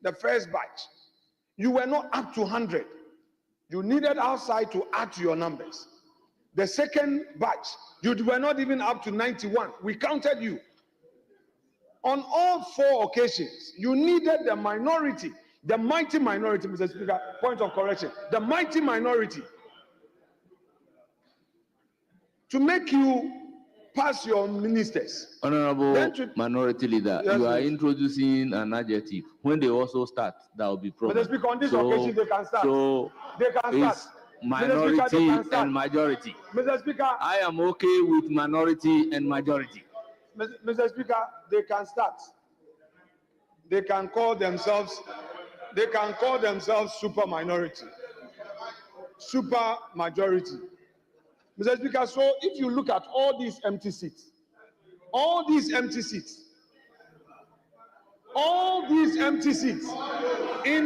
the first batch, you were not up to 100. You needed outside to add to your numbers. The second batch, you were not even up to 91. We counted you. On all 4 occasions, you needed the minority, the mighty minority, Mr. Speaker, point of correction, the mighty minority to make you pass your ministers. Honorable Minority Leader, Yes, you are please. Introducing an adjective. When they also start, that will be problem. Mr. Speaker, on this occasion, they can start. So they can it's start. minority Mr. Speaker, they can start. and majority. Mr. Speaker, I am okay with minority and majority. Mr. Speaker, they can start. They can call themselves super minority, super majority. Mr. Speaker, so if you look at all these empty seats, in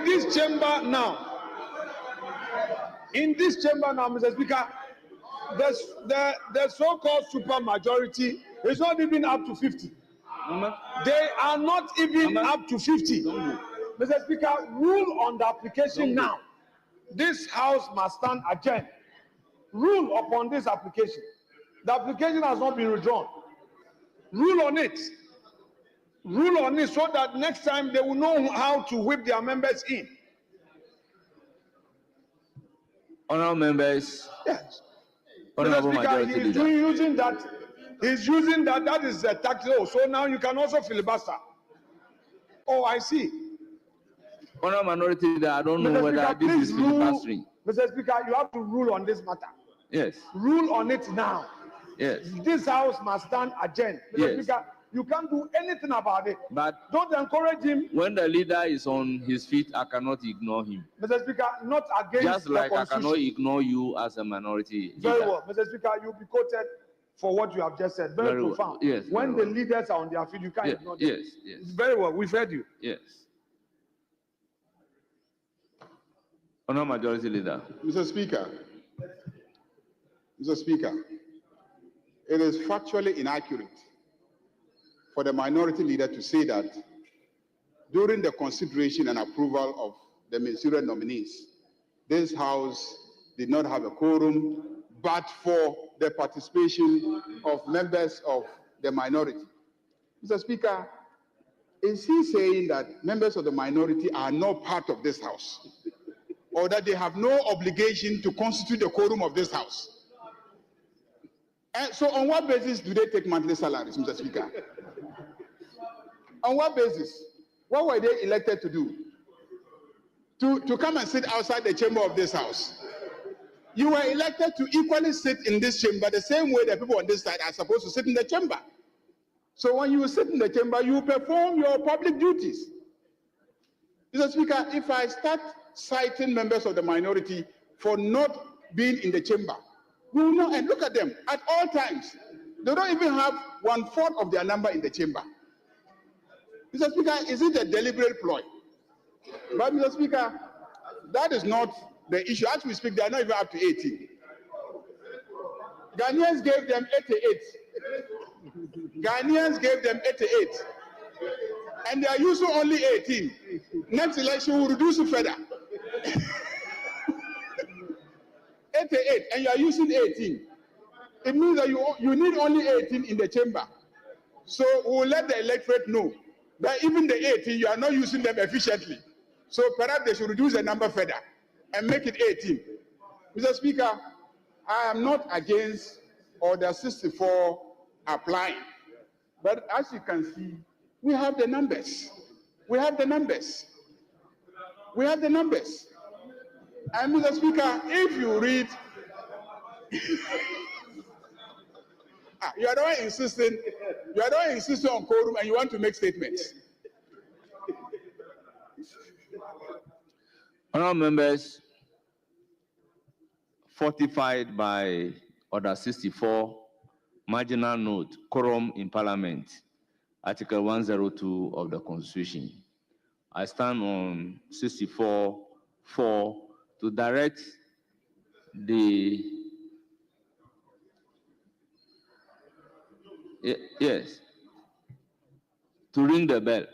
this chamber now, Mr. Speaker, the so-called super majority is not even up to 50. They are not even up to 50. Mr. Speaker, rule on the application now. This House must stand adjourned. Rule upon this application. The application has not been withdrawn. Rule on it. Rule on it so that next time they will know how to whip their members in. Honorable members. Yes. Honorable Mr. Speaker, Majority he's Leader. using that. He's using that. That is a tactic. Oh, so now you can also filibuster. Oh, I see. Honorable Minority Leader, I don't know Mr. whether Speaker, this is filibustering. Mr. Speaker, you have to rule on this matter. Yes. Rule on it now. Yes. This House must stand adjourned. Mr. Yes. Speaker, you can't do anything about it. But don't encourage him. When the leader is on his feet, I cannot ignore him. Mr. Speaker, not against Just like the I cannot ignore you as a minority leader. Very well. Mr. Speaker, you'll be quoted for what you have just said. Very profound. Well. Yes. When the leaders are on their feet, you can't ignore them. Yes, yes. Very well. We've heard you. Yes. Honorable Majority Leader. Mr. Speaker, it is factually inaccurate for the minority leader to say that during the consideration and approval of the ministerial nominees, this House did not have a quorum, but for the participation of members of the minority. Mr. Speaker, is he saying that members of the minority are not part of this House, or that they have no obligation to constitute the quorum of this House? And so on what basis do they take monthly salaries, Mr. Speaker? On what basis? What were they elected to do? To come and sit outside the chamber of this House. You were elected to equally sit in this chamber the same way the people on this side are supposed to sit in the chamber. So when you sit in the chamber, you perform your public duties. Mr. Speaker, if I start citing members of the minority for not being in the chamber, we will know, and look at them at all times. They don't even have 1/4 of their number in the chamber. Mr. Speaker, is it a deliberate ploy? But Mr. Speaker, that is not the issue. As we speak, they are not even up to 18. Ghanaians gave them 88. And they are using only 18. Next election will reduce it further. 88, and you are using 18. It means that you need only 18 in the chamber. So we will let the electorate know that even the 18, you are not using them efficiently. So perhaps they should reduce the number further and make it 18. Mr. Speaker, I am not against Order 64 applying. But as you can see, we have the numbers. And Mr. Speaker, if you read, you are not insisting on quorum and you want to make statements. Honourable members, fortified by Order 64, marginal note, quorum in Parliament, Article 102 of the Constitution. I stand on 64(4) to direct the to ring the bell.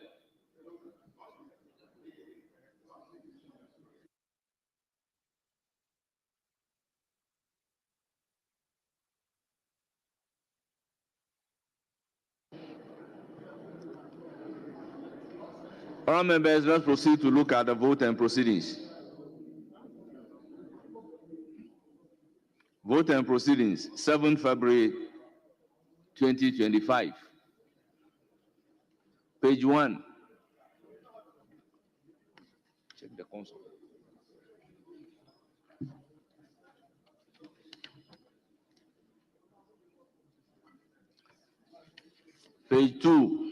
Honourable members, let's proceed to look at the vote and proceedings. Vote and proceedings, 7 February 2025. Page 1. Check the console. Page 2.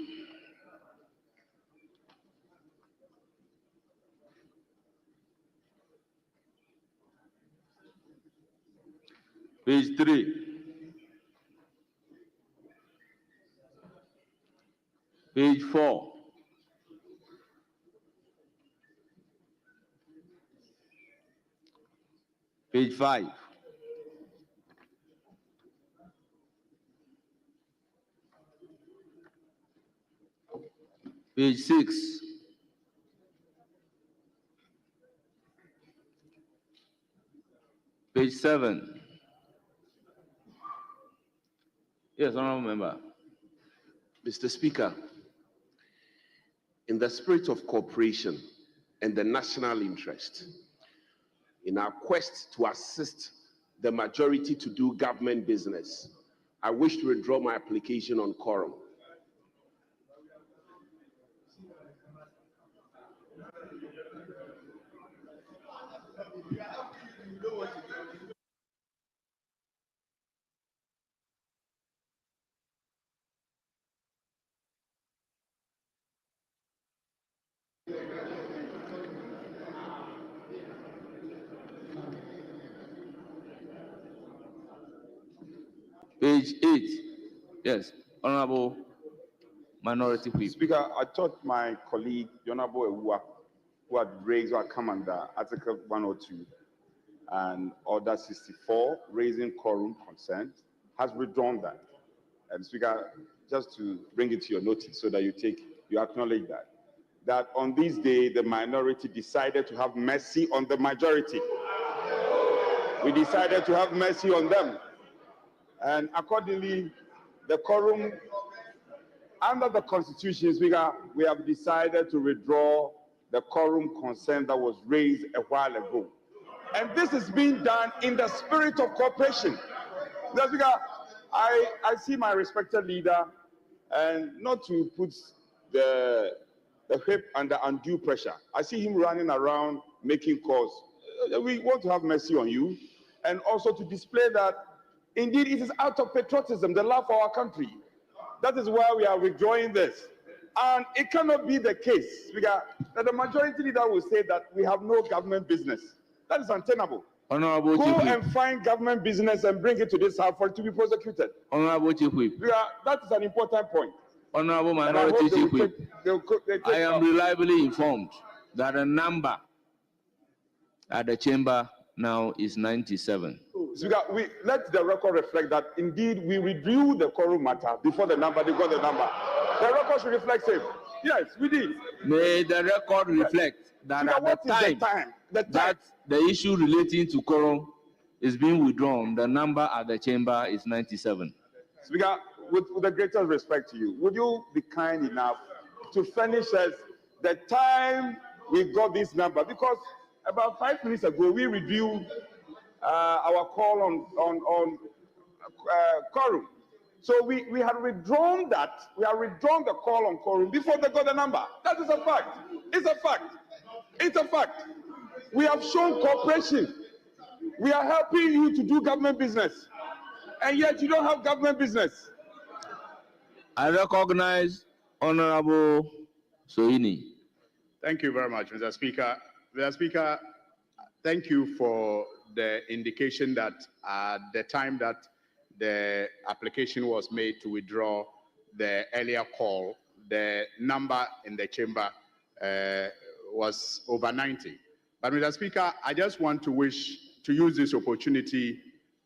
Page 3. Page 4. Page 5. Page 6. Page 7. Yes, honourable member. Mr. Speaker, in the spirit of cooperation and the national interest, in our quest to assist the majority to do government business, I wish to withdraw my application on quorum. Page 8. Yes, honourable minority whip. Speaker, I thought my colleague, Honorable Ewua, who had raised or come under Article 102 and Order 64, raising quorum consent, has withdrawn that. And Speaker, just to bring it to your notice so that you acknowledge that on this day, the minority decided to have mercy on the majority. We decided to have mercy on them. And accordingly, the quorum, under the Constitution, Speaker, we have decided to withdraw the quorum consent that was raised a while ago. And this is being done in the spirit of cooperation. Mr. Speaker, I see my respected leader, and not to put the whip under undue pressure. I see him running around making calls. We want to have mercy on you, and also to display that indeed it is out of patriotism, the love for our country. That is why we are withdrawing this. And it cannot be the case, Speaker, that the majority leader will say that we have no government business. That is untenable. Honourable Go Chief Whip. and find government business and bring it to this house for it to be prosecuted. Honourable Chief Whip. Speaker, that is an important point. Honourable And I minority hope they Chief will Whip. they take I am reliably informed that the number at the chamber now is 97. Speaker, let the record reflect that indeed we reviewed the quorum matter before the number, they got the number. The record should reflect it. Yes, we did. May the record reflect that Speaker, at what the is time, the time? The time. that the issue relating to quorum is being withdrawn, the number at the chamber is 97. Speaker, with the greatest respect to you, would you be kind enough to furnish us the time we got this number? Because about 5 minutes ago, we reviewed our call on quorum. So we had withdrawn that. We have withdrawn the call on quorum before they got the number. That is a fact. It's a fact. It's a fact. We have shown cooperation. We are helping you to do government business. And yet you don't have government business. I recognize Honourable Soini. Thank you very much, Mr. Speaker. Mr. Speaker, thank you for the indication that at the time that the application was made to withdraw the earlier call, the number in the chamber was over 90. But Mr. Speaker, I just want to use this opportunity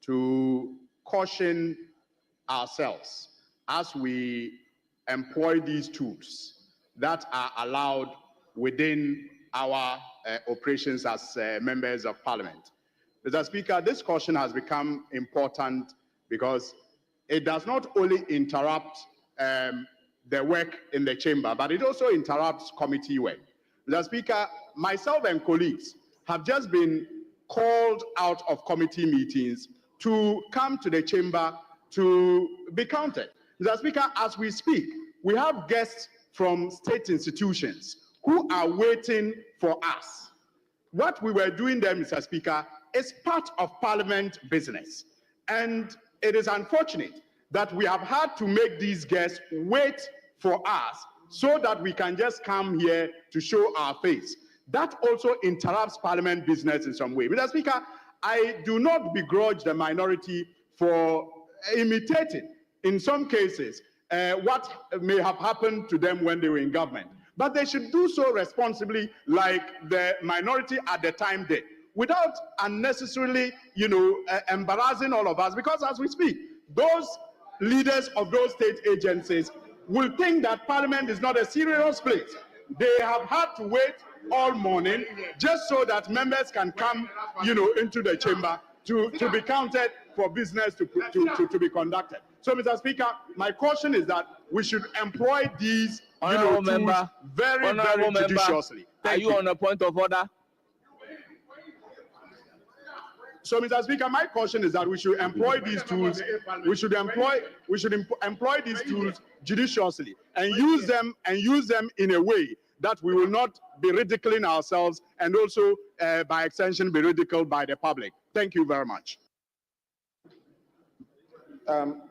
to caution ourselves as we employ these tools that are allowed within our operations as members of parliament. Mr. Speaker, this caution has become important because it does not only interrupt the work in the chamber, but it also interrupts committee work. Mr. Speaker, myself and colleagues have just been called out of committee meetings to come to the chamber to be counted. Mr. Speaker, as we speak, we have guests from state institutions who are waiting for us. What we were doing there, Mr. Speaker, is part of Parliament business. And it is unfortunate that we have had to make these guests wait for us so that we can just come here to show our face. That also interrupts Parliament business in some way. Mr. Speaker, I do not begrudge the minority for imitating, in some cases, what may have happened to them when they were in government. But they should do so responsibly, like the minority at the time did, without unnecessarily, embarrassing all of us. Because as we speak, those leaders of those state agencies will think that Parliament is not a serious place. They have had to wait all morning just so that members can come, into the chamber to be counted for business to be conducted. So, Mr. Speaker, my caution is that we should employ these tools very, very judiciously. Are you on a point of order? So, Mr. Speaker, my caution is that we should employ these tools. We should employ these tools judiciously and use them in a way that we will not be ridiculing ourselves and also, by extension, be ridiculed by the public. Thank you very much.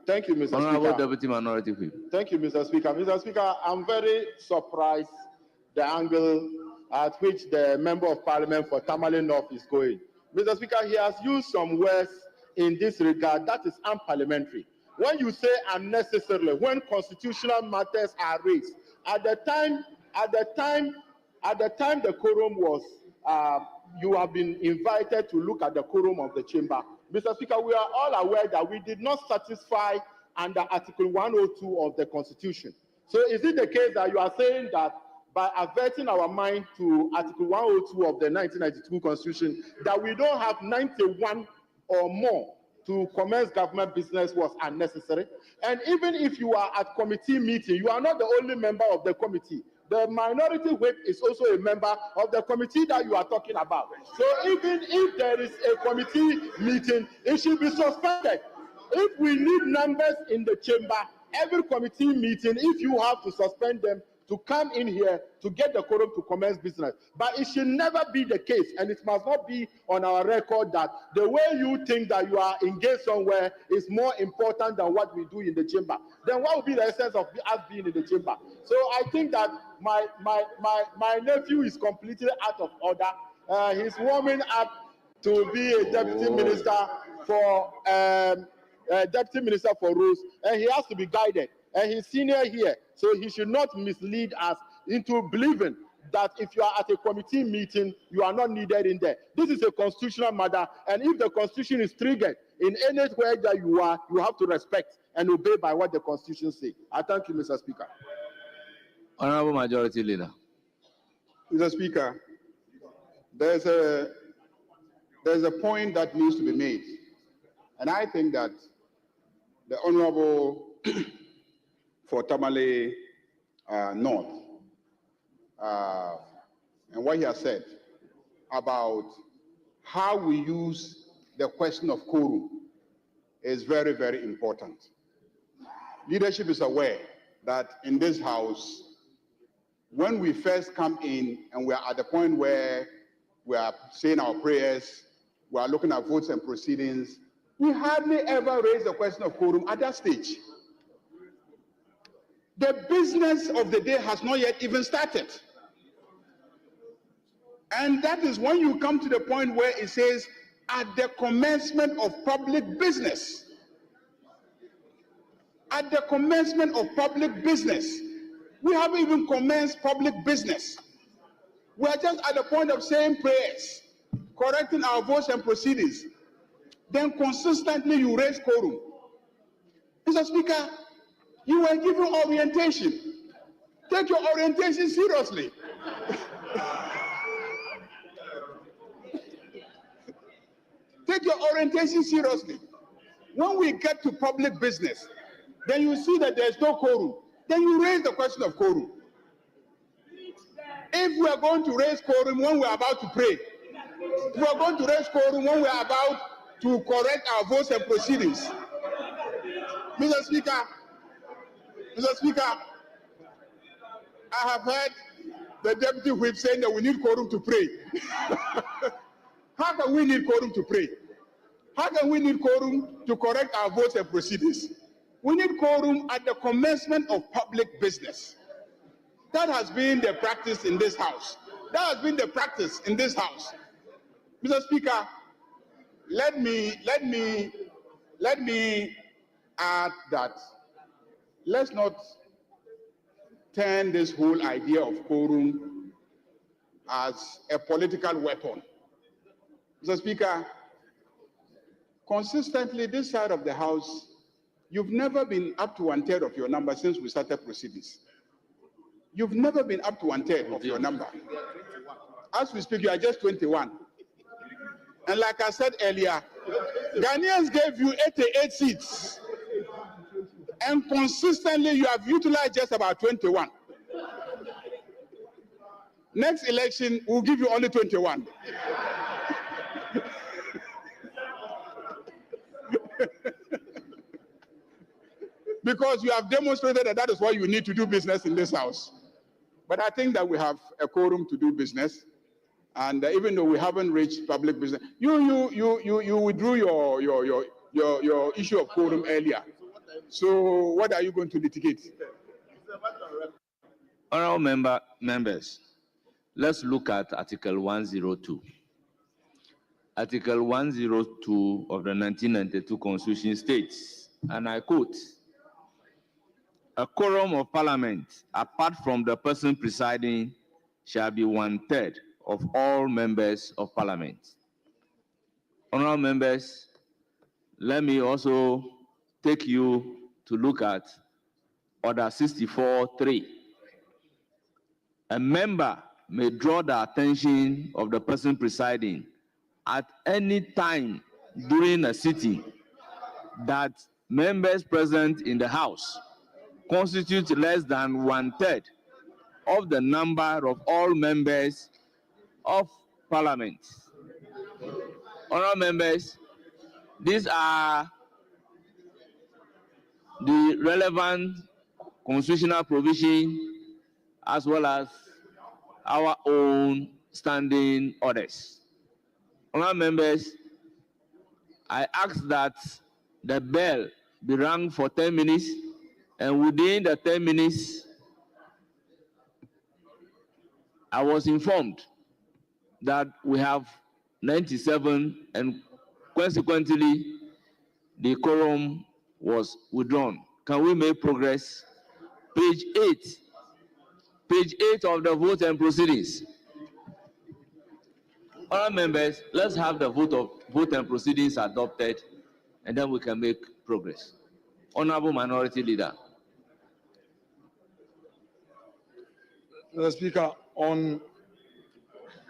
Thank you, Mr. Honorable Speaker. Deputy Minority Whip. Thank you, Mr. Speaker. Mr. Speaker, I'm very surprised the angle at which the Member of Parliament for Tamale North is going. Mr. Speaker, he has used some words in this regard that is unparliamentary. When you say unnecessarily, when constitutional matters are raised, at the time the quorum was, you have been invited to look at the quorum of the chamber. Mr. Speaker, we are all aware that we did not satisfy under Article 102 of the Constitution. So is it the case that you are saying that by averting our mind to Article 102 of the 1992 Constitution, that we don't have 91 or more to commence government business was unnecessary? And even if you are at committee meeting, you are not the only member of the committee. The minority whip is also a member of the committee that you are talking about. So even if there is a committee meeting, it should be suspended. If we need numbers in the chamber, every committee meeting, if you have to suspend them to come in here to get the quorum to commence business. But it should never be the case, and it must not be on our record that the way you think that you are engaged somewhere is more important than what we do in the chamber. Then what would be the essence of us being in the chamber? So I think that my nephew is completely out of order. He's warming up to be a deputy minister for rules, and he has to be guided. And he's senior here, so he should not mislead us into believing that if you are at a committee meeting, you are not needed in there. This is a constitutional matter, and if the Constitution is triggered in anywhere that you are, you have to respect and obey by what the Constitution says. I thank you, Mr. Speaker. Honorable Majority Leader. Mr. Speaker, there's a point that needs to be made, and I think that the Honorable for Tamale North and what he has said about how we use the question of quorum is very, very important. Leadership is aware that in this house, when we first come in and we are at the point where we are saying our prayers, we are looking at votes and proceedings, we hardly ever raise the question of quorum at that stage. The business of the day has not yet even started. And that is when you come to the point where it says, at the commencement of public business. At the commencement of public business. We haven't even commenced public business. We are just at the point of saying prayers, correcting our votes and proceedings. Then consistently you raise quorum. Mr. Speaker, you were given orientation. Take your orientation seriously. Take your orientation seriously. When we get to public business, then you see that there's no quorum. then you raise the question of quorum. If we are going to raise quorum when we are about to pray, if we are going to raise quorum when we are about to correct our votes and proceedings, Mr. Speaker, I have heard the deputy whip saying that we need quorum to pray. How can we need quorum to pray? How can we need quorum to correct our votes and proceedings? We need quorum at the commencement of public business. That has been the practice in this house. That has been the practice in this house. Mr. Speaker, let me add that let's not turn this whole idea of quorum as a political weapon. Mr. Speaker, consistently this side of the house, you've never been up to 1/3 of your number since we started proceedings. You've never been up to 1/3 of your number. As we speak, you are just 21. And like I said earlier, Ghanaians gave you 88 seats. And consistently, you have utilized just about 21. Next election, we'll give you only 21. Because you have demonstrated that that is what you need to do business in this house. But I think that we have a quorum to do business. And even though we haven't reached public business, you withdrew your issue of quorum earlier. So what are you going to litigate? Honorable members, let's look at Article 102. Article 102 of the 1992 Constitution states, and I quote, "A quorum of Parliament, apart from the person presiding, shall be 1/3 of all members of Parliament." Honorable members, let me also take you to look at Order 64.3. A member may draw the attention of the person presiding at any time during a sitting that members present in the House constitute less than 1/3 of the number of all members of Parliament. Honourable members, these are the relevant constitutional provision as well as our own standing orders. Honourable members, I ask that the bell be rung for 10 minutes, and within the 10 minutes, I was informed that we have 97, and consequently, the quorum was withdrawn. Can we make progress? Page 8 of the vote and proceedings. Honourable members, let's have the vote and proceedings adopted, and then we can make progress. Honourable Minority Leader. Mr. Speaker, on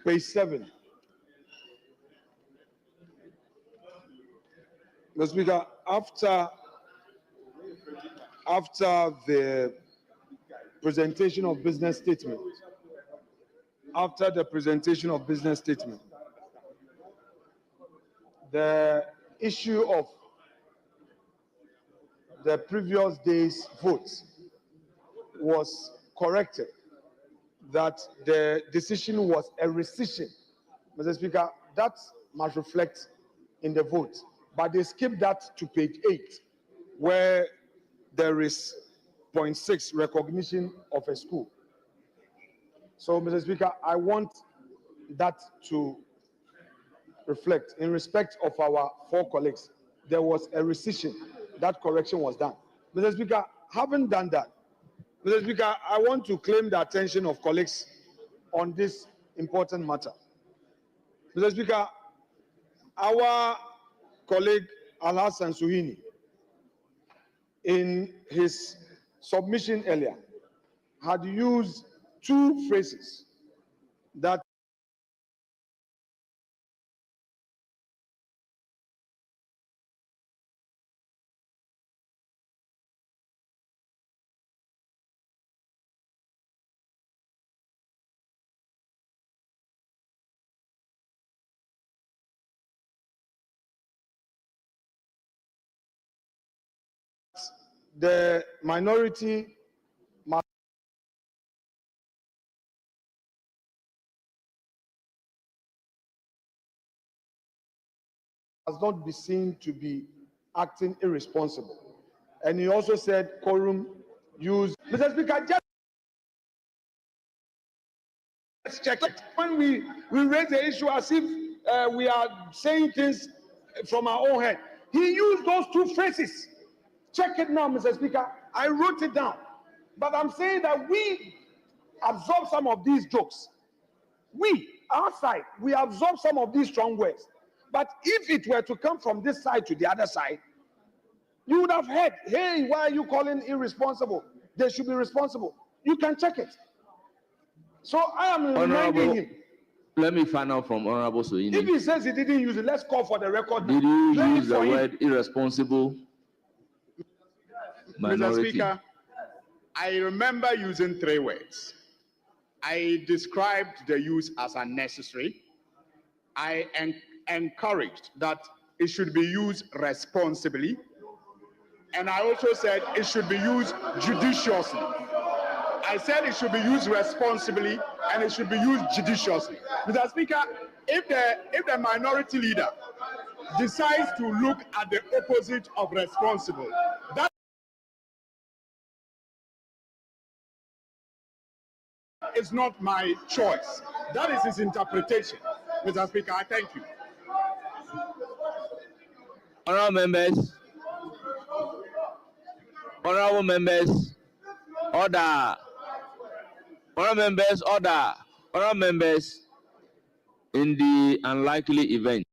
page 7, Mr. Speaker, after the presentation of business statement, the issue of the previous day's votes was corrected, that the decision was a rescission. Mr. Speaker, that must reflect in the vote, but they skipped that to page 8, where there is point 6, recognition of a school. So, Mr. Speaker, I want that to reflect. In respect of our 4 colleagues, there was a rescission. That correction was done. Mr. Speaker, having done that, Mr. Speaker, I want to claim the attention of colleagues on this important matter. Mr. Speaker, our colleague Alhassan Suhini, in his submission earlier, had used 2 phrases that the minority must not be seen to be acting irresponsible. And he also said quorum use. Mr. Speaker, just check it. When we raise the issue as if we are saying things from our own head, he used those two phrases. Check it now, Mr. Speaker. I wrote it down. But I'm saying that we absorb some of these jokes. We, our side, we absorb some of these strong words. But if it were to come from this side to the other side, you would have heard, hey, why are you calling irresponsible? They should be responsible. You can check it. So I am reminding him. Let me find out from Honorable Soyini. If he says he didn't use it, let's call for the record. Did you use the word irresponsible? Minority. Mr. Speaker, I remember using 3 words. I described the use as unnecessary. I encouraged that it should be used responsibly. And I also said it should be used judiciously. I said it should be used responsibly and it should be used judiciously. Mr. Speaker, if the minority leader decides to look at the opposite of responsible, that is not my choice. That is his interpretation. Mr. Speaker, I thank you. Honorable members, honorable members, order. Honorable members, order. Honorable members, in the unlikely event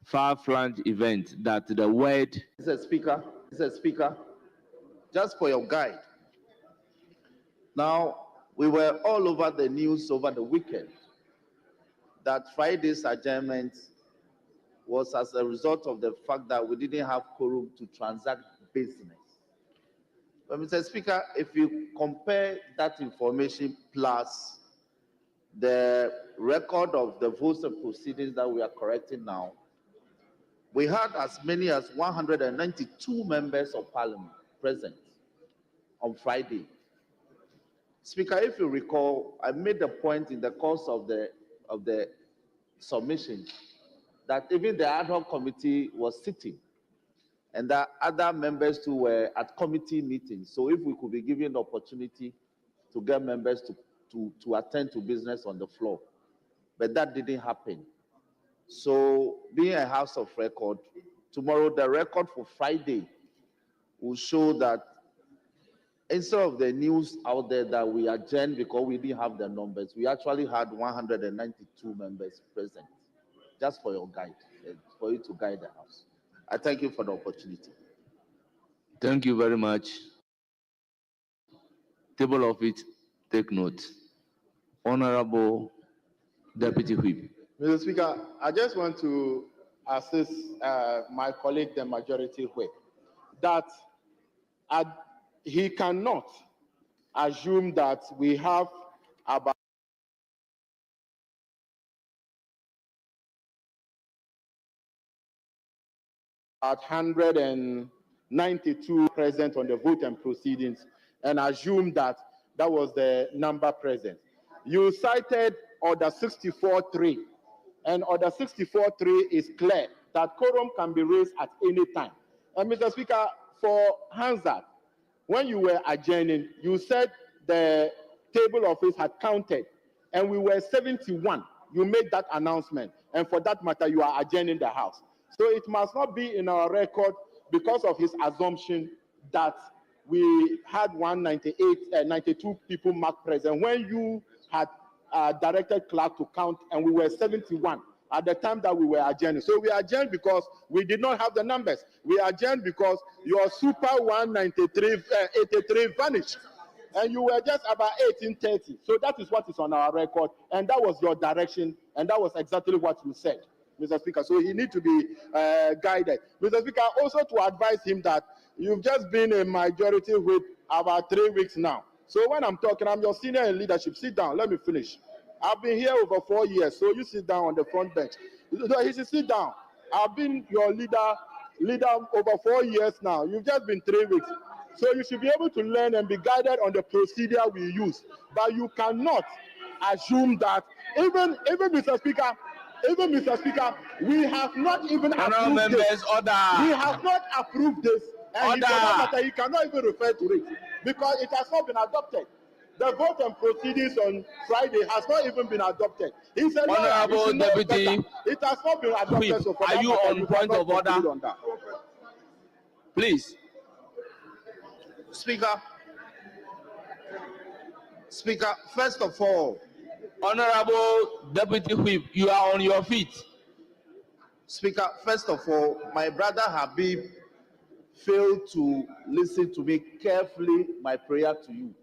far-flung event that the word Mr. Speaker, just for your guide. Now, we were all over the news over the weekend that Friday's adjournment was as a result of the fact that we didn't have quorum to transact business. But Mr. Speaker, if you compare that information plus the record of the votes and proceedings that we are correcting now, we had as many as 192 members of parliament present on Friday. Speaker, if you recall, I made the point in the course of the submission that even the ad hoc committee was sitting and that other members too were at committee meetings. So if we could be given the opportunity to get members to attend to business on the floor, but that didn't happen. So being a house of record, tomorrow the record for Friday will show that instead of the news out there that we adjourned because we didn't have the numbers, we actually had 192 members present, just for your guide, for you to guide the house. I thank you for the opportunity. Thank you very much. Table of it, take note. Honorable Deputy Whip. Mr. Speaker, I just want to assist my colleague, the Majority Whip, that he cannot assume that we have about 192 present on the vote and proceedings, and assume that that was the number present. You cited Order 64.3, and Order 64.3 is clear that quorum can be raised at any time. And Mr. Speaker, for Hansard, when you were adjourning, you said the table of it had counted, and we were 71. You made that announcement, and for that matter, you are adjourning the House. So it must not be in our record because of his assumption that we had 92 people marked present when you had directed clerk to count, and we were 71 at the time that we were adjourning. So we adjourned because we did not have the numbers. We adjourned because your super 83 vanished, and you were just about 1830. So that is what is on our record, and that was your direction, and that was exactly what you said, Mr. Speaker. So he needs to be guided. Mr. Speaker, also to advise him that you've just been a majority whip about 3 weeks now. So when I'm talking, I'm your senior in leadership. Sit down, let me finish. I've been here over 4 years, so you sit down on the front bench. He should sit down. I've been your leader over 4 years now. You've just been 3 weeks. So you should be able to learn and be guided on the procedure we use. But you cannot assume that, even Mr. Speaker, we have not even Honourable approved this. members, order. We have not approved this. And Order. for that matter, he cannot even refer to it because it has not been adopted. The vote and proceedings on Friday has not even been adopted. He's a lawyer. He Honourable should know Deputy better. It has not been adopted. Whip, So for are that you matter, on you point cannot of order? conclude on that. Please. Speaker, first of all, Honourable Deputy Whip, you are on your feet. Speaker, first of all, my brother Habib failed to listen to me carefully. My prayer to you.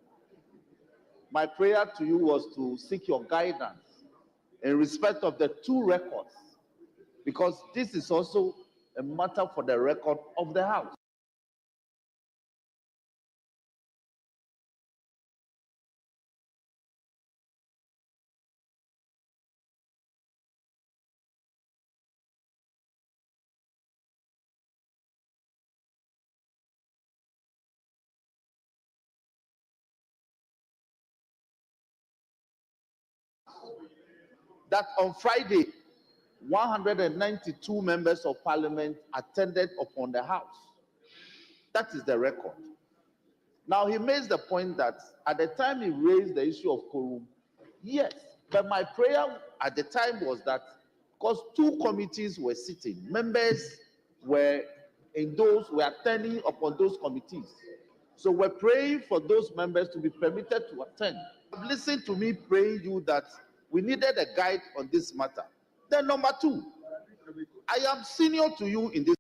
My prayer to you was to seek your guidance in respect of the two records, because this is also a matter for the record of the House. That on Friday, 192 members of parliament attended upon the House. That is the record. Now, he makes the point that at the time he raised the issue of quorum, yes, but my prayer at the time was that because two committees were sitting, members were attending upon those committees. So we're praying for those members to be permitted to attend. Listen to me praying you that we needed a guide on this matter. Then number two, I am senior to you in this.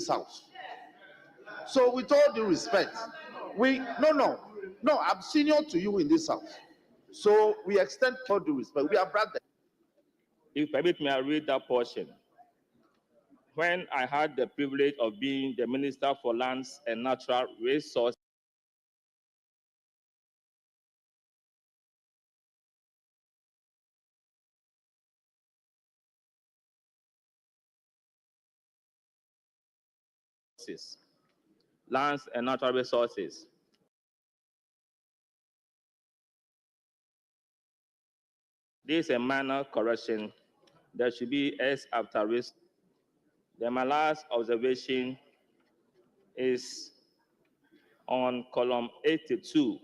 this house. So with all due respect, I'm senior to you in this house. So we extend all due respect. We are brothers. If permit me, I read that portion. When I had the privilege of being the Minister for Lands and Natural Resources, Lands and Natural Resources, this is a minor correction. There should be S after risk. Then my last observation is on column 82,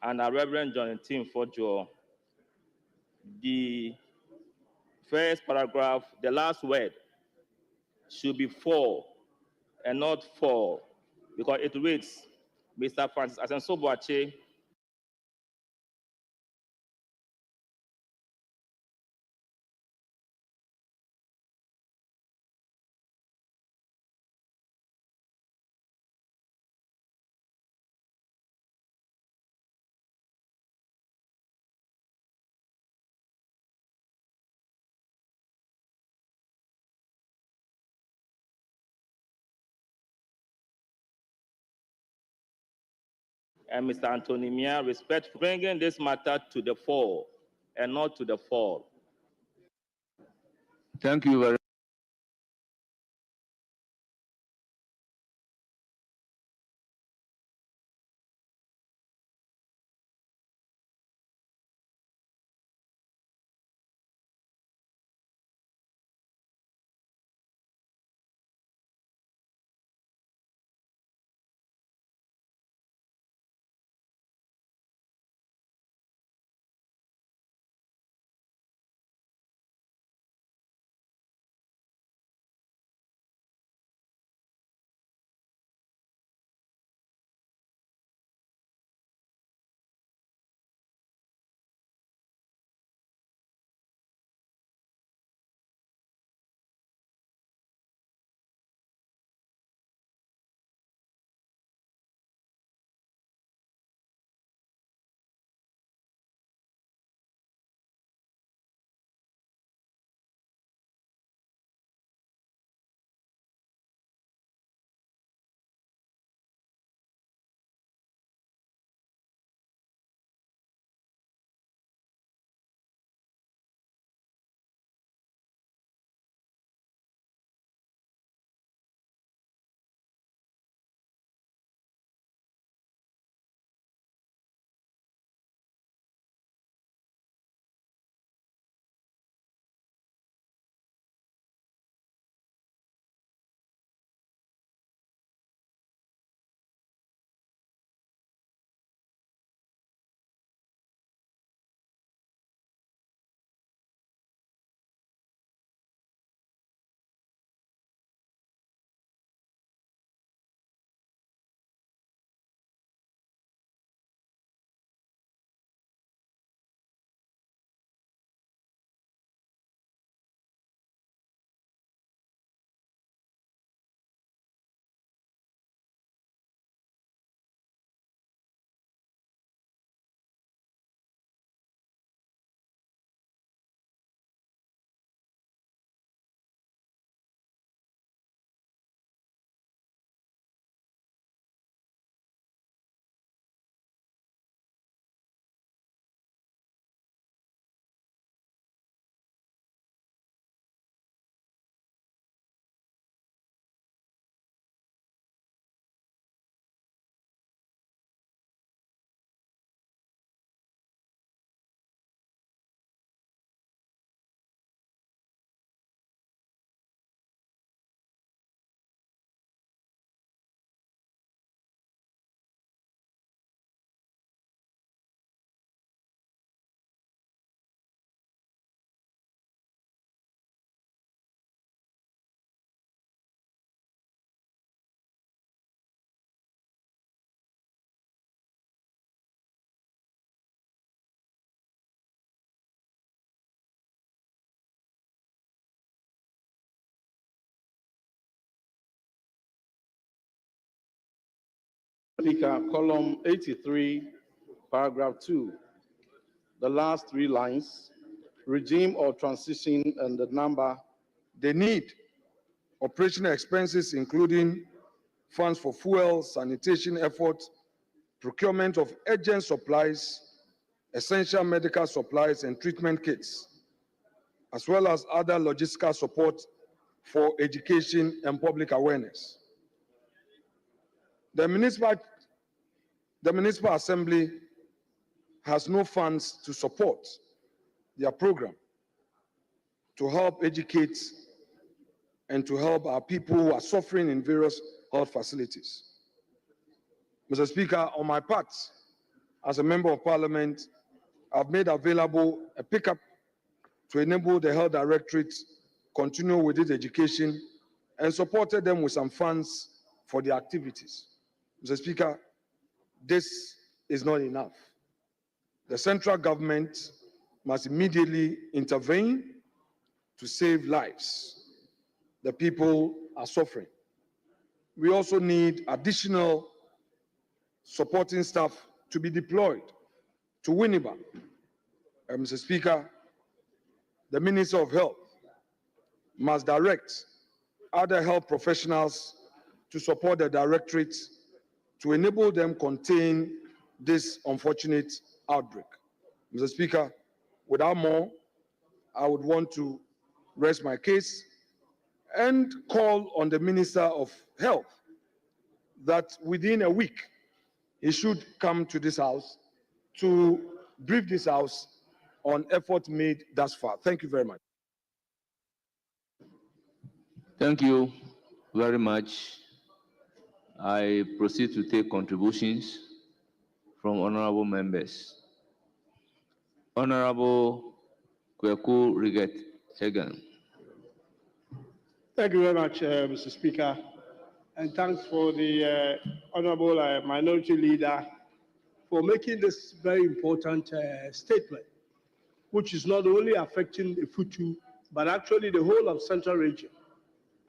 and Reverend John Tim Fojo. The first paragraph, the last word should be for and not for, because it reads, Mr. Francis Asensobuache and Mr. Anthony Mia respect bringing this matter to the fore and not to the fall. Thank you very Speaker, column 83, paragraph 2, the last 3 lines, regime or transition and the number. They need operational expenses, including funds for fuel, sanitation efforts, procurement of urgent supplies, essential medical supplies and treatment kits, as well as other logistical support for education and public awareness. The municipal assembly has no funds to support their program to help educate and to help our people who are suffering in various health facilities. Mr. Speaker, on my part, as a member of parliament, I've made available a pickup to enable the health directorate continue with its education and supported them with some funds for their activities. Mr. Speaker, this is not enough. The central government must immediately intervene to save lives. The people are suffering. We also need additional supporting staff to be deployed to Winneba. Mr. Speaker, the Minister of Health must direct other health professionals to support the directorate to enable them contain this unfortunate outbreak. Mr. Speaker, without more, I would want to rest my case and call on the Minister of Health that within a week, he should come to this house to brief this house on efforts made thus far. Thank you very much. Thank you very much. I proceed to take contributions from honorable members. Honorable Kweku Riget Chegan. Thank you very much, Mr. Speaker. And thanks for the honorable minority leader for making this very important statement, which is not only affecting the Futu, but actually the whole of Central Region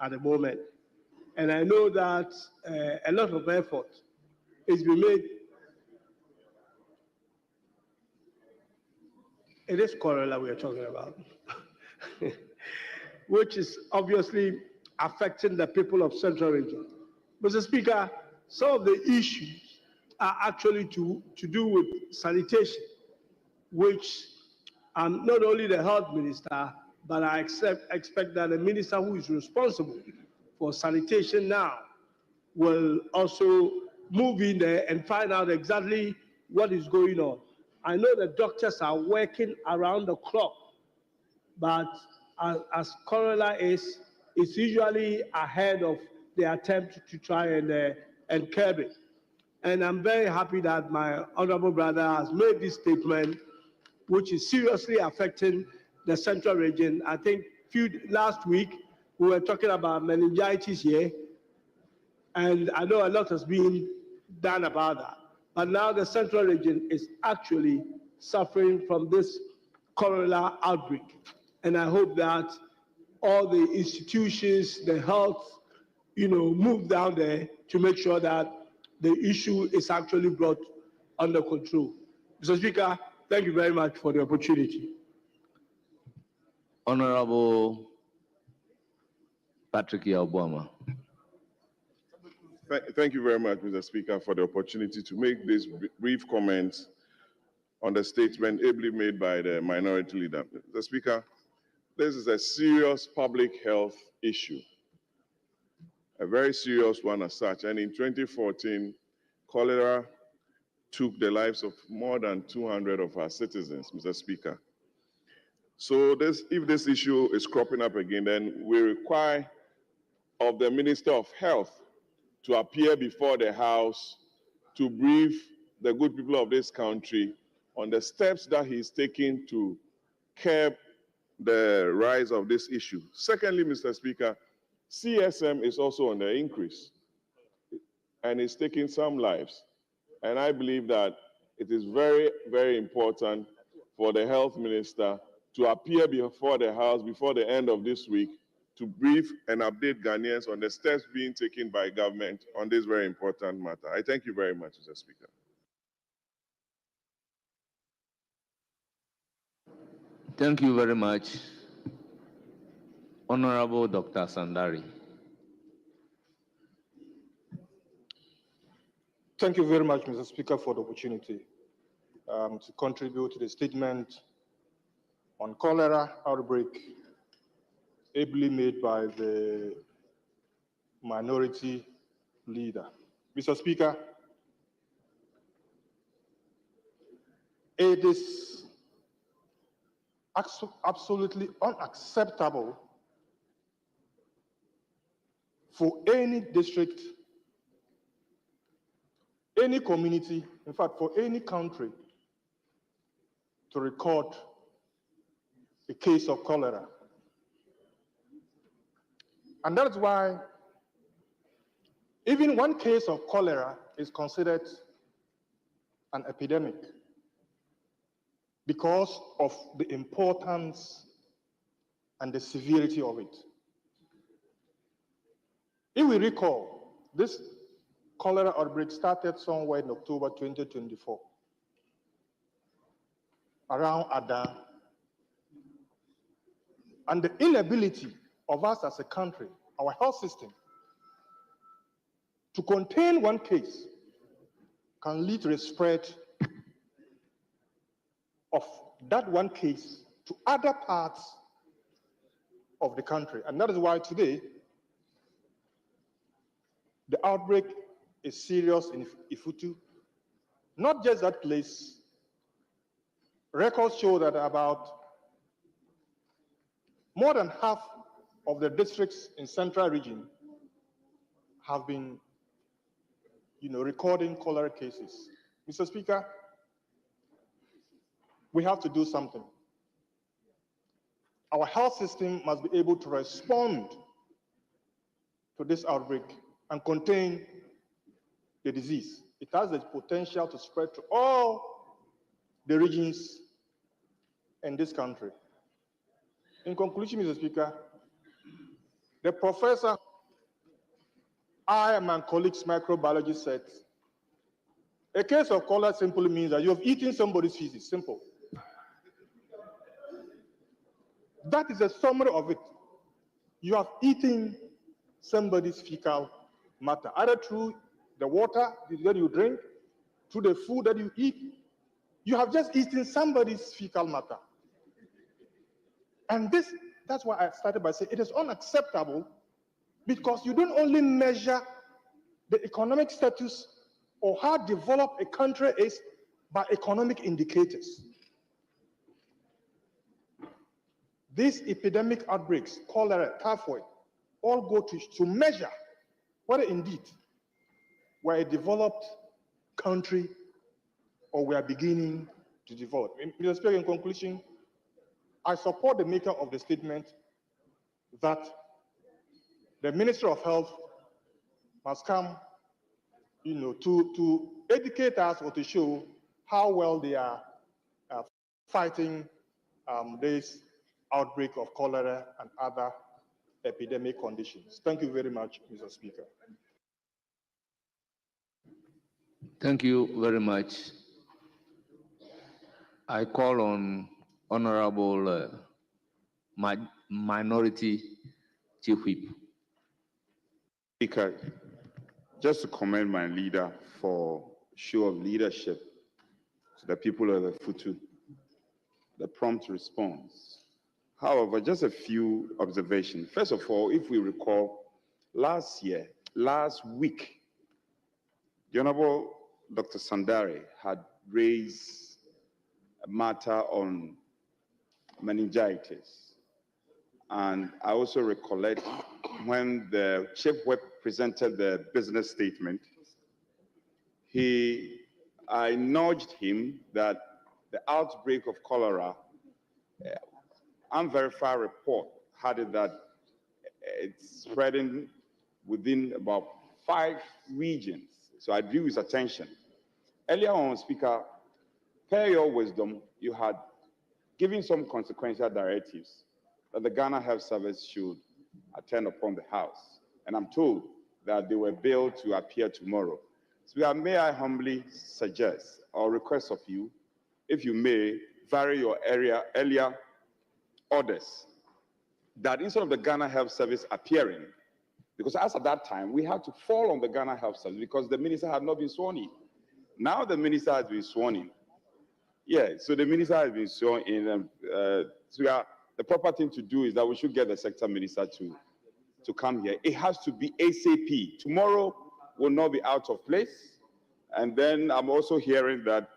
at the moment. And I know that a lot of effort is being made. It is cholera we are talking about, which is obviously affecting the people of Central Region. Mr. Speaker, some of the issues are actually to do with sanitation, which not only the health minister, but I expect that the minister who is responsible for sanitation now will also move in there and find out exactly what is going on. I know the doctors are working around the clock, but as cholera is, it's usually ahead of the attempt to try and curb it. And I'm very happy that my honorable brother has made this statement, which is seriously affecting the Central Region. I think last week, we were talking about meningitis here, and I know a lot has been done about that. But now the Central Region is actually suffering from this cholera outbreak. And I hope that all the institutions, the health, move down there to make sure that the issue is actually brought under control. Mr. Speaker, thank you very much for the opportunity. Honorable Patrick Yaubwama. Thank you very much, Mr. Speaker, for the opportunity to make this brief comment on the statement ably made by the minority leader. Mr. Speaker, this is a serious public health issue, a very serious one as such. And in 2014, cholera took the lives of more than 200 of our citizens, Mr. Speaker. So if this issue is cropping up again, then we require of the Minister of Health to appear before the House to brief the good people of this country on the steps that he's taking to curb the rise of this issue. Secondly, Mr. Speaker, CSM is also on the increase and it's taking some lives. And I believe that it is very, very important for the health minister to appear before the House before the end of this week to brief and update Ghanaians on the steps being taken by government on this very important matter. I thank you very much, Mr. Speaker. Thank you very much, Honorable Dr. Sandari. Thank you very much, Mr. Speaker, for the opportunity to contribute to the statement on cholera outbreak ably made by the minority leader. Mr. Speaker, it is absolutely unacceptable for any district, any community, in fact, for any country to record a case of cholera. And that's why even one case of cholera is considered an epidemic because of the importance and the severity of it. If we recall, this cholera outbreak started somewhere in October 2024, around Adan. And the inability of us as a country, our health system, to contain one case can lead to the spread of that one case to other parts of the country. And that is why today, the outbreak is serious in Ifutu. Not just that place. Records show that about more than half of the districts in Central Region have been, recording cholera cases. Mr. Speaker, we have to do something. Our health system must be able to respond to this outbreak and contain the disease. It has the potential to spread to all the regions in this country. In conclusion, Mr. Speaker, the professor, I and my colleagues microbiologists said, a case of cholera simply means that you have eaten somebody's feces, simple. That is a summary of it. You have eaten somebody's fecal matter, either through the water that you drink, through the food that you eat. You have just eaten somebody's fecal matter. And that's why I started by saying it is unacceptable, because you don't only measure the economic status or how developed a country is by economic indicators. These epidemic outbreaks, cholera, typhoid, all go to measure whether indeed we're a developed country or we are beginning to develop. Mr. Speaker, in conclusion, I support the maker of the statement that the Ministry of Health must come, to educate us or to show how well they are fighting this outbreak of cholera and other epidemic conditions. Thank you very much, Mr. Speaker. Thank you very much. I call on Honorable Minority Chief Whip. Speaker, just to commend my leader for show of leadership to the people of the Futu, the prompt response. However, just a few observations. First of all, if we recall, last week, the Honorable Dr. Sandari had raised a matter on meningitis. And I also recollect when the Chief Whip presented the business statement, I nudged him that the outbreak of cholera, unverified report had it that it's spreading within about 5 regions. So I drew his attention. Earlier on, Speaker, per your wisdom, you had given some consequential directives that the Ghana Health Service should attend upon the House. And I'm told that they were billed to appear tomorrow. So may I humbly suggest or request of you, if you may, vary your earlier orders, that instead of the Ghana Health Service appearing, because as at that time, we had to fall on the Ghana Health Service because the minister had not been sworn in. Now the minister has been sworn in. Yeah, so the minister has been sworn in. The proper thing to do is that we should get the sector minister to come here. It has to be ASAP. Tomorrow will not be out of place. And then I'm also hearing that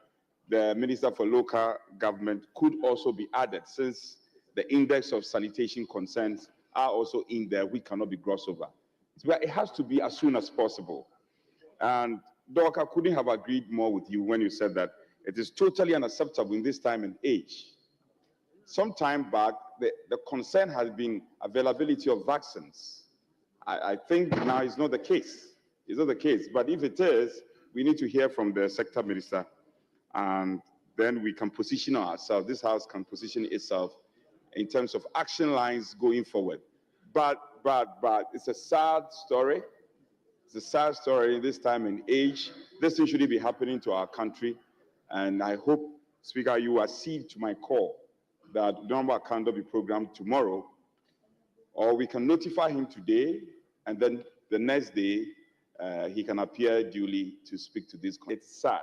the Minister for Local Government could also be added, since the index of sanitation concerns are also in there. We cannot be glossed over. So it has to be as soon as possible. And Doc, I couldn't have agreed more with you when you said that it is totally unacceptable in this time and age. Some time back, the concern has been availability of vaccines. I think now it's not the case. It's not the case. But if it is, we need to hear from the sector minister, and then we can position ourselves. This House can position itself in terms of action lines going forward. But it's a sad story. It's a sad story in this time and age. This thing shouldn't be happening to our country. And I hope, Speaker, you accede to my call that number cannot be programmed tomorrow, or we can notify him today, and then the next day, he can appear duly to speak to this. It's sad.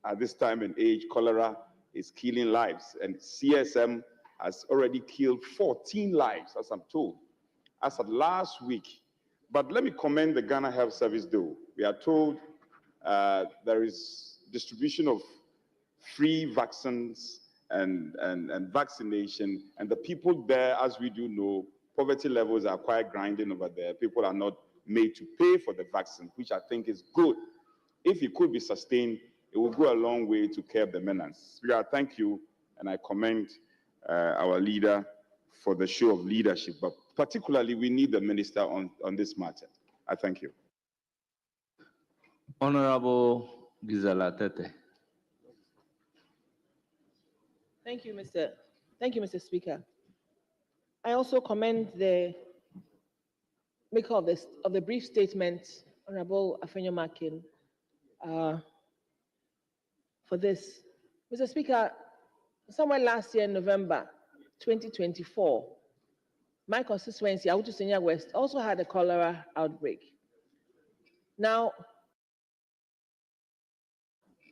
At this time and age, cholera is killing lives, and CSM has already killed 14 lives, as I'm told, as of last week. But let me commend the Ghana Health Service, though. We are told there is distribution of free vaccines and vaccination, and the people there, as we do know, poverty levels are quite grinding over there. People are not made to pay for the vaccine, which I think is good. If it could be sustained, it will go a long way to curb the menace. Yeah, thank you, and I commend our leader for the show of leadership, but particularly we need the minister on this matter. I thank you. Honorable Gisela Tete. Thank you, Mr. Speaker. I also commend the maker of the brief statement, Honorable Afenyo-Markin, for this. Mr. Speaker, somewhere last year in November 2024, my constituency, Awutu Senya West, also had a cholera outbreak. Now,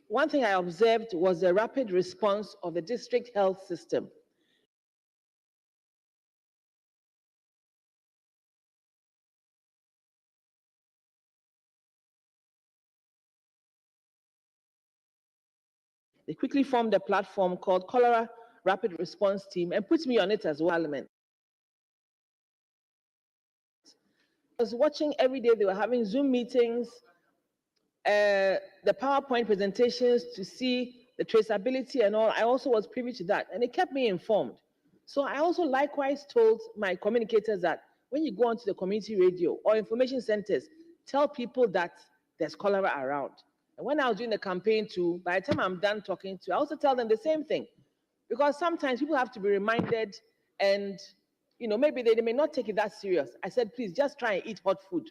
one thing I observed was the rapid response of the district health system. They quickly formed a platform called Cholera Rapid Response Team and put me on it as well. I was watching every day. They were having Zoom meetings, the PowerPoint presentations to see the traceability and all. I also was privy to that, and it kept me informed. So I also likewise told my communicators that when you go onto the community radio or information centers, tell people that there's cholera around. And when I was doing the campaign too, by the time I'm done talking to, I also tell them the same thing. Because sometimes people have to be reminded, and maybe they may not take it that serious. I said, please just try and eat hot food.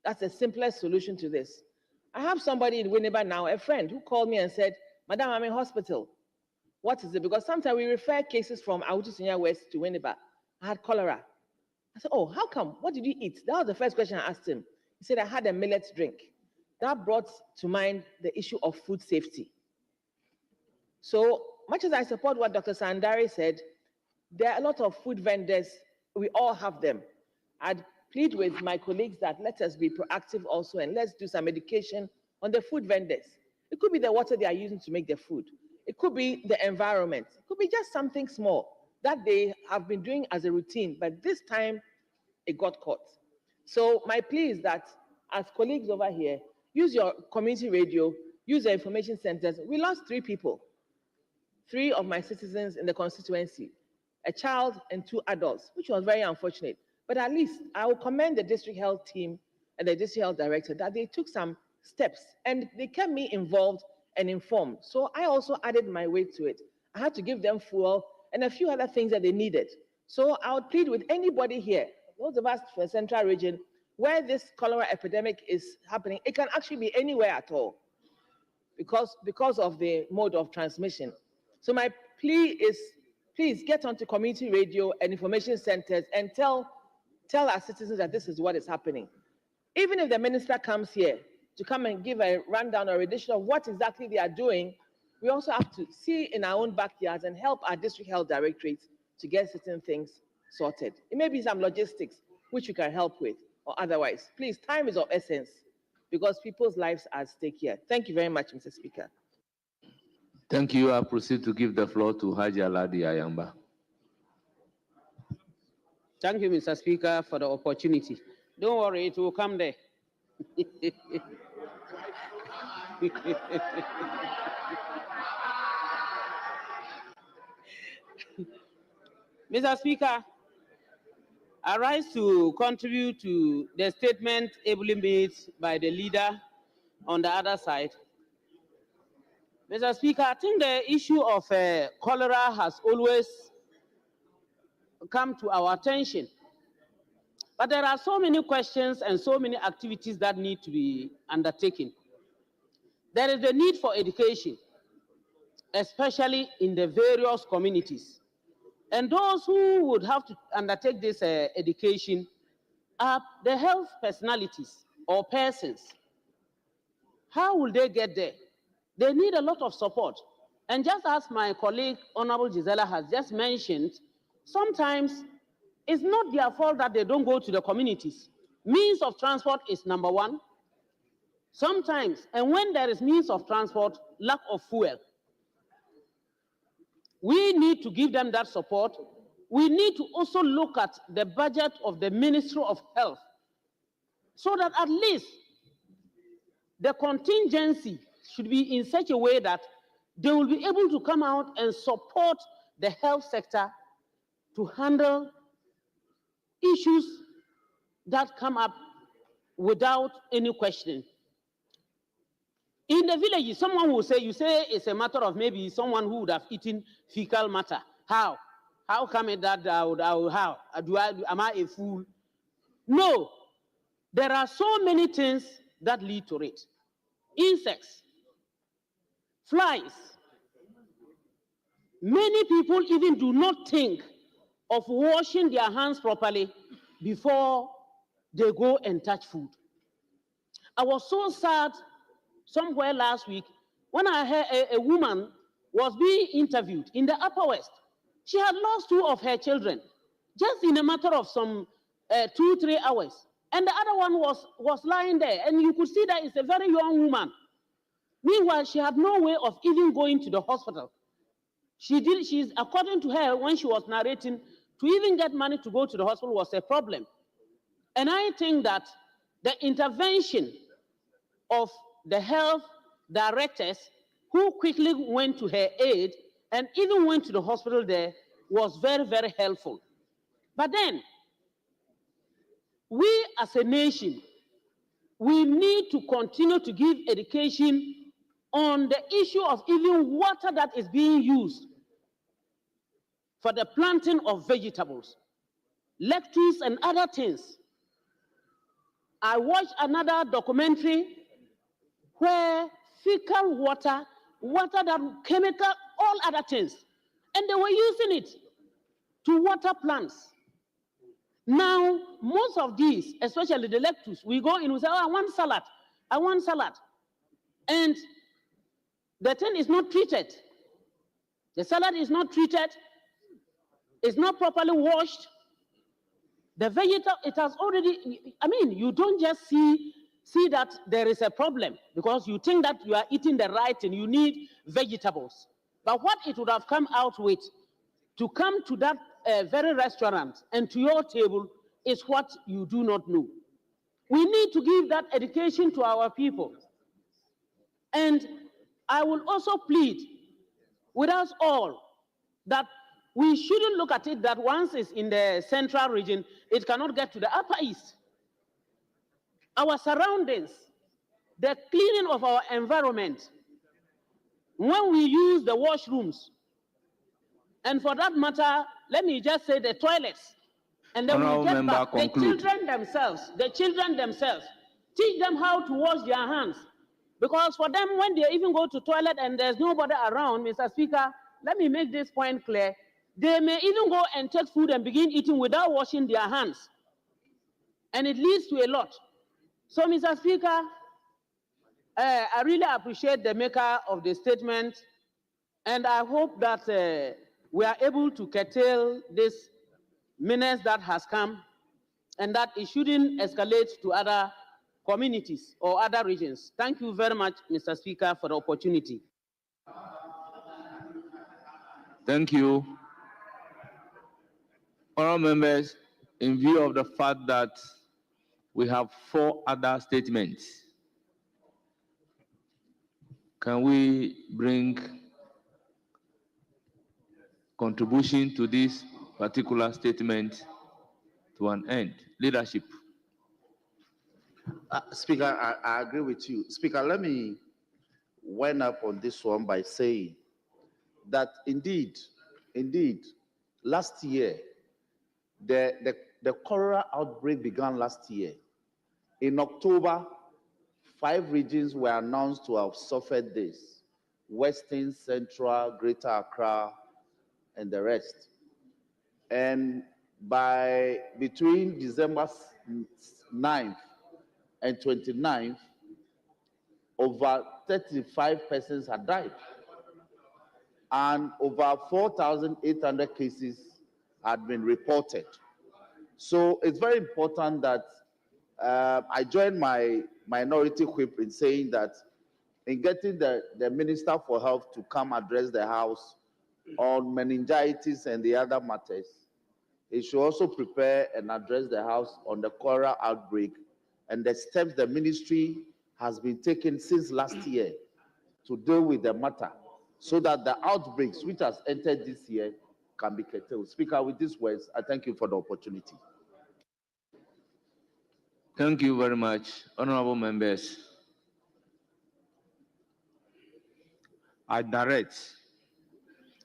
That's the simplest solution to this. I have somebody in Winneba now, a friend, who called me and said, Madam, I'm in hospital. What is it? Because sometimes we refer cases from Awutu Senya West to Winneba. I had cholera. I said, oh, how come? What did you eat? That was the first question I asked him. He said, I had a millet drink. That brought to mind the issue of food safety. So much as I support what Dr. Sandari said, there are a lot of food vendors. We all have them. I'd plead with my colleagues that let us be proactive also, and let's do some education on the food vendors. It could be the water they are using to make their food. It could be the environment. It could be just something small that they have been doing as a routine, but this time it got caught. So my plea is that as colleagues over here, use your community radio, use the information centers. We lost 3 people, 3 of my citizens in the constituency, a child and 2 adults, which was very unfortunate. But at least I will commend the district health team and the district health director that they took some steps and they kept me involved and informed. So I also added my weight to it. I had to give them fuel and a few other things that they needed. So I would plead with anybody here, those of us from the central region, where this cholera epidemic is happening, it can actually be anywhere at all because of the mode of transmission. So my plea is, please get onto community radio and information centers and tell our citizens that this is what is happening. Even if the minister comes here to come and give a rundown or edition of what exactly they are doing, we also have to see in our own backyards and help our district health directorates to get certain things sorted. It may be some logistics which you can help with or otherwise. Please, time is of essence because people's lives are at stake here. Thank you very much, Mr. Speaker. Thank you. I proceed to give the floor to Haji Aladi Ayamba. Thank you, Mr. Speaker, for the opportunity. Don't worry, it will come there. Mr. Speaker, I rise to contribute to the statement ably made by the leader on the other side. Mr. Speaker, I think the issue of cholera has always come to our attention. But there are so many questions and so many activities that need to be undertaken. There is the need for education, especially in the various communities. And those who would have to undertake this education are the health personalities or persons. How will they get there? They need a lot of support. And just as my colleague, Honorable Gisela, has just mentioned, sometimes it's not their fault that they don't go to the communities. Means of transport is number one. Sometimes, and when there is means of transport, lack of fuel. We need to give them that support. We need to also look at the budget of the Ministry of Health so that at least the contingency should be in such a way that they will be able to come out and support the health sector to handle issues that come up without any questioning. In the villages, someone will say, you say it's a matter of maybe someone who would have eaten fecal matter. How? How come it that am I a fool? No. There are so many things that lead to it. Insects, flies. Many people even do not think of washing their hands properly before they go and touch food. I was so sad somewhere last week when I heard a woman was being interviewed in the Upper West. She had lost 2 of her children just in a matter of some 2-3 hours. And the other one was lying there, and you could see that it's a very young woman. Meanwhile, she had no way of even going to the hospital. She's according to her, when she was narrating, to even get money to go to the hospital was a problem. And I think that the intervention of the health directors who quickly went to her aid and even went to the hospital there was very, very helpful. But then, we as a nation, we need to continue to give education on the issue of even water that is being used for the planting of vegetables, lettuce and other things. I watched another documentary where fecal water, that chemical, all other things, and they were using it to water plants. Now, most of these, especially the lettuce, we go in, we say, oh, I want salad. And the thing is not treated. The salad is not treated. It's not properly washed. The vegetable, it has already, you don't just see that there is a problem because you think that you are eating the right and you need vegetables. But what it would have come out with to come to that very restaurant and to your table is what you do not know. We need to give that education to our people. And I will also plead with us all that we shouldn't look at it that once it's in the central region, it cannot get to the Upper East. Our surroundings, the cleaning of our environment, when we use the washrooms, and for that matter, let me just say the toilets. And then we Honorable get member, back. conclude. The children themselves, teach them how to wash their hands. Because for them, when they even go to toilet and there's nobody around, Mr. Speaker, let me make this point clear. They may even go and take food and begin eating without washing their hands. And it leads to a lot. So, Mr. Speaker, I really appreciate the maker of the statement, and I hope that we are able to curtail this menace that has come, and that it shouldn't escalate to other communities or other regions. Thank you very much, Mr. Speaker, for the opportunity. Thank you. Honorable members, in view of the fact that we have 4 other statements, can we bring contribution to this particular statement to an end? Leadership. Speaker, I agree with you. Speaker, let me wind up on this one by saying that indeed, last year, the cholera outbreak began last year. In October, 5 regions were announced to have suffered this: Western, Central, Greater Accra, and the rest. And between December 9th and 29th, over 35 persons had died, and over 4,800 cases had been reported. So it's very important that I join my minority whip in saying that in getting the Minister for Health to come address the House on meningitis and the other matters, he should also prepare and address the House on the cholera outbreak and the steps the ministry has been taking since last year to deal with the matter, so that the outbreaks which has entered this year can be curtailed. Speaker, with these words, I thank you for the opportunity. Thank you very much, honorable members. I direct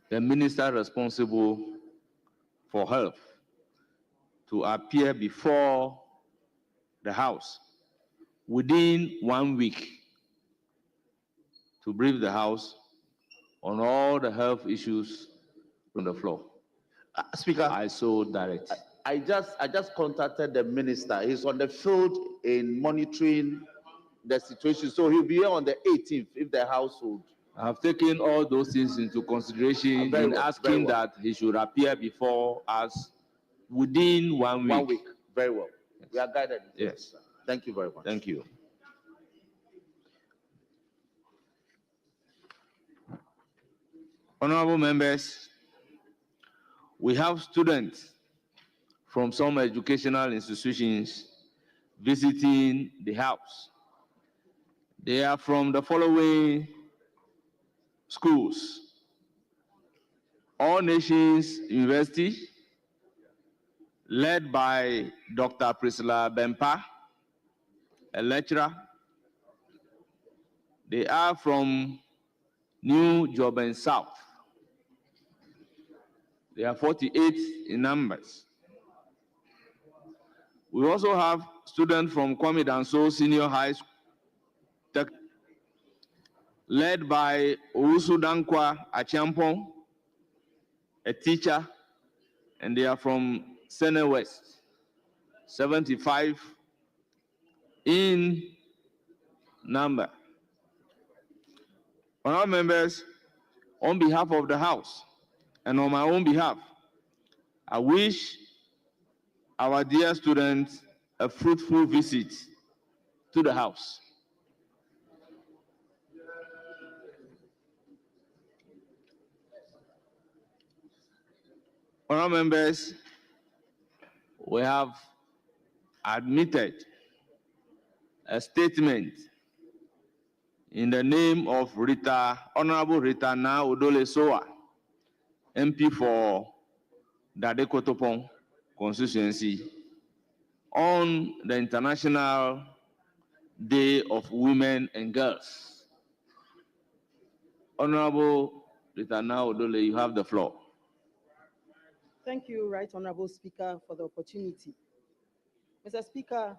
the minister responsible for health to appear before the House within 1 week to brief the House on all the health issues on the floor. Speaker, I so direct. I just contacted the minister. He's on the field in monitoring the situation, so he'll be here on the 18th if the House would. I have taken all those things into consideration in asking that he should appear before us within 1 week. 1 week. Very well. Yes. We are guided. Yes. Thank you very much. Thank you. Honorable members, we have students from some educational institutions visiting the House. They are from the following schools: All Nations University, led by Dr. Priscilla Bempa, a lecturer. They are from New Joburg South. They are 48 in numbers. We also have students from Kwame Danso Senior High School, led by Owusu Dankwa Achiampong, a teacher, and they are from Sene West, 75 in number. Honorable members, on behalf of the House and on my own behalf, I wish our dear students a fruitful visit to the House. Honorable members, we have admitted a statement in the name of Honorable Rita Na Odole Soa, MP for Dadekotopong constituency, on the International Day of Women and Girls. Honorable Rita Na Odole, you have the floor. Thank you, Right Honorable Speaker, for the opportunity. Mr. Speaker,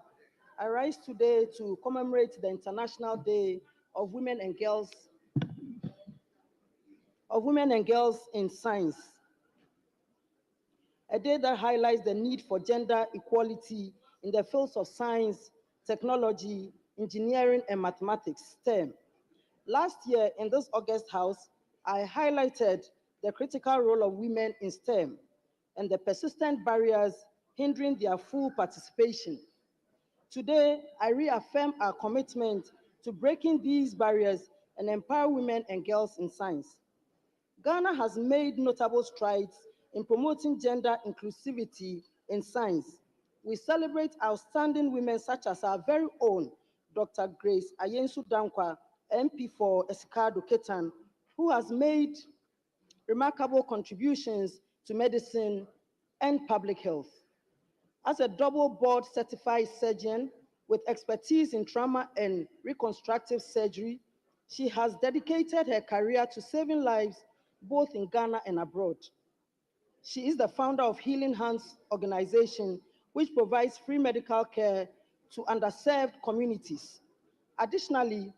I rise today to commemorate the International Day of Women and Girls in Science, a day that highlights the need for gender equality in the fields of science, technology, engineering, and mathematics, STEM. Last year, in this August House, I highlighted the critical role of women in STEM and the persistent barriers hindering their full participation. Today, I reaffirm our commitment to breaking these barriers and empower women and girls in science. Ghana has made notable strides in promoting gender inclusivity in science. We celebrate outstanding women such as our very own Dr. Grace Ayensu Dankwa, MP for Esikado Ketan, who has made remarkable contributions to medicine and public health. As a double board certified surgeon with expertise in trauma and reconstructive surgery, she has dedicated her career to saving lives both in Ghana and abroad. She is the founder of Healing Hands organization, which provides free medical care to underserved communities. Additionally,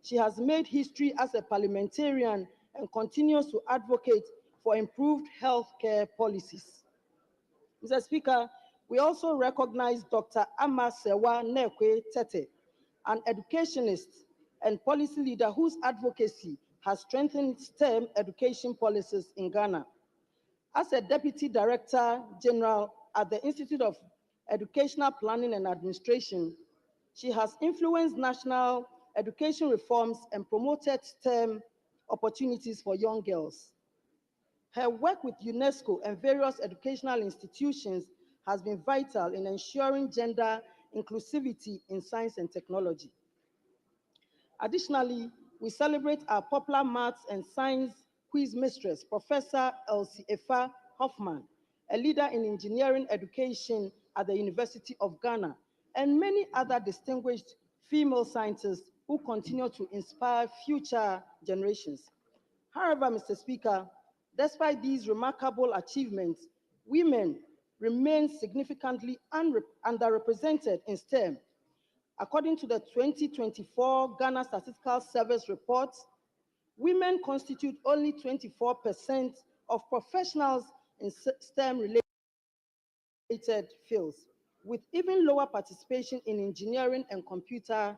she has made history as a parliamentarian and continues to advocate for improved healthcare policies. Mr. Speaker, we also recognize Dr. Ama Sewa Nekwe Tete, an educationist and policy leader whose advocacy has strengthened STEM education policies in Ghana. As a Deputy Director General at the Institute of Educational Planning and Administration, she has influenced national education reforms and promoted STEM opportunities for young girls. Her work with UNESCO and various educational institutions has been vital in ensuring gender inclusivity in science and technology. Additionally, we celebrate our popular maths and science quiz mistress, Professor Elsie Efa Hoffman, a leader in engineering education at the University of Ghana, and many other distinguished female scientists who continue to inspire future generations. However, Mr. Speaker, despite these remarkable achievements, women remain significantly underrepresented in STEM. According to the 2024 Ghana Statistical Service report, women constitute only 24% of professionals in STEM-related fields, with even lower participation in engineering and computer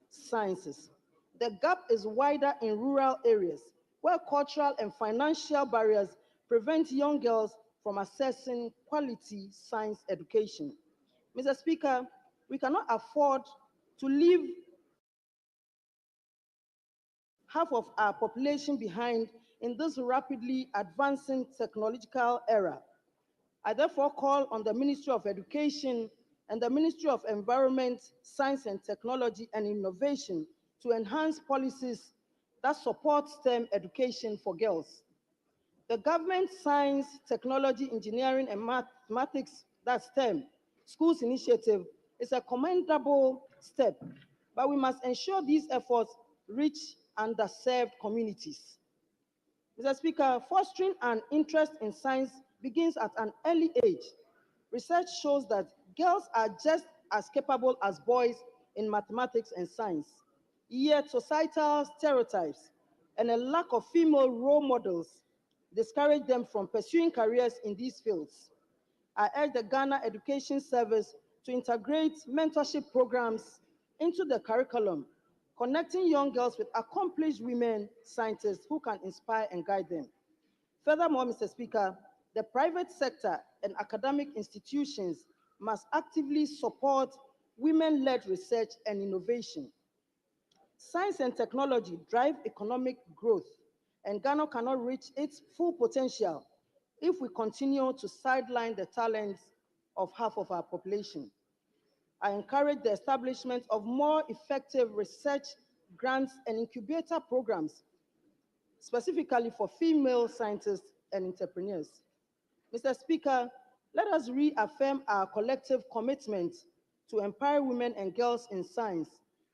sciences. The gap is wider in rural areas, where cultural and financial barriers prevent young girls from accessing quality science education. Mr. Speaker, we cannot afford to leave half of our population behind in this rapidly advancing technological era. I therefore call on the Ministry of Education and the Ministry of Environment, Science and Technology and Innovation to enhance policies that support STEM education for girls. The government Science, Technology, Engineering and Mathematics, that's STEM, schools initiative is a commendable step, but we must ensure these efforts reach underserved communities. Mr. Speaker, fostering an interest in science begins at an early age. Research shows that girls are just as capable as boys in mathematics and science. Yet societal stereotypes and a lack of female role models discourage them from pursuing careers in these fields. I urge the Ghana Education Service to integrate mentorship programs into the curriculum, connecting young girls with accomplished women scientists who can inspire and guide them. Furthermore, Mr. Speaker, the private sector and academic institutions must actively support women-led research and innovation. Science and technology drive economic growth, and Ghana cannot reach its full potential if we continue to sideline the talents of half of our population. I encourage the establishment of more effective research grants and incubator programs, specifically for female scientists and entrepreneurs. Mr. Speaker, let us reaffirm our collective commitment to empower women and girls in science,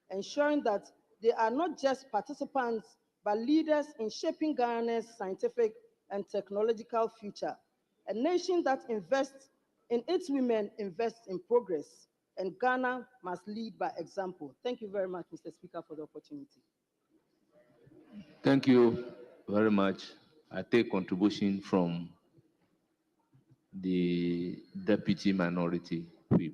ensuring that they are not just participants, but leaders in shaping Ghana's scientific and technological future. A nation that invests in its women invests in progress, and Ghana must lead by example. Thank you very much, Mr. Speaker, for the opportunity. Thank you very much. I take contribution from the Deputy Minority Whip.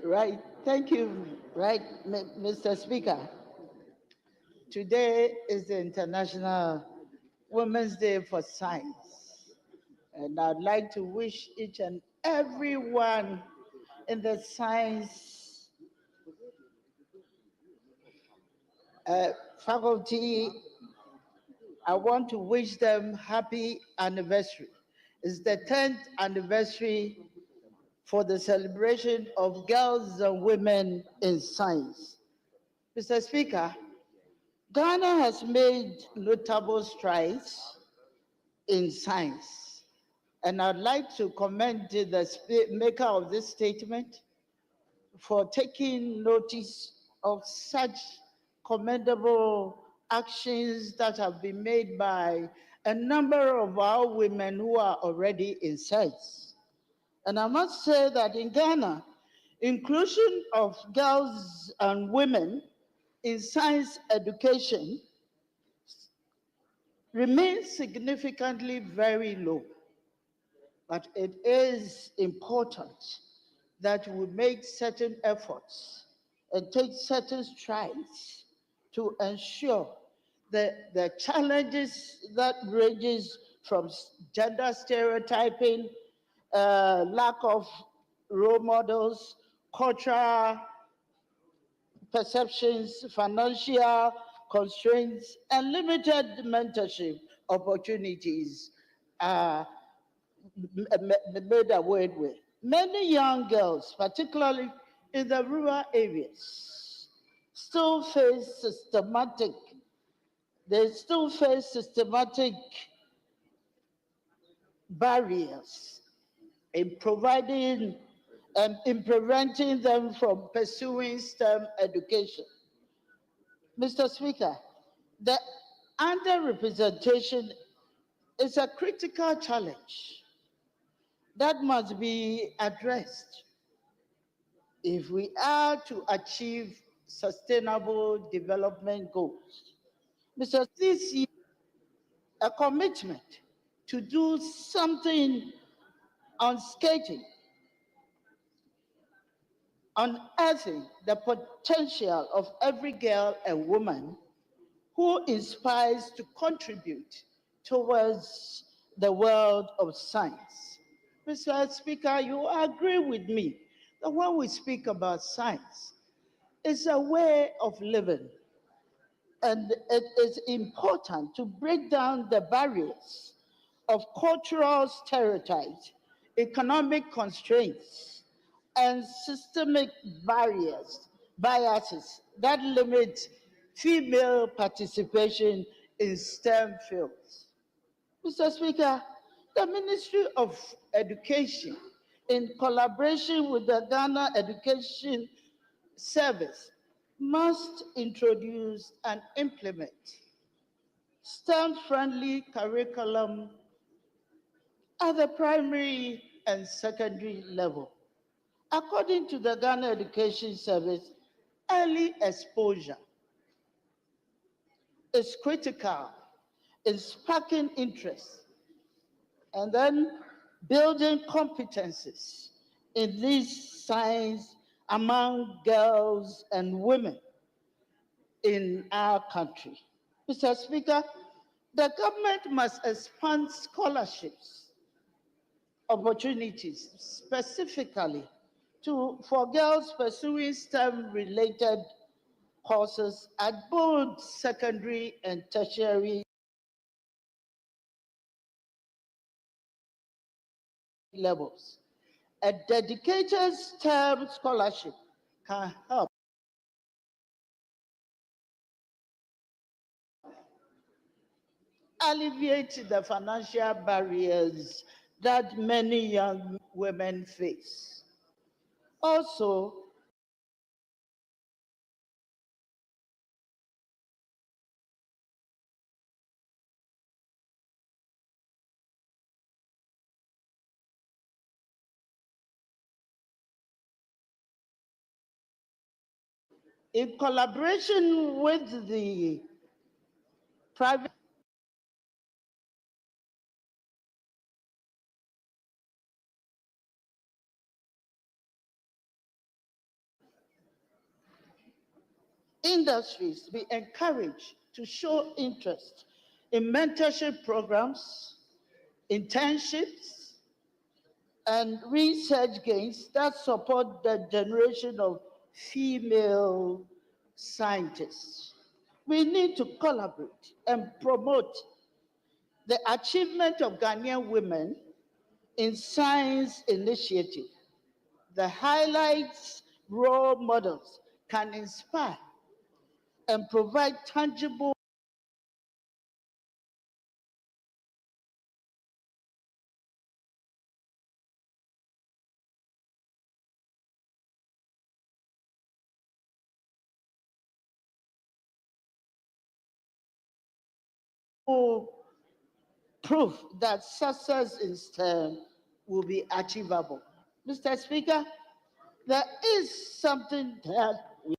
Right. Thank you. Right, Mr. Speaker. Today is the International Women's Day for Science. And I'd like to wish each and everyone in the science faculty, I want to wish them happy anniversary. It's the 10th anniversary for the celebration of girls and women in science. Mr. Speaker, Ghana has made notable strides in science, and I'd like to commend the maker of this statement for taking notice of such commendable actions that have been made by a number of our women who are already in science. And I must say that in Ghana, inclusion of girls and women in science education remains significantly very low. But it is important that we make certain efforts and take certain strides to ensure that the challenges that ranges from gender stereotyping, lack of role models, cultural perceptions, financial constraints, and limited mentorship opportunities are made away with. Many young girls, particularly in the rural areas, still face systematic barriers in providing and in preventing them from pursuing STEM education. Mr. Speaker, the underrepresentation is a critical challenge that must be addressed if we are to achieve sustainable development goals. Mr. This year, a commitment to do something on skating, unearthing the potential of every girl and woman who inspires to contribute towards the world of science. Mr. Speaker, you agree with me that when we speak about science, it's a way of living. And it is important to break down the barriers of cultural stereotypes, economic constraints, and systemic biases that limit female participation in STEM fields. Mr. Speaker, the Ministry of Education, in collaboration with the Ghana Education Service, must introduce and implement STEM-friendly curriculum at the primary and secondary level. According to the Ghana Education Service, early exposure is critical in sparking interest and then building competencies in this science among girls and women in our country. Mr. Speaker, the government must expand scholarships opportunities specifically for girls pursuing STEM-related courses at both secondary and tertiary levels. A dedicated STEM scholarship can help alleviate the financial barriers that many young women face. Also, in collaboration with the private industries, be encouraged to show interest in mentorship programs, internships, and research gains that support the generation of female scientists. We need to collaborate and promote the achievement of Ghanaian women in science initiative. The highlights role models can inspire and provide tangible proof that success in STEM will be achievable. Mr. Speaker, there is something that we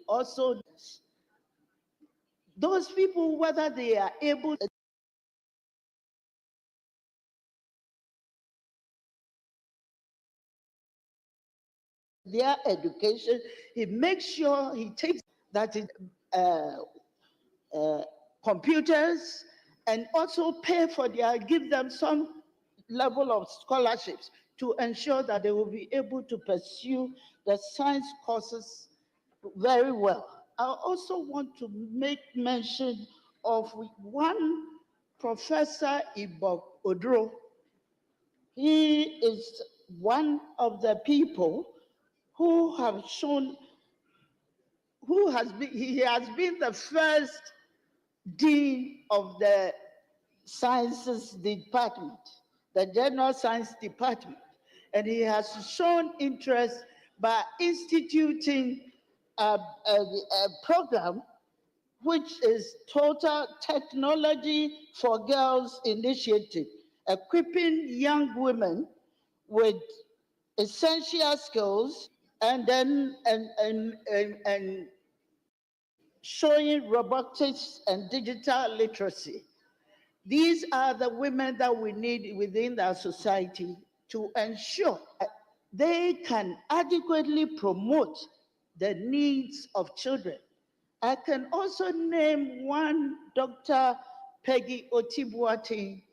also, those people, whether they are able to their education, he makes sure he takes that it, computers and also pay for their, give them some level of scholarships to ensure that they will be able to pursue the science courses very well. I also want to make mention of one Professor Ibok Odro. He is one of the people who have shown, he has been the first dean of the sciences department, the general science department. And he has shown interest by instituting a program which is Total Technology for Girls Initiative, equipping young women with essential skills and then and showing robotics and digital literacy. These are the women that we need within our society to ensure that they can adequately promote the needs of children. I can also name one Dr. Peggy Otibuati,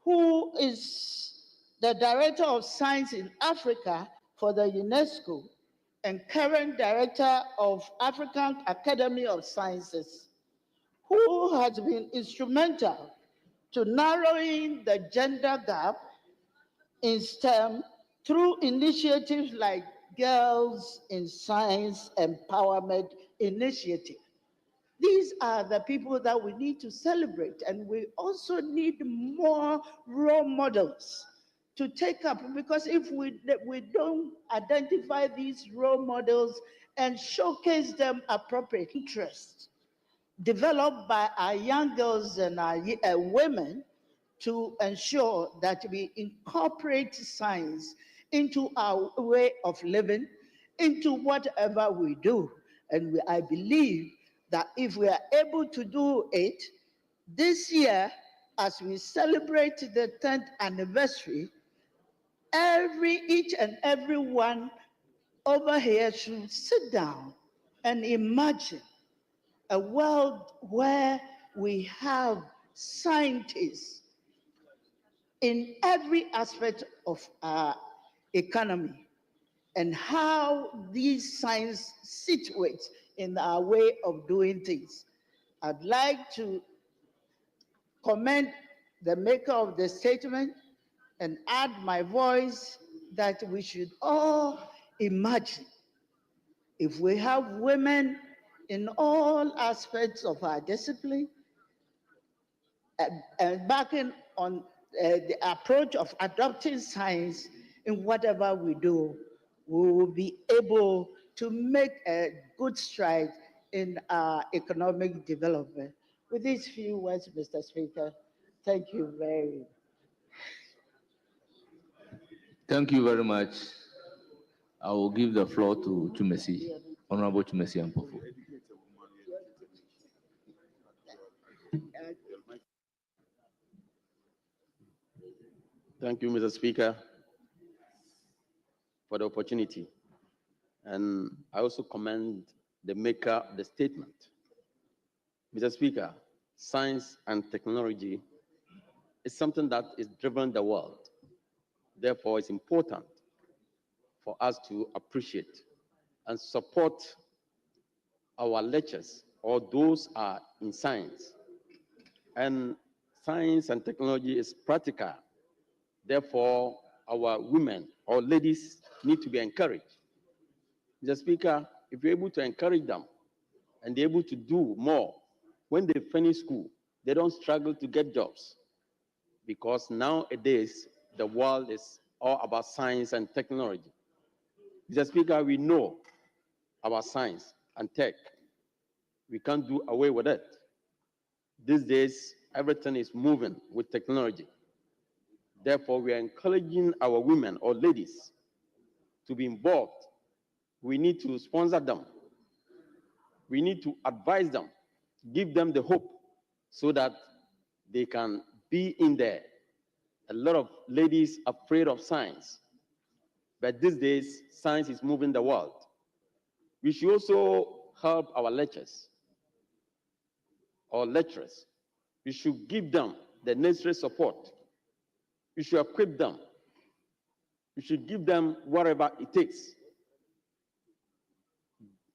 who is the Director of Science in Africa for the UNESCO and current Director of African Academy of Sciences, who has been instrumental to narrowing the gender gap in STEM through initiatives like Girls in Science Empowerment Initiative. These are the people that we need to celebrate, and we also need more role models to take up, because if we don't identify these role models and showcase them appropriate interest developed by our young girls and our women to ensure that we incorporate science into our way of living, into whatever we do. And I believe that if we are able to do it this year, as we celebrate the 10th anniversary, each and every one over here should sit down and imagine a world where we have scientists in every aspect of our economy and how these science situates in our way of doing things. I'd like to commend the maker of the statement and add my voice that we should all imagine if we have women in all aspects of our discipline, embarking on the approach of adopting science in whatever we do, we will be able to make a good stride in our economic development. With these few words, Mr. Speaker, thank you very much. Thank you very much. I will give the floor to Chumesi, Honorable Chumesi Ampofu. Thank you, Mr. Speaker, for the opportunity. And I also commend the maker of the statement. Mr. Speaker, science and technology is something that is driven the world. Therefore, it's important for us to appreciate and support our lectures or those are in science. And science and technology is practical. Therefore, our women or ladies need to be encouraged. Mr. Speaker, if you're able to encourage them and they're able to do more, when they finish school, they don't struggle to get jobs. Because nowadays, the world is all about science and technology. Mr. Speaker, we know about science and tech. We can't do away with it. These days, everything is moving with technology. Therefore, we are encouraging our women or ladies to be involved. We need to sponsor them. We need to advise them, give them the hope so that they can be in there. A lot of ladies are afraid of science. But these days, science is moving the world. We should also help our lecturers or lecturers. We should give them the necessary support. We should equip them. We should give them whatever it takes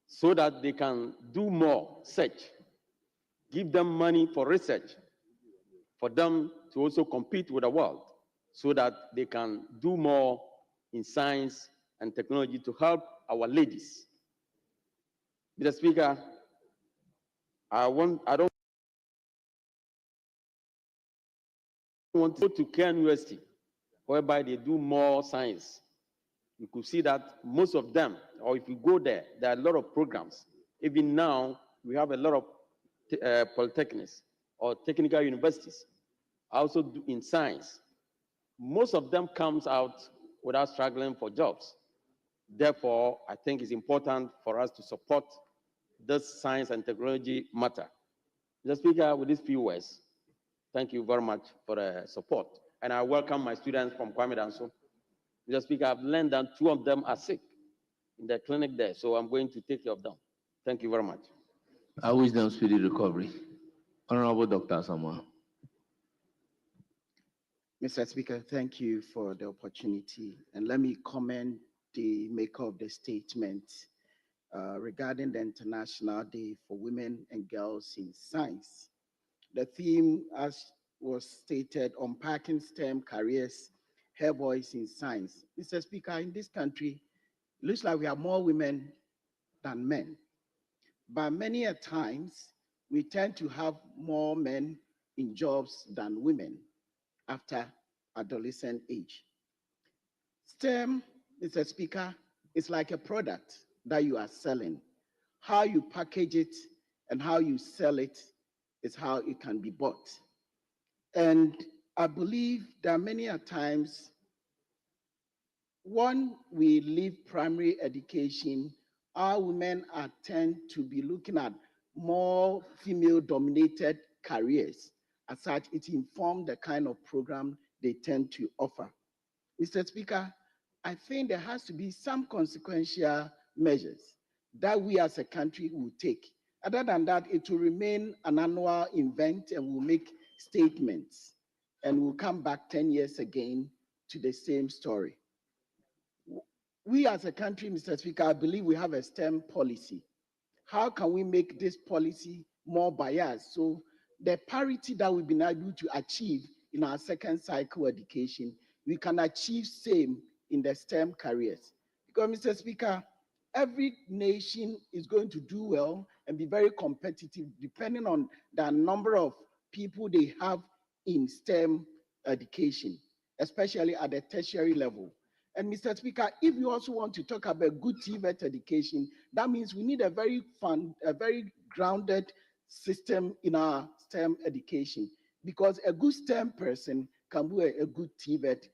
so that they can do more research. Give them money for research, for them to also compete with the world so that they can do more in science and technology to help our ladies. Mr. Speaker, I don't want to go to Cairn University, whereby they do more science. You could see that most of them, or if you go there, there are a lot of programs. Even now, we have a lot of polytechnics or technical universities, also do in science. Most of them comes out without struggling for jobs. Therefore, I think it's important for us to support this science and technology matter. Mr. Speaker, with these few words, thank you very much for the support. And I welcome my students from Kwame Danso. Mr. Speaker, I've learned that 2 of them are sick in the clinic there, so I'm going to take care of them. Thank you very much. I wish them speedy recovery. Honorable Dr. Samuel. Mr. Speaker, thank you for the opportunity. And let me commend the maker of the statement regarding the International Day for Women and Girls in Science. The theme, as was stated, unpacking STEM careers, her voice in science. Mr. Speaker, in this country, it looks like we have more women than men. But many a times, we tend to have more men in jobs than women after adolescent age. STEM, Mr. Speaker, is like a product that you are selling. How you package it and how you sell it is how it can be bought. And I believe that many a times, when we leave primary education, our women tend to be looking at more female-dominated careers. As such, it informs the kind of program they tend to offer. Mr. Speaker, I think there has to be some consequential measures that we as a country will take. Other than that, it will remain an annual event and we'll make statements and we'll come back 10 years again to the same story. We as a country, Mr. Speaker, I believe we have a STEM policy. How can we make this policy more biased so the parity that we've been able to achieve in our second cycle education, we can achieve same in the STEM careers. Because, Mr. Speaker, every nation is going to do well and be very competitive depending on the number of people they have in STEM education, especially at the tertiary level. And Mr. Speaker, if you also want to talk about good TVET education, that means we need a very grounded system in our STEM education, because a good STEM person can be a good TVET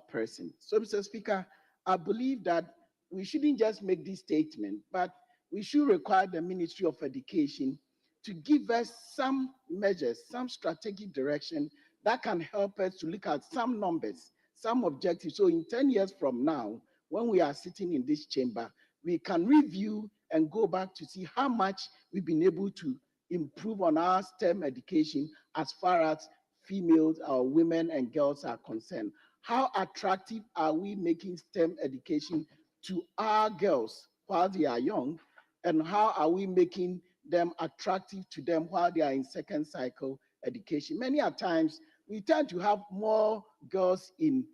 person. So, Mr. Speaker, I believe that we shouldn't just make this statement, but we should require the Ministry of Education to give us some measures, some strategic direction that can help us to look at some numbers, some objectives. So in 10 years from now, when we are sitting in this chamber, we can review and go back to see how much we've been able to improve on our STEM education as far as females or women and girls are concerned. How attractive are we making STEM education to our girls while they are young? And how are we making them attractive to them while they are in second cycle education? Many a times, we tend to have more girls in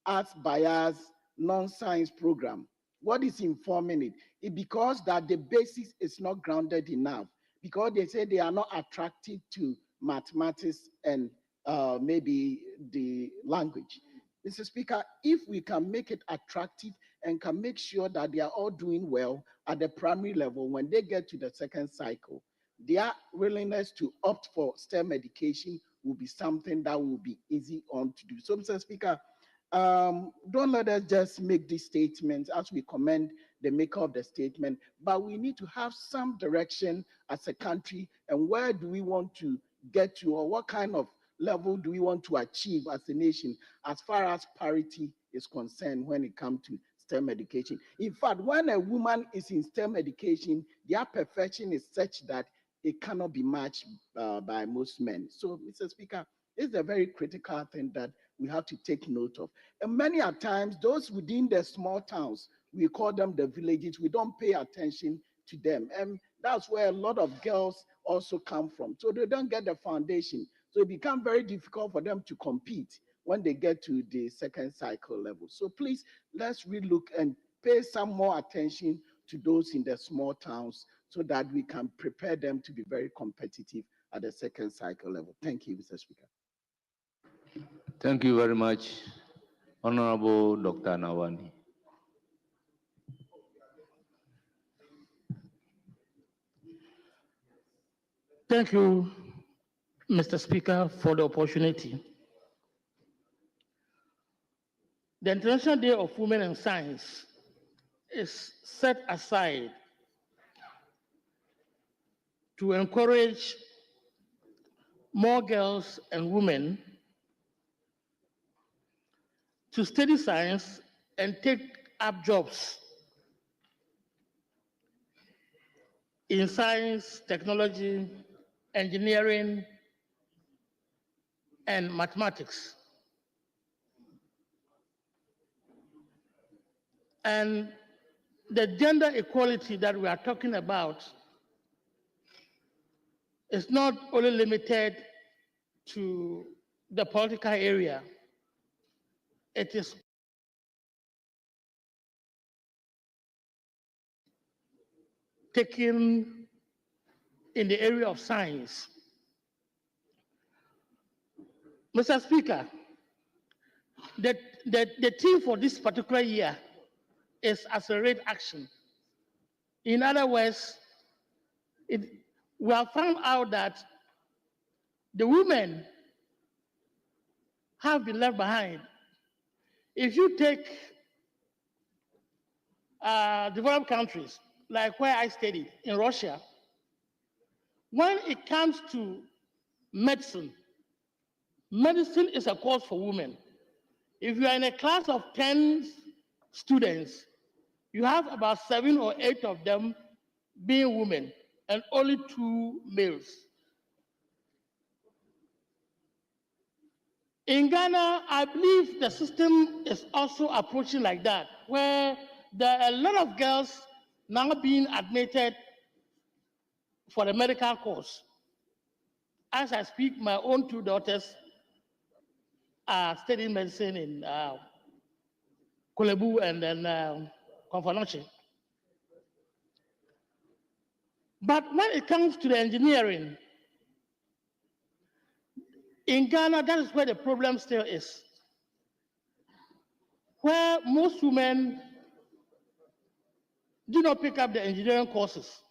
arts bias, non-science program. What is informing it? It's because that the basics is not grounded enough, because they say they are not attracted to mathematics and maybe the language. Mr. Speaker, if we can make it attractive and can make sure that they are all doing well at the primary level, when they get to the second cycle, their willingness to opt for STEM education will be something that will be easy on to do. So, Mr. Speaker, don't let us just make these statements as we commend the maker of the statement, but we need to have some direction as a country, and where do we want to get to, or what kind of level do we want to achieve as a nation as far as parity is concerned when it comes to STEM education. In fact, when a woman is in STEM education, their perfection is such that it cannot be matched by most men. So, Mr. Speaker, it's a very critical thing that we have to take note of. And many a times, those within the small towns, we call them the villages, we don't pay attention to them. And that's where a lot of girls also come from. So they don't get the foundation. So it becomes very difficult for them to compete when they get to the second cycle level. So please, let's relook and pay some more attention to those in the small towns so that we can prepare them to be very competitive at the second cycle level. Thank you, Mr. Speaker. Thank you very much, Honorable Dr. Nawani. Thank you, Mr. Speaker, for the opportunity. The International Day of Women in Science is set aside to encourage more girls and women to study science and take up jobs in science, technology, engineering, and mathematics. And the gender equality that we are talking about is not only limited to the political area, it is taken in the area of science. Mr. Speaker, the theme for this particular year is accelerate action. In other words, we have found out that the women have been left behind. If you take developed countries, like where I studied in Russia, when it comes to medicine, medicine is a course for women. If you are in a class of 10 students, you have about 7 or 8 of them being women and only 2 males. In Ghana, I believe the system is also approaching like that, where there are a lot of girls now being admitted for the medical course. As I speak, my own two daughters are studying medicine in Kolebu and then Konfanoche. But when it comes to the engineering, in Ghana, that is where the problem still is. Where most women do not pick up the engineering courses.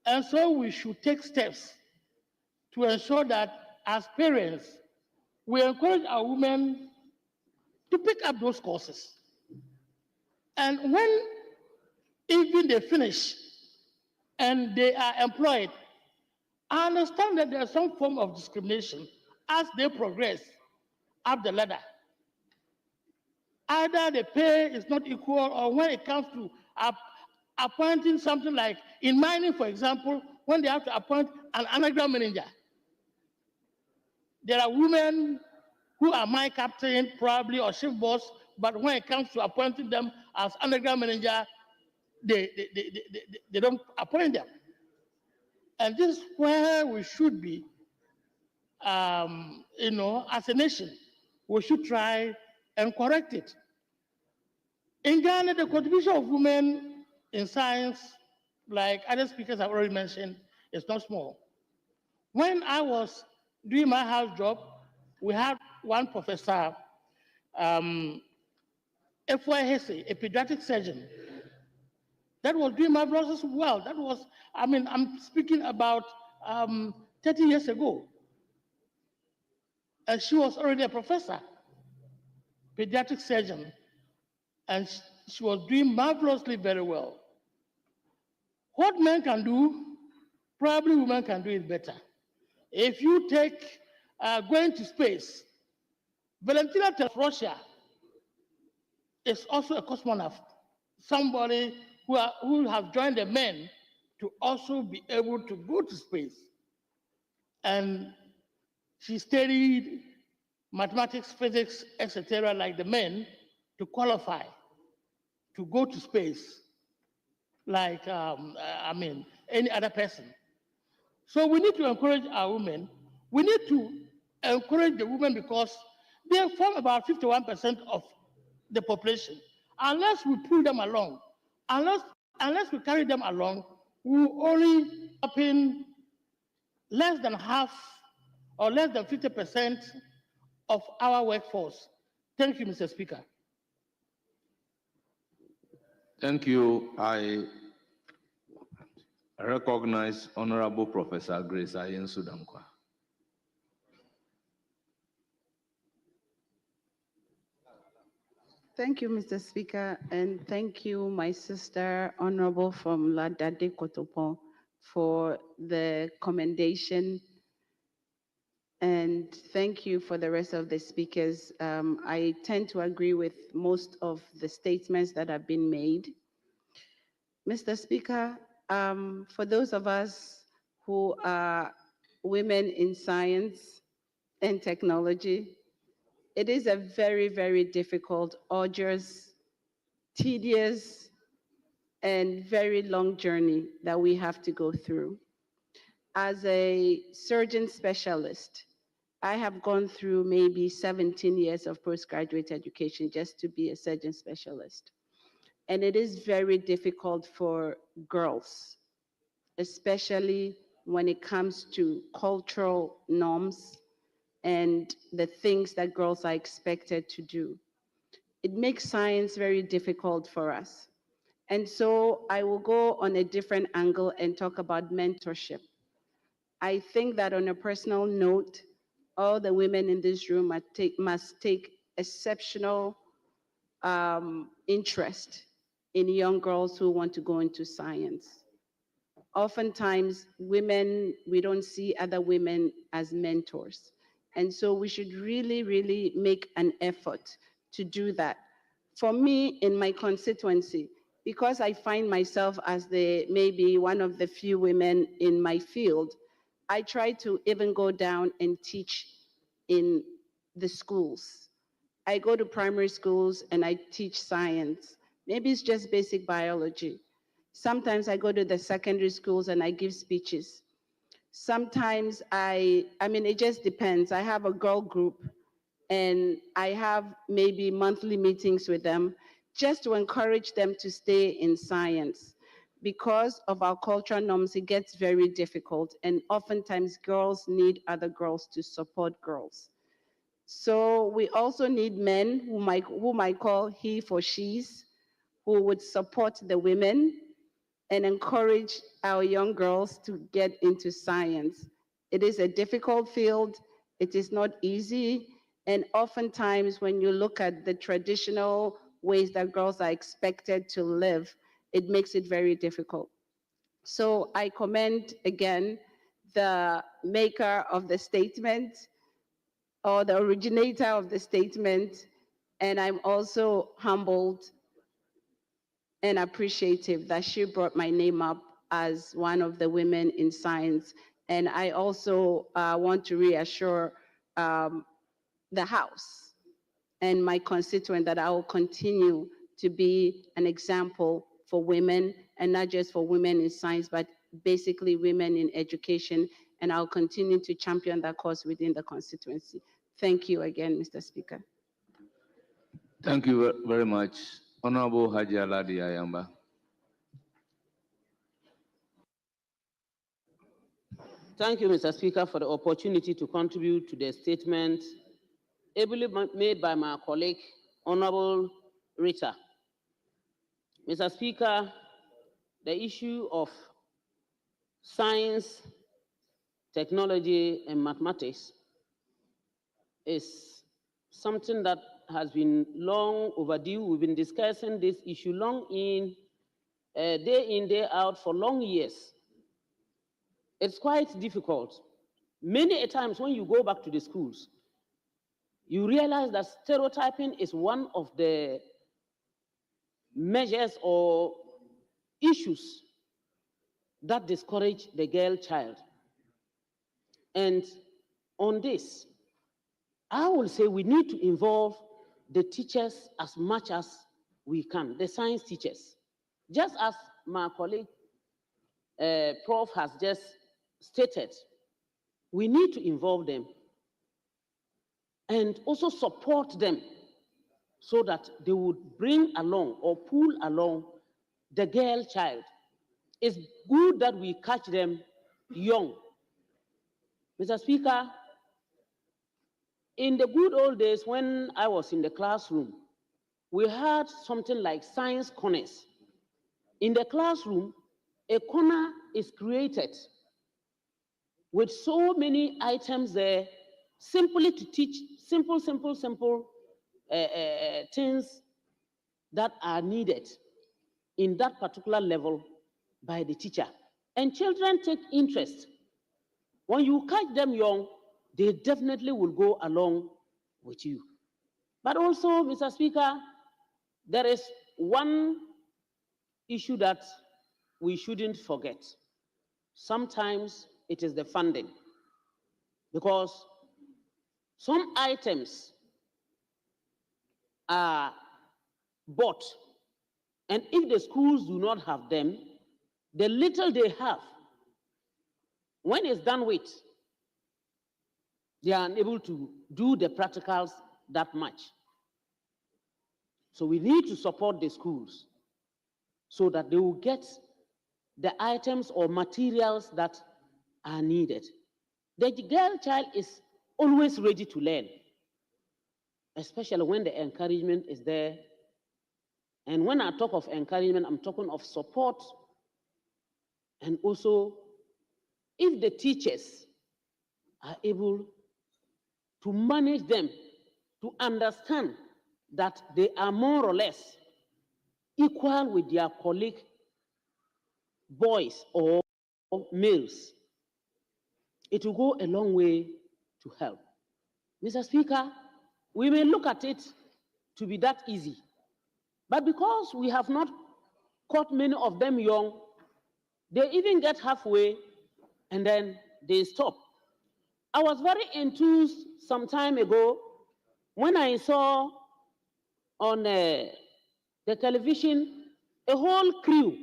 And so we should take steps to ensure that as parents, we encourage our women to pick up those courses. And when even they finish and they are employed, I understand that there's some form of discrimination as they progress up the ladder. Either the pay is not equal, or when it comes to appointing something like in mining, for example, when they have to appoint an underground manager, there are women who are mine captain, probably, or shift boss, but when it comes to appointing them as underground manager, they don't appoint them. And this is where we should be, as a nation. We should try and correct it. In Ghana, the contribution of women in science, like other speakers have already mentioned, is not small. When I was doing my house job, we had one professor, Efwa Hesse, a pediatric surgeon, that was doing marvelous as well. That was, I'm speaking about 30 years ago. And she was already a professor, pediatric surgeon, and she was doing marvelously very well. What men can do, probably women can do it better. If you take going to space, Valentina tells Russia is also a cosmonaut, somebody who have joined the men to also be able to go to space. And she studied mathematics, physics, etc., like the men, to qualify to go to space, like any other person. So we need to encourage our women. We need to encourage the women because they form about 51% of the population. Unless we pull them along, unless we carry them along, we will only up in less than half or less than 50% of our workforce. Thank you, Mr. Speaker. Thank you. I recognize Honorable Professor Grace Ayen Sudankwa. Thank you, Mr. Speaker, and thank you, my sister, Honorable from Ladade Kotopo, for the commendation. And thank you for the rest of the speakers. I tend to agree with most of the statements that have been made. Mr. Speaker, for those of us who are women in science and technology, it is a very, very difficult, arduous, tedious, and very long journey that we have to go through. As a surgeon specialist, I have gone through maybe 17 years of postgraduate education just to be a surgeon specialist. And it is very difficult for girls, especially when it comes to cultural norms and the things that girls are expected to do. It makes science very difficult for us. And so I will go on a different angle and talk about mentorship. I think that on a personal note, all the women in this room must take exceptional interest in young girls who want to go into science. Oftentimes, women, we don't see other women as mentors. And so we should really, really make an effort to do that. For me, in my constituency, because I find myself as maybe one of the few women in my field, I try to even go down and teach in the schools. I go to primary schools and I teach science. Maybe it's just basic biology. Sometimes I go to the secondary schools and I give speeches. Sometimes I mean, it just depends. I have a girl group and I have maybe monthly meetings with them just to encourage them to stay in science. Because of our cultural norms, it gets very difficult, and oftentimes girls need other girls to support girls. So we also need men who might call he for she's, who would support the women and encourage our young girls to get into science. It is a difficult field, it is not easy, and oftentimes when you look at the traditional ways that girls are expected to live, it makes it very difficult. So I commend again the maker of the statement or the originator of the statement, and I'm also humbled and appreciative that she brought my name up as one of the women in science. And I also want to reassure the House and my constituent that I will continue to be an example for women, and not just for women in science, but basically women in education. And I'll continue to champion that cause within the constituency. Thank you again, Mr. Speaker. Thank you very much. Honorable Haji Aladi Ayamba. Thank you, Mr. Speaker, for the opportunity to contribute to the statement ably made by my colleague, Honorable Rita. Mr. Speaker, the issue of science, technology, and mathematics is something that has been long overdue. We've been discussing this issue day in, day out for long years. It's quite difficult. Many a times when you go back to the schools, you realize that stereotyping is one of the measures or issues that discourage the girl child. And on this, I will say we need to involve the teachers as much as we can, the science teachers. Just as my colleague, Prof, has just stated, we need to involve them and also support them so that they would bring along or pull along the girl child. It's good that we catch them young. Mr. Speaker, in the good old days when I was in the classroom, we had something like science corners. In the classroom, a corner is created with so many items there, simply to teach simple things that are needed in that particular level by the teacher. And children take interest. When you catch them young, they definitely will go along with you. But also, Mr. Speaker, there is one issue that we shouldn't forget. Sometimes it is the funding, because some items are bought, and if the schools do not have them, the little they have, when it's done with, they are unable to do the practicals that much. So we need to support the schools so that they will get the items or materials that are needed. The girl child is always ready to learn, especially when the encouragement is there. And when I talk of encouragement, I'm talking of support. And also, if the teachers are able to manage them, to understand that they are more or less equal with their colleague boys or males, it will go a long way to help. Mr. Speaker, we may look at it to be that easy, but because we have not caught many of them young, they even get halfway and then they stop. I was very enthused some time ago when I saw on the television a whole crew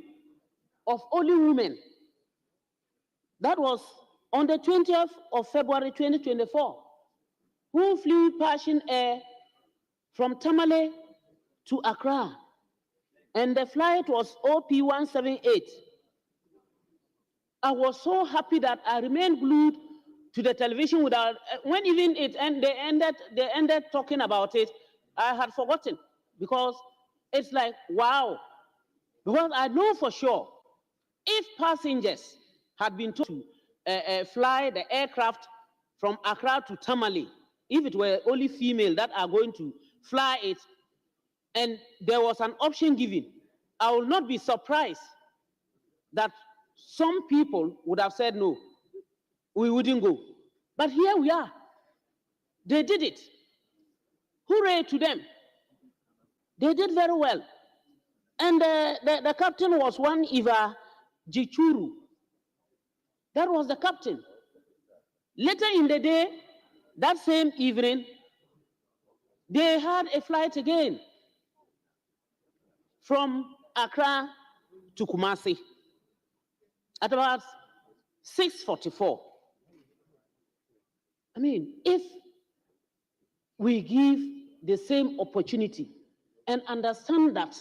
of only women. That was on the 20th of February 2024, who flew Persian Air from Tamale to Accra, and the flight was OP178. I was so happy that I remained glued to the television without, when even they ended talking about it, I had forgotten, because it's like, wow. Because I know for sure, if passengers had been told to fly the aircraft from Accra to Tamale, if it were only female that are going to fly it, and there was an option given, I will not be surprised that some people would have said, no, we wouldn't go. But here we are. They did it. Hooray to them. They did very well. And the captain was one Iva Jichuru. That was the captain. Later in the day, that same evening, they had a flight again from Accra to Kumasi at about 6:44. I mean, if we give the same opportunity and understand that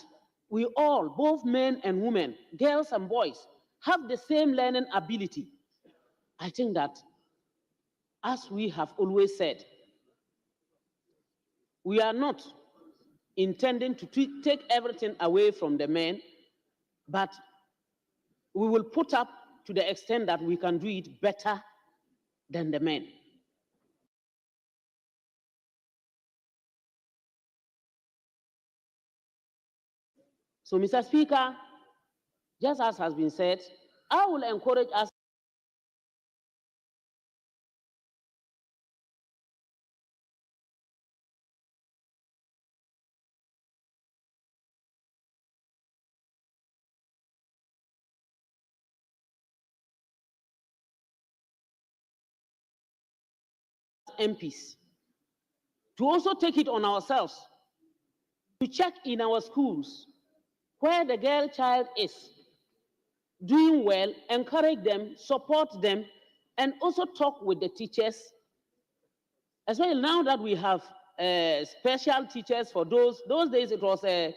we all, both men and women, girls and boys, have the same learning ability, I think that, as we have always said, we are not intending to take everything away from the men, but we will put up to the extent that we can do it better than the men. So, Mr. Speaker, just as has been said, I will encourage us MPs to also take it on ourselves to check in our schools where the girl child is doing well, encourage them, support them, and also talk with the teachers. As well, now that we have special teachers for those days, it was a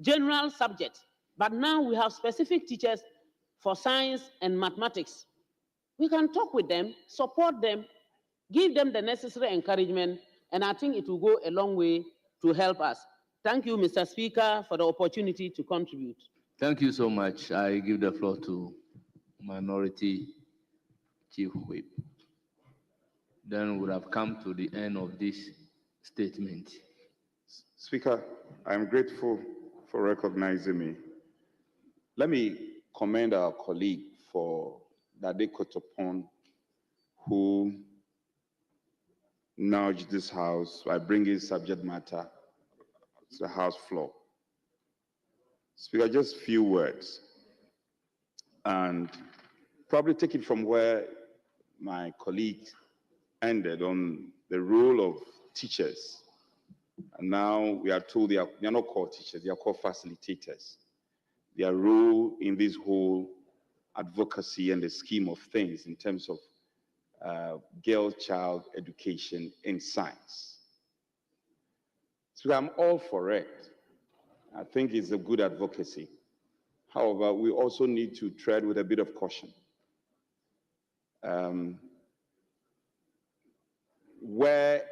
general subject, but now we have specific teachers for science and mathematics. We can talk with them, support them, give them the necessary encouragement, and I think it will go a long way to help us. Thank you, Mr. Speaker, for the opportunity to contribute. Thank you so much. I give the floor to Minority Chief Whip. Then we'll have come to the end of this statement. Speaker, I'm grateful for recognizing me. Let me commend our colleague for Dade Kotopon, who nudged this House by bringing subject matter to the House floor. Speaker, just a few words, and probably take it from where my colleague ended on the role of teachers. And now we are told they are not called teachers, they are called facilitators. Their role in this whole advocacy and the scheme of things in terms of girl-child education in science. So I'm all for it. I think it's a good advocacy. However, we also need to tread with a bit of caution. Where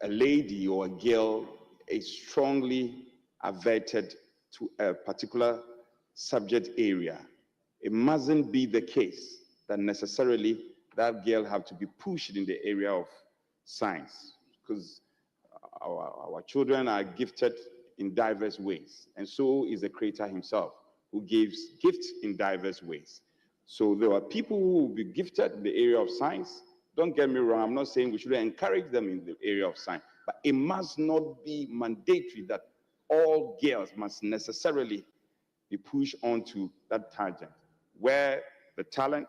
a lady or a girl is strongly averted to a particular subject area, it mustn't be the case that necessarily that girl have to be pushed in the area of science, because our children are gifted in diverse ways, and so is the Creator himself, who gives gifts in diverse ways. So there are people who will be gifted in the area of science. Don't get me wrong, I'm not saying we should encourage them in the area of science, but it must not be mandatory that all girls must necessarily be pushed onto that tangent. Where the talent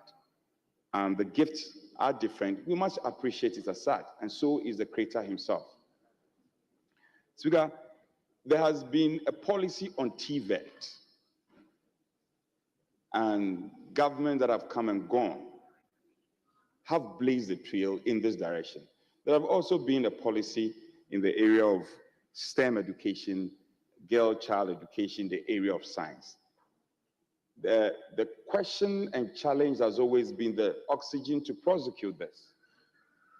and the gifts are different, we must appreciate it as such, and so is the Creator himself. Speaker, there has been a policy on TVET and governments that have come and gone have blazed the trail in this direction. There have also been a policy in the area of STEM education, girl-child education, the area of science. The question and challenge has always been the oxygen to prosecute this.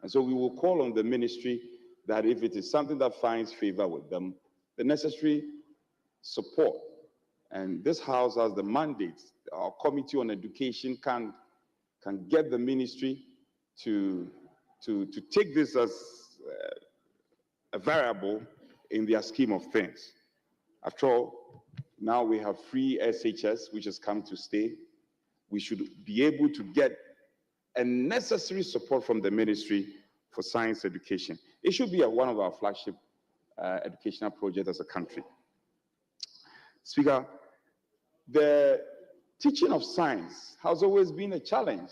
And so we will call on the ministry that if it is something that finds favor with them, the necessary support. And this house has the mandate. Our Committee on Education can get the ministry to take this as a variable in their scheme of things. After all, now we have free SHS, which has come to stay. We should be able to get a necessary support from the ministry for science education. It should be one of our flagship educational projects as a country. Speaker, the teaching of science has always been a challenge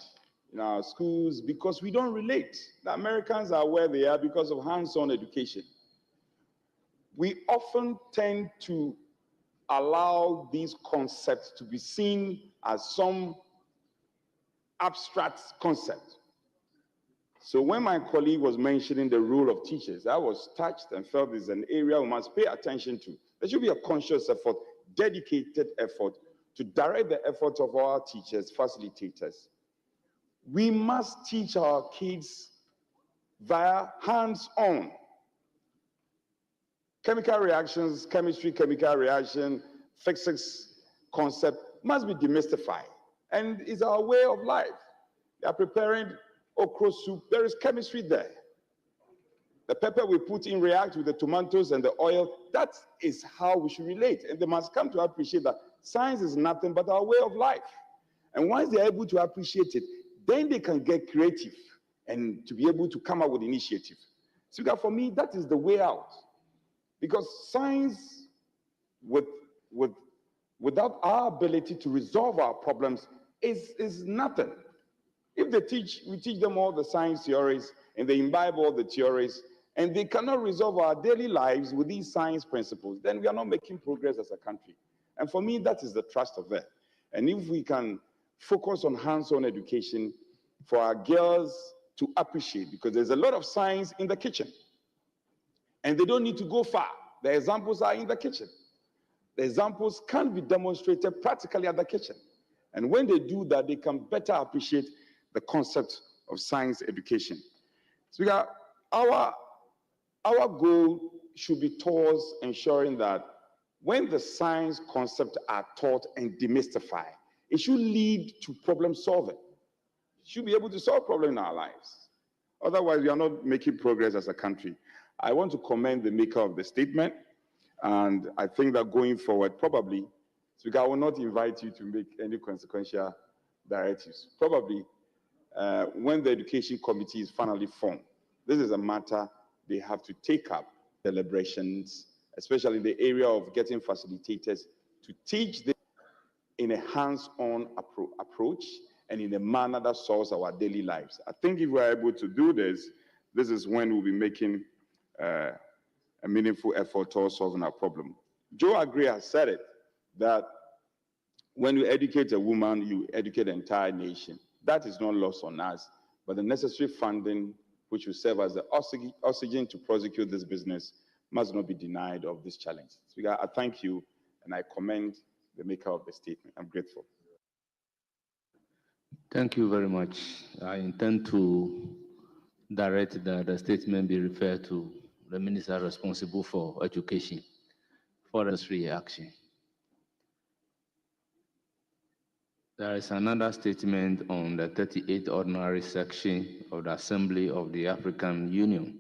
in our schools because we don't relate. The Americans are where they are because of hands-on education. We often tend to allow these concepts to be seen as some abstract concept. So when my colleague was mentioning the role of teachers, I was touched and felt this is an area we must pay attention to. There should be a conscious effort, dedicated effort to direct the efforts of our teachers, facilitators. We must teach our kids via hands-on. Chemical reactions, chemistry, chemical reaction, physics concept must be demystified. And it's our way of life. They are preparing okra soup. There is chemistry there. The pepper we put in reacts with the tomatoes and the oil. That is how we should relate. And they must come to appreciate that science is nothing but our way of life. And once they are able to appreciate it, then they can get creative and to be able to come up with initiative. So for me, that is the way out. Because science, without our ability to resolve our problems, is nothing. If we teach them all the science theories and they imbibe all the theories, and they cannot resolve our daily lives with these science principles, then we are not making progress as a country. And for me, that is the thrust of it. And if we can focus on hands-on education for our girls to appreciate, because there's a lot of science in the kitchen. And they don't need to go far. The examples are in the kitchen. The examples can be demonstrated practically at the kitchen. And when they do that, they can better appreciate the concept of science education. So our goal should be towards ensuring that when the science concepts are taught and demystified, it should lead to problem solving. It should be able to solve problems in our lives. Otherwise, we are not making progress as a country. I want to commend the maker of the statement, and I think that going forward, probably, Speaker, I will not invite you to make any consequential directives. Probably, when the Education Committee is finally formed, this is a matter they have to take up deliberations, especially in the area of getting facilitators to teach them in a hands-on approach and in a manner that solves our daily lives. I think if we're able to do this, this is when we'll be making a meaningful effort towards solving our problem. Joe Agri has said it, that when you educate a woman, you educate the entire nation. That is not lost on us, but the necessary funding, which will serve as the oxygen to prosecute this business, must not be denied of this challenge. Speaker, I thank you, and I commend the maker of the statement. I'm grateful. Thank you very much. I intend to direct that the statement be referred to the minister responsible for education for necessary action. There is another statement on the 38th ordinary section of the Assembly of the African Union,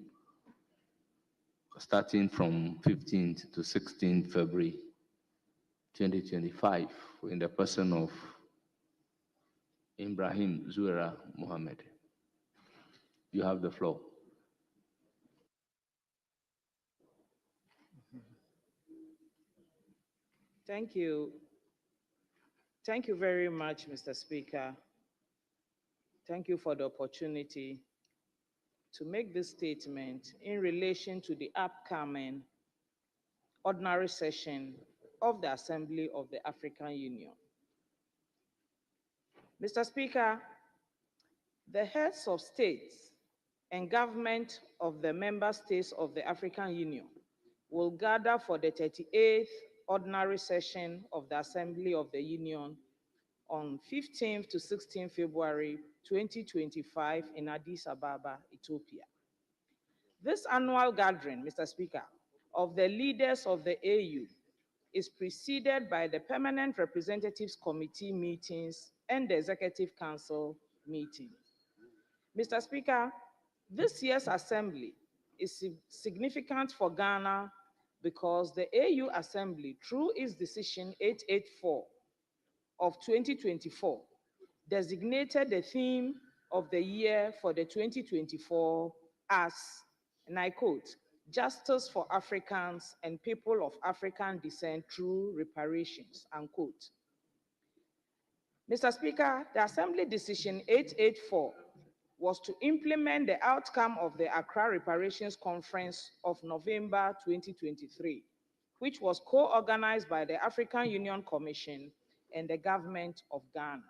starting from 15th to 16th February 2025, in the person of Ibrahim Zuera Mohammed. You have the floor. Thank you. Thank you very much, Mr. Speaker. Thank you for the opportunity to make this statement in relation to the upcoming ordinary session of the Assembly of the African Union. Mr. Speaker, The heads of states and government of the member states of the African Union will gather for the 38th ordinary session of the Assembly of the Union on 15th to 16th February 2025 in Addis Ababa, Ethiopia. This annual gathering, Mr. Speaker, of the leaders of the AU is preceded by the Permanent Representatives Committee meetings and the Executive Council meeting. Mr. Speaker, this year's assembly is significant for Ghana because the AU Assembly, through its decision 884 of 2024, designated the theme of the year for the 2024 as, and I quote, "Justice for Africans and People of African Descent Through Reparations," unquote. Mr. Speaker, the Assembly Decision 884 was to implement the outcome of the Accra Reparations Conference of November 2023, which was co-organized by the African Union Commission and the government of Ghana.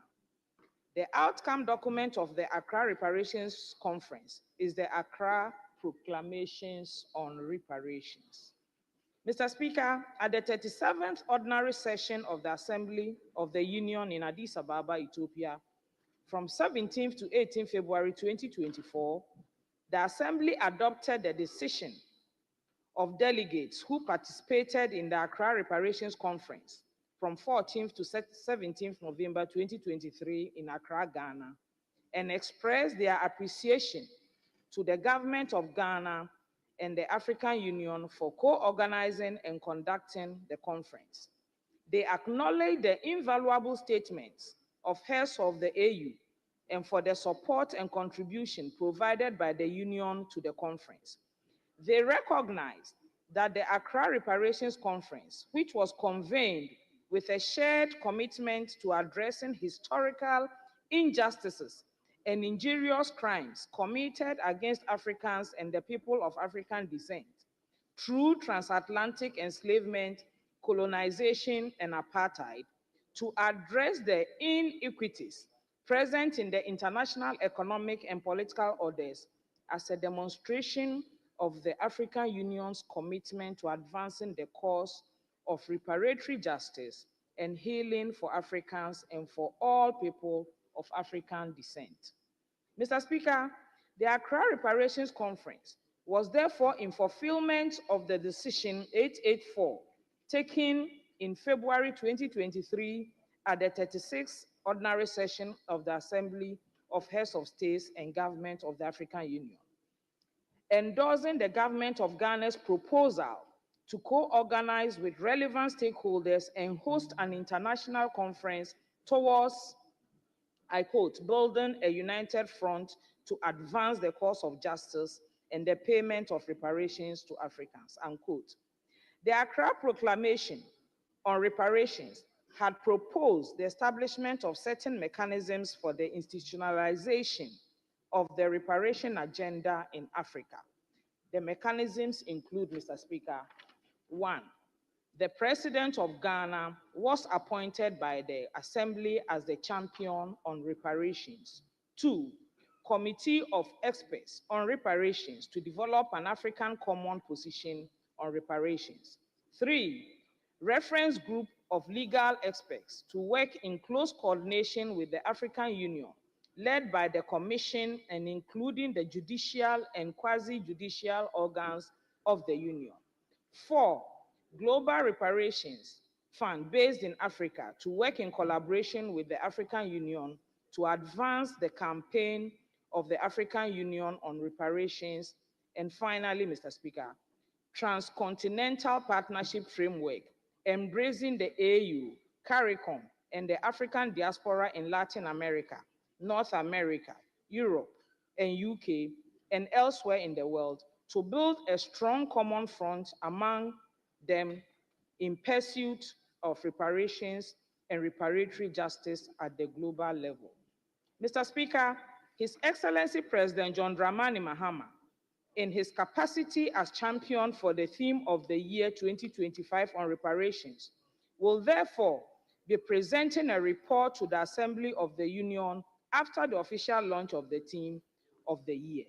The outcome document of the Accra Reparations Conference is the Accra Proclamations on Reparations. Mr. Speaker, at the 37th ordinary session of the Assembly of the Union in Addis Ababa, Ethiopia, from 17th to 18th February 2024, the Assembly adopted the decision of delegates who participated in the Accra Reparations Conference from 14th to 17th November 2023 in Accra, Ghana, and expressed their appreciation to the government of Ghana and the African Union for co-organizing and conducting the conference. They acknowledge the invaluable statements of heads of the AU and for the support and contribution provided by the Union to the conference. They recognize that the Accra Reparations Conference, which was convened with a shared commitment to addressing historical injustices and injurious crimes committed against Africans and the people of African descent through transatlantic enslavement, colonization, and apartheid, to address the inequities present in the international economic and political orders as a demonstration of the African Union's commitment to advancing the cause of reparatory justice and healing for Africans and for all people of African descent. Mr. Speaker, the Accra Reparations Conference was therefore in fulfillment of the decision 884 taken in February 2023 at the 36th ordinary session of the Assembly of Heads of States and Government of the African Union, endorsing the government of Ghana's proposal to co-organize with relevant stakeholders and host an international conference towards, I quote, "building a united front to advance the cause of justice and the payment of reparations to Africans," unquote. The Accra Proclamation on Reparations had proposed the establishment of certain mechanisms for the institutionalization of the reparation agenda in Africa. The mechanisms include, Mr. Speaker, 1, the President of Ghana was appointed by the Assembly as the champion on reparations. 2, Committee of Experts on Reparations to develop an African common position on reparations. 3, Reference Group of Legal Experts to work in close coordination with the African Union, led by the Commission and including the judicial and quasi-judicial organs of the Union. 4, Global Reparations Fund based in Africa to work in collaboration with the African Union to advance the campaign of the African Union on reparations. And finally, Mr. Speaker, Transcontinental Partnership Framework, embracing the AU, CARICOM, and the African diaspora in Latin America, North America, Europe, and UK, and elsewhere in the world, to build a strong common front among them in pursuit of reparations and reparatory justice at the global level. Mr. Speaker, His Excellency President John Dramani Mahama, in his capacity as champion for the theme of the year 2025 on reparations, will therefore be presenting a report to the Assembly of the Union after the official launch of the theme of the year.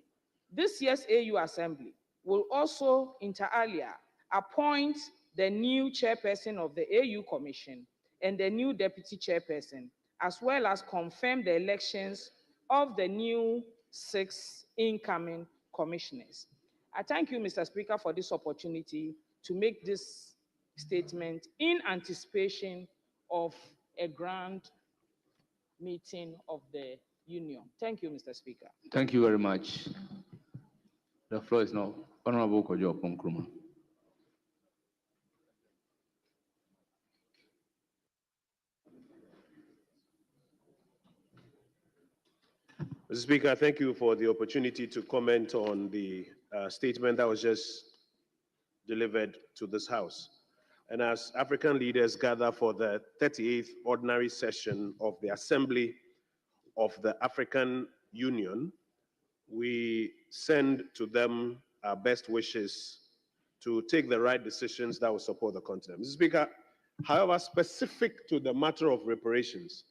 This year's AU Assembly will also, inter alia, appoint the new chairperson of the AU Commission and the new deputy chairperson, as well as confirm the elections of the new 6 incoming commissioners. I thank you, Mr. Speaker, for this opportunity to make this statement in anticipation of a grand meeting of the Union. Thank you, Mr. Speaker. Thank you very much. The floor is now Honorable Kojo Nkrumah. Mr. Speaker, thank you for the opportunity to comment on the statement that was just delivered to this House. And as African leaders gather for the 38th ordinary session of the Assembly of the African Union, we send to them our best wishes to take the right decisions that will support the continent. Mr. Speaker, however, specific to the matter of reparations,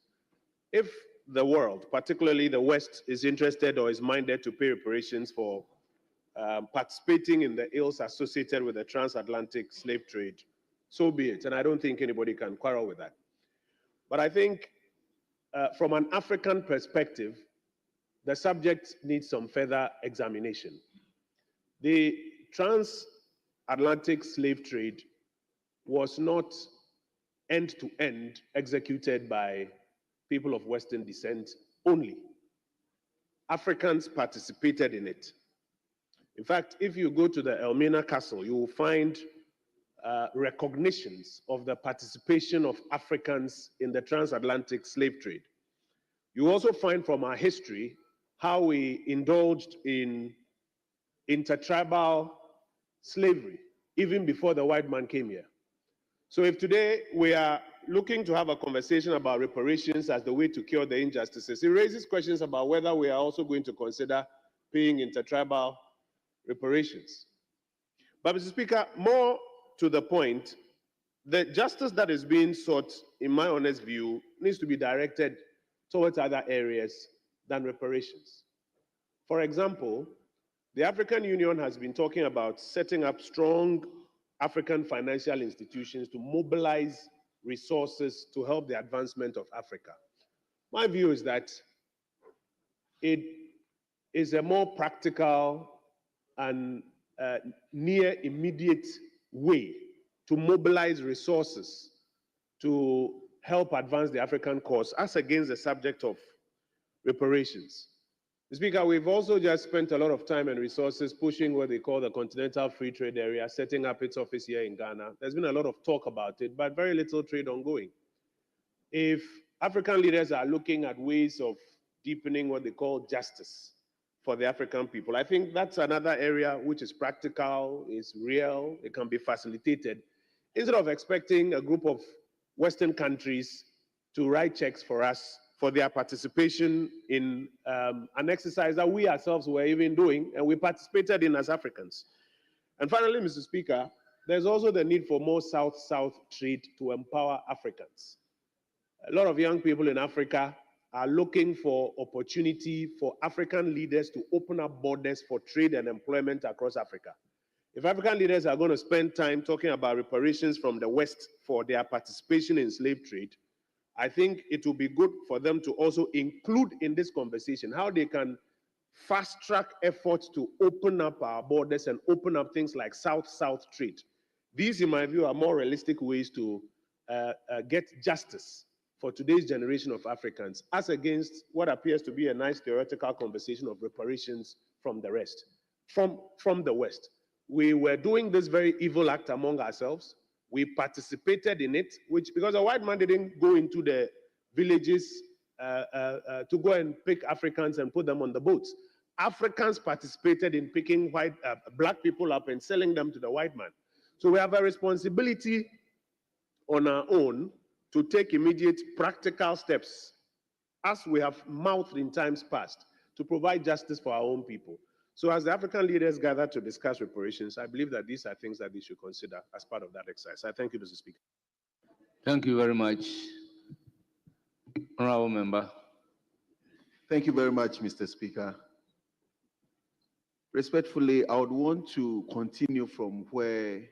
if the world, particularly the West, is interested or is minded to pay reparations for participating in the ills associated with the transatlantic slave trade, so be it. And I don't think anybody can quarrel with that. But I think from an African perspective, the subject needs some further examination. The transatlantic slave trade was not end-to-end executed by people of Western descent only. Africans participated in it. In fact, if you go to the Elmina Castle, you will find recognitions of the participation of Africans in the transatlantic slave trade. You also find from our history how we indulged in intertribal slavery even before the white man came here. So if today we are looking to have a conversation about reparations as the way to cure the injustices, it raises questions about whether we are also going to consider paying intertribal reparations. But Mr. Speaker, more to the point, the justice that is being sought, in my honest view, needs to be directed towards other areas than reparations. For example, the African Union has been talking about setting up strong African financial institutions to mobilize resources to help the advancement of Africa. My view is that it is a more practical and near immediate way to mobilize resources to help advance the African cause as against the subject of reparations. Mr. Speaker, we've also just spent a lot of time and resources pushing what they call the Continental Free Trade Area, setting up its office here in Ghana. There's been a lot of talk about it, but very little trade ongoing. If African leaders are looking at ways of deepening what they call justice for the African people, I think that's another area which is practical, is real, it can be facilitated, instead of expecting a group of Western countries to write checks for us for their participation in an exercise that we ourselves were even doing and we participated in as Africans. And finally, Mr. Speaker, there's also the need for more South-South trade to empower Africans. A lot of young people in Africa are looking for opportunity for African leaders to open up borders for trade and employment across Africa. If African leaders are going to spend time talking about reparations from the West for their participation in slave trade, I think it will be good for them to also include in this conversation how they can fast-track efforts to open up our borders and open up things like South-South trade. These, in my view, are more realistic ways to get justice for today's generation of Africans, as against what appears to be a nice theoretical conversation of reparations from the rest, from the West. We were doing this very evil act among ourselves. We participated in it, which, because a white man didn't go into the villages to go and pick Africans and put them on the boats. Africans participated in picking black people up and selling them to the white man. So we have a responsibility on our own to take immediate practical steps, as we have mouthed in times past, to provide justice for our own people. So as the African leaders gather to discuss reparations, I believe that these are things that they should consider as part of that exercise. I thank you, Mr. Speaker. Thank you very much, Honorable Member. Thank you very much, Mr. Speaker. Respectfully, I would want to continue from where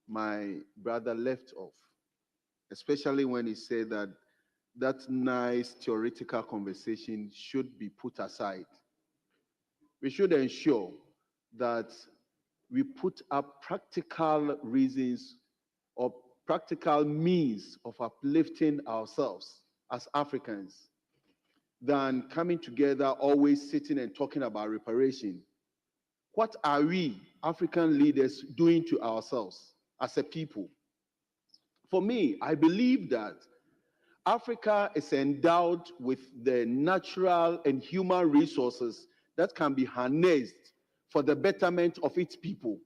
my brother left off, especially when he said that that nice theoretical conversation should be put aside. We should ensure that we put up practical reasons or practical means of uplifting ourselves as Africans than coming together, always sitting and talking about reparation. What are we, African leaders, doing to ourselves as a people? For me, I believe that Africa is endowed with the natural and human resources that can be harnessed for the betterment of its people,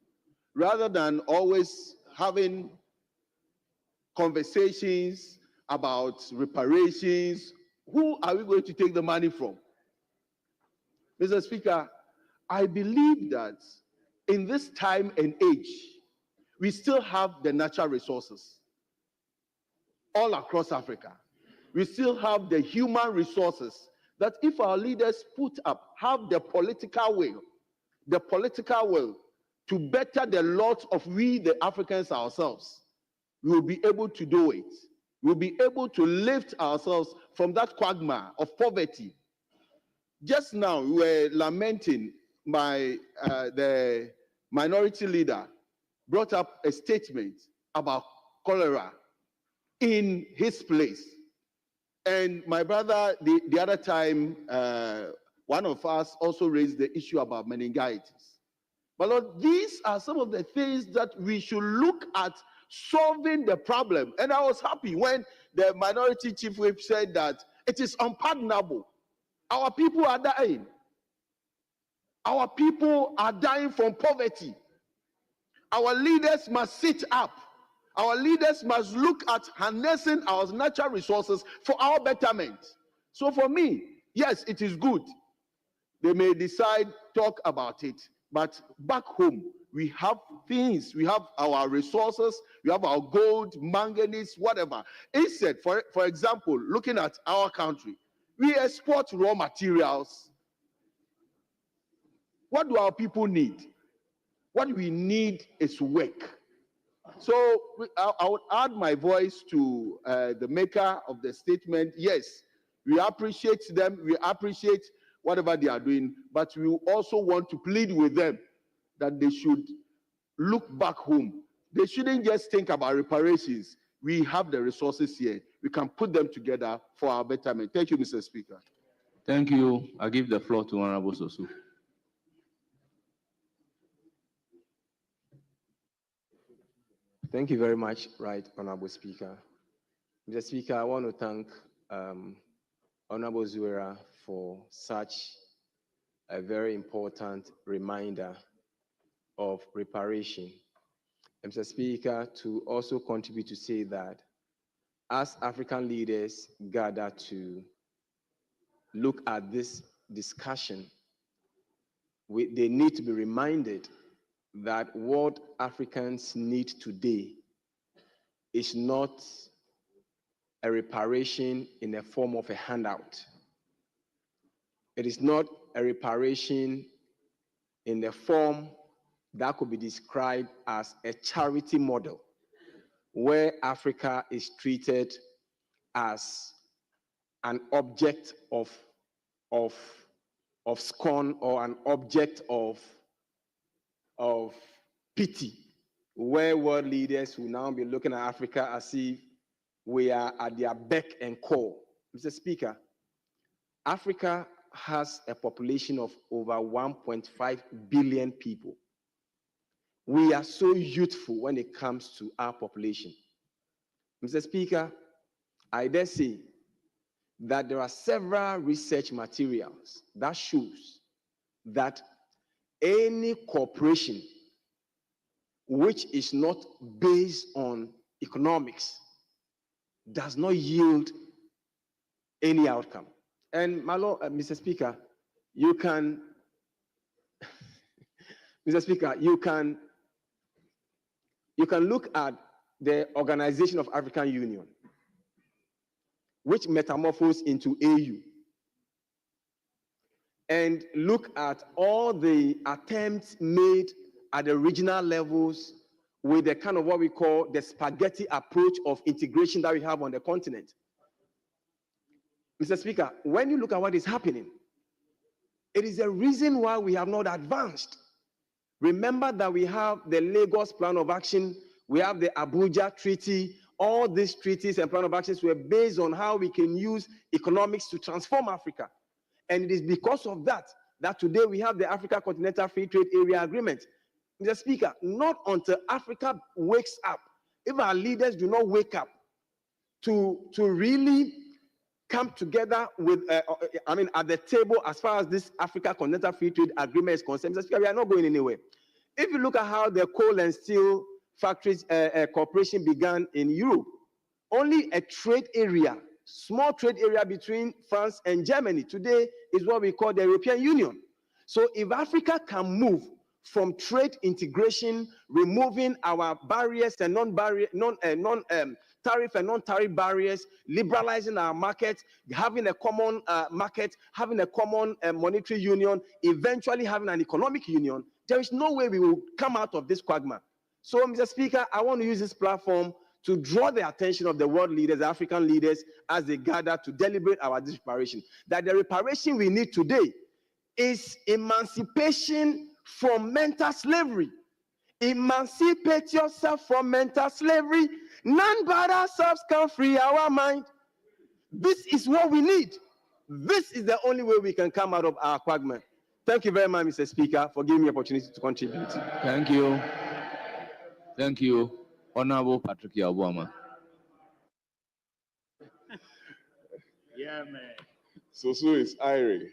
rather than always having conversations about reparations. Who are we going to take the money from? Mr. Speaker, I believe that in this time and age, we still have the natural resources all across Africa. We still have the human resources that if our leaders have the political will to better the lot of we, the Africans ourselves, we will be able to do it. We'll be able to lift ourselves from that quagmire of poverty. Just now, we were lamenting the minority leader brought up a statement about cholera in his place. And my brother, the other time, one of us also raised the issue about meningitis. But Lord, these are some of the things that we should look at solving the problem. And I was happy when the minority chief whip said that it is unpardonable. Our people are dying. Our people are dying from poverty. Our leaders must sit up. Our leaders must look at harnessing our natural resources for our betterment. So for me, yes, it is good. They may decide, talk about it, but back home, we have things, we have our resources, we have our gold, manganese, whatever. Instead, for example, looking at our country, we export raw materials. What do our people need? What we need is work. So I would add my voice to the maker of the statement. Yes, we appreciate them, we appreciate whatever they are doing, but we also want to plead with them that they should look back home. They shouldn't just think about reparations. We have the resources here. We can put them together for our betterment. Thank you, Mr. Speaker. Thank you. I give the floor to Honorable Sosu. Thank you very much, Right Honorable Speaker. Mr. Speaker, I want to thank Honorable Zuera for such a very important reminder of reparation. Mr. Speaker, to also contribute to say that as African leaders gather to look at this discussion, they need to be reminded that what Africans need today is not a reparation in the form of a handout. It is not a reparation in the form that could be described as a charity model, where Africa is treated as an object of scorn or an object of pity, where world leaders will now be looking at Africa as if we are at their beck and call. Mr. Speaker, Africa has a population of over 1.5 billion people. We are so youthful when it comes to our population. Mr. Speaker, I dare say that there are several research materials that shows that any corporation which is not based on economics does not yield any outcome. And my Lord, Mr. Speaker, you can, Mr. Speaker, you can look at the Organization of African Union, which metamorphosed into AU. and look at all the attempts made at the regional levels with the kind of what we call the spaghetti approach of integration that we have on the continent. Mr. Speaker, when you look at what is happening, it is a reason why we have not advanced. Remember that we have the Lagos Plan of Action, we have the Abuja Treaty. All these treaties and plan of actions were based on how we can use economics to transform Africa. And it is because of that that today we have the Africa Continental Free Trade Area Agreement. Mr. Speaker, not until Africa wakes up, if our leaders do not wake up to really come together with, at the table as far as this Africa Continental Free Trade Agreement is concerned, Mr. Speaker, we are not going anywhere. If you look at how the coal and steel factories cooperation began in Europe, only a trade area, small trade area between France and Germany today is what we call the European Union. So if Africa can move from trade integration, removing our barriers and tariff and non-tariff barriers, liberalizing our markets, having a common market, having a common monetary union, eventually having an economic union, there is no way we will come out of this quagmire. So, Mr. Speaker, I want to use this platform to draw the attention of the world leaders, the African leaders, as they gather to deliberate our reparation. That the reparation we need today is emancipation from mental slavery. Emancipate yourself from mental slavery. None but ourselves can free our mind. This is what we need. This is the only way we can come out of our quagmire. Thank you very much, Mr. Speaker, for giving me the opportunity to contribute. Thank you. Thank you. Honorable Patrick Yabuama. Yeah, man. So is Irie.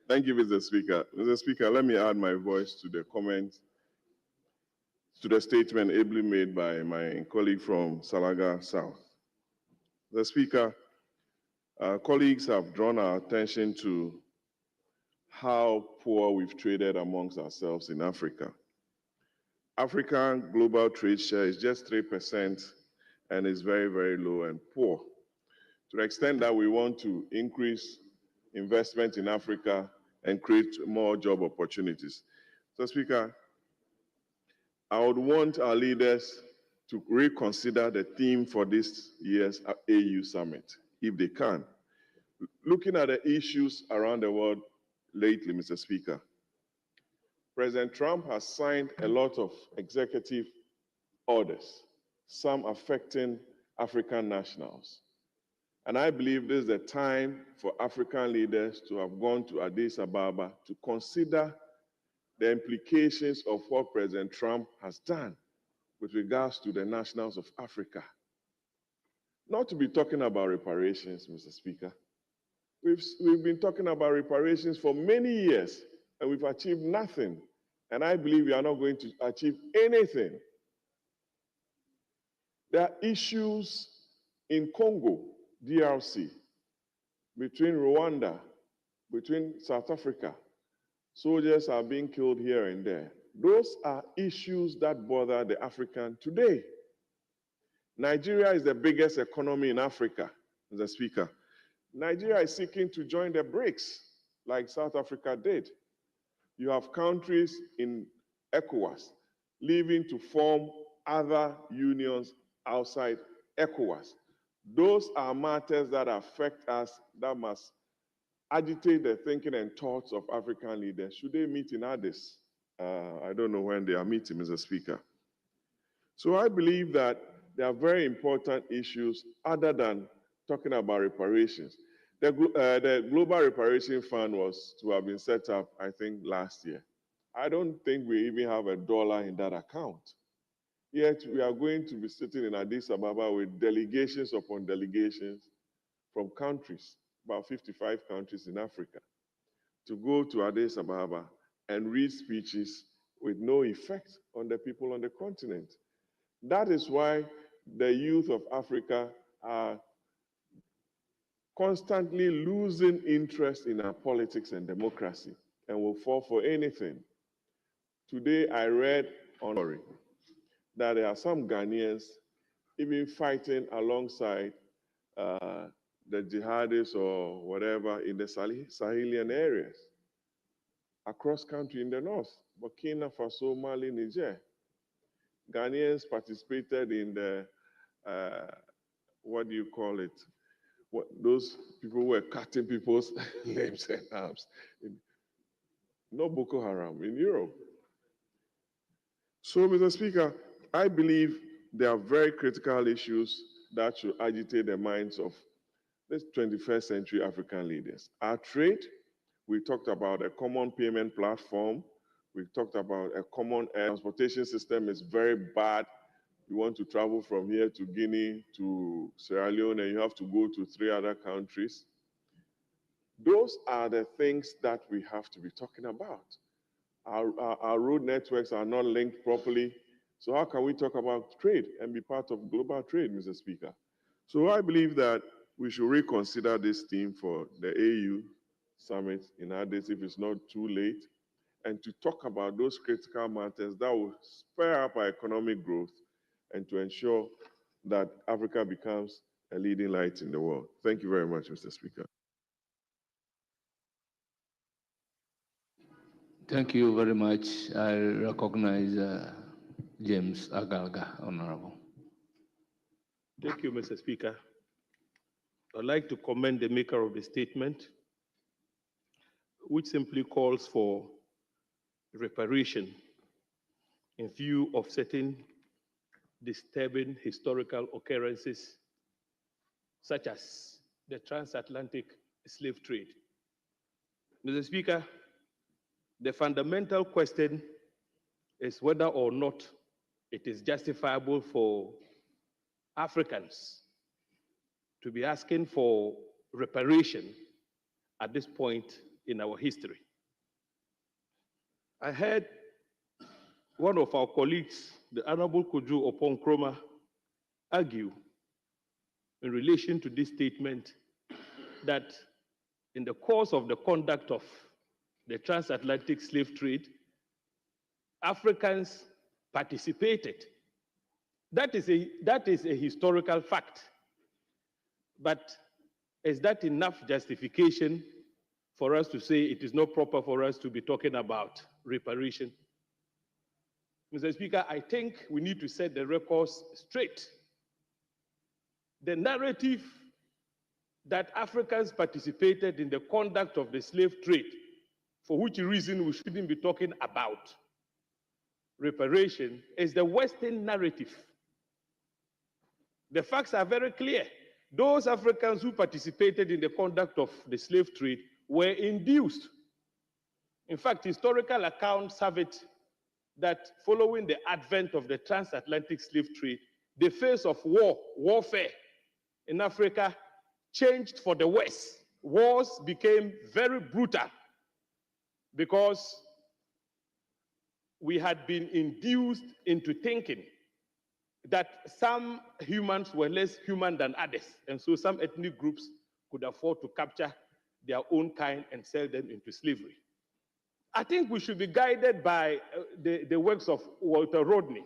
Thank you, Mr. Speaker. Mr. Speaker, let me add my voice to the comment, to the statement ably made by my colleague from Salaga South. The Speaker, our colleagues have drawn our attention to how poor we've traded amongst ourselves in Africa. African global trade share is just 3% and is very, very low and poor. To the extent that we want to increase investment in Africa and create more job opportunities. So, Speaker, I would want our leaders to reconsider the theme for this year's AU Summit, if they can. Looking at the issues around the world lately, Mr. Speaker, President Trump has signed a lot of executive orders, some affecting African nationals. And I believe this is the time for African leaders to have gone to Addis Ababa to consider the implications of what President Trump has done with regards to the nationals of Africa. Not to be talking about reparations, Mr. Speaker. We've been talking about reparations for many years, and we've achieved nothing. And I believe we are not going to achieve anything. There are issues in Congo, DRC, between Rwanda, between South Africa. Soldiers are being killed here and there. Those are issues that bother the African today. Nigeria is the biggest economy in Africa, Mr. Speaker. Nigeria is seeking to join the BRICS, like South Africa did. You have countries in ECOWAS leaving to form other unions outside ECOWAS. Those are matters that affect us, that must agitate the thinking and thoughts of African leaders. Should they meet in Addis? I don't know when they are meeting, Mr. Speaker. So I believe that there are very important issues other than talking about reparations. The Global Reparation Fund was to have been set up, I think, last year. I don't think we even have $1 in that account. Yet we are going to be sitting in Addis Ababa with delegations upon delegations from countries, about 55 countries in Africa, to go to Addis Ababa and read speeches with no effect on the people on the continent. That is why the youth of Africa are constantly losing interest in our politics and democracy and will fall for anything. Today I read on that there are some Ghanaians even fighting alongside the jihadists or whatever in the Sahelian areas, across country in the north, Burkina Faso, Mali, Niger. Ghanaians participated in the, what do you call it? Those people were cutting people's limbs and arms. No Boko Haram in Europe. So, Mr. Speaker, I believe there are very critical issues that should agitate the minds of the 21st century African leaders. Our trade, we talked about a common payment platform. We talked about a common air transportation system is very bad. You want to travel from here to Guinea to Sierra Leone and you have to go to 3 other countries. Those are the things that we have to be talking about. Our road networks are not linked properly. So how can we talk about trade and be part of global trade, Mr. Speaker? So I believe that we should reconsider this theme for the AU summit in Addis if it's not too late, and to talk about those critical matters that will spur up our economic growth and to ensure that Africa becomes a leading light in the world. Thank you very much, Mr. Speaker. Thank you very much. I recognize James Agalga, Honorable. Thank you, Mr. Speaker. I'd like to commend the maker of the statement, which simply calls for reparation in view of certain disturbing historical occurrences, such as the transatlantic slave trade. Mr. Speaker, the fundamental question is whether or not it is justifiable for Africans to be asking for reparation at this point in our history. I heard one of our colleagues, the Honorable Kojo Oppong Nkrumah, argue in relation to this statement that in the course of the conduct of the transatlantic slave trade, Africans participated. That is a historical fact. But is that enough justification for us to say it is not proper for us to be talking about reparation? Mr. Speaker, I think we need to set the records straight. The narrative that Africans participated in the conduct of the slave trade, for which reason we shouldn't be talking about reparation, is the Western narrative. The facts are very clear. Those Africans who participated in the conduct of the slave trade were induced. In fact, historical accounts have it that following the advent of the transatlantic slave trade, the face of warfare in Africa changed for the West. Wars became very brutal because we had been induced into thinking that some humans were less human than others, and so some ethnic groups could afford to capture their own kind and sell them into slavery. I think we should be guided by the works of Walter Rodney,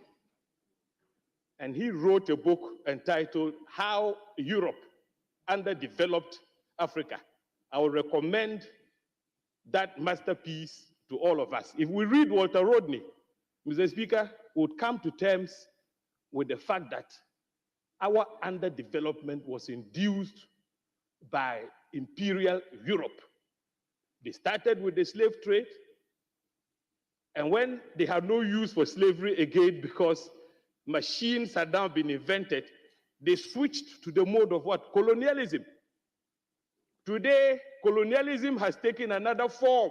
and he wrote a book entitled How Europe Underdeveloped Africa. I would recommend that masterpiece to all of us. If we read Walter Rodney, Mr. Speaker, we would come to terms with the fact that our underdevelopment was induced by imperial Europe. They started with the slave trade, and when they had no use for slavery again because machines had now been invented, they switched to the mode of what? Colonialism. Today, colonialism has taken another form.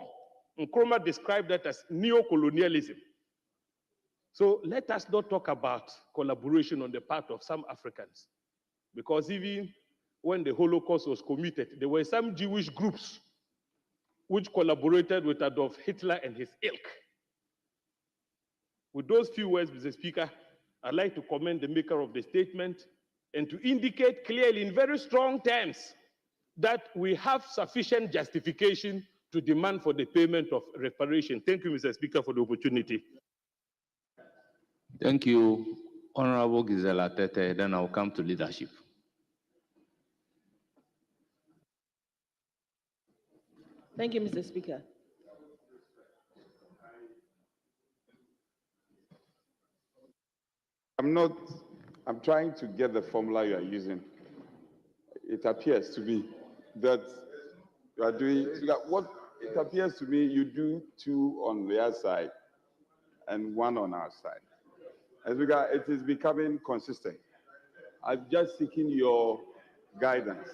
Nkrumah described that as neo-colonialism. So let us not talk about collaboration on the part of some Africans, because even when the Holocaust was committed, there were some Jewish groups which collaborated with Adolf Hitler and his ilk. With those few words, Mr. Speaker, I'd like to commend the maker of the statement and to indicate clearly in very strong terms that we have sufficient justification to demand for the payment of reparation. Thank you, Mr. Speaker, for the opportunity. Thank you, Honorable Gisela Tete. Then I'll come to leadership. Thank you, Mr. Speaker. I'm trying to get the formula you are using. It appears to be that you are doing, what it appears to me you do two on their side and one on our side. As regard, it is becoming consistent. I'm just seeking your guidance.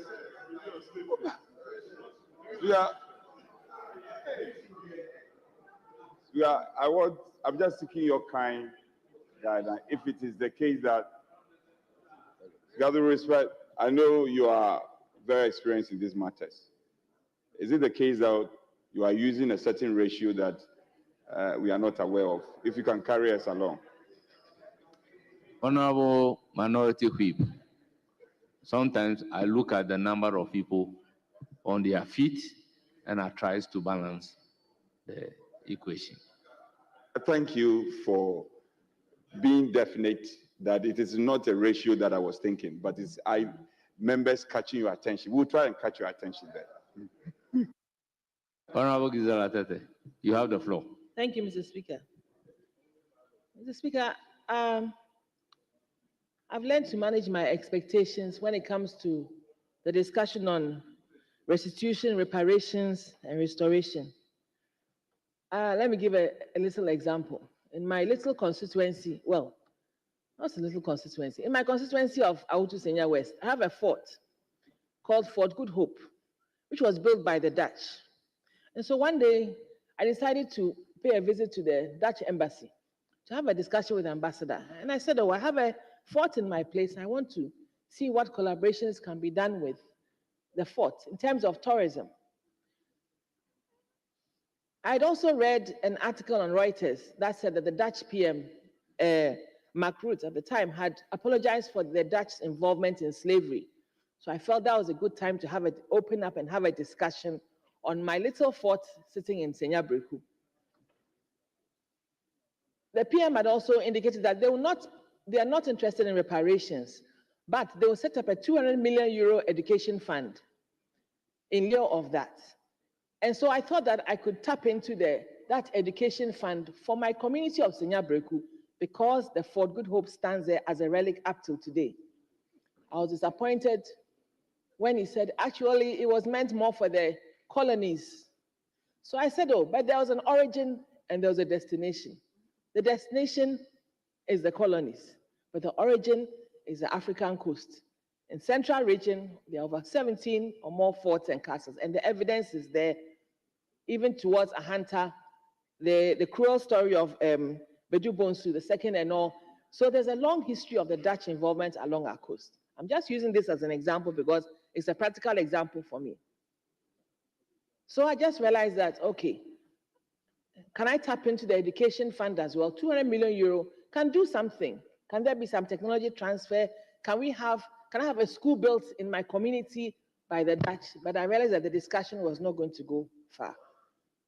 I'm just seeking your kind guidance. If it is the case that, with all respect, I know you are very experienced in these matters. Is it the case that you are using a certain ratio that we are not aware of? If you can carry us along. Honorable Minority Whip, sometimes I look at the number of people on their feet and I try to balance the equation. Thank you for being definite that it is not a ratio that I was thinking, but it's members catching your attention. We'll try and catch your attention there. Honorable Gisela Tete, you have the floor. Thank you, Mr. Speaker. Mr. Speaker, I've learned to manage my expectations when it comes to the discussion on restitution, reparations, and restoration. Let me give a little example. In my little constituency, well, not a little constituency, in my constituency of Autu Senya West, I have a fort called Fort Good Hope, which was built by the Dutch. And so one day, I decided to pay a visit to the Dutch embassy to have a discussion with the ambassador. And I said, oh, I have a fort in my place. I want to see what collaborations can be done with the fort in terms of tourism. I'd also read an article on Reuters that said that the Dutch PM, Mark Rutte at the time, had apologized for the Dutch involvement in slavery. So I felt that was a good time to have it open up and have a discussion on my little fort sitting in Senya Breku. The PM had also indicated that they are not interested in reparations, but they will set up a 200 million euro education fund in lieu of that. And so I thought that I could tap into that education fund for my community of Senya Breku because the Fort Good Hope stands there as a relic up till today. I was disappointed when he said, actually, it was meant more for the colonies. So I said, oh, but there was an origin and there was a destination. The destination is the colonies, but the origin is the African coast. In Central region, there are over 17 or more forts and castles, and the evidence is there, even towards Ahanta, the cruel story of Bedu Bonsu, the second and all. So there's a long history of the Dutch involvement along our coast. I'm just using this as an example because it's a practical example for me. So I just realized that, okay, can I tap into the education fund as well? 200 million euro can do something. Can there be some technology transfer? Can I have a school built in my community by the Dutch? But I realized that the discussion was not going to go far.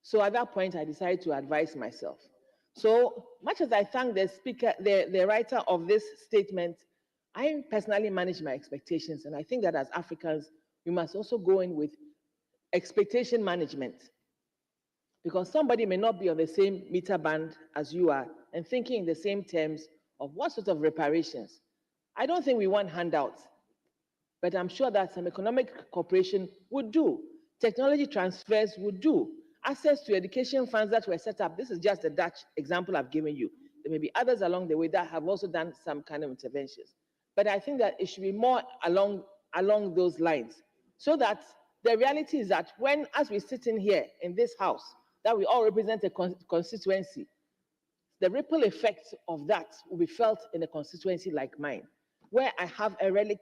So at that point, I decided to advise myself. So much as I thank the speaker, the writer of this statement, I personally manage my expectations. And I think that as Africans, we must also go in with expectation management. Because somebody may not be on the same meter band as you are and thinking in the same terms of what sort of reparations. I don't think we want handouts, but I'm sure that some economic cooperation would do. Technology transfers would do. Access to education funds that were set up. This is just the Dutch example I've given you. There may be others along the way that have also done some kind of interventions. But I think that it should be more along those lines so that the reality is that when, as we sit in here in this house, that we all represent a constituency, the ripple effect of that will be felt in a constituency like mine, where I have a relic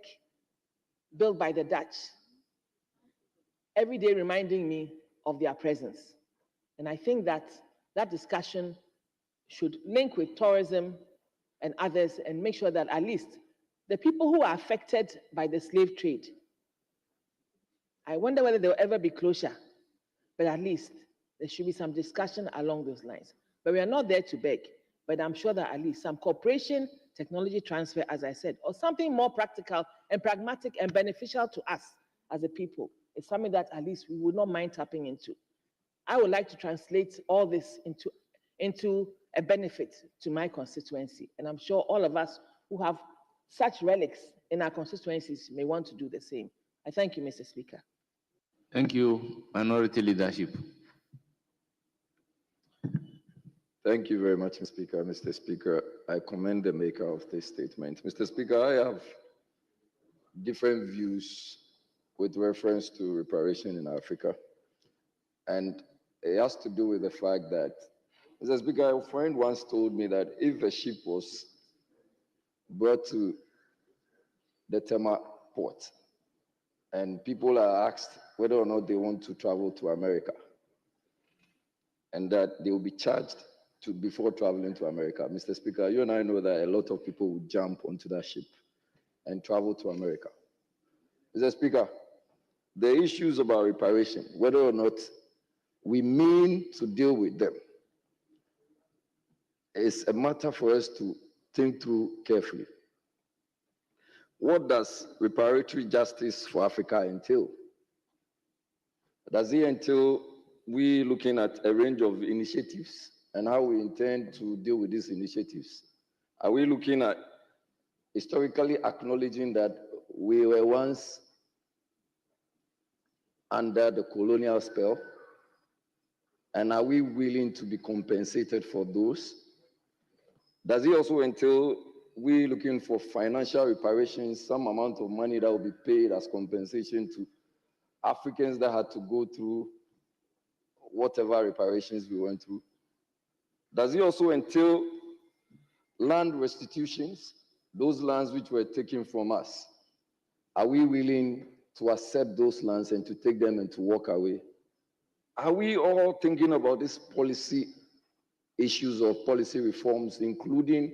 built by the Dutch, every day reminding me of their presence. And I think that that discussion should link with tourism and others and make sure that at least the people who are affected by the slave trade, I wonder whether there will ever be closure, but at least there should be some discussion along those lines. But we are not there to beg, but I'm sure that at least some cooperation, technology transfer, as I said, or something more practical and pragmatic and beneficial to us as a people is something that at least we would not mind tapping into. I would like to translate all this into a benefit to my constituency. And I'm sure all of us who have such relics in our constituencies may want to do the same. I thank you, Mr. Speaker. Thank you, Minority Leadership. Thank you very much, Mr. Speaker. I commend the maker of this statement. Mr. Speaker, I have different views with reference to reparation in Africa. And it has to do with the fact that, Mr. Speaker, a friend once told me that if a ship was brought to the Tema port and people are asked whether or not they want to travel to America, and that they will be charged before traveling to America. Mr. Speaker, you and I know that a lot of people will jump onto that ship and travel to America. Mr. Speaker, the issues about reparation, whether or not we mean to deal with them, is a matter for us to think through carefully. What does reparatory justice for Africa entail? Does it entail we looking at a range of initiatives and how we intend to deal with these initiatives? Are we looking at historically acknowledging that we were once under the colonial spell? And are we willing to be compensated for those? Does it also entail we looking for financial reparations, some amount of money that will be paid as compensation to Africans that had to go through whatever reparations we went through? Does it also entail land restitutions, those lands which were taken from us? Are we willing to accept those lands and to take them and to walk away? Are we all thinking about these policy issues of policy reforms, including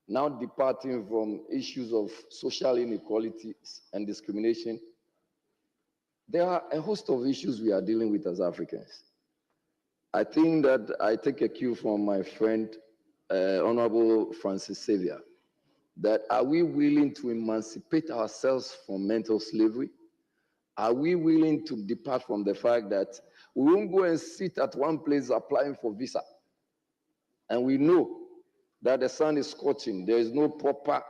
now departing from issues of social inequalities and discrimination? There are a host of issues we are dealing with as Africans. I think that I take a cue from my friend, Honorable Francis Xavier, that are we willing to emancipate ourselves from mental slavery? Are we willing to depart from the fact that we won't go and sit at one place applying for visa, and we know that the sun is scorching, there is no proper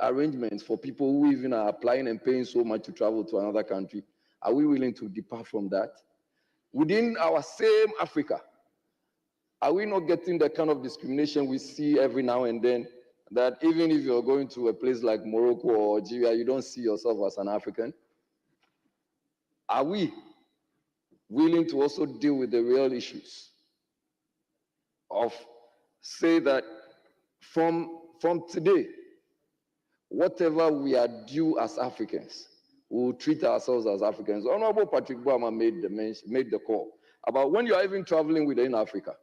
arrangements for people who even are applying and paying so much to travel to another country? Are we willing to depart from that? Within our same Africa, are we not getting the kind of discrimination we see every now and then, that even if you're going to a place like Morocco or Algeria, you don't see yourself as an African? Are we willing to also deal with the real issues of, say that from today, whatever we are due as Africans, we will treat ourselves as Africans? Honorable Patrick Boama made the call about when you are even traveling within Africa,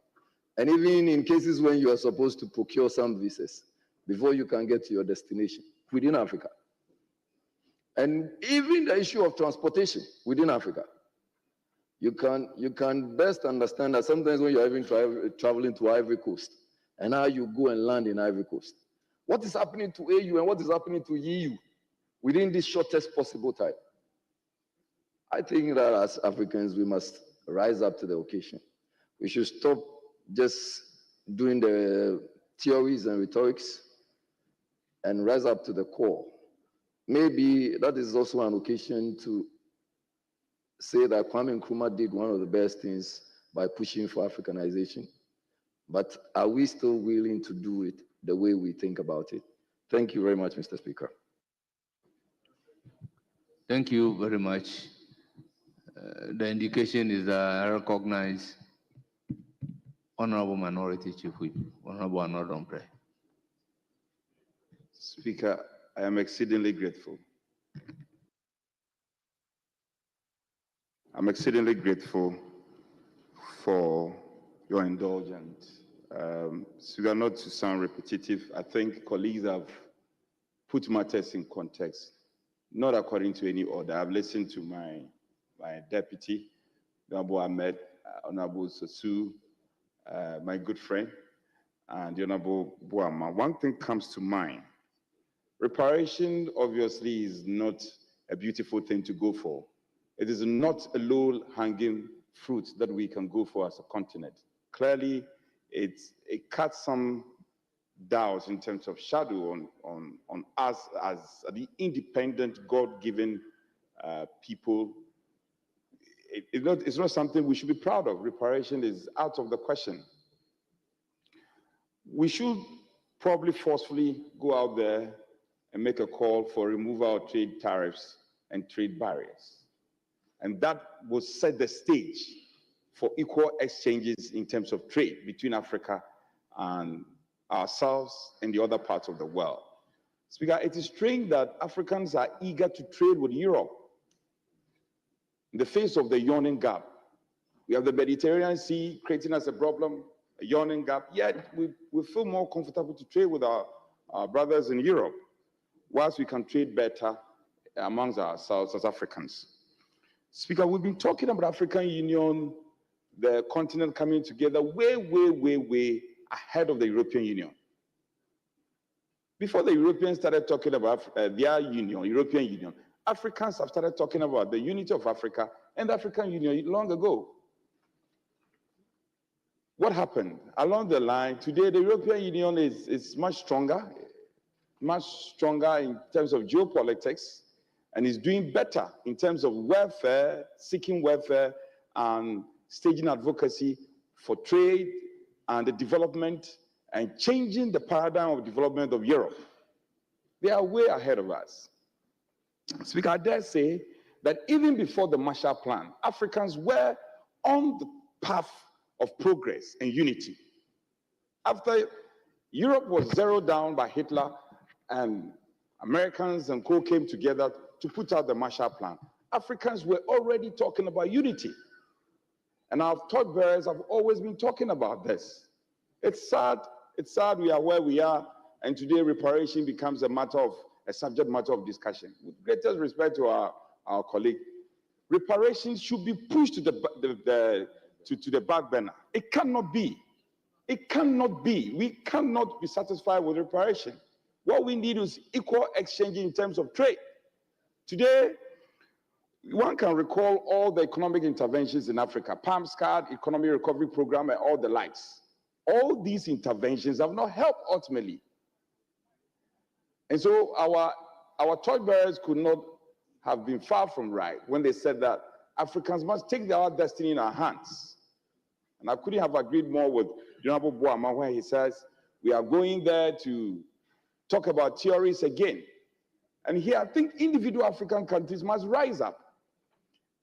and even in cases when you are supposed to procure some visas before you can get to your destination within Africa. And even the issue of transportation within Africa. You can best understand that sometimes when you're even traveling to Ivory Coast, and how you go and land in Ivory Coast, what is happening to AU and what is happening to EU within this shortest possible time? I think that as Africans, we must rise up to the occasion. We should stop just doing the theories and rhetorics and rise up to the core. Maybe that is also an occasion to say that Kwame Nkrumah did one of the best things by pushing for Africanization. But are we still willing to do it the way we think about it? Thank you very much, Mr. Speaker. Thank you very much. The indication is that I recognize Honorable Minority Chief Whip, Honorable Anodon Pre. Speaker, I am exceedingly grateful. I'm exceedingly grateful for your indulgence. So we are not to sound repetitive. I think colleagues have put matters in context, not according to any order. I've listened to my deputy, Honorable Ahmed, Honorable Sosu, my good friend, and the Honorable Boama. One thing comes to mind. Reparation obviously is not a beautiful thing to go for. It is not a low-hanging fruit that we can go for as a continent. Clearly, it cuts some doubts in terms of shadow on us as the independent, God-given people. It's not something we should be proud of. Reparation is out of the question. We should probably forcefully go out there and make a call for removal of trade tariffs and trade barriers. And that will set the stage for equal exchanges in terms of trade between Africa and ourselves and the other parts of the world. Speaker, it is strange that Africans are eager to trade with Europe in the face of the yawning gap. We have the Mediterranean Sea creating us a problem, a yawning gap, yet we feel more comfortable to trade with our brothers in Europe, whilst we can trade better amongst ourselves as Africans. Speaker, we've been talking about African Union, the continent coming together way ahead of the European Union. Before the Europeans started talking about their union, European Union, Africans have started talking about the unity of Africa and the African Union long ago. What happened? Along the line, today the European Union is much stronger in terms of geopolitics, and is doing better in terms of welfare, seeking welfare, and staging advocacy for trade and the development and changing the paradigm of development of Europe. They are way ahead of us. Speaker, I dare say that even before the Marshall Plan, Africans were on the path of progress and unity. After Europe was zeroed down by Hitler and Americans and co came together to put out the Marshall Plan, Africans were already talking about unity. And our torchbearers have always been talking about this. It's sad we are where we are, and today reparation becomes a subject matter of discussion. With greatest respect to our colleague, reparation should be pushed to the back burner. It cannot be. It cannot be. We cannot be satisfied with reparation. What we need is equal exchange in terms of trade. Today, one can recall all the economic interventions in Africa, PAMS card, economic recovery program, and all the likes. All these interventions have not helped ultimately. And so our torchbearers could not have been far from right when they said that Africans must take their destiny in our hands. And I couldn't have agreed more with Honorable Boama when he says we are going there to talk about theories again. And here I think individual African countries must rise up.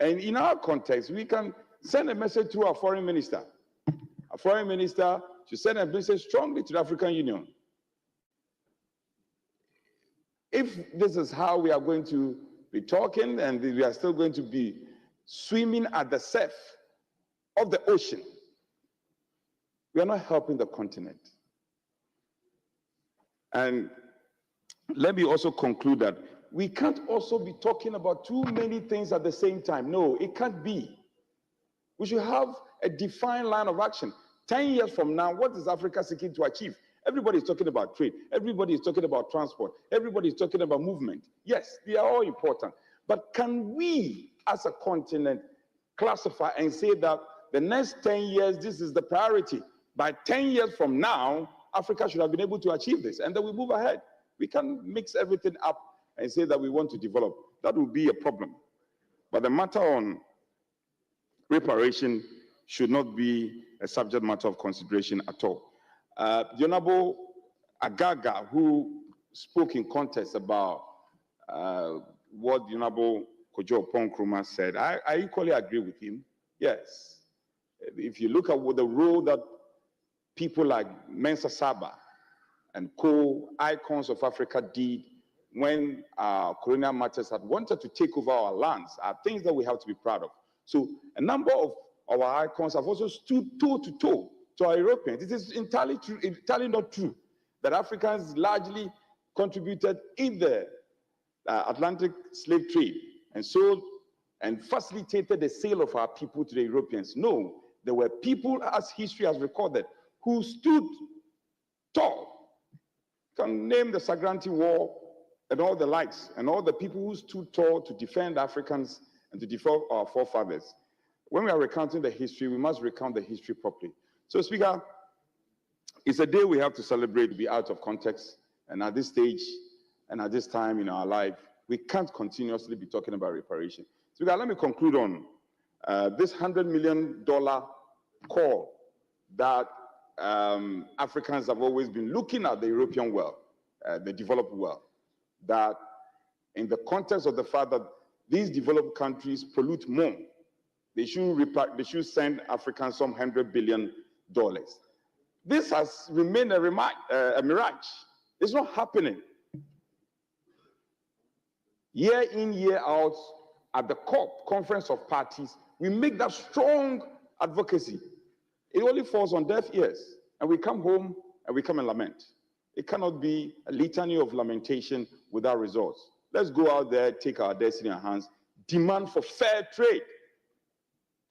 And in our context, we can send a message through our foreign minister. Our foreign minister should send a message strongly to the African Union. If this is how we are going to be talking and we are still going to be swimming at the surf of the ocean, we are not helping the continent. And let me also conclude that we can't also be talking about too many things at the same time. No, it can't be. We should have a defined line of action. 10 years from now, what is Africa seeking to achieve? Everybody is talking about trade. Everybody is talking about transport. Everybody is talking about movement. Yes, they are all important. But can we, as a continent, classify and say that the next 10 years, this is the priority? By 10 years from now, Africa should have been able to achieve this, and then we move ahead. We can mix everything up and say that we want to develop. That will be a problem. But the matter on reparation should not be a subject matter of consideration at all. The Honorable Agaga, who spoke in context about what the Honorable Kojo Oppong-Nkrumah said, I equally agree with him. Yes. If you look at what the role that people like Mensa Saba and co-icons of Africa did when colonial masters had wanted to take over our lands are things that we have to be proud of. So a number of our icons have also stood toe to toe to our Europeans. It is entirely true, entirely not true that Africans largely contributed in the Atlantic slave trade and sold and facilitated the sale of our people to the Europeans. No, there were people, as history has recorded, who stood tall. You can name the Sagranti War and all the likes, and all the people who stood tall to defend Africans and to defer our forefathers. When we are recounting the history, we must recount the history properly. So, Speaker, it's a day we have to celebrate, to be out of context. And at this stage and at this time in our life, we can't continuously be talking about reparation. Speaker, let me conclude on this $100 million call that Africans have always been looking at the European world, the developed world, that in the context of the fact that these developed countries pollute more, they should send Africans some $100 billion. This has remained a mirage. It's not happening. Year in, year out, at the COP, Conference of Parties, we make that strong advocacy. It only falls on deaf ears, and we come home and we come and lament. It cannot be a litany of lamentation without results. Let's go out there, take our destiny in our hands, demand for fair trade.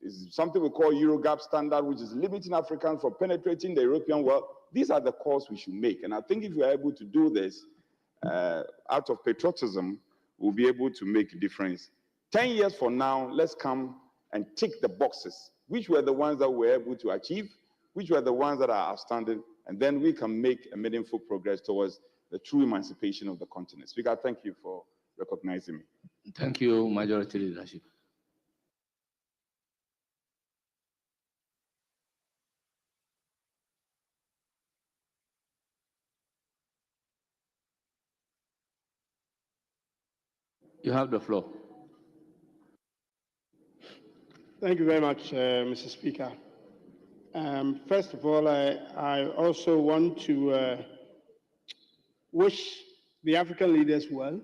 It's something we call Eurogap standard, which is limiting Africans from penetrating the European world. These are the calls we should make. And I think if we are able to do this out of patriotism, we'll be able to make a difference. 10 years from now, let's come and tick the boxes. Which were the ones that we were able to achieve? Which were the ones that are outstanding? And then we can make a meaningful progress towards the true emancipation of the continent. Speaker, thank you for recognizing me. Thank you, Majority Leadership. You have the floor. Thank you very much, Mr. Speaker. First of all, I also want to wish the African leaders well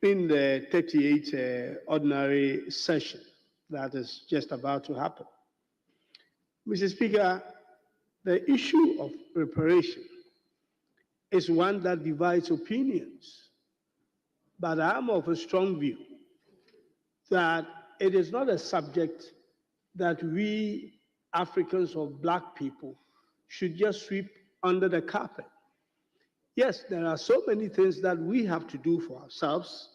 in the 38th ordinary session that is just about to happen. Mr. Speaker, the issue of reparation is one that divides opinions, but I'm of a strong view that it is not a subject that we Africans or Black people should just sweep under the carpet. Yes, there are so many things that we have to do for ourselves.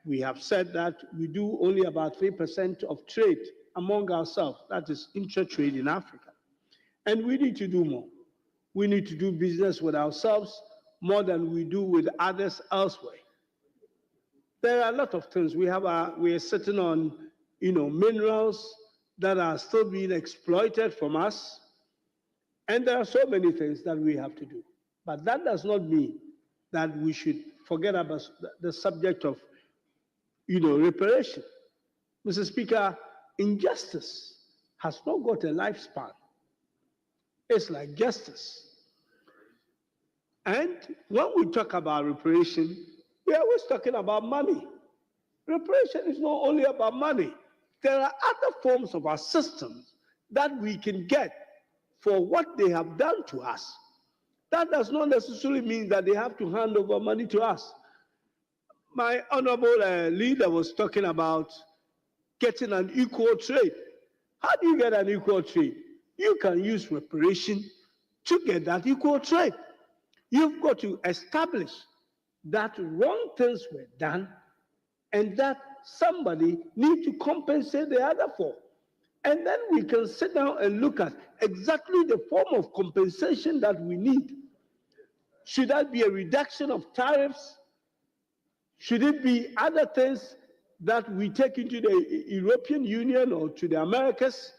We have said that we do only about 3% of trade among ourselves, that is intra-trade in Africa. And we need to do more. We need to do business with ourselves more than we do with others elsewhere. There are a lot of things. We are sitting on, minerals that are still being exploited from us. And there are so many things that we have to do. But that does not mean that we should forget about the subject of, reparation. Mr. Speaker, injustice has not got a lifespan. It's like justice. And when we talk about reparation, we are always talking about money. Reparation is not only about money. There are other forms of assistance that we can get for what they have done to us. That does not necessarily mean that they have to hand over money to us. My honorable leader was talking about getting an equal trade. How do you get an equal trade? You can use reparation to get that equal trade. You've got to establish that wrong things were done and that somebody needs to compensate the other for. And then we can sit down and look at exactly the form of compensation that we need. Should that be a reduction of tariffs? Should it be other things that we take into the European Union or to the Americas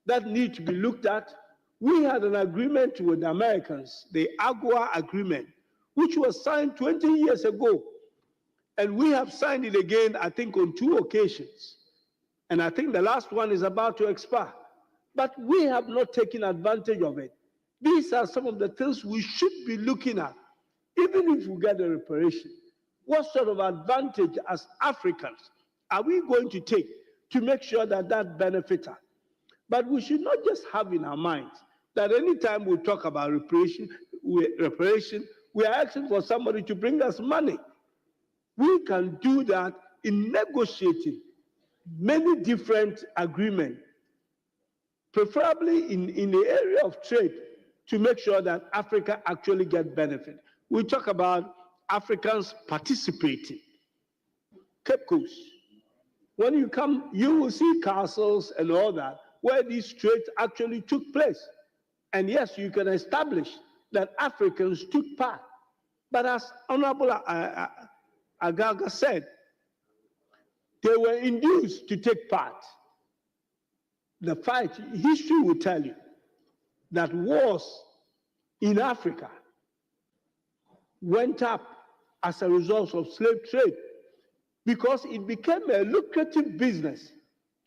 that need to be looked at? We had an agreement with the Americans, the AGOA agreement, which was signed 20 years ago. And we have signed it again, I think, on 2 occasions. And I think the last one is about to expire. But we have not taken advantage of it. These are some of the things we should be looking at. Even if we get a reparation, what sort of advantage as Africans are we going to take to make sure that that benefits us? But we should not just have in our minds that anytime we talk about reparation, we are asking for somebody to bring us money. We can do that in negotiating many different agreements, preferably in the area of trade, to make sure that Africa actually gets benefit. We talk about Africans participating. Cape Coast, When you come, you will see castles and all that where these trades actually took place. And yes, you can establish that Africans took part. But as Honorable Agaga said, they were induced to take part. The fight, history will tell you that wars in Africa went up as a result of slave trade because it became a lucrative business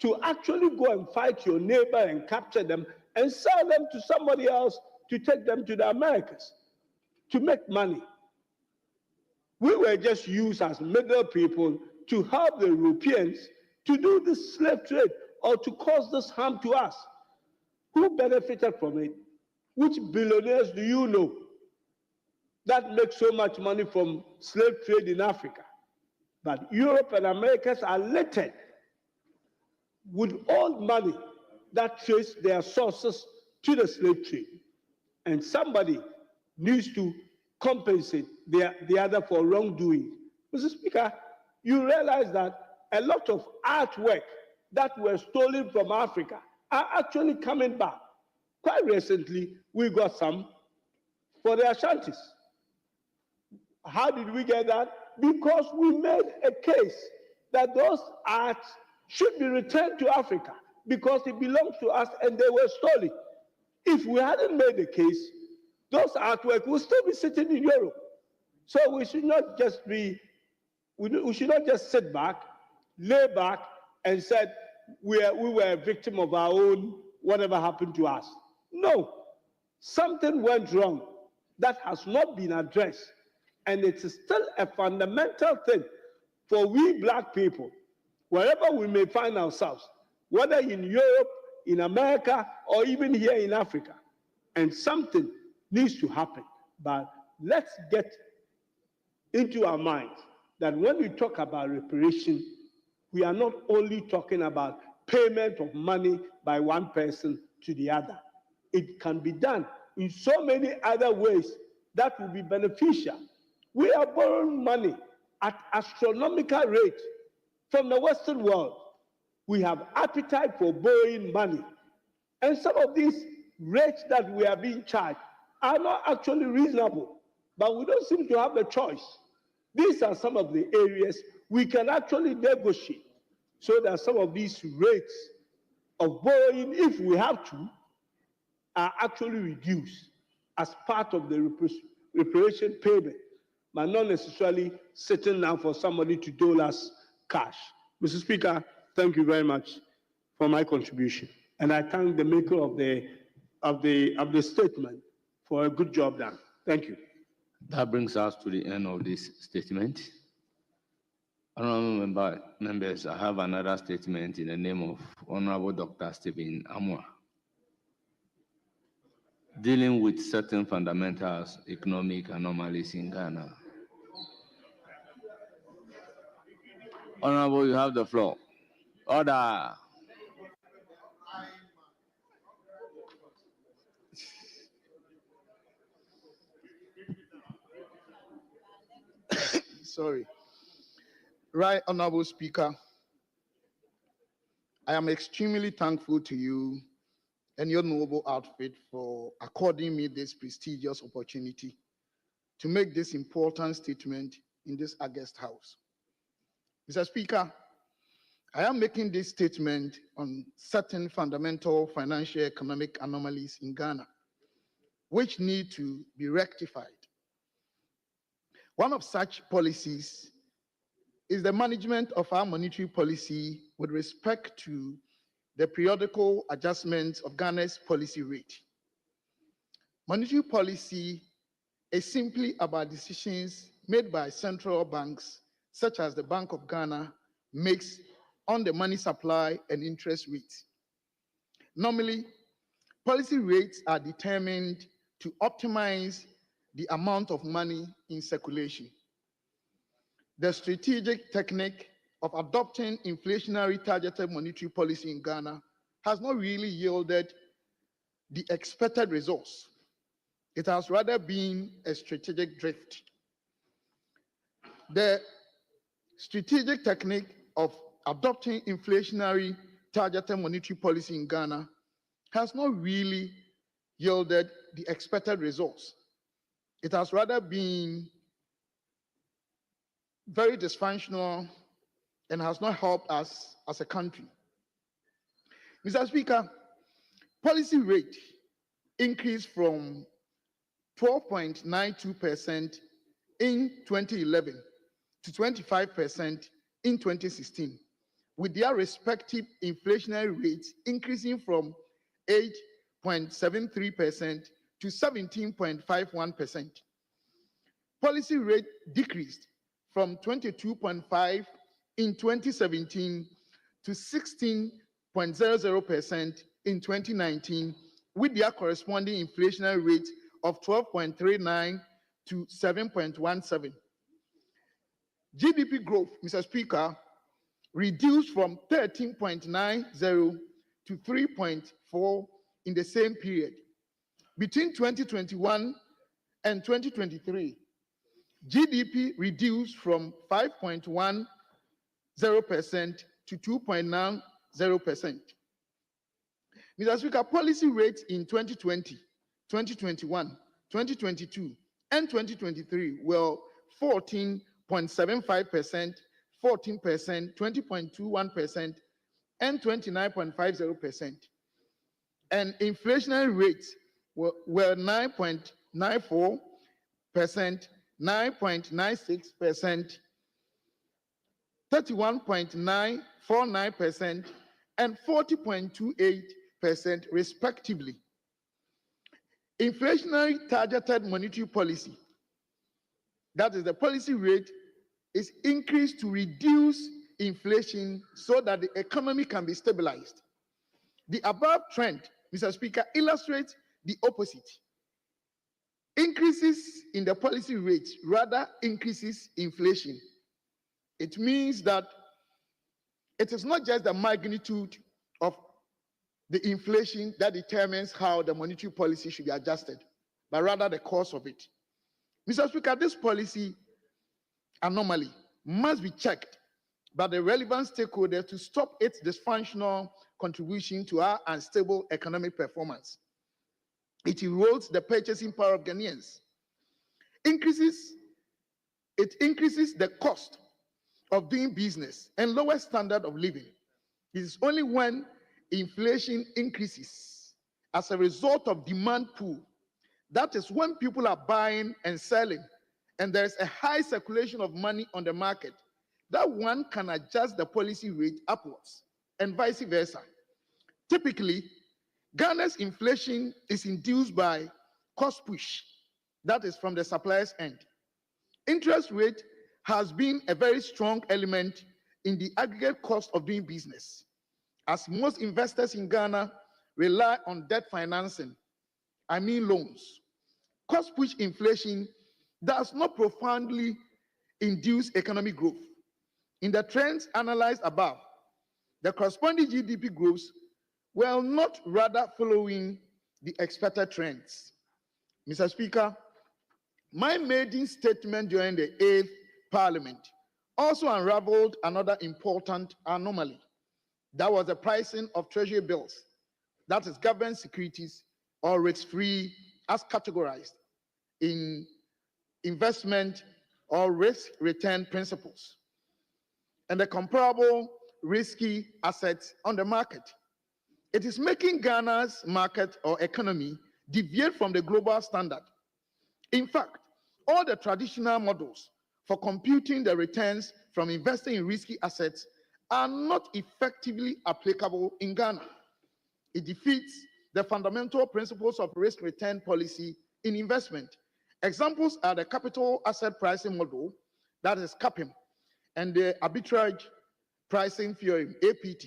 to actually go and fight your neighbor and capture them and sell them to somebody else to take them to the Americas to make money. We were just used as middle people to help the Europeans to do this slave trade or to cause this harm to us. Who benefited from it? Which billionaires do you know that make so much money from slave trade in Africa? But Europe and Americas are littered with old money that trace their sources to the slave trade. And somebody needs to compensate the other for wrongdoing. Mr. Speaker, you realize that a lot of artwork that were stolen from Africa are actually coming back. Quite recently, we got some for the Ashantis. How did we get that? Because we made a case that those arts should be returned to Africa because it belongs to us and they were stolen. If we hadn't made the case, those artwork will still be sitting in Europe. So we should not just we should not just sit back, lay back, and say we were a victim of our own whatever happened to us. No, something went wrong that has not been addressed, and it is still a fundamental thing for we black people, wherever we may find ourselves, whether in Europe, in America, or even here in Africa. And something needs to happen. But let's get into our minds that when we talk about reparation, we are not only talking about payment of money by one person to the other. It can be done in so many other ways that will be beneficial. We are borrowing money at astronomical rates from the Western world. We have appetite for borrowing money. And some of these rates that we are being charged are not actually reasonable, but we don't seem to have a choice. These are some of the areas we can actually negotiate so that some of these rates of borrowing, if we have to, are actually reduced as part of the reparation payment, but not necessarily sitting down for somebody to dole us cash. Mr. Speaker, thank you very much for my contribution. And I thank the maker of the statement for a good job done. Thank you. That brings us to the end of this statement. Honorable members, I have another statement in the name of Honorable Dr. Stephen Amwa, dealing with certain fundamentals, economic anomalies in Ghana. Honorable, you have the floor. Order. Sorry. Right, Honorable Speaker, I am extremely thankful to you and your noble outfit for according me this prestigious opportunity to make this important statement in this august house. Mr. Speaker, I am making this statement on certain fundamental financial economic anomalies in Ghana, which need to be rectified. One of such policies is the management of our monetary policy with respect to the periodical adjustment of Ghana's policy rate. Monetary policy is simply about decisions made by central banks, such as the Bank of Ghana, makes on the money supply and interest rates. Normally, policy rates are determined to optimize the amount of money in circulation. The strategic technique of adopting inflationary targeted monetary policy in Ghana has not really yielded the expected results. It has rather been a strategic drift. The strategic technique of adopting inflationary targeted monetary policy in Ghana has not really yielded the expected results. It has rather been very dysfunctional and has not helped us as a country. Mr. Speaker, policy rate increased from 12.92% in 2011 to 25% in 2016, with their respective inflationary rates increasing from 8.73% to 17.51%. Policy rate decreased from 22.5% in 2017 to 16.00% in 2019, with their corresponding inflationary rate of 12.39 to 7.17. GDP growth, Mr. Speaker, reduced from 13.90 to 3.4 in the same period. Between 2021 and 2023, GDP reduced from 5.10% to 2.90%. Mr. Speaker, policy rates in 2020, 2021, 2022, and 2023 were 14.75%, 14%, 20.21%, and 29.50%. And inflationary rates were 9.94%, 9.96%, 31.949%, and 40.28% respectively. Inflationary targeted monetary policy, that is the policy rate, is increased to reduce inflation so that the economy can be stabilized. The above trend, Mr. Speaker, illustrates the opposite. Increases in the policy rate rather increases inflation. It means that it is not just the magnitude of the inflation that determines how the monetary policy should be adjusted, but rather the cause of it. Mr. Speaker, this policy anomaly must be checked by the relevant stakeholders to stop its dysfunctional contribution to our unstable economic performance. It erodes the purchasing power of Ghanaians. It increases the cost of doing business and lowers standard of living. It is only when inflation increases as a result of demand pool, that is when people are buying and selling, and there is a high circulation of money on the market, that one can adjust the policy rate upwards and vice versa. Typically, Ghana's inflation is induced by cost push, that is from the supplier's end. Interest rate has been a very strong element in the aggregate cost of doing business, as most investors in Ghana rely on debt financing, I mean loans. Cost push inflation does not profoundly induce economic growth. In the trends analyzed above, the corresponding GDP growths were not rather following the expected trends. Mr. Speaker, my maiden statement during the 8th Parliament also unraveled another important anomaly. That was the pricing of treasury bills, that is government securities or risk-free as categorized in investment or risk return principles, and the comparable risky assets on the market. It is making Ghana's market or economy deviate from the global standard. In fact, all the traditional models for computing the returns from investing in risky assets are not effectively applicable in Ghana. It defeats the fundamental principles of risk return policy in investment. Examples are the capital asset pricing model, that is CAPM, and the arbitrage pricing theorem, APT.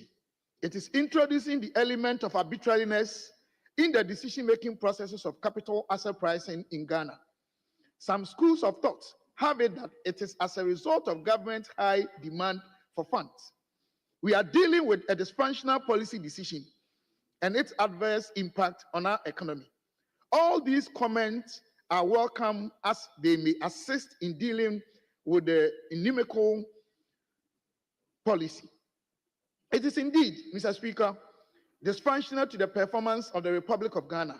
It is introducing the element of arbitrariness in the decision-making processes of capital asset pricing in Ghana. Some schools of thought have it that it is as a result of government high demand for funds. We are dealing with a dysfunctional policy decision and its adverse impact on our economy. All these comments are welcome as they may assist in dealing with the inimical policy. It is indeed, Mr. Speaker, dysfunctional to the performance of the Republic of Ghana.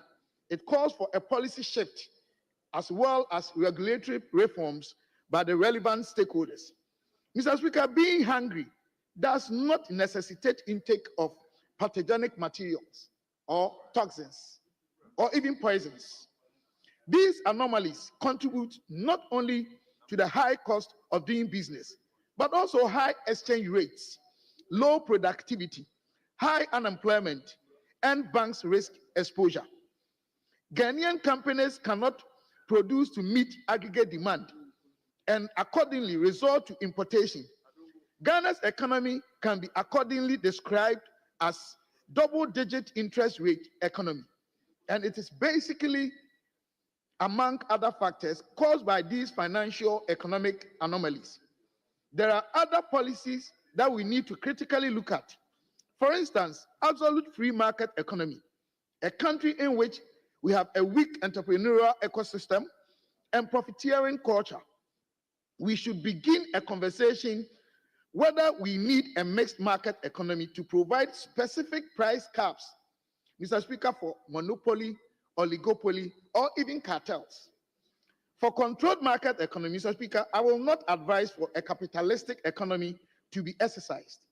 It calls for a policy shift as well as regulatory reforms by the relevant stakeholders. Mr. Speaker, being hungry does not necessitate intake of pathogenic materials or toxins or even poisons. These anomalies contribute not only to the high cost of doing business, but also high exchange rates, low productivity, high unemployment, and banks' risk exposure. Ghanaian companies cannot produce to meet aggregate demand and accordingly resort to importation. Ghana's economy can be accordingly described as double-digit interest rate economy, and it is basically, among other factors, caused by these financial economic anomalies. There are other policies that we need to critically look at. For instance, absolute free market economy, a country in which we have a weak entrepreneurial ecosystem and profiteering culture. We should begin a conversation whether we need a mixed market economy to provide specific price caps, Mr. Speaker, for monopoly, oligopoly, or even cartels. For controlled market economy, Mr. Speaker, I will not advise for a capitalistic economy to be exercised.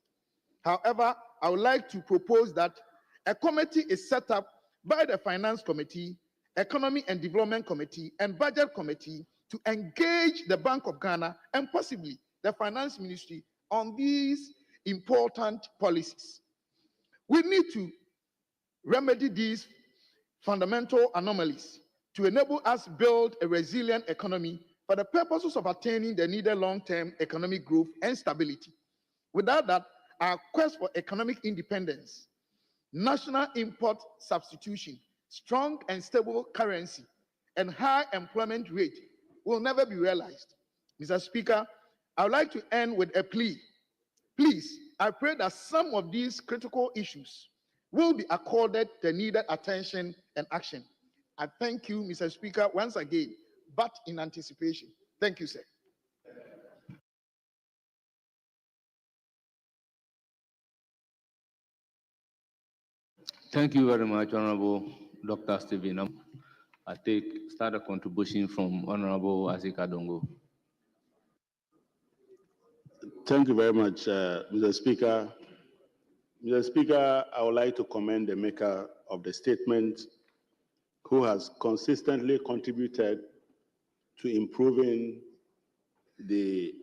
However, I would like to propose that a committee is set up by the Finance Committee, Economy and Development Committee, and Budget Committee to engage the Bank of Ghana and possibly the Finance Ministry on these important policies. We need to remedy these fundamental anomalies to enable us build a resilient economy for the purposes of attaining the needed long-term economic growth and stability. Without that, our quest for economic independence, national import substitution, strong and stable currency, and high employment rate will never be realized. Mr. Speaker, I would like to end with a plea. Please, I pray that some of these critical issues will be accorded the needed attention and action. I thank you, Mr. Speaker, once again, but in anticipation. Thank you, sir. Thank you very much, Honorable Dr. Stephen. I start a contribution from Honorable Azika Dongo. Thank you very much, Mr. Speaker. Mr. Speaker, I would like to commend the maker of the statement who has consistently contributed to improving the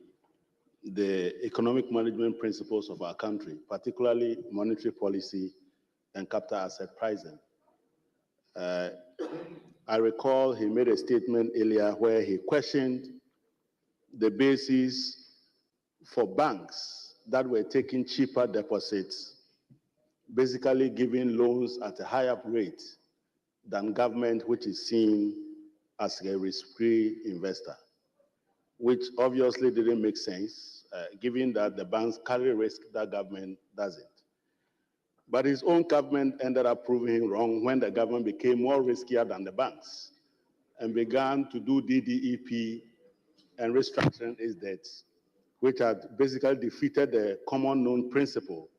economic management principles of our country, particularly monetary policy and capital asset pricing. I recall he made a statement earlier where he questioned the basis for banks that were taking cheaper deposits, basically giving loans at a higher rate than government, which is seen as a risk-free investor, which obviously didn't make sense, given that the banks carry risk that government doesn't. But his own government ended up proving him wrong when the government became more riskier than the banks and began to do DDEP and restructuring its debts, which had basically defeated the common known principle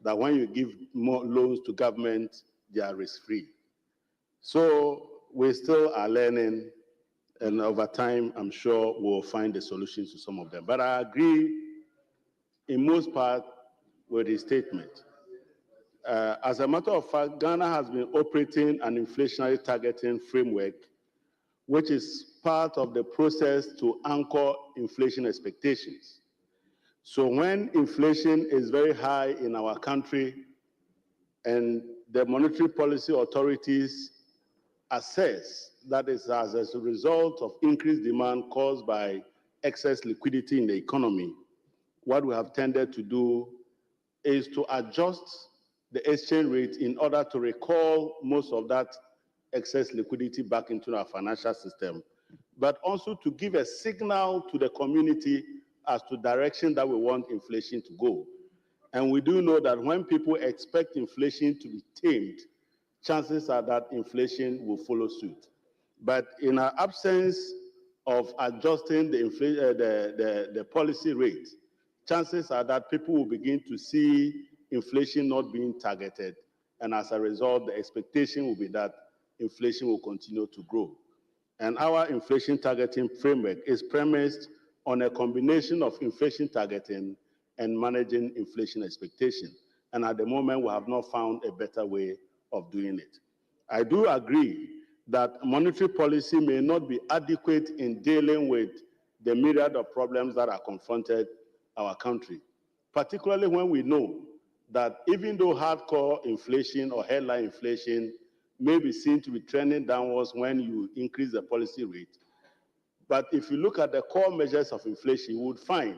that when you give more loans to government, they are risk-free. So we still are learning, and over time, I'm sure we'll find the solutions to some of them. But I agree in most part with his statement. As a matter of fact, Ghana has been operating an inflationary targeting framework, which is part of the process to anchor inflation expectations. So when inflation is very high in our country and the monetary policy authorities assess that is as a result of increased demand caused by excess liquidity in the economy, what we have tended to do is to adjust the exchange rate in order to recall most of that excess liquidity back into our financial system, but also to give a signal to the community as to direction that we want inflation to go. And we do know that when people expect inflation to be tamed, chances are that inflation will follow suit. But in our absence of adjusting the policy rate, chances are that people will begin to see inflation not being targeted. And as a result, the expectation will be that inflation will continue to grow. And our inflation targeting framework is premised on a combination of inflation targeting and managing inflation expectation. And at the moment, we have not found a better way of doing it. I do agree that monetary policy may not be adequate in dealing with the myriad of problems that are confronted our country, particularly when we know that even though hardcore inflation or headline inflation may be seen to be trending downwards when you increase the policy rate, but if you look at the core measures of inflation, you would find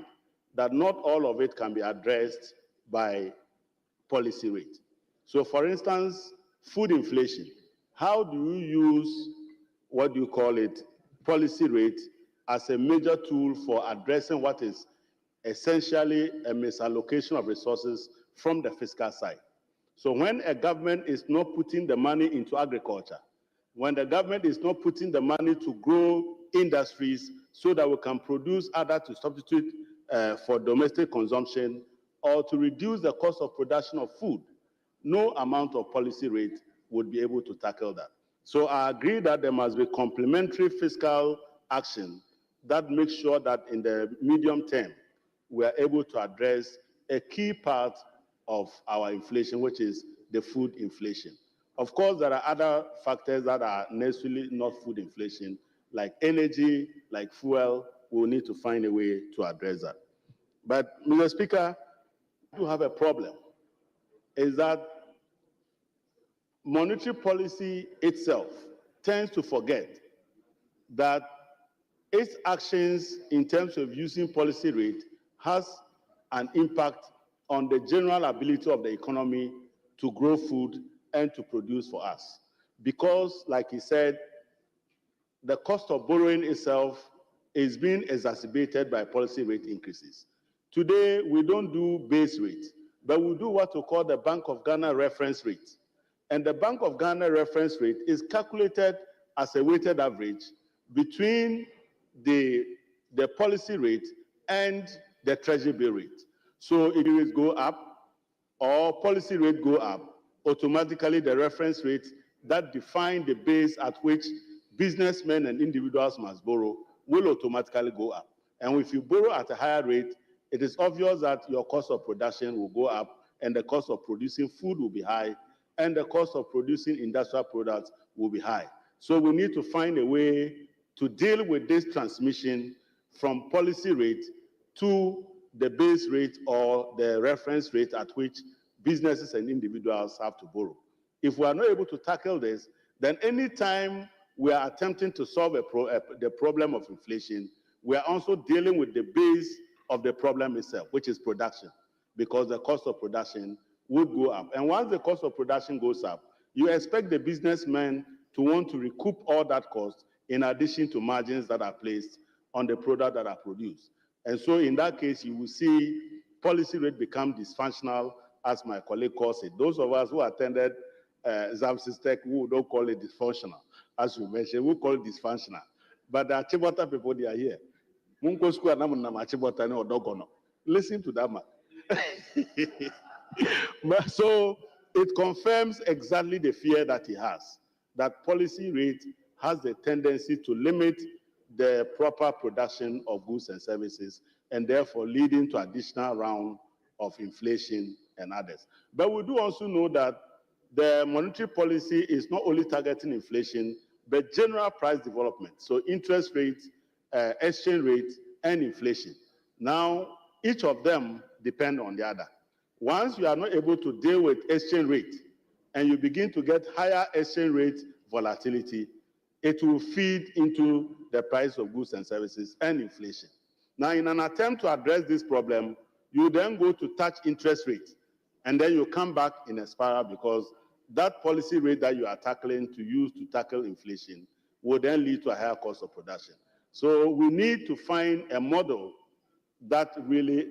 that not all of it can be addressed by policy rate. So for instance, food inflation, how do you use, what do you call it, policy rate as a major tool for addressing what is essentially a misallocation of resources from the fiscal side? So when a government is not putting the money into agriculture, when the government is not putting the money to grow industries so that we can produce other to substitute for domestic consumption or to reduce the cost of production of food, no amount of policy rate would be able to tackle that. So I agree that there must be complementary fiscal action that makes sure that in the medium term, we are able to address a key part of our inflation, which is the food inflation. Of course, there are other factors that are necessarily not food inflation, like energy, like fuel. We'll need to find a way to address that. But, Mr. Speaker, we have a problem, is that monetary policy itself tends to forget that its actions in terms of using policy rate has an impact on the general ability of the economy to grow food and to produce for us. Because, like he said, the cost of borrowing itself is being exacerbated by policy rate increases. Today, we don't do base rate, but we do what we call the Bank of Ghana reference rate. And the Bank of Ghana reference rate is calculated as a weighted average between the policy rate and the treasury bill rate. So if rates go up or policy rate go up, automatically the reference rate that define the base at which businessmen and individuals must borrow will automatically go up. And if you borrow at a higher rate, it is obvious that your cost of production will go up and the cost of producing food will be high and the cost of producing industrial products will be high. So we need to find a way to deal with this transmission from policy rate to the base rate or the reference rate at which businesses and individuals have to borrow. If we are not able to tackle this, then anytime we are attempting to solve the problem of inflation, we are also dealing with the base of the problem itself, which is production, because the cost of production would go up. And once the cost of production goes up, you expect the businessmen to want to recoup all that cost in addition to margins that are placed on the product that are produced. And so in that case, you will see policy rate become dysfunctional, as my colleague calls it. Those of us who attended Zamsis Tech, we don't call it dysfunctional. As you mentioned, we call it dysfunctional. But the Achibota people, they are here. Listen to that man. So it confirms exactly the fear that he has, that policy rate has the tendency to limit the proper production of goods and services, and therefore leading to additional round of inflation and others. But we do also know that the monetary policy is not only targeting inflation, but general price development. So interest rates, exchange rates, and inflation. Now, each of them depend on the other. Once you are not able to deal with exchange rate, and you begin to get higher exchange rate volatility, it will feed into the price of goods and services and inflation. Now, in an attempt to address this problem, you then go to touch interest rates, and then you come back in a spiral because that policy rate that you are tackling to use to tackle inflation will then lead to a higher cost of production. So we need to find a model that really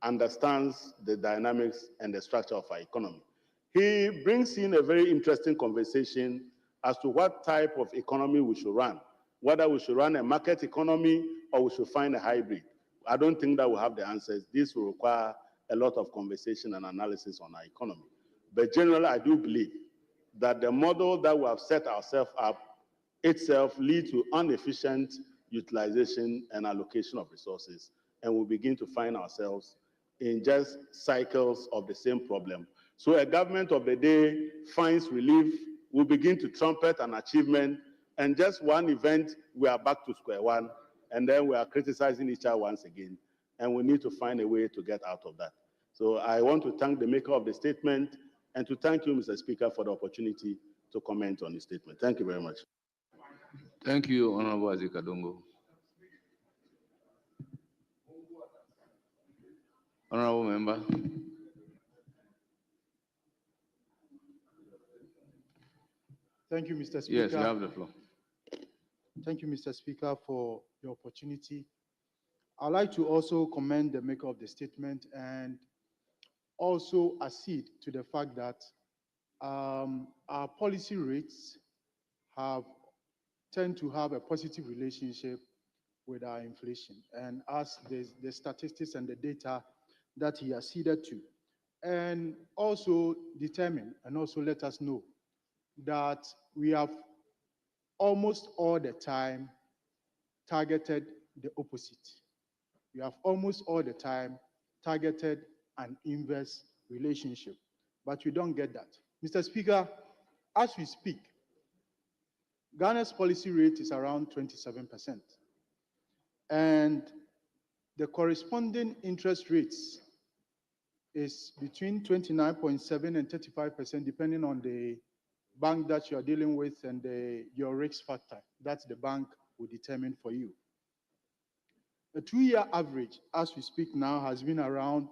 understands the dynamics and the structure of our economy. He brings in a very interesting conversation as to what type of economy we should run, whether we should run a market economy or we should find a hybrid. I don't think that we have the answers. This will require a lot of conversation and analysis on our economy. But generally, I do believe that the model that we have set ourselves up itself leads to inefficient utilization and allocation of resources, and we begin to find ourselves in just cycles of the same problem. So a government of the day finds relief, we begin to trumpet an achievement, and just one event, we are back to square one, and then we are criticizing each other once again, and we need to find a way to get out of that. So I want to thank the maker of the statement, and to thank you, Mr. Speaker, for the opportunity to comment on the statement. Thank you very much. Thank you, Honorable Azikadongo. Honorable Member. Thank you, Mr. Speaker. Yes, you have the floor. Thank you, Mr. Speaker, for the opportunity. I'd like to also commend the maker of the statement and also accede to the fact that our policy rates tend to have a positive relationship with our inflation, and as the statistics and the data that he acceded to, and also determine and also let us know that we have almost all the time targeted the opposite. We have almost all the time targeted an inverse relationship, but we don't get that. Mr. Speaker, as we speak, Ghana's policy rate is around 27%, and the corresponding interest rates is between 29.7 and 35%, depending on the bank that you are dealing with and your risk factor. That's the bank will determine for you. The 2-year average, as we speak now, has been around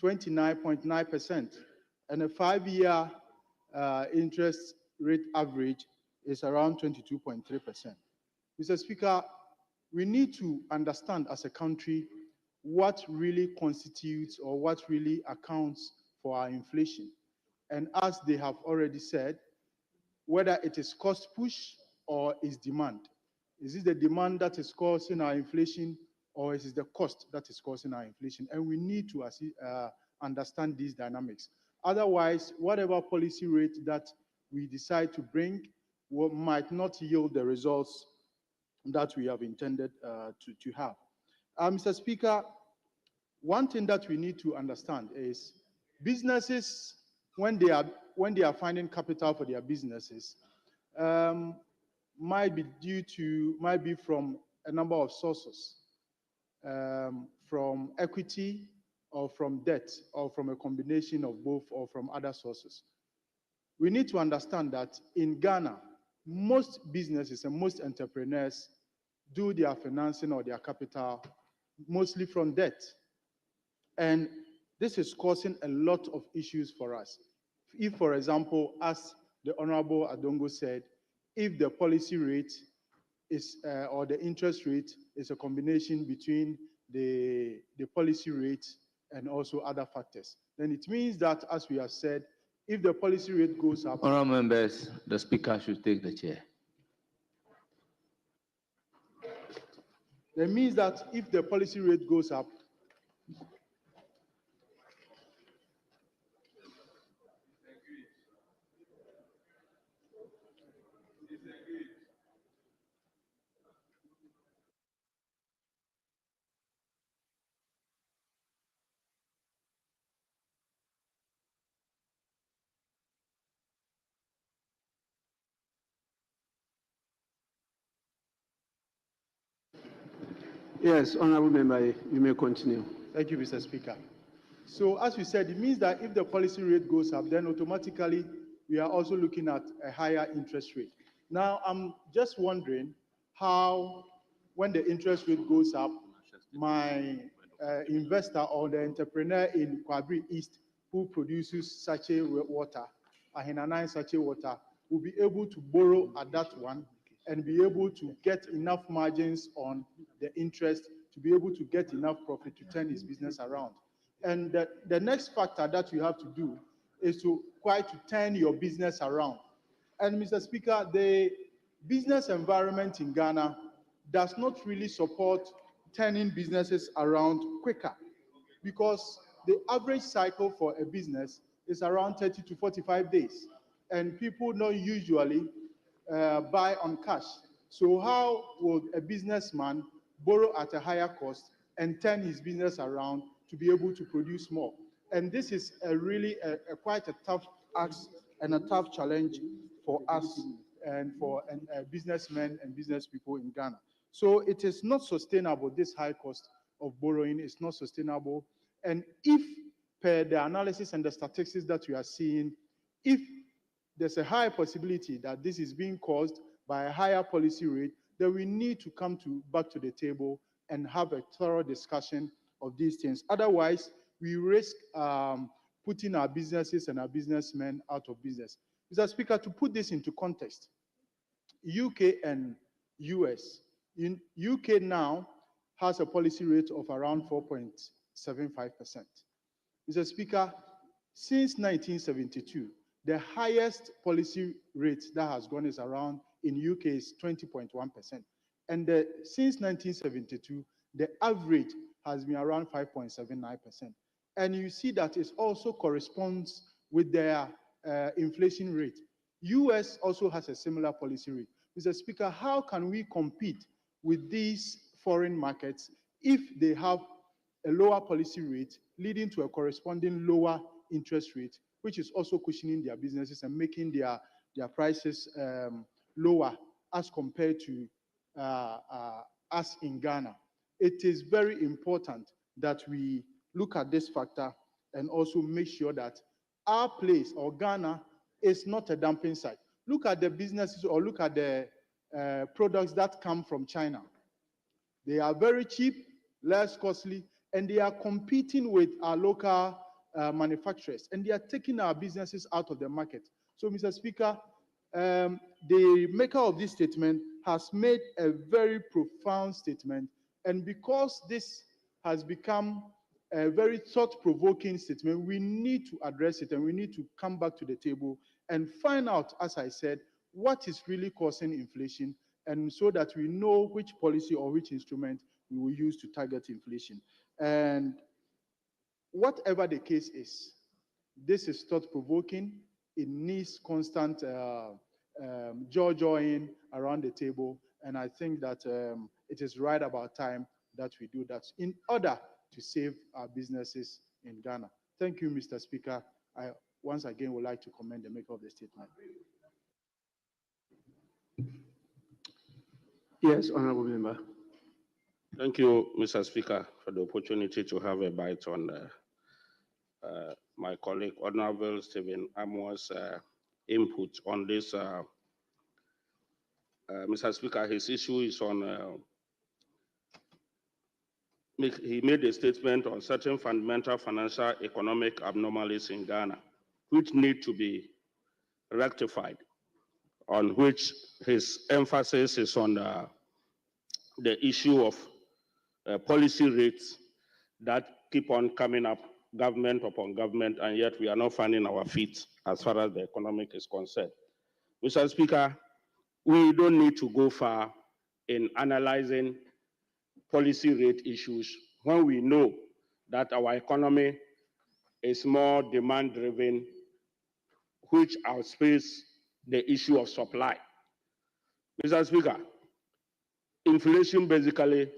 29.9%, and a 5-year interest rate average is around 22.3%. Mr. Speaker, we need to understand as a country what really constitutes or what really accounts for our inflation. And as they have already said, whether it is cost push or is demand. Is it the demand that is causing our inflation, or is it the cost that is causing our inflation? And we need to understand these dynamics. Otherwise, whatever policy rate that we decide to bring might not yield the results that we have intended to have. Mr. Speaker, one thing that we need to understand is businesses, when they are finding capital for their businesses, might be from a number of sources, from equity or from debt or from a combination of both or from other sources. We need to understand that in Ghana, most businesses and most entrepreneurs do their financing or their capital mostly from debt. And this is causing a lot of issues for us. If, for example, as the Honorable Adongo said, if the policy rate is, or the interest rate is a combination between the policy rate and also other factors, then it means that, as we have said, if the policy rate goes up... Honorable members, the Speaker should take the chair. That means that if the policy rate goes up, Yes, Honorable Member, you may continue. Thank you, Mr. Speaker. So as we said, it means that if the policy rate goes up, then automatically we are also looking at a higher interest rate. Now, I'm just wondering how, when the interest rate goes up, my investor or the entrepreneur in Kwabri East who produces sachet water, Ahinanai sachet water, will be able to borrow at that one and be able to get enough margins on the interest to be able to get enough profit to turn his business around. And the next factor that you have to do is to turn your business around. And Mr. Speaker, the business environment in Ghana does not really support turning businesses around quicker, because the average cycle for a business is around 30 to 45 days. And people don't usually buy on cash. So how would a businessman borrow at a higher cost and turn his business around to be able to produce more? And this is really quite a tough ask and a tough challenge for us and for businessmen and business people in Ghana. So it is not sustainable, this high cost of borrowing is not sustainable. And if, per the analysis and the statistics that we are seeing, if there's a high possibility that this is being caused by a higher policy rate, then we need to come back to the table and have a thorough discussion of these things. Otherwise, we risk putting our businesses and our businessmen out of business. Mr. Speaker, to put this into context, UK and US. In UK now has a policy rate of around 4.75%. Mr. Speaker, since 1972, the highest policy rate that has gone is around in UK is 20.1%. And since 1972, the average has been around 5.79%. And you see that it also corresponds with their inflation rate. US also has a similar policy rate. Mr. Speaker, how can we compete with these foreign markets if they have a lower policy rate leading to a corresponding lower interest rate, which is also cushioning their businesses and making their prices lower as compared to us in Ghana? It is very important that we look at this factor and also make sure that our place or Ghana is not a dumping site. Look at the businesses or look at the products that come from China. They are very cheap, less costly, and they are competing with our local manufacturers, and they are taking our businesses out of the market. So, Mr. Speaker, the maker of this statement has made a very profound statement, and because this has become a very thought-provoking statement, we need to address it and we need to come back to the table and find out, as I said, what is really causing inflation, and so that we know which policy or which instrument we will use to target inflation. And whatever the case is, this is thought-provoking. It needs constant jaw-jawing around the table, and I think that it is right about time that we do that in order to save our businesses in Ghana. Thank you, Mr. Speaker. I once again would like to commend the maker of the statement. Yes, Honorable Member. Thank you, Mr. Speaker, for the opportunity to have a bite on my colleague, Honorable Stephen Amo's input on this. Mr. Speaker, his issue is on, he made a statement on certain fundamental financial economic abnormalities in Ghana, which need to be rectified, on which his emphasis is on the issue of policy rates that keep on coming up, government upon government, and yet we are not finding our feet as far as the economic is concerned. Mr. Speaker, we don't need to go far in analyzing policy rate issues when we know that our economy is more demand-driven, which outpaces the issue of supply. Mr. Speaker, inflation basically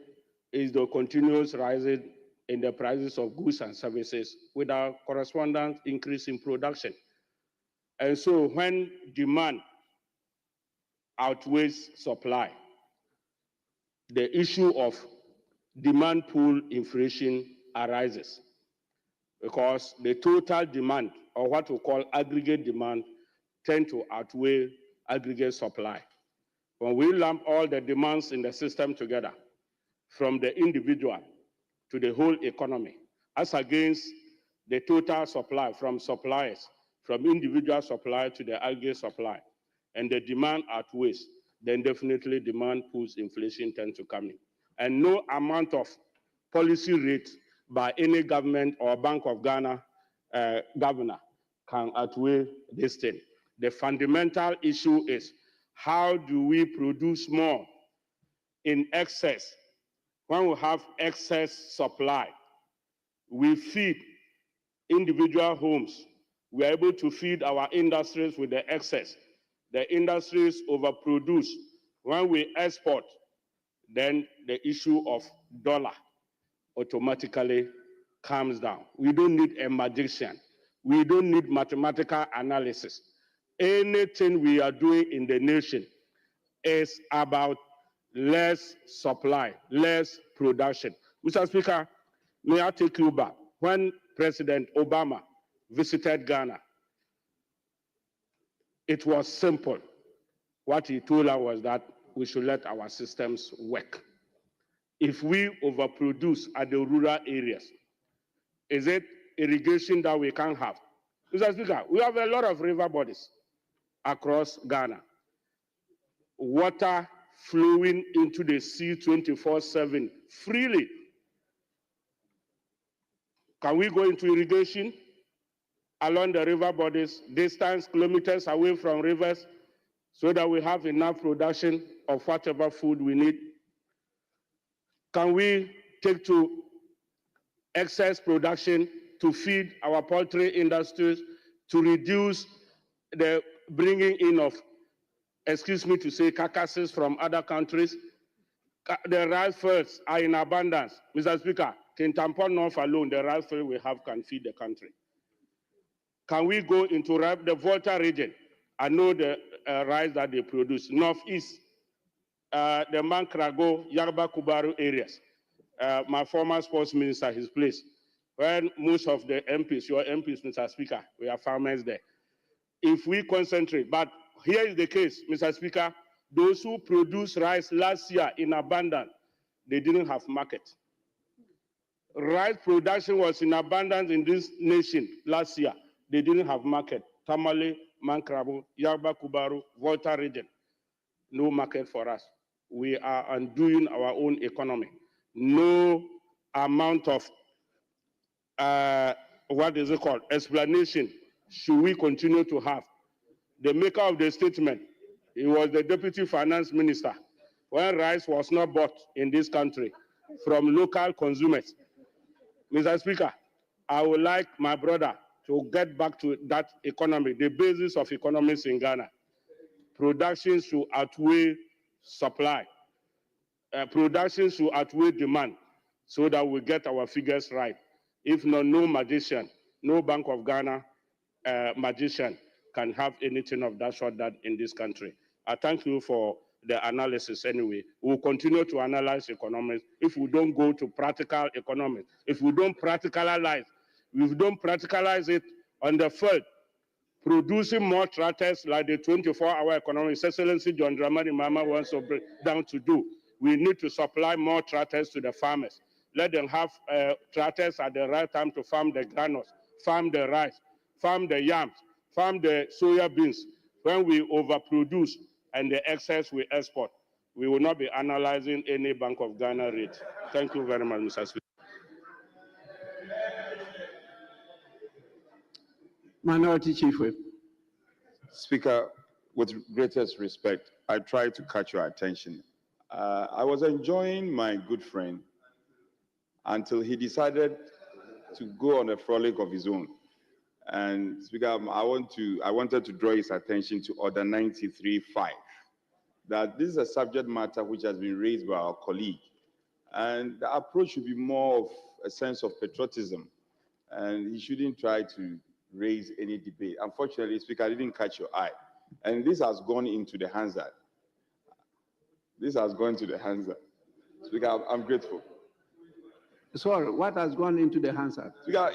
is the continuous rising in the prices of goods and services with a corresponding increase in production. And so when demand outweighs supply, the issue of demand pool inflation arises because the total demand, or what we call aggregate demand, tend to outweigh aggregate supply. When we lump all the demands in the system together, from the individual to the whole economy, as against the total supply from suppliers, from individual supply to the aggregate supply, and the demand outweighs, then definitely demand pulls inflation tend to come in. And no amount of policy rate by any government or Bank of Ghana governor can outweigh this thing. The fundamental issue is, how do we produce more in excess? When we have excess supply, we feed individual homes. We are able to feed our industries with the excess. The industries overproduce. When we export, then the issue of dollar automatically comes down. We don't need a magician. We don't need mathematical analysis. Anything we are doing in the nation is about less supply, less production. Mr. Speaker, may I take you back? When President Obama visited Ghana, it was simple. What he told us was that we should let our systems work. If we overproduce at the rural areas, is it irrigation that we can't have? Mr. Speaker, we have a lot of river bodies across Ghana. Water flowing into the sea 24/7 freely. Can we go into irrigation along the river bodies, distance kilometers away from rivers, so that we have enough production of whatever food we need? Can we take to excess production to feed our poultry industries, to reduce the bringing in of, excuse me to say, carcasses from other countries? The rice fields are in abundance. Mr. Speaker, Kintampo North alone, the rice field we have can feed the country. Can we go into the Volta region? I know the rice that they produce. Northeast, the Mankrago, Yarba Kubaru areas. My former sports minister, his place, when most of the MPs, your MPs, Mr. Speaker, we are farmers there. If we concentrate, but here is the case, Mr. Speaker, those who produced rice last year in abundance, they didn't have market. Rice production was in abundance in this nation last year. They didn't have market. Tamale, Mankrabo, Yarba Kubaru, Volta region, no market for us. We are undoing our own economy. No amount of, what is it called, explanation should we continue to have. The maker of the statement, he was the deputy finance minister when rice was not bought in this country from local consumers. Mr. Speaker, I would like my brother to get back to that economy, the basis of economics in Ghana. Production should outweigh supply. Production should outweigh demand so that we get our figures right. If not, no magician, no Bank of Ghana magician can have anything of that sort that in this country. I thank you for the analysis anyway. We'll continue to analyze economics if we don't go to practical economics. If we don't practicalize it on the field, producing more tractors like the 24-hour economy, His Excellency John Dramani Mahama wants to bring down to do. We need to supply more tractors to the farmers. Let them have tractors at the right time to farm the granules, farm the rice, farm the yams, farm the soya beans. When we overproduce and the excess we export, we will not be analyzing any Bank of Ghana rate. Thank you very much, Mr. Speaker. Minority Chief Whip. Speaker, with greatest respect, I try to catch your attention. I was enjoying my good friend until he decided to go on a frolic of his own. And Speaker, I wanted to draw his attention to Order 93.5, that this is a subject matter which has been raised by our colleague. And the approach should be more of a sense of patriotism. And he shouldn't try to raise any debate. Unfortunately, Speaker, I didn't catch your eye. And this has gone into the Hansard. This has gone to the Hansard. Speaker, I'm grateful. Sorry, what has gone into the Hansard? Speaker,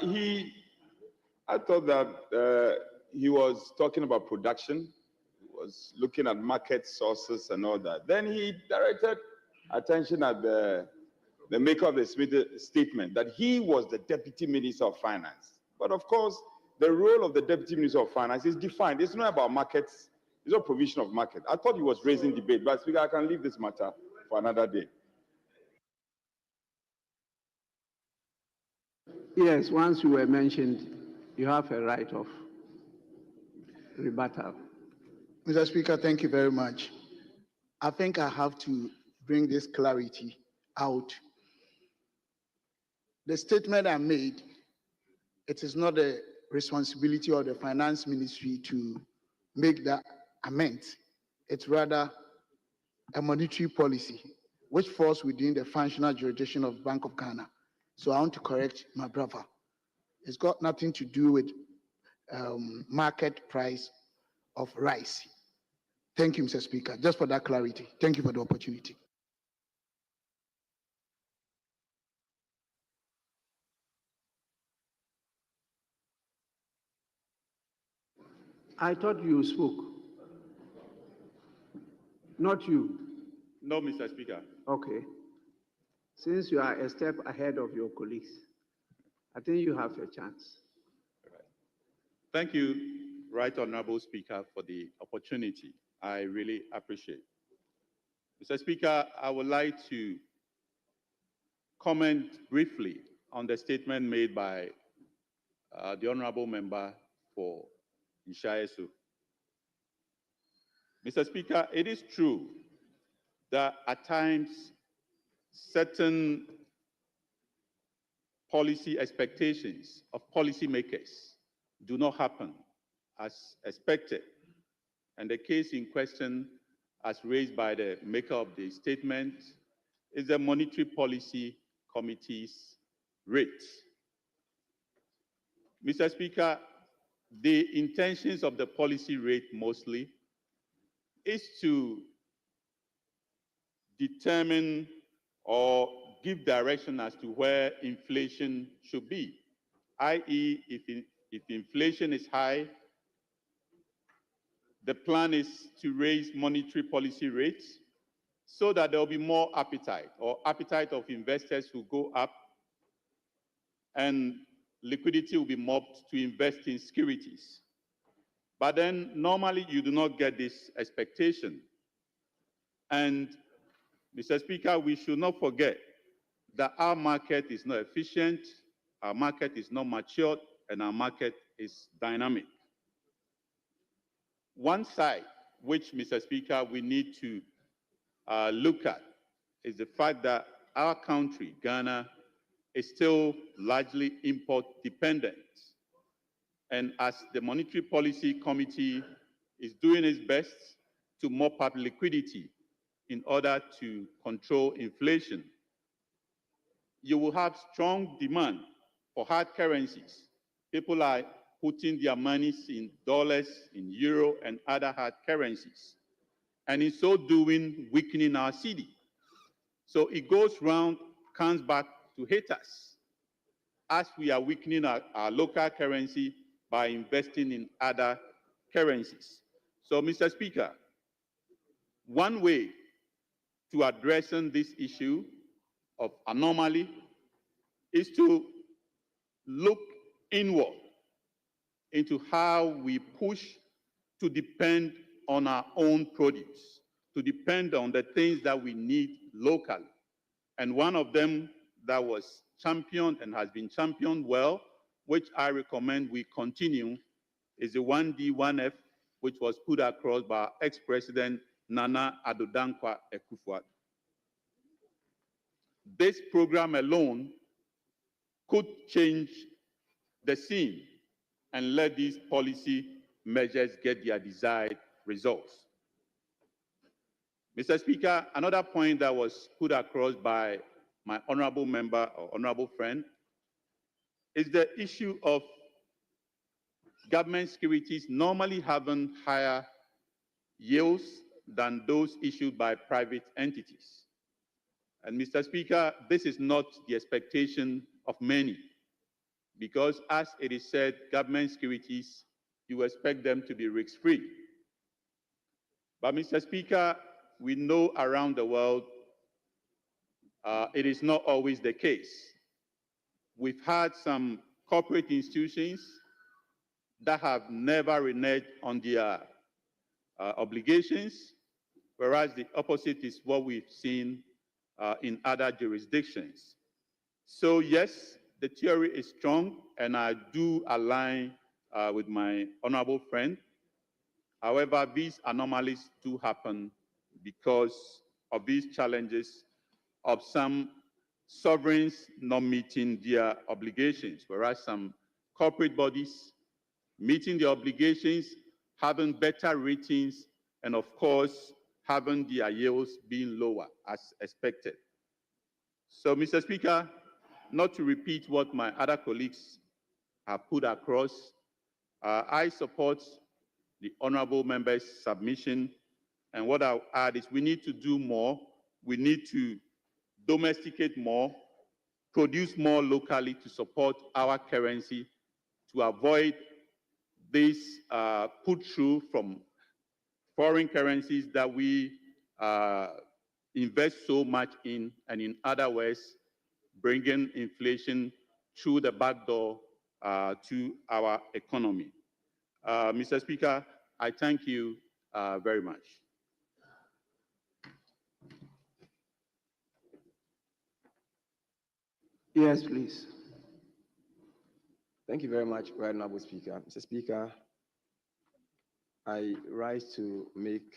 I thought that he was talking about production. He was looking at market sources and all that. Then he directed attention at the maker of the statement that he was the Deputy Minister of Finance. But of course, the role of the Deputy Minister of Finance is defined. It's not about markets. It's not provision of market. I thought he was raising debate, but Speaker, I can leave this matter for another day. Yes, once you were mentioned, you have a right of rebuttal. Mr. Speaker, thank you very much. I think I have to bring this clarity out. The statement I made it is not the responsibility of the finance ministry to make that amend. It's rather a monetary policy which falls within the functional jurisdiction of Bank of Ghana. So I want to correct my brother. It's got nothing to do with market price of rice. Thank you, Mr. Speaker, just for that clarity. Thank you for the opportunity. I thought you spoke. Not you. No, Mr. Speaker. Okay. Since you are a step ahead of your colleagues, I think you have a chance. Thank you, Right Honorable Speaker, for the opportunity. I really appreciate it. Mr. Speaker, I would like to comment briefly on the statement made by the Honorable Member for Ishaesu. Mr. Speaker, it is true that at times certain policy expectations of policymakers do not happen as expected. And the case in question, as raised by the maker of the statement, is the Monetary Policy Committee's rate. Mr. Speaker, the intentions of the policy rate mostly is to determine or give direction as to where inflation should be, i.e., if inflation is high, the plan is to raise monetary policy rates so that there will be more appetite, or appetite of investors will go up and liquidity will be mobbed to invest in securities. But then normally you do not get this expectation. And Mr. Speaker, we should not forget that our market is not efficient, our market is not matured, and our market is dynamic. One side, which, Mr. Speaker, we need to look at is the fact that our country, Ghana, is still largely import dependent. And as the Monetary Policy Committee is doing its best to mop up liquidity in order to control inflation, you will have strong demand for hard currencies. People are putting their monies in dollars, in euro, and other hard currencies. And in so doing, weakening our cedi. So it goes round, comes back to hit us as we are weakening our local currency by investing in other currencies. So, Mr. Speaker, one way to addressing this issue of anomaly is to look inward into how we push to depend on our own produce, to depend on the things that we need locally. And one of them that was championed and has been championed well, which I recommend we continue, is the 1D, 1F, which was put across by ex-President Nana Addo Dankwa Akufo-Addo. This program alone could change the scene and let these policy measures get their desired results. Mr. Speaker, another point that was put across by my honorable member or honorable friend is the issue of government securities normally having higher yields than those issued by private entities. And Mr. Speaker, this is not the expectation of many, because as it is said, government securities, you expect them to be risk-free. But Mr. Speaker, we know around the world, it is not always the case. We've had some corporate institutions that have never reneged on their obligations, whereas the opposite is what we've seen in other jurisdictions. So yes, the theory is strong, and I do align with my honorable friend. However, these anomalies do happen because of these challenges of some sovereigns not meeting their obligations, whereas some corporate bodies, meeting the obligations, having better ratings, and of course, having their yields being lower as expected. So, Mr. Speaker, not to repeat what my other colleagues have put across, I support the honorable member's submission. And what I'll add is we need to do more. We need to domesticate more, produce more locally to support our currency, to avoid this put through from foreign currencies that we invest so much in, and in other words, bringing inflation through the back door to our economy. Mr. Speaker, I thank you very much. Yes, please. Thank you very much, Right Honorable Speaker. Mr. Speaker, I rise to make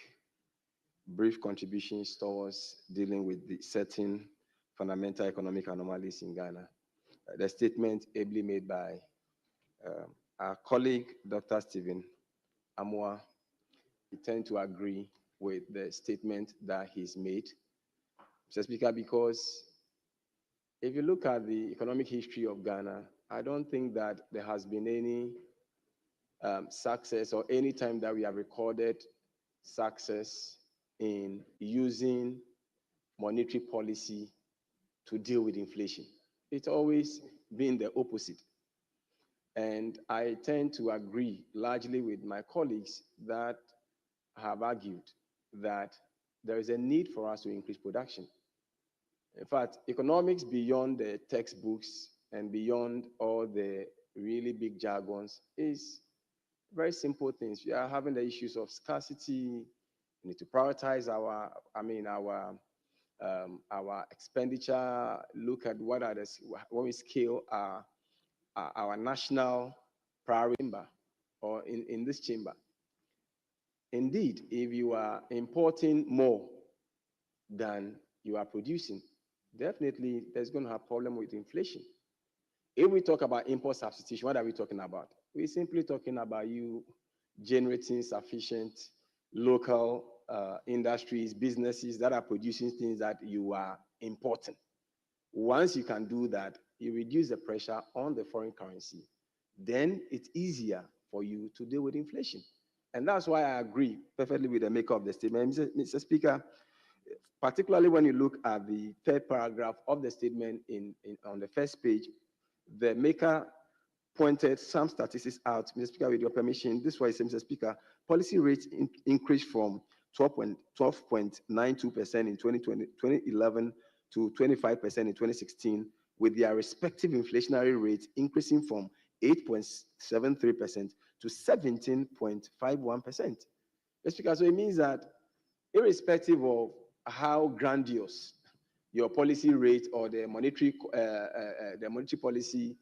brief contributions towards dealing with the certain fundamental economic anomalies in Ghana. The statement ably made by our colleague, Dr. Stephen Amwa, we tend to agree with the statement that he's made, Mr. Speaker, because if you look at the economic history of Ghana, I don't think that there has been any success or any time that we have recorded success in using monetary policy to deal with inflation. It's always been the opposite. And I tend to agree largely with my colleagues that have argued that there is a need for us to increase production. In fact, economics beyond the textbooks and beyond all the really big jargons is very simple things. We are having the issues of scarcity. We need to prioritize our expenditure. Look at what are when we scale our national priority or in this chamber. Indeed, if you are importing more than you are producing, definitely there's going to have a problem with inflation. If we talk about import substitution, what are we talking about? We're simply talking about you generating sufficient local industries, businesses that are producing things that you are importing. Once you can do that, you reduce the pressure on the foreign currency. Then it's easier for you to deal with inflation. And that's why I agree perfectly with the maker of the statement. Mr. Speaker, particularly when you look at the third paragraph of the statement on the first page, the maker pointed some statistics out. Mr. Speaker, with your permission, this was, Mr. Speaker, policy rates increased from 12.92% in 2011 to 25% in 2016, with their respective inflationary rates increasing from 8.73% to 17.51%. Mr. Speaker, so it means that irrespective of how grandiose your policy rate or the monetary policy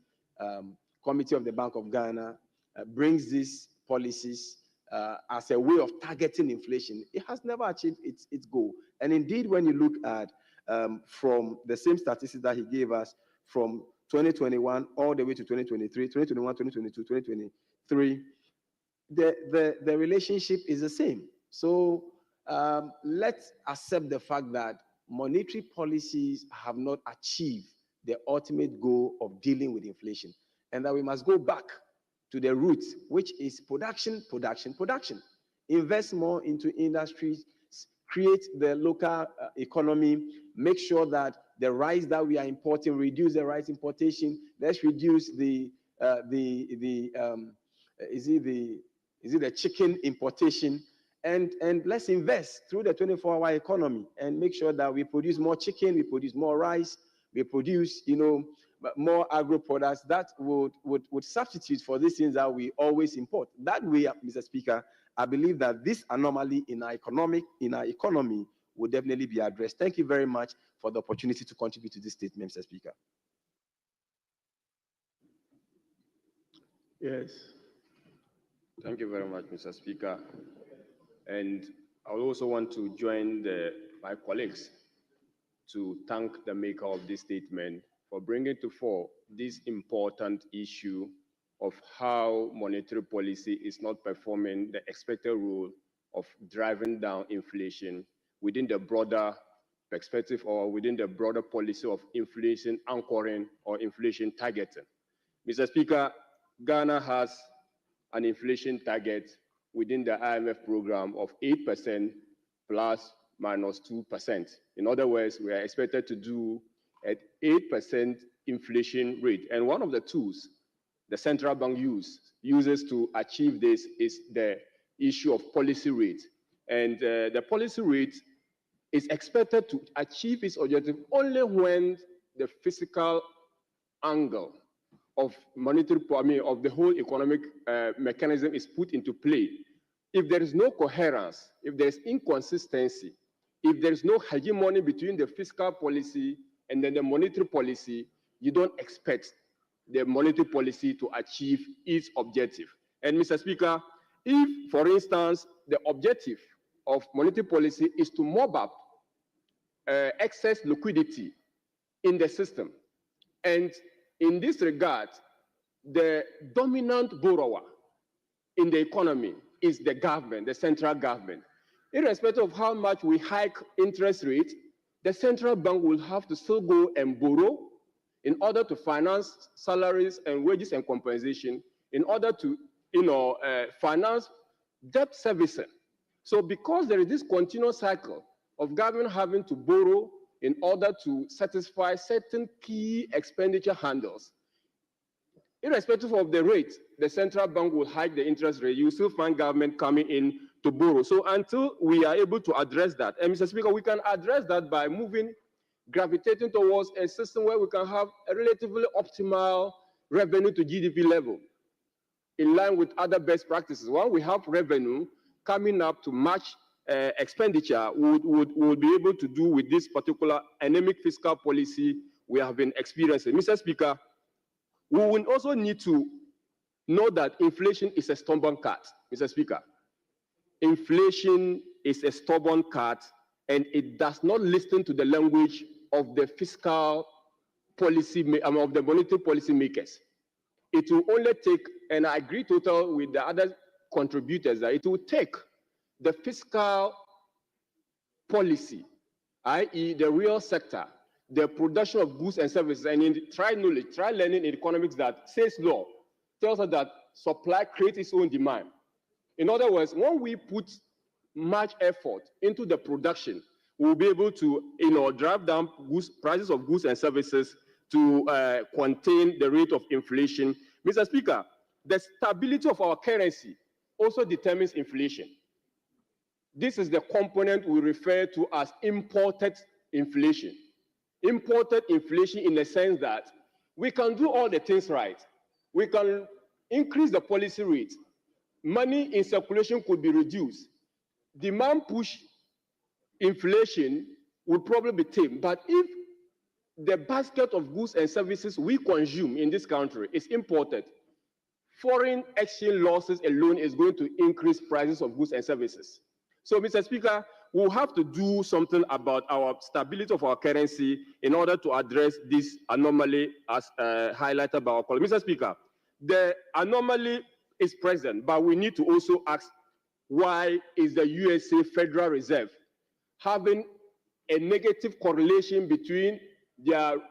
committee of the Bank of Ghana brings these policies as a way of targeting inflation, it has never achieved its goal. And indeed, when you look at from the same statistics that he gave us from 2021 all the way to 2023, 2021, 2022, 2023, the relationship is the same. So let's accept the fact that monetary policies have not achieved the ultimate goal of dealing with inflation, and that we must go back to the roots, which is production, production, production. Invest more into industries, create the local economy, make sure that the rice that we are importing, reduce the rice importation. Let's reduce the chicken importation, and let's invest through the 24-hour economy and make sure that we produce more chicken, we produce more rice, we produce, more agro products that would substitute for these things that we always import. That way, Mr. Speaker, I believe that this anomaly in our economy will definitely be addressed. Thank you very much for the opportunity to contribute to this statement, Mr. Speaker. Yes. Thank you very much, Mr. Speaker. And I also want to join my colleagues to thank the maker of this statement for bringing to fore this important issue of how monetary policy is not performing the expected role of driving down inflation within the broader perspective or within the broader policy of inflation anchoring or inflation targeting. Mr. Speaker, Ghana has an inflation target within the IMF program of 8% plus minus 2%. In other words, we are expected to do at 8% inflation rate. And one of the tools the central bank uses to achieve this is the issue of policy rate. And the policy rate is expected to achieve its objective only when the fiscal angle of monetary, of the whole economic mechanism is put into play. If there is no coherence, if there is inconsistency, if there is no hegemony between the fiscal policy and then the monetary policy, you don't expect the monetary policy to achieve its objective. And Mr. Speaker, if, for instance, the objective of monetary policy is to mop up excess liquidity in the system, and in this regard, the dominant borrower in the economy is the government, the central government. Irrespective of how much we hike interest rates, the central bank will have to still go and borrow in order to finance salaries and wages and compensation, in order to finance debt servicing. So because there is this continuous cycle of government having to borrow in order to satisfy certain key expenditure handles, irrespective of the rate, the central bank will hike the interest rate. You still find government coming in to borrow. So until we are able to address that, and Mr. Speaker, we can address that by gravitating towards a system where we can have a relatively optimal revenue to GDP level in line with other best practices. When we have revenue coming up to match expenditure, we would be able to do with this particular anemic fiscal policy we have been experiencing. Mr. Speaker, we will also need to know that inflation is a stubborn cat, Mr. Speaker. Inflation is a stubborn cat, and it does not listen to the language of the fiscal policy, of the monetary policy makers. It will only take, and I agree totally with the other contributors, that it will take the fiscal policy, i.e. the real sector, the production of goods and services, and in try learning in economics that says law, tells us that supply creates its own demand. In other words, when we put much effort into the production, we'll be able to drive down prices of goods and services to contain the rate of inflation. Mr. Speaker, the stability of our currency also determines inflation. This is the component we refer to as imported inflation. Imported inflation in the sense that we can do all the things right. We can increase the policy rate. Money in circulation could be reduced. Demand push inflation would probably be tamed. But if the basket of goods and services we consume in this country is imported, foreign exchange losses alone is going to increase prices of goods and services. So, Mr. Speaker, we'll have to do something about our stability of our currency in order to address this anomaly as highlighted by our colleague. Mr. Speaker, the anomaly is present, but we need to also ask, why is the USA Federal Reserve having a negative correlation between the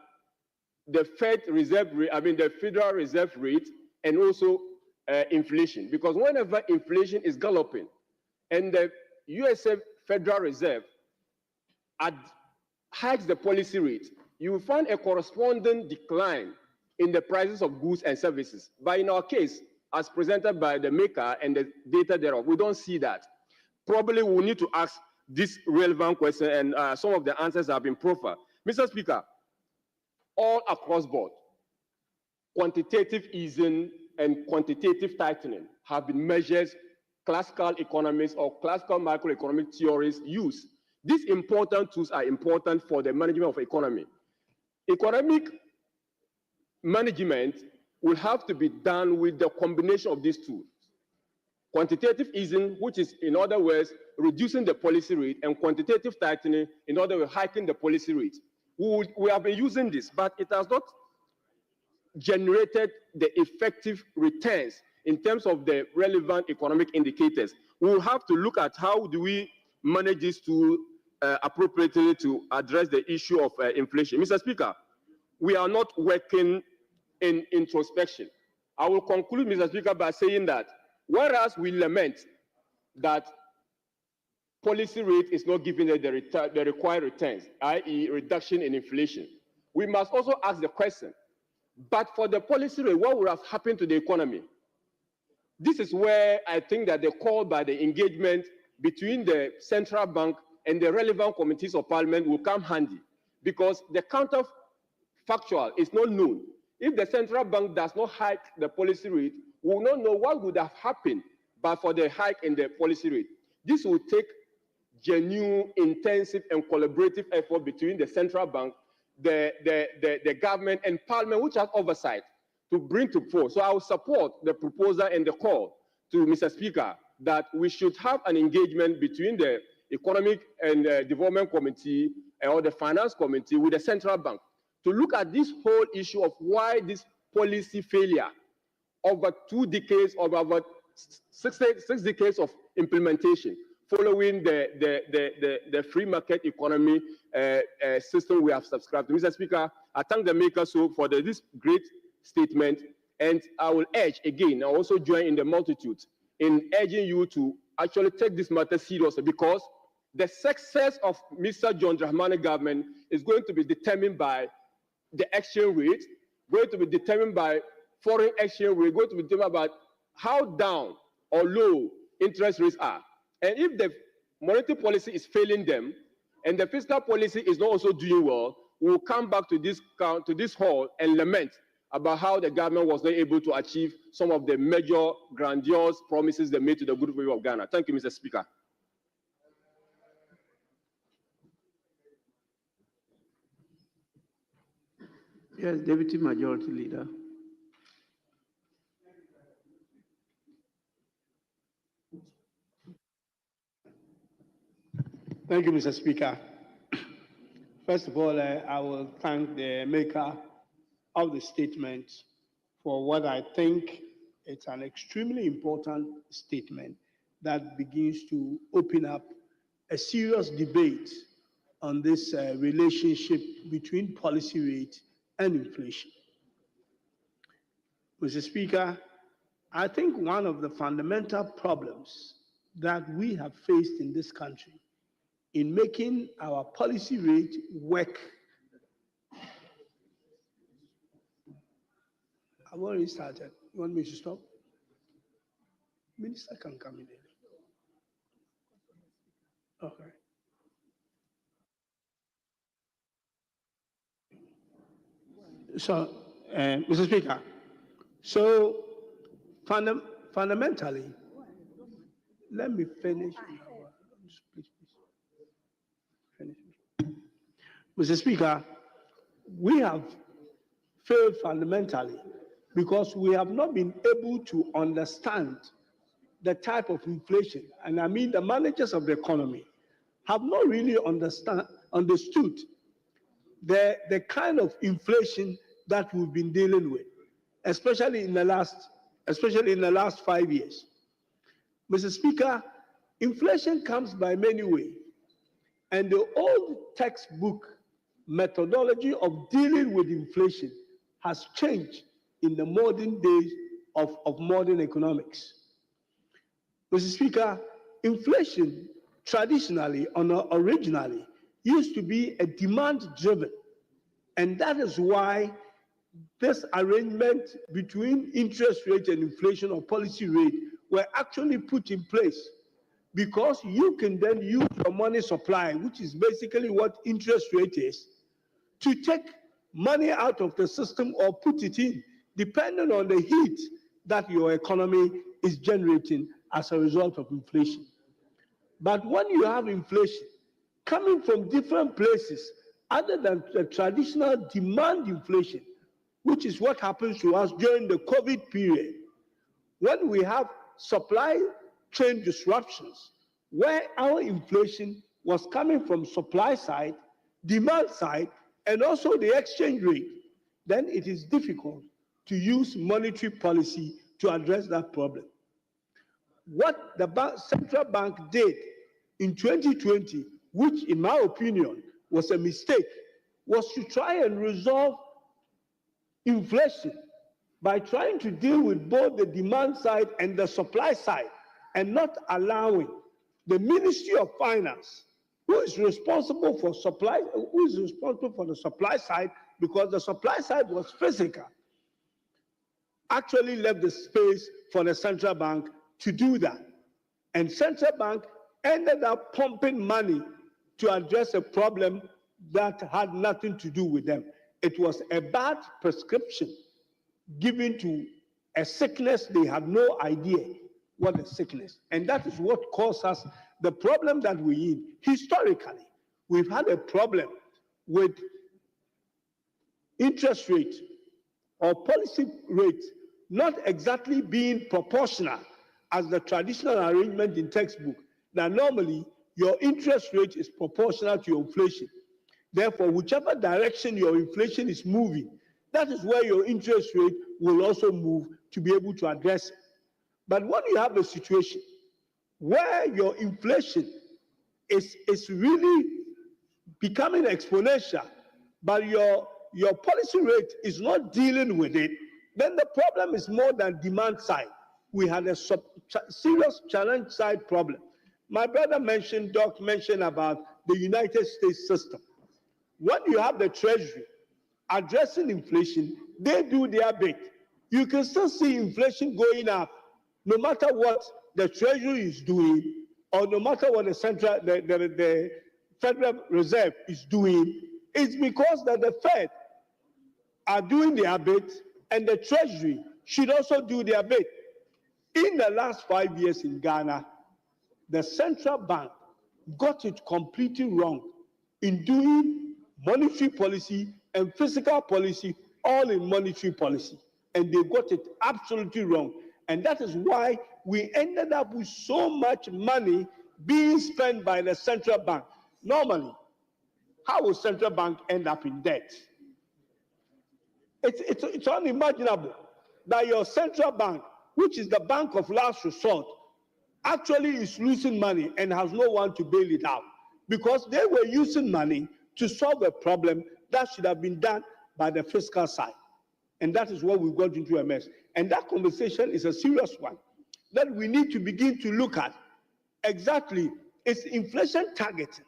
Federal Reserve rate and also inflation? Because whenever inflation is galloping and the USA Federal Reserve hikes the policy rate, you will find a corresponding decline in the prices of goods and services. But in our case, as presented by the maker and the data thereof, we don't see that. Probably we need to ask this relevant question, and some of the answers have been proffered. Mr. Speaker, all across board, quantitative easing and quantitative tightening have been measures classical economists or classical macroeconomic theories use. These important tools are important for the management of economy. Economic management will have to be done with the combination of these tools. Quantitative easing, which is, in other words, reducing the policy rate, and quantitative tightening, in other words, hiking the policy rate. We have been using this, but it has not generated the effective returns in terms of the relevant economic indicators. We will have to look at how do we manage this to appropriately to address the issue of inflation. Mr. Speaker, we are not working in introspection. I will conclude, Mr. Speaker, by saying that whereas we lament that policy rate is not giving the required returns, i.e. reduction in inflation, we must also ask the question, but for the policy rate, what would have happened to the economy? This is where I think that the call by the engagement between the central bank and the relevant committees of parliament will come handy, because the counterfactual is not known. If the central bank does not hike the policy rate, we will not know what would have happened but for the hike in the policy rate. This will take genuine, intensive, and collaborative effort between the central bank, the government, and parliament, which has oversight, to bring to force. So I will support the proposal and the call to Mr. Speaker that we should have an engagement between the Economic and Development Committee or the Finance Committee with the central bank to look at this whole issue of why this policy failure over 2 decades, over 6 decades of implementation, following the free market economy system we have subscribed to. Mr. Speaker, I thank the makers for this great statement, and I will urge again, I also join in the multitude in urging you to actually take this matter seriously, because the success of Mr. John Dramani government is going to be determined by the exchange rate, going to be determined by foreign exchange rate, going to be determined by how down or low interest rates are. And if the monetary policy is failing them and the fiscal policy is not also doing well, we will come back to this hall and lament about how the government was not able to achieve some of the major grandiose promises they made to the good people of Ghana. Thank you, Mr. Speaker. Yes, Deputy Majority Leader. Thank you, Mr. Speaker. First of all, I will thank the maker of the statement for what I think it's an extremely important statement that begins to open up a serious debate on this relationship between policy rate and inflation. Mr. Speaker, I think one of the fundamental problems that we have faced in this country in making our policy rate work. I've already started. You want me to stop? Minister can come in. Okay. So, Mr. Speaker, so fundamentally, let me finish. Mr. Speaker, we have failed fundamentally because we have not been able to understand the type of inflation, and I mean the managers of the economy have not really understood the kind of inflation that we've been dealing with, especially in the last 5 years. Mr. Speaker, inflation comes by many ways, and the old textbook methodology of dealing with inflation has changed in the modern days of modern economics. Mr. Speaker, inflation traditionally or originally used to be a demand-driven, and that is why this arrangement between interest rate and inflation or policy rate were actually put in place, because you can then use your money supply, which is basically what interest rate is, to take money out of the system or put it in, depending on the heat that your economy is generating as a result of inflation. But when you have inflation coming from different places other than the traditional demand inflation, which is what happens to us during the COVID period, when we have supply chain disruptions, where our inflation was coming from supply side, demand side, and also the exchange rate, then it is difficult to use monetary policy to address that problem. What the central bank did in 2020, which in my opinion was a mistake, was to try and resolve inflation by trying to deal with both the demand side and the supply side, and not allowing the Ministry of Finance, who is responsible for the supply side, because the supply side was physical, actually left the space for the central bank to do that. And central bank ended up pumping money to address a problem that had nothing to do with them. It was a bad prescription given to a sickness they had no idea what a sickness. And that is what caused us the problem that we're in. Historically, we've had a problem with interest rate or policy rate not exactly being proportional as the traditional arrangement in textbook, that normally your interest rate is proportional to your inflation. Therefore, whichever direction your inflation is moving, that is where your interest rate will also move to be able to address it. But when you have a situation where your inflation is really becoming exponential, but your policy rate is not dealing with it, then the problem is more than demand side. We had a serious challenge side problem. My brother mentioned, Doc mentioned about the United States system. When you have the Treasury addressing inflation, they do their bit. You can still see inflation going up, no matter what the Treasury is doing, or no matter what the Federal Reserve is doing. It's because that the Fed are doing their bit, and the Treasury should also do their bit. In the last 5 years in Ghana, the central bank got it completely wrong in doing monetary policy and fiscal policy all in monetary policy. And they got it absolutely wrong. And that is why we ended up with so much money being spent by the central bank. Normally, how will central bank end up in debt? It's unimaginable that your central bank, which is the bank of last resort, actually is losing money and has no one to bail it out, because they were using money to solve a problem that should have been done by the fiscal side. And that is where we got into a mess. And that conversation is a serious one that we need to begin to look at. Exactly, is inflation targeting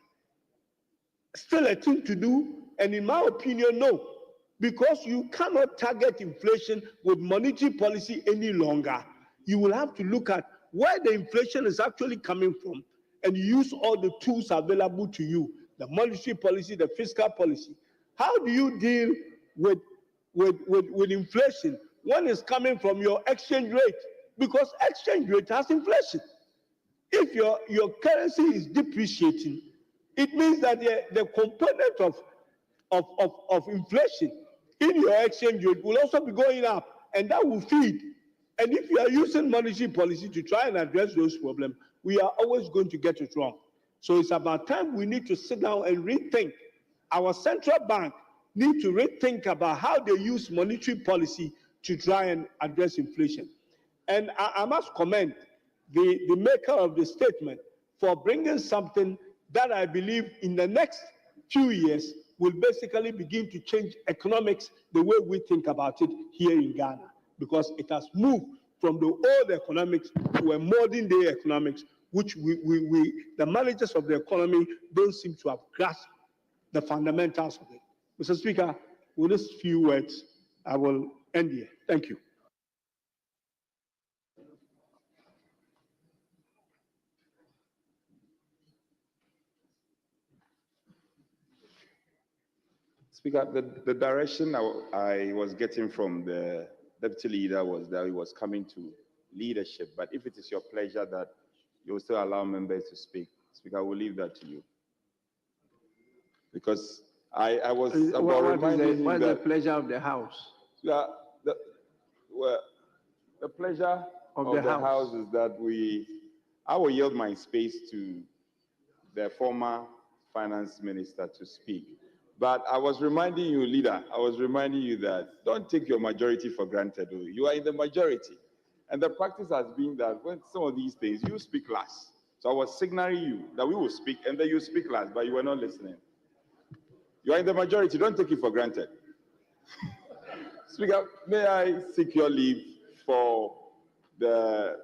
still a thing to do? And in my opinion, no, because you cannot target inflation with monetary policy any longer. You will have to look at where the inflation is actually coming from, and you use all the tools available to you, the monetary policy, the fiscal policy. How do you deal with inflation when it's coming from your exchange rate? Because exchange rate has inflation. If your currency is depreciating, it means that the component of inflation in your exchange rate will also be going up, and that will feed. And if you are using monetary policy to try and address those problems, we are always going to get it wrong. So it's about time we need to sit down and rethink. Our central bank need to rethink about how they use monetary policy to try and address inflation. And I must commend the maker of the statement for bringing something that I believe in the next few years will basically begin to change economics the way we think about it here in Ghana, because it has moved from the old economics to a modern day economics, which the managers of the economy don't seem to have grasped the fundamentals of it. Mr. Speaker, with these few words, I will end here. Thank you. Speaker, the direction I was getting from the deputy leader was that he was coming to leadership. But if it is your pleasure that you will still allow members to speak, Speaker, I will leave that to you. Because I was about reminding What him is the that pleasure of the House? the pleasure of the House is that I will yield my space to the former finance minister to speak. But I was reminding you, leader, I was reminding you that don't take your majority for granted. You are in the majority. And the practice has been that when some of these things, you speak last. So I was signaling you that we will speak and then you speak last, but you were not listening. You are in the majority, don't take it for granted. Speaker, may I seek your leave for the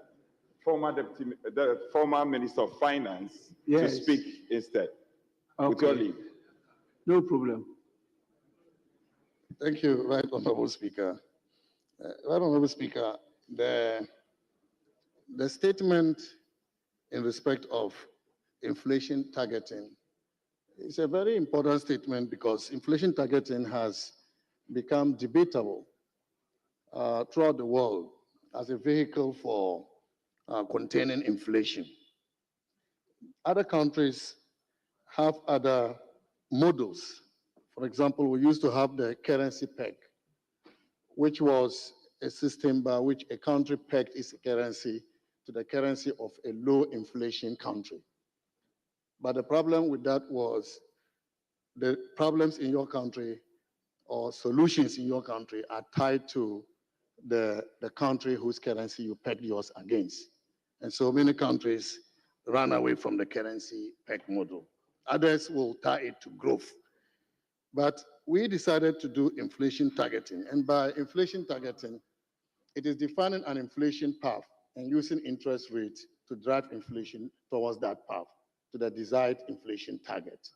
former Minister of Finance to speak instead? With your leave. No problem. Thank you, Right Honorable Speaker. Right Honorable Speaker, the statement in respect of inflation targeting is a very important statement because inflation targeting has become debatable throughout the world as a vehicle for containing inflation. Other countries have other models. For example, we used to have the currency peg, which was a system by which a country pegged its currency to the currency of a low inflation country. But the problem with that was the problems in your country or solutions in your country are tied to the country whose currency you pegged yours against. And so many countries run away from the currency peg model. Others will tie it to growth. But we decided to do inflation targeting. And by inflation targeting, it is defining an inflation path and using interest rates to drive inflation towards that path, to the desired inflation target.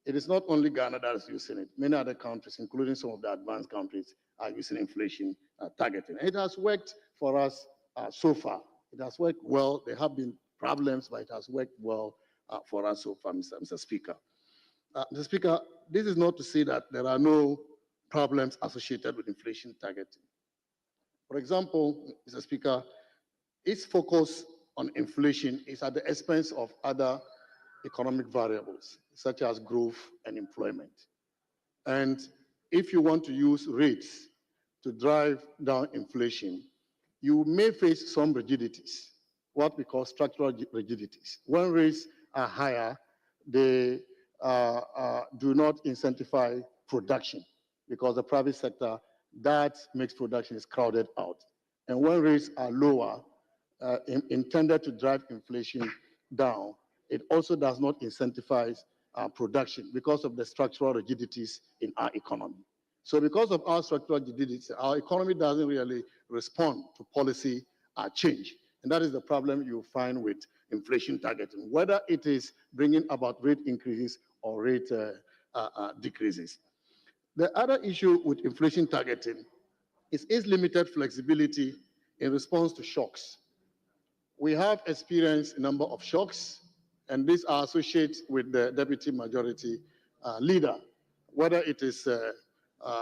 It is not only Ghana that is using it. Many other countries, including some of the advanced countries, are using inflation targeting. And it has worked for us so far. It has worked well. There have been problems, but it has worked well for us so far, Mr. Speaker. Mr. Speaker, this is not to say that there are no problems associated with inflation targeting. For example, Mr. Speaker, its focus on inflation is at the expense of other economic variables, such as growth and employment. And if you want to use rates to drive down inflation, you may face some rigidities, what we call structural rigidities. When rates are higher, they do not incentivize production because the private sector, that makes production is crowded out. And when rates are lower, intended to drive inflation down, it also does not incentivize production because of the structural rigidities in our economy. So because of our structural rigidities, our economy doesn't really respond to policy change. And that is the problem you find with inflation targeting, whether it is bringing about rate increases or rate decreases. The other issue with inflation targeting is its limited flexibility in response to shocks. We have experienced a number of shocks, and these are associated with the deputy majority leader, whether it is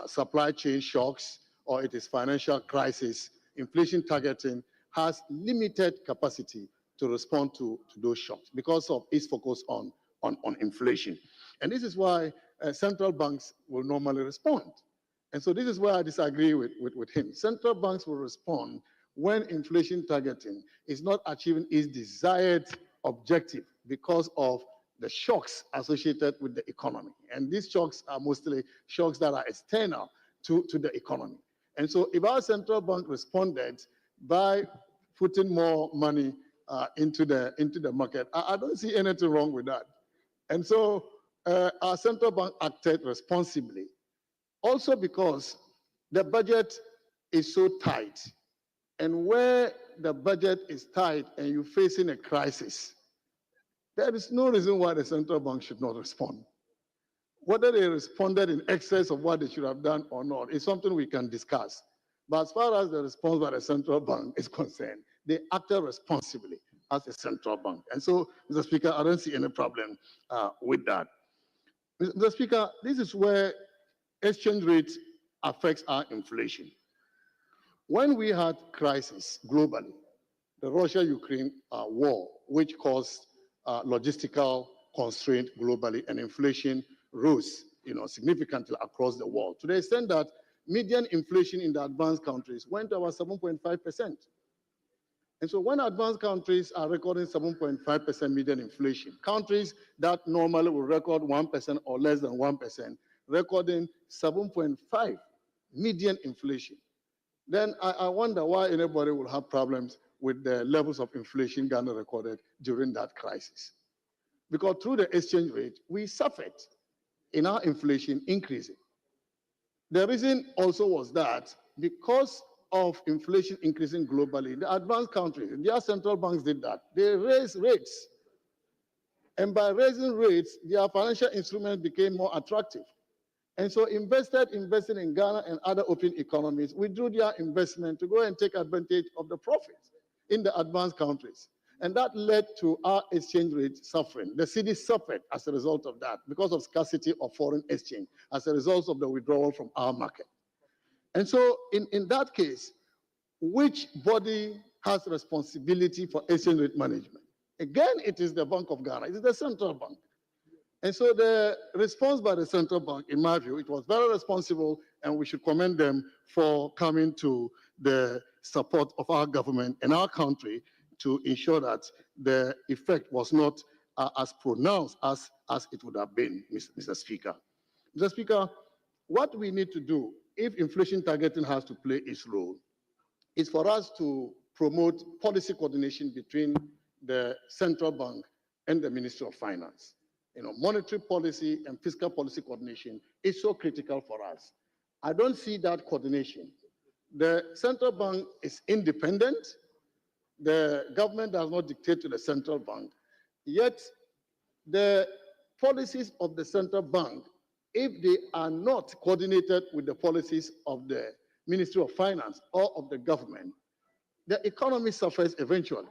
supply chain shocks or it is financial crisis. Inflation targeting has limited capacity to respond to those shocks because of its focus on inflation. And this is why central banks will normally respond. And so this is where I disagree with him. Central banks will respond when inflation targeting is not achieving its desired objective because of the shocks associated with the economy. And these shocks are mostly shocks that are external to the economy. And so if our central bank responded by putting more money into the market, I don't see anything wrong with that. And so our central bank acted responsibly. Also because the budget is so tight. And where the budget is tight and you're facing a crisis, there is no reason why the central bank should not respond. Whether they responded in excess of what they should have done or not is something we can discuss. But as far as the response by the central bank is concerned, they acted responsibly as a central bank. And so, Mr. Speaker, I don't see any problem with that. Mr. Speaker, this is where exchange rate affects our inflation. When we had crisis globally, the Russia-Ukraine war, which caused logistical constraint globally and inflation rose significantly across the world, to the extent that median inflation in the advanced countries went to about 7.5%. And so when advanced countries are recording 7.5% median inflation, countries that normally will record 1% or less than 1% recording 7.5 median inflation. Then I wonder why anybody will have problems with the levels of inflation Ghana recorded during that crisis. Because through the exchange rate, we suffered in our inflation increasing. The reason also was that because of inflation increasing globally, the advanced countries, their central banks did that. They raised rates. And by raising rates, their financial instruments became more attractive. And so investors investing in Ghana and other open economies withdrew their investment to go and take advantage of the profits in the advanced countries. And that led to our exchange rate suffering. The city suffered as a result of that because of scarcity of foreign exchange, as a result of the withdrawal from our market. And so in that case, which body has responsibility for exchange rate management? Again, it is the Bank of Ghana. It is the central bank. And so the response by the central bank, in my view, it was very responsible, and we should commend them for coming to the support of our government and our country to ensure that the effect was not as pronounced as it would have been, Mr. Speaker. Mr. Speaker, what we need to do, if inflation targeting has to play its role, is for us to promote policy coordination between the central bank and the Ministry of Finance. Monetary policy and fiscal policy coordination is so critical for us. I don't see that coordination. The central bank is independent. The government does not dictate to the central bank. Yet, the policies of the central bank, if they are not coordinated with the policies of the Ministry of Finance or of the government, the economy suffers eventually.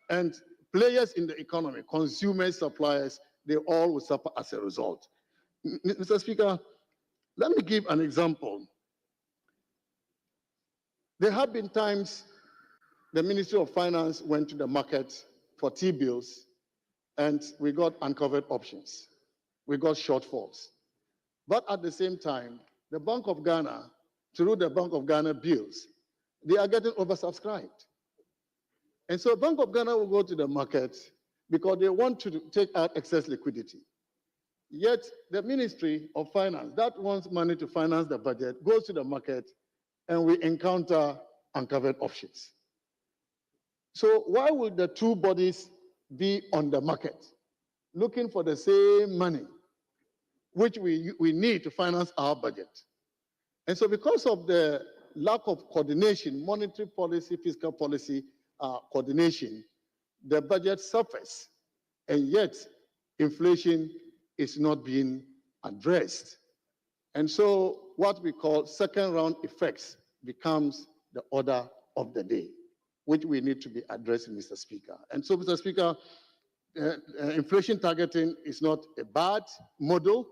And players in the economy, consumers, suppliers, they all will suffer as a result. Mr. Speaker, let me give an example. There have been times the Ministry of Finance went to the market for T-bills, and we got uncovered options. We got shortfalls. But at the same time, the Bank of Ghana, through the Bank of Ghana bills, they are getting oversubscribed. And so Bank of Ghana will go to the market because they want to take out excess liquidity. Yet the Ministry of Finance, that wants money to finance the budget, goes to the market, and we encounter uncovered options. So why would the two bodies be on the market looking for the same money, which we need to finance our budget? And so because of the lack of coordination, monetary policy, fiscal policy coordination, the budget suffers, and yet inflation is not being addressed. And so what we call second round effects becomes the order of the day, which we need to be addressing, Mr. Speaker. And so, Mr. Speaker, inflation targeting is not a bad model,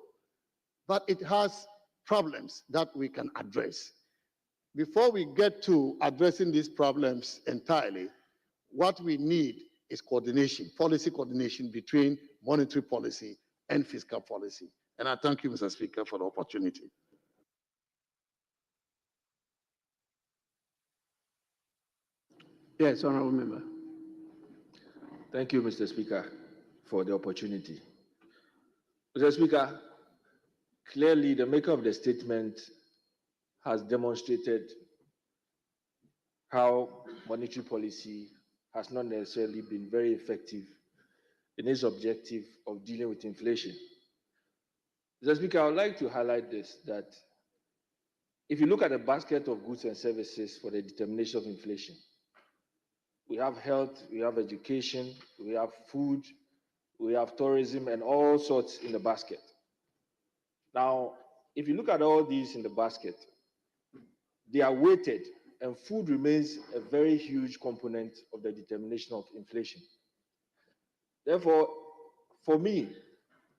but it has problems that we can address. Before we get to addressing these problems entirely, what we need is coordination, policy coordination between monetary policy and fiscal policy. And I thank you, Mr. Speaker, for the opportunity. Yes, Honorable Member. Thank you, Mr. Speaker, for the opportunity. Mr. Speaker, clearly the maker of the statement has demonstrated how monetary policy has not necessarily been very effective in its objective of dealing with inflation. Mr. Speaker, I would like to highlight this, that if you look at the basket of goods and services for the determination of inflation, we have health, we have education, we have food, we have tourism, and all sorts in the basket. Now, if you look at all these in the basket, they are weighted, and food remains a very huge component of the determination of inflation. Therefore, for me,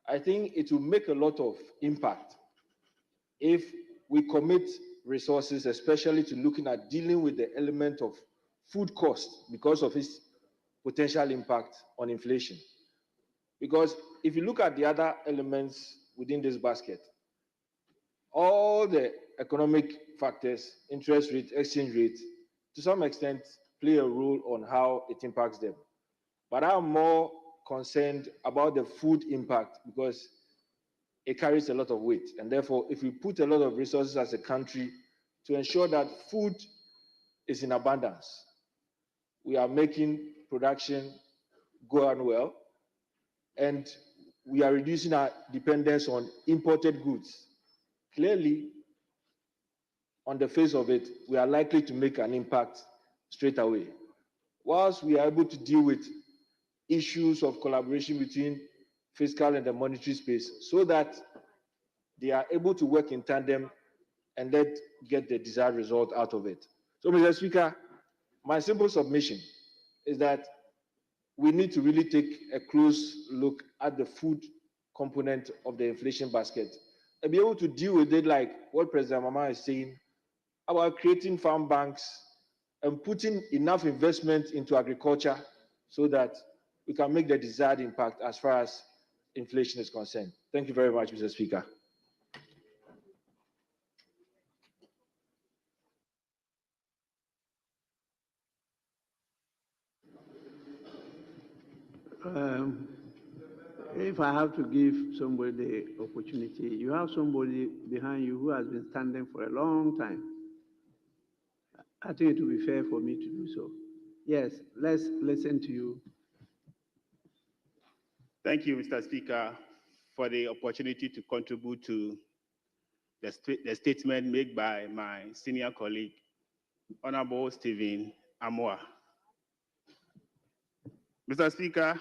I think it will make a lot of impact if we commit resources, especially to looking at dealing with the element of food cost because of its potential impact on inflation. Because if you look at the other elements within this basket, all the economic factors, interest rate, exchange rate, to some extent play a role on how it impacts them. But I'm more concerned about the food impact because it carries a lot of weight. And therefore, if we put a lot of resources as a country to ensure that food is in abundance, we are making production go on well, and we are reducing our dependence on imported goods. Clearly, on the face of it, we are likely to make an impact straight away. Whilst we are able to deal with issues of collaboration between fiscal and the monetary space so that they are able to work in tandem and then get the desired result out of it. So, Mr. Speaker, my simple submission is that we need to really take a close look at the food component of the inflation basket and be able to deal with it like what President Mama is saying about creating farm banks and putting enough investment into agriculture so that we can make the desired impact as far as inflation is concerned. Thank you very much, Mr. Speaker. If I have to give somebody the opportunity, you have somebody behind you who has been standing for a long time. I think it would be fair for me to do so. Yes, let's listen to you. Thank you, Mr. Speaker, for the opportunity to contribute to the statement made by my senior colleague, Honorable Stephen Amoah. Mr. Speaker,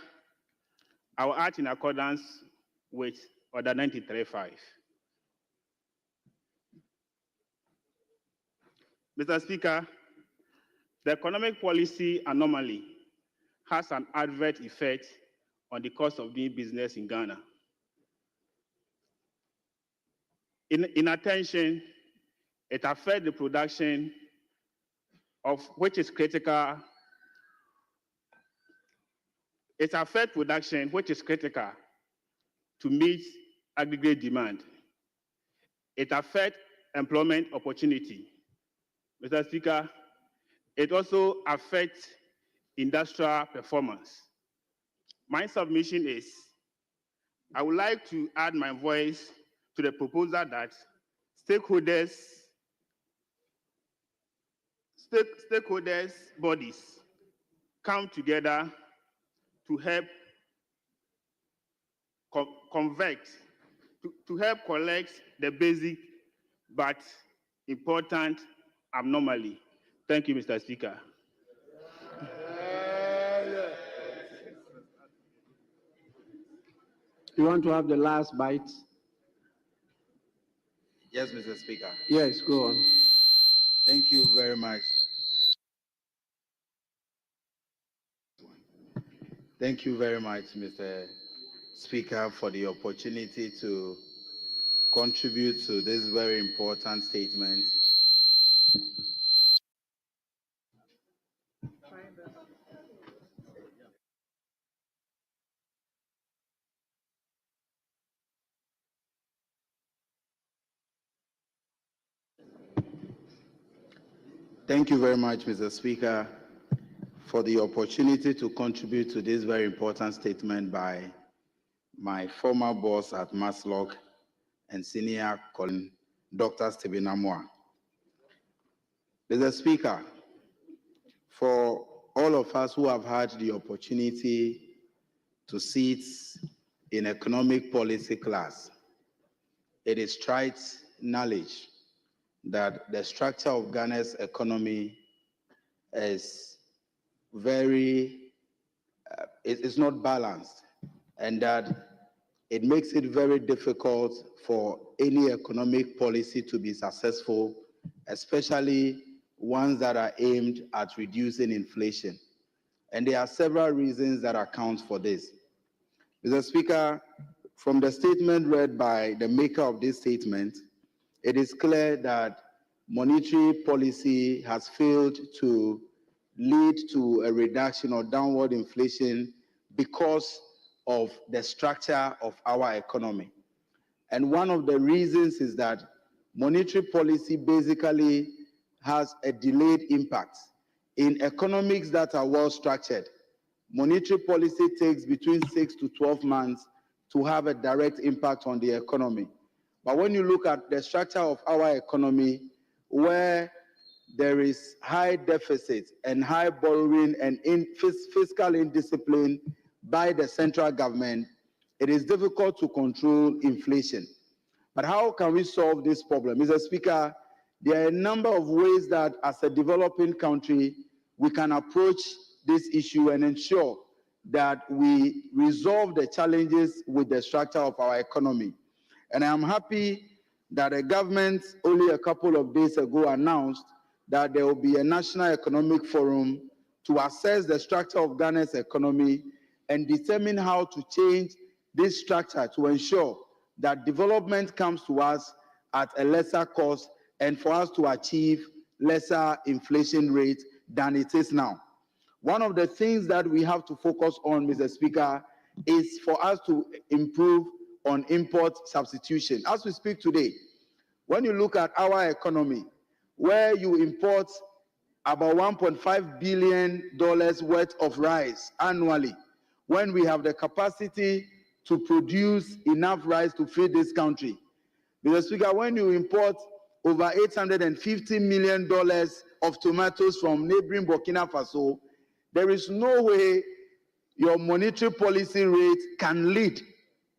I will act in accordance with Order 93.5. Mr. Speaker, the economic policy anomaly has an adverse effect on the cost of doing business in Ghana. In attention, it affects the production of which is critical. It affects production which is critical to meet aggregate demand. It affects employment opportunity. Mr. Speaker, it also affects industrial performance. My submission is, I would like to add my voice to the proposal that stakeholders bodies come together to help to help collect the basic but important anomaly. Thank you, Mr. Speaker. You want to have the last bite? Yes, Mr. Speaker. Yes, go on. Thank you very much. Thank you very much, Mr. Speaker, for the opportunity to contribute to this very important statement. Thank you very much, Mr. Speaker, for the opportunity to contribute to this very important statement by my former boss at Maslock and senior colleague, Dr. Stephen Amoah. Mr. Speaker, for all of us who have had the opportunity to sit in economic policy class, it is trite knowledge that the structure of Ghana's economy is it's not balanced, and that it makes it very difficult for any economic policy to be successful, especially ones that are aimed at reducing inflation. And there are several reasons that account for this. Mr. Speaker, from the statement read by the maker of this statement, it is clear that monetary policy has failed to lead to a reduction or downward inflation because of the structure of our economy. And one of the reasons is that monetary policy basically has a delayed impact. In economics that are well structured, monetary policy takes between 6 to 12 months to have a direct impact on the economy. But when you look at the structure of our economy, where there is high deficit and high borrowing and fiscal indiscipline by the central government, it is difficult to control inflation. But how can we solve this problem? Mr. Speaker, there are a number of ways that as a developing country, we can approach this issue and ensure that we resolve the challenges with the structure of our economy. And I am happy that the government only a couple of days ago announced that there will be a national economic forum to assess the structure of Ghana's economy and determine how to change this structure to ensure that development comes to us at a lesser cost and for us to achieve lesser inflation rate than it is now. One of the things that we have to focus on, Mr. Speaker, is for us to improve on import substitution. As we speak today, when you look at our economy, where you import about $1.5 billion worth of rice annually, when we have the capacity to produce enough rice to feed this country. Mr. Speaker, when you import over $850 million of tomatoes from neighboring Burkina Faso, there is no way your monetary policy rate can lead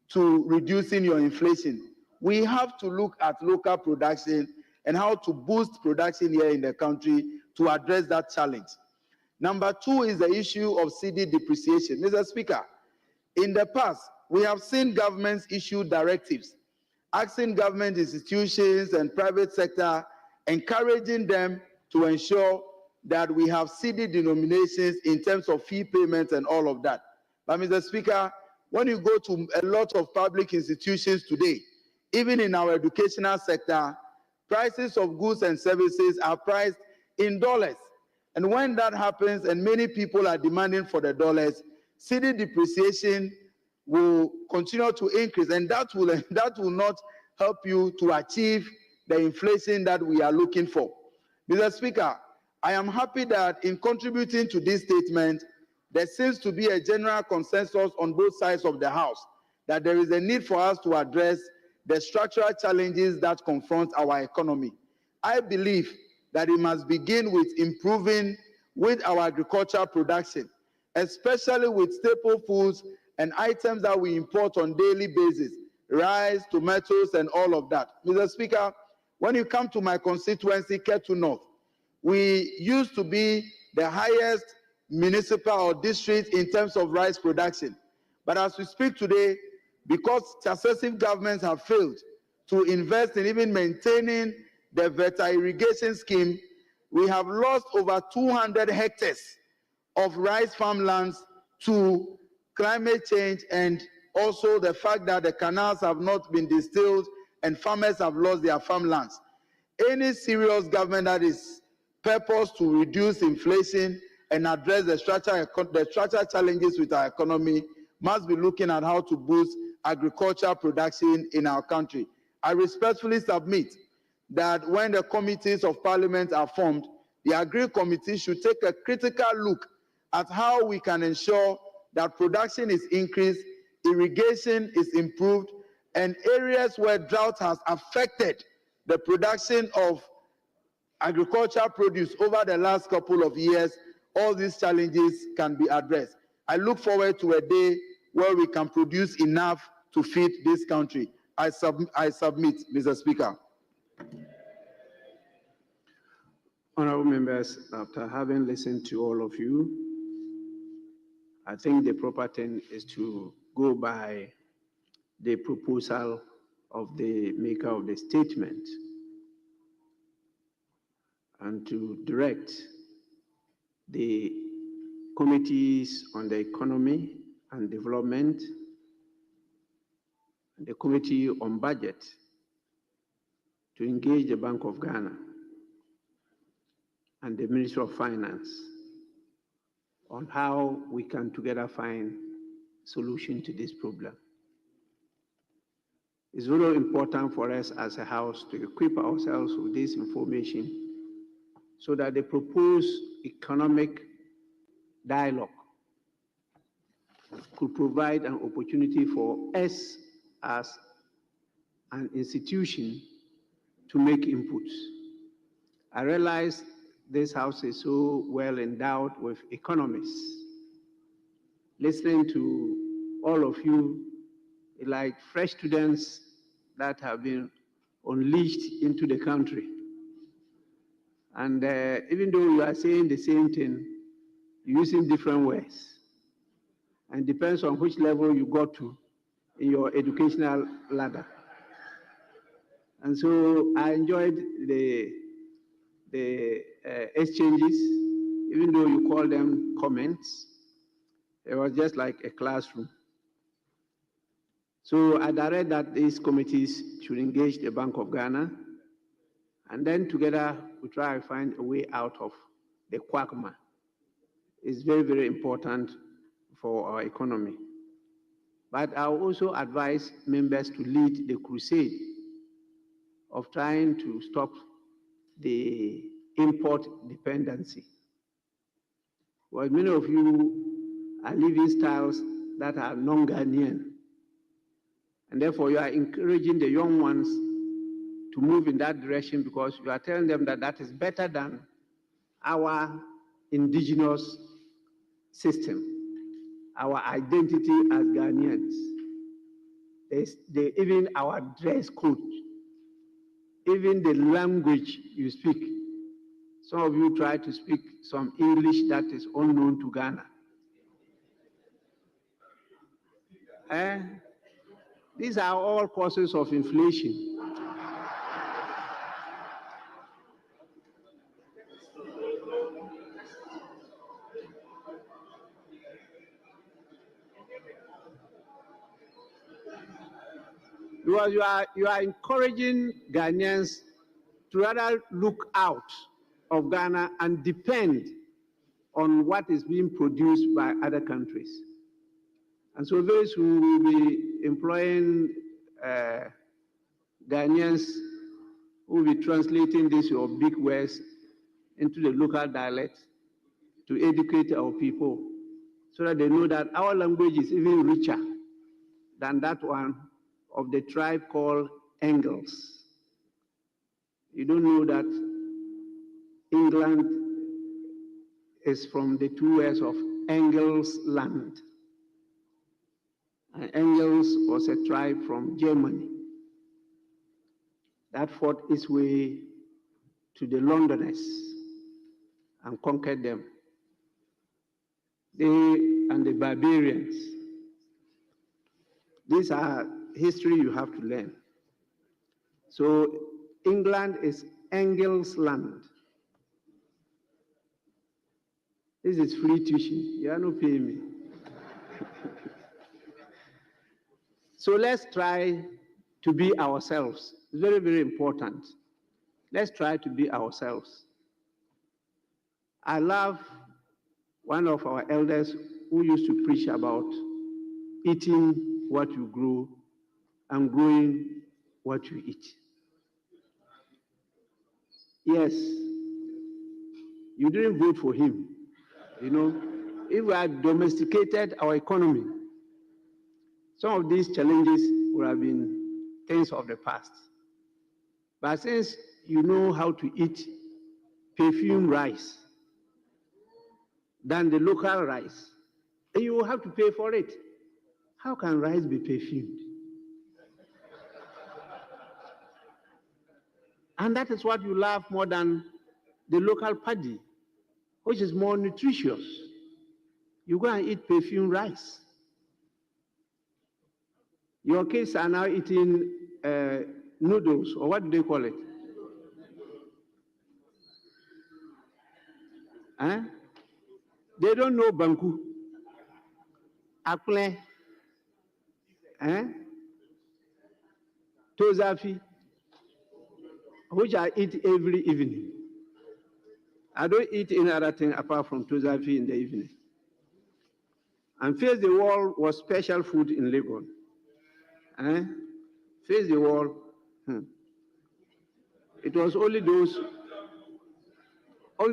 to reducing your inflation. We have to look at local production and how to boost production here in the country to address that challenge. Number two is the issue of cedi depreciation. Mr. Speaker, in the past, we have seen governments issue directives asking government institutions and private sector, encouraging them to ensure that we have cedi denominations in terms of fee payments and all of that. But Mr. Speaker, when you go to a lot of public institutions today, even in our educational sector, prices of goods and services are priced in dollars. And when that happens and many people are demanding for the dollars, cedi depreciation will continue to increase, and that will not help you to achieve the inflation that we are looking for. Mr. Speaker, I am happy that in contributing to this statement, there seems to be a general consensus on both sides of the House that there is a need for us to address the structural challenges that confront our economy. I believe that it must begin with improving with our agricultural production, especially with staple foods and items that we import on daily basis, rice, tomatoes, and all of that. Mr. Speaker, when you come to my constituency, Ketu North, we used to be the highest municipal or district in terms of rice production. But as we speak today, because successive governments have failed to invest in even maintaining the Veta irrigation scheme, we have lost over 200 hectares of rice farmlands to climate change, and also the fact that the canals have not been distilled and farmers have lost their farmlands. Any serious government that is purposed to reduce inflation and address the structural challenges with our economy must be looking at how to boost agricultural production in our country. I respectfully submit that when the committees of parliament are formed, the Agri Committee should take a critical look at how we can ensure that production is increased, irrigation is improved, and areas where drought has affected the production of agricultural produce over the last couple of years, all these challenges can be addressed. I look forward to a day where we can produce enough to feed this country. I submit, Mr. Speaker. Honorable members, after having listened to all of you, I think the proper thing is to go by the proposal of the maker of the statement and to direct the committees on the economy and development, and the committee on budget to engage the Bank of Ghana and the Ministry of Finance on how we can together find solution to this problem. It's very important for us as a house to equip ourselves with this information so that the proposed economic dialogue could provide an opportunity for us as an institution to make inputs. I realize this house is so well endowed with economists. Listening to all of you, like fresh students that have been unleashed into the country. And even though you are saying the same thing, you're using different words. And depends on which level you got to in your educational ladder. And so I enjoyed the exchanges, even though you call them comments. It was just like a classroom. So I direct that these committees should engage the Bank of Ghana, and then together we try to find a way out of the quagmire. It's very, very important for our economy. But I also advise members to lead the crusade of trying to stop the import dependency. Well, many of you are living styles that are non-Ghanaian. And therefore, you are encouraging the young ones to move in that direction because you are telling them that that is better than our indigenous system, our identity as Ghanaians. Even our dress code, even the language you speak. Some of you try to speak some English that is unknown to Ghana. These are all causes of inflation. Because you are encouraging Ghanaians to rather look out of Ghana and depend on what is being produced by other countries. And so those who will be employing Ghanaians who will be translating these your big words into the local dialect to educate our people so that they know that our language is even richer than that one of the tribe called Angles. You don't know that England is from the two words of Engels land. And Engels was a tribe from Germany that fought its way to the Londoners and conquered them. They and the barbarians. These are history you have to learn. So England is Engels land. This is free tuition. You are not paying me. So let's try to be ourselves. It's very, very important. Let's try to be ourselves. I love one of our elders who used to preach about eating what you grow and growing what you eat. Yes, you didn't vote for him. You know, if we had domesticated our economy, some of these challenges would have been things of the past. But since you know how to eat perfumed rice than the local rice, and you will have to pay for it. How can rice be perfumed? And that is what you love more than the local paddy, which is more nutritious. You go and eat perfumed rice. Your kids are now eating noodles, or what do they call it? Huh? They don't know banku, akple, tozafi, which I eat every evening. I don't eat any other thing apart from tozafi in the evening. And Face the Wall was special food in Legon. Face the Wall, it was only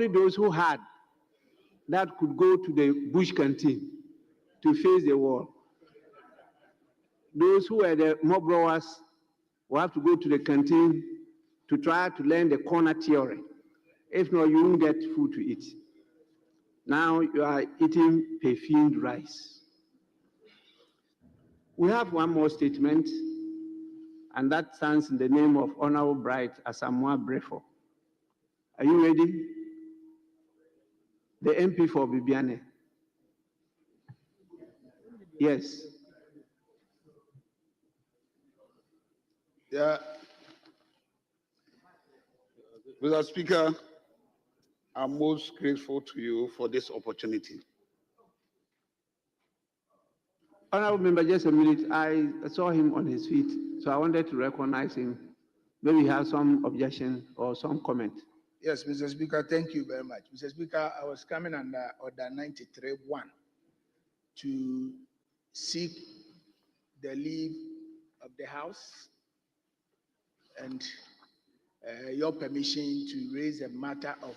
those who had that could go to the bush canteen to face the wall. Those who are the mob rowers will have to go to the canteen to try to learn the corner theory. If not, you won't get food to eat. Now you are eating perfumed rice. We have one more statement, and that stands in the name of Honorable Bright Asamoah Brefo. Are you ready? The MP for Bibiane. Yes. Yeah. Mr. Speaker, I'm most grateful to you for this opportunity. Honorable member, just a minute. I saw him on his feet, so I wanted to recognize him. Maybe he has some objection or some comment. Yes, Mr. Speaker, thank you very much. Mr. Speaker, I was coming under Order 93.1 to seek the leave of the House and your permission to raise a matter of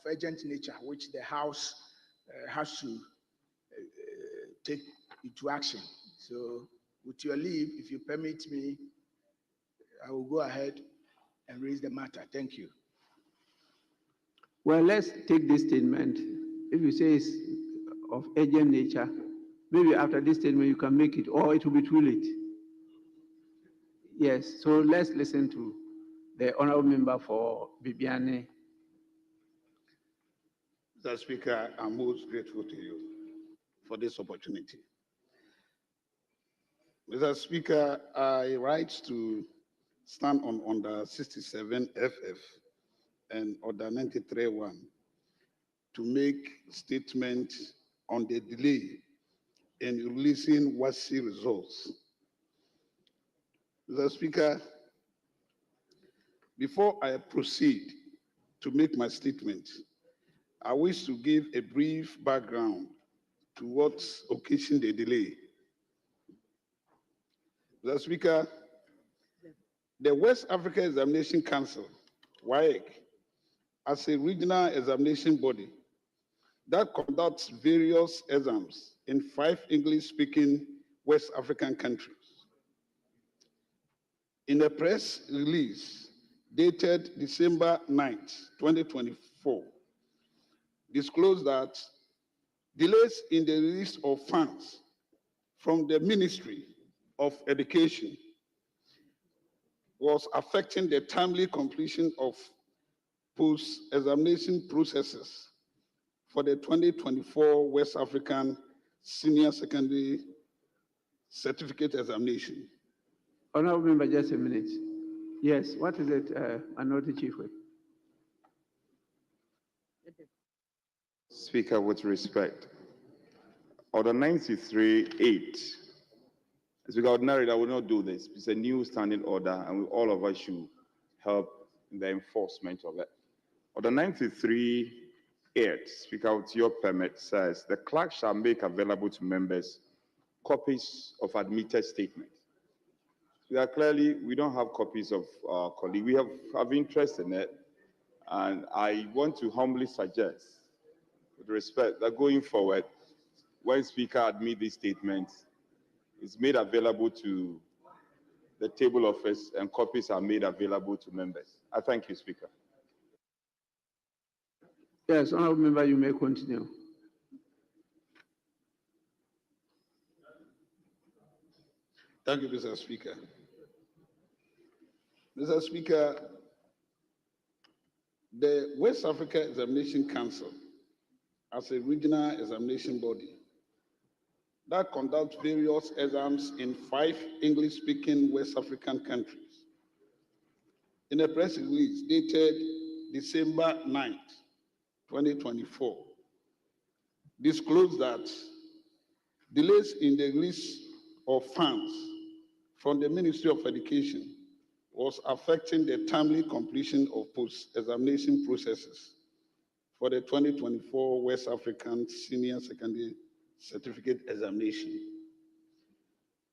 urgent nature, which the House has to take into action. So, with your leave, if you permit me, I will go ahead and raise the matter. Thank you. Well, let's take this statement. If you say it's of urgent nature, maybe after this statement you can make it, or it will be too late. Yes, so let's listen to the honorable member for Bibiane. Mr. Speaker, I'm most grateful to you for this opportunity. Mr. Speaker, I rise to stand on Order 67 FF and Order 93.1 to make statement on the delay in releasing WASI results. Mr. Speaker, before I proceed to make my statement, I wish to give a brief background to what occasioned the delay. Mr. Speaker, the West Africa Examination Council, WAEC, as a regional examination body that conducts various exams in 5 English-speaking West African countries. In a press release dated December 9th, 2024, disclosed that delays in the release of funds from the Ministry of Education was affecting the timely completion of post-examination processes for the 2024 West African Senior Secondary Certificate Examination. Honorable member, just a minute. Yes, what is it, Minority Chief Whip? Speaker, with respect, Order 93.8. Speaker, ordinarily I will not do this. It's a new standing order, and all of us should help in the enforcement of it. Order 93.8, Speaker, with your permit, says the clerk shall make available to members copies of admitted statements. So clearly, we don't have copies of our colleague. We have interest in it, and I want to humbly suggest, with respect, that going forward, when Speaker admit these statements, it's made available to the table office and copies are made available to members. I thank you, Speaker. Yes, honorable member, you may continue. Thank you, Mr. Speaker. Mr. Speaker, the West Africa Examination Council, as a regional examination body that conducts various exams in 5 English-speaking West African countries, in a press release dated December 9th, 2024, disclosed that delays in the release of funds from the Ministry of Education was affecting the timely completion of post-examination processes for the 2024 West African Senior Secondary Certificate Examination.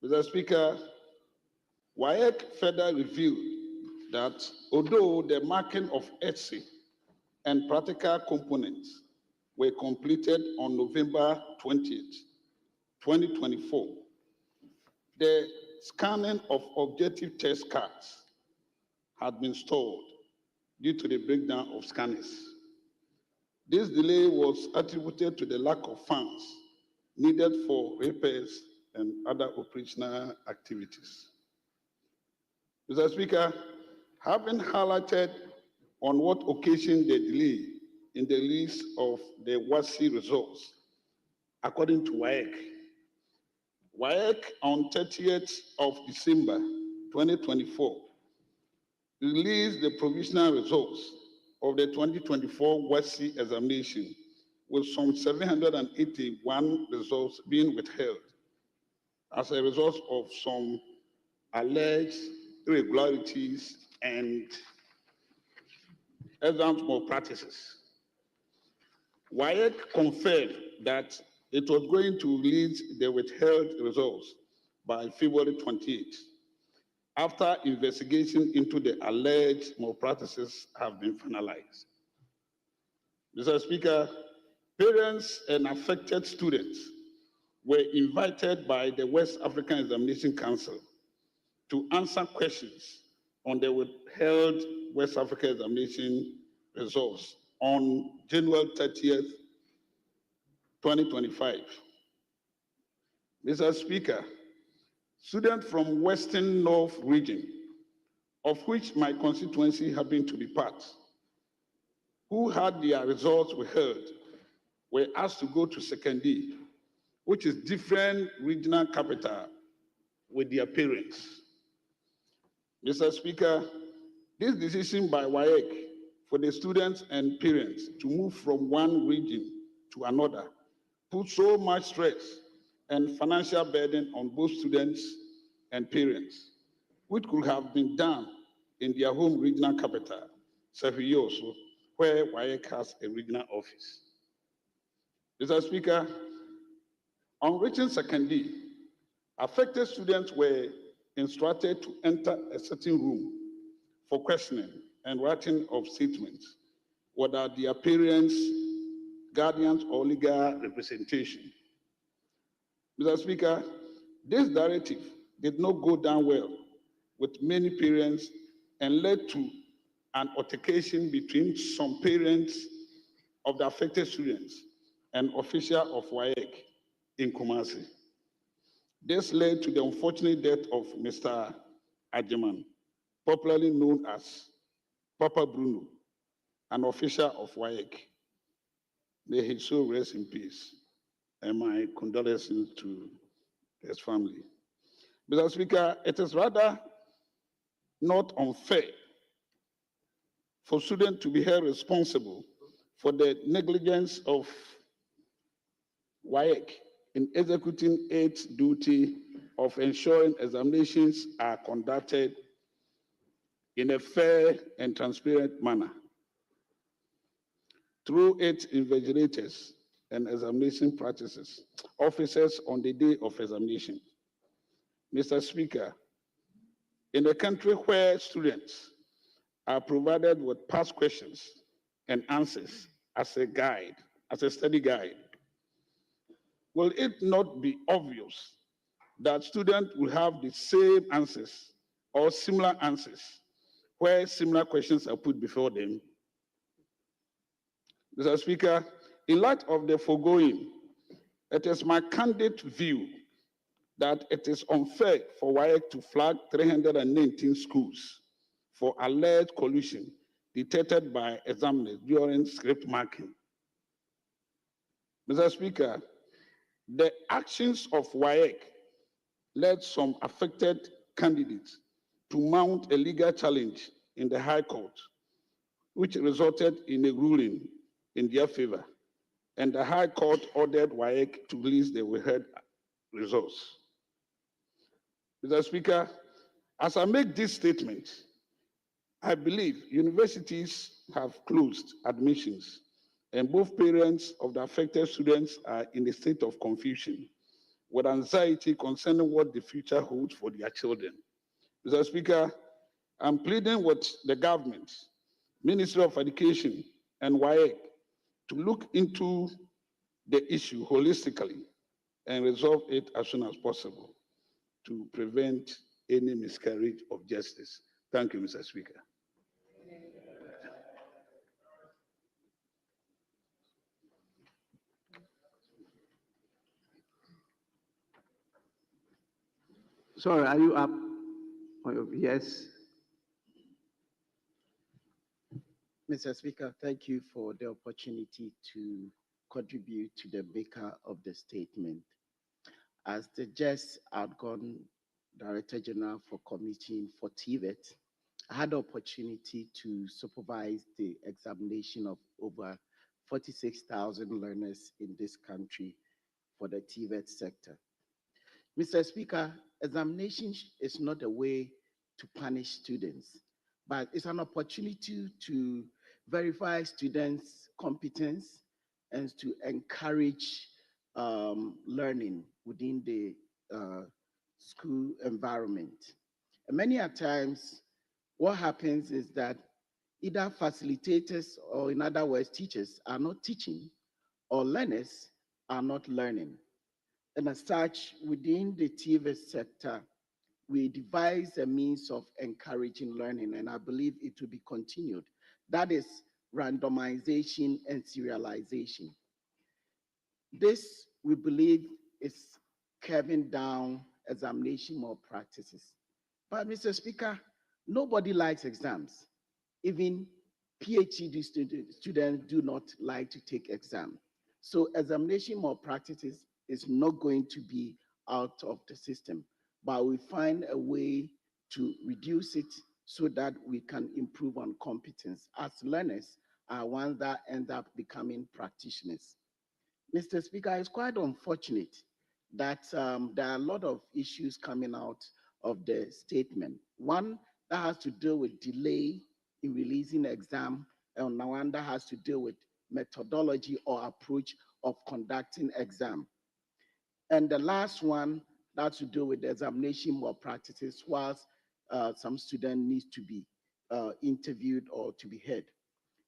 Mr. Speaker, WAEC further revealed that although the marking of essay and practical components were completed on November 20th, 2024. The scanning of objective test cards had been stalled due to the breakdown of scanners. This delay was attributed to the lack of funds needed for repairs and other operational activities. Mr. Speaker, having highlighted on what occasioned the delay in the release of the WASI results, according to WAEC on 30th of December 2024 released the provisional results of the 2024 WASI examination, with some 781 results being withheld as a result of some alleged irregularities and exam malpractices. WAEC confirmed that it was going to release the withheld results by February 28th, after investigation into the alleged malpractices have been finalized. Mr. Speaker, parents and affected students were invited by the West African Examination Council to answer questions on the withheld West African examination results on January 30th, 2025. Mr. Speaker, students from Western North region, of which my constituency happened to be part, who had their results withheld, were asked to go to Sekondi, which is different regional capital, with their parents. Mr. Speaker, this decision by WAEC for the students and parents to move from one region to another put so much stress and financial burden on both students and parents, which could have been done in their home regional capital, Sefioso, where WAEC has a regional office. Mr. Speaker, on reaching Sekondi, affected students were instructed to enter a certain room for questioning and writing of statements, whether their parents, guardians, or legal representation. Mr. Speaker, this directive did not go down well with many parents and led to an altercation between some parents of the affected students and officials of WAEC in Kumasi. This led to the unfortunate death of Mr. Ajiman, popularly known as Papa Bruno, an official of WAEC. May his soul rest in peace, and my condolences to his family. Mr. Speaker, it is rather not unfair for students to be held responsible for the negligence of WAEC in executing its duty of ensuring examinations are conducted in a fair and transparent manner through its invigilators and examination practices, officers on the day of examination. Mr. Speaker, in a country where students are provided with past questions and answers as a guide, as a study guide, will it not be obvious that students will have the same answers or similar answers where similar questions are put before them? Mr. Speaker, in light of the foregoing, it is my candid view that it is unfair for WAEC to flag 319 schools for alleged collusion detected by examiners during script marking. Mr. Speaker, the actions of WAEC led some affected candidates to mount a legal challenge in the High Court, which resulted in a ruling in their favor, and the High Court ordered WAEC to release the withheld results. Mr. Speaker, as I make this statement, I believe universities have closed admissions, and both parents of the affected students are in a state of confusion with anxiety concerning what the future holds for their children. Mr. Speaker, I'm pleading with the government, Ministry of Education, and WAEC to look into the issue holistically and resolve it as soon as possible to prevent any miscarriage of justice. Thank you, Mr. Speaker. Sorry, are you up? Yes. Mr. Speaker, thank you for the opportunity to contribute to the maker of the statement. As the just outgone Director General for Commission for TVET, I had the opportunity to supervise the examination of over 46,000 learners in this country for the TVET sector. Mr. Speaker, examination is not a way to punish students, but it's an opportunity to verify students' competence and to encourage learning within the school environment. And many a times, what happens is that either facilitators or, in other words, teachers are not teaching or learners are not learning. And as such, within the TV sector, we devise a means of encouraging learning, and I believe it will be continued. That is randomization and serialization. This, we believe, is curbing down examination malpractices. But Mr. Speaker, nobody likes exams. Even PhD students do not like to take exam. So examination malpractices is not going to be out of the system, but we find a way to reduce it so that we can improve on competence, as learners are ones that end up becoming practitioners. Mr. Speaker, it's quite unfortunate that there are a lot of issues coming out of the statement. One that has to do with delay in releasing exam, and one that has to do with methodology or approach of conducting exam. And the last one that has to do with the examination malpractices, whilst some student needs to be interviewed or to be heard.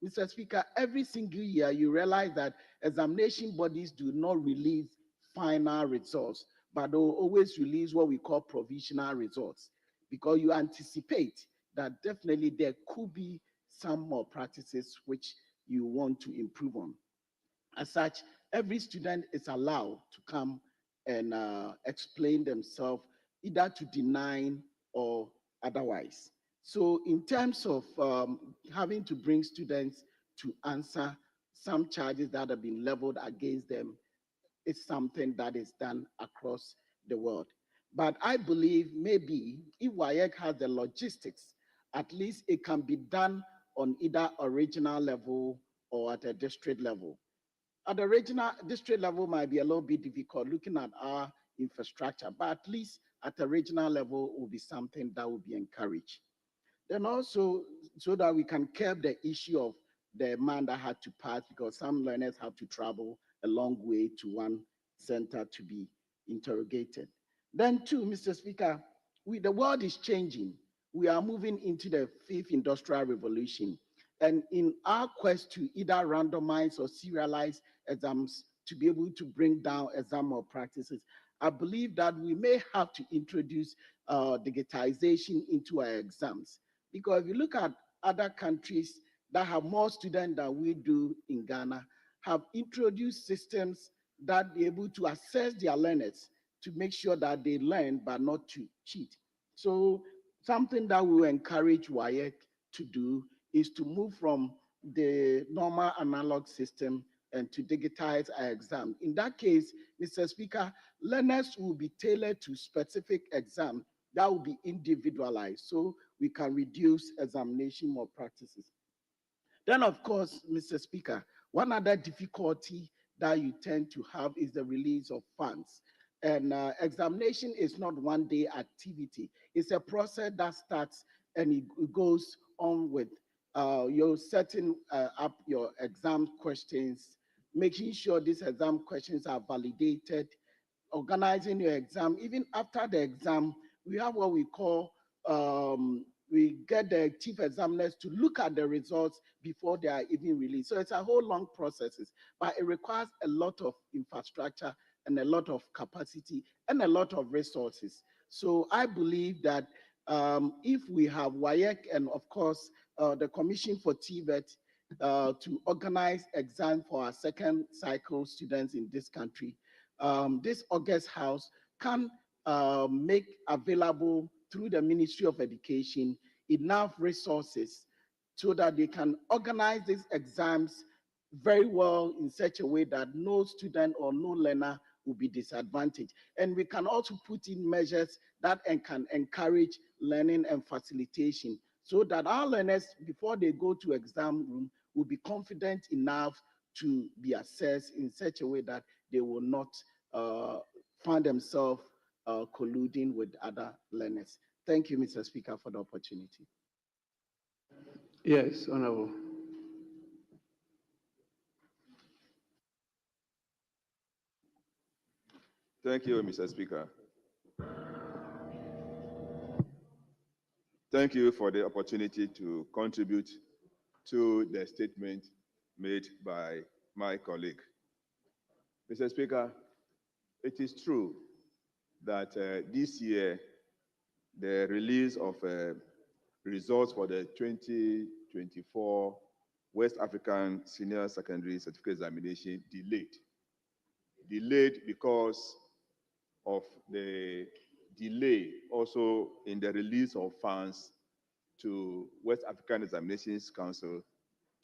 Mr. Speaker, every single year you realize that examination bodies do not release final results, but they'll always release what we call provisional results, because you anticipate that definitely there could be some more practices which you want to improve on. As such, every student is allowed to come and explain themselves, either to deny or otherwise. So in terms of having to bring students to answer some charges that have been leveled against them, it's something that is done across the world. But I believe maybe if WAEC has the logistics, at least it can be done on either a regional level or at a district level. At the regional district level might be a little bit difficult looking at our infrastructure, but at least at the regional level will be something that will be encouraged. Then also, so that we can curb the issue of the man that had to pass, because some learners have to travel a long way to one center to be interrogated. Then two, Mr. Speaker, the world is changing. We are moving into the fifth industrial revolution. And in our quest to either randomize or serialize exams to be able to bring down exam malpractices, I believe that we may have to introduce digitization into our exams. Because if you look at other countries that have more students than we do in Ghana, have introduced systems that be able to assess their learners to make sure that they learn but not to cheat. So something that we will encourage WAEC to do is to move from the normal analog system and to digitize our exam. In that case, Mr. Speaker, learners will be tailored to specific exam that will be individualized, so we can reduce examination malpractices. Then, of course, Mr. Speaker, one other difficulty that you tend to have is the release of funds. And examination is not one day activity. It's a process that starts and it goes on with you're setting up your exam questions, making sure these exam questions are validated, organizing your exam. Even after the exam, we have what we call we get the chief examiners to look at the results before they are even released. So it's a whole long processes, but it requires a lot of infrastructure and a lot of capacity and a lot of resources. So I believe that if we have WAEC and of course the Commission for TVET to organize exam for our second cycle students in this country, this August House can make available through the Ministry of Education enough resources so that they can organize these exams very well in such a way that no student or no learner will be disadvantaged. And we can also put in measures that can encourage learning and facilitation so that our learners, before they go to exam room, will be confident enough to be assessed in such a way that they will not find themselves colluding with other learners. Thank you, Mr. Speaker, for the opportunity. Yes, Honorable. Thank you, Mr. Speaker. Thank you for the opportunity to contribute to the statement made by my colleague. Mr. Speaker, it is true that this year, the release of results for the 2024 West African Senior Secondary Certificate Examination delayed because of the delay also in the release of funds to West African Examinations Council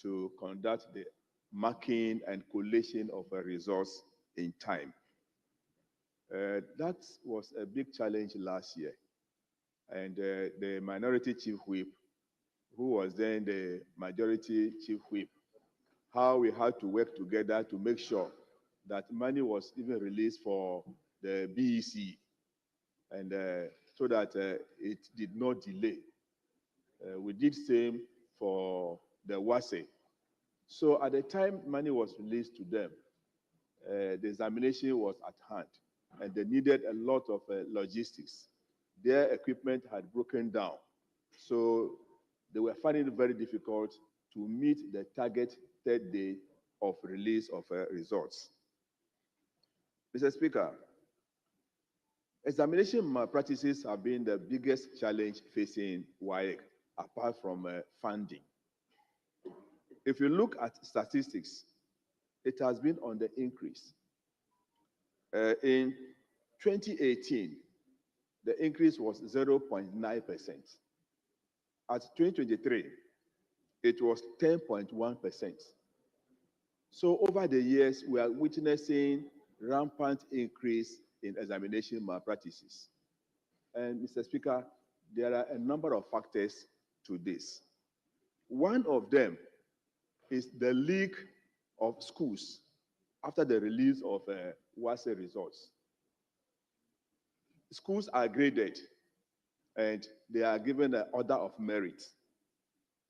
to conduct the marking and collation of results in time. That was a big challenge last year. And the minority chief whip, who was then the majority chief whip, how we had to work together to make sure that money was even released for the BEC, and so that it did not delay. We did same for the WASE. So at the time money was released to them, the examination was at hand, and they needed a lot of logistics. Their equipment had broken down, so they were finding it very difficult to meet the target third day of release of results. Mr. Speaker, examination malpractices have been the biggest challenge facing WAEC, apart from funding. If you look at statistics, it has been on the increase. In 2018, the increase was 0.9%. At 2023, it was 10.1%. So over the years, we are witnessing rampant increase in examination malpractices. And Mr. Speaker, there are a number of factors to this. One of them is the leak of schools after the release of WASE results. Schools are graded and they are given an order of merit.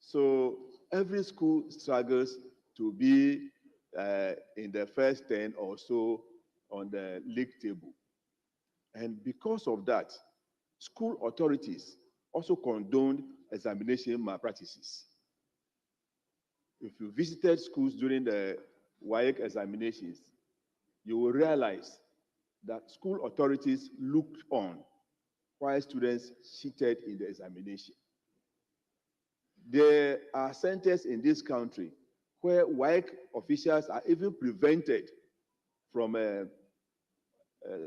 So every school struggles to be in the first 10 or so on the league table. And because of that, school authorities also condoned examination malpractices. If you visited schools during the WAEC examinations, you will realize that school authorities looked on while students cheated in the examination. There are centers in this country where WAEC officials are even prevented from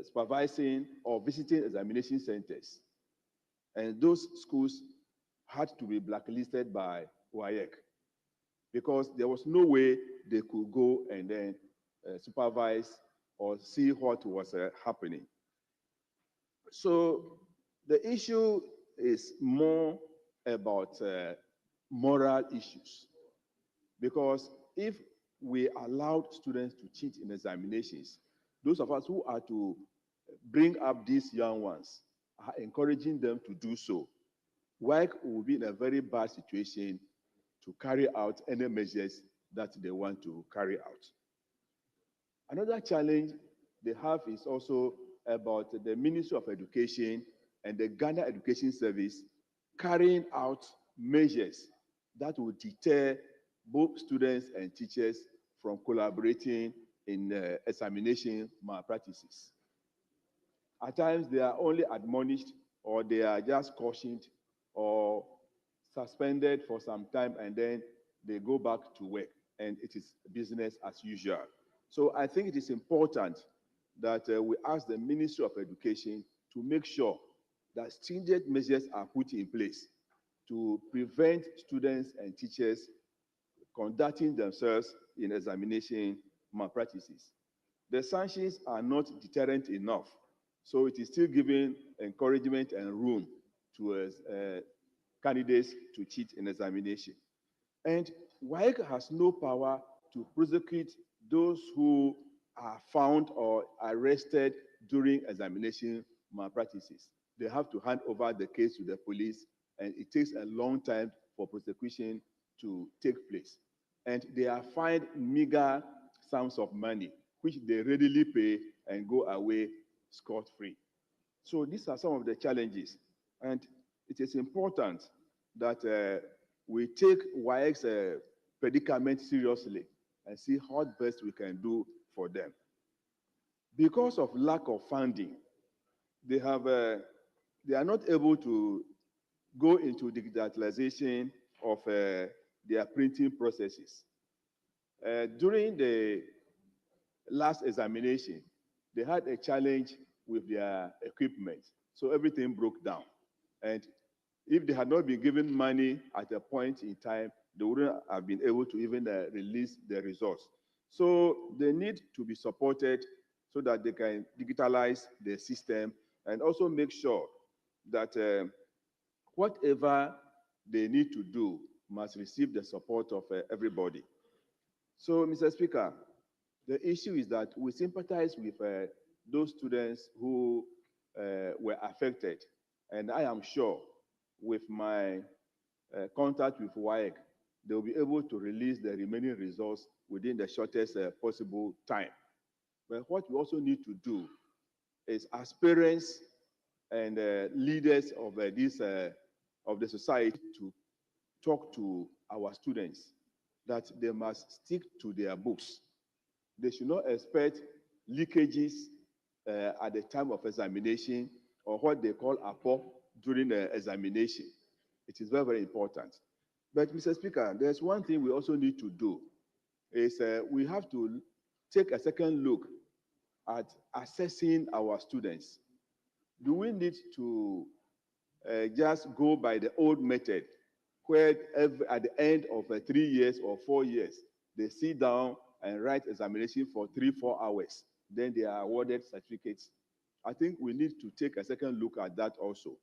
supervising or visiting examination centers. And those schools had to be blacklisted by WAEC because there was no way they could go and then supervise or see what was happening. So the issue is more about moral issues, because if we allowed students to cheat in examinations, those of us who are to bring up these young ones are encouraging them to do so. WAEC will be in a very bad situation to carry out any measures that they want to carry out. Another challenge they have is also about the Ministry of Education and the Ghana Education Service carrying out measures that will deter both students and teachers from collaborating in examination malpractices. At times, they are only admonished or they are just cautioned or suspended for some time, and then they go back to work and it is business as usual. So I think it is important that we ask the Ministry of Education to make sure that stringent measures are put in place to prevent students and teachers conducting themselves in examination malpractices. The sanctions are not deterrent enough, so it is still giving encouragement and room to candidates to cheat in examination. And WAEC has no power to prosecute those who are found or arrested during examination malpractices. They have to hand over the case to the police, and it takes a long time for prosecution to take place. And they are fined meager sums of money, which they readily pay and go away scot-free. So these are some of the challenges. And it is important that we take WAEC's predicament seriously and see what best we can do for them. Because of lack of funding, they are not able to go into digitalization of their printing processes. During the last examination, they had a challenge with their equipment, so everything broke down. And if they had not been given money at a point in time, they wouldn't have been able to even release the results. So they need to be supported so that they can digitalize the system and also make sure that whatever they need to do must receive the support of everybody. So, Mr. Speaker, the issue is that we sympathize with those students who were affected. And I am sure with my contact with WAEC, they will be able to release the remaining results within the shortest possible time. But what we also need to do is, as parents and leaders of the society, to talk to our students that they must stick to their books. They should not expect leakages at the time of examination or what they call APO during the examination. It is very, very important. But, Mr. Speaker, there's one thing we also need to do, is we have to take a second look at assessing our students. Do we need to just go by the old method, where at the end of 3 years or 4 years, they sit down and write examination for 3-4 hours, then they are awarded certificates? I think we need to take a second look at that also.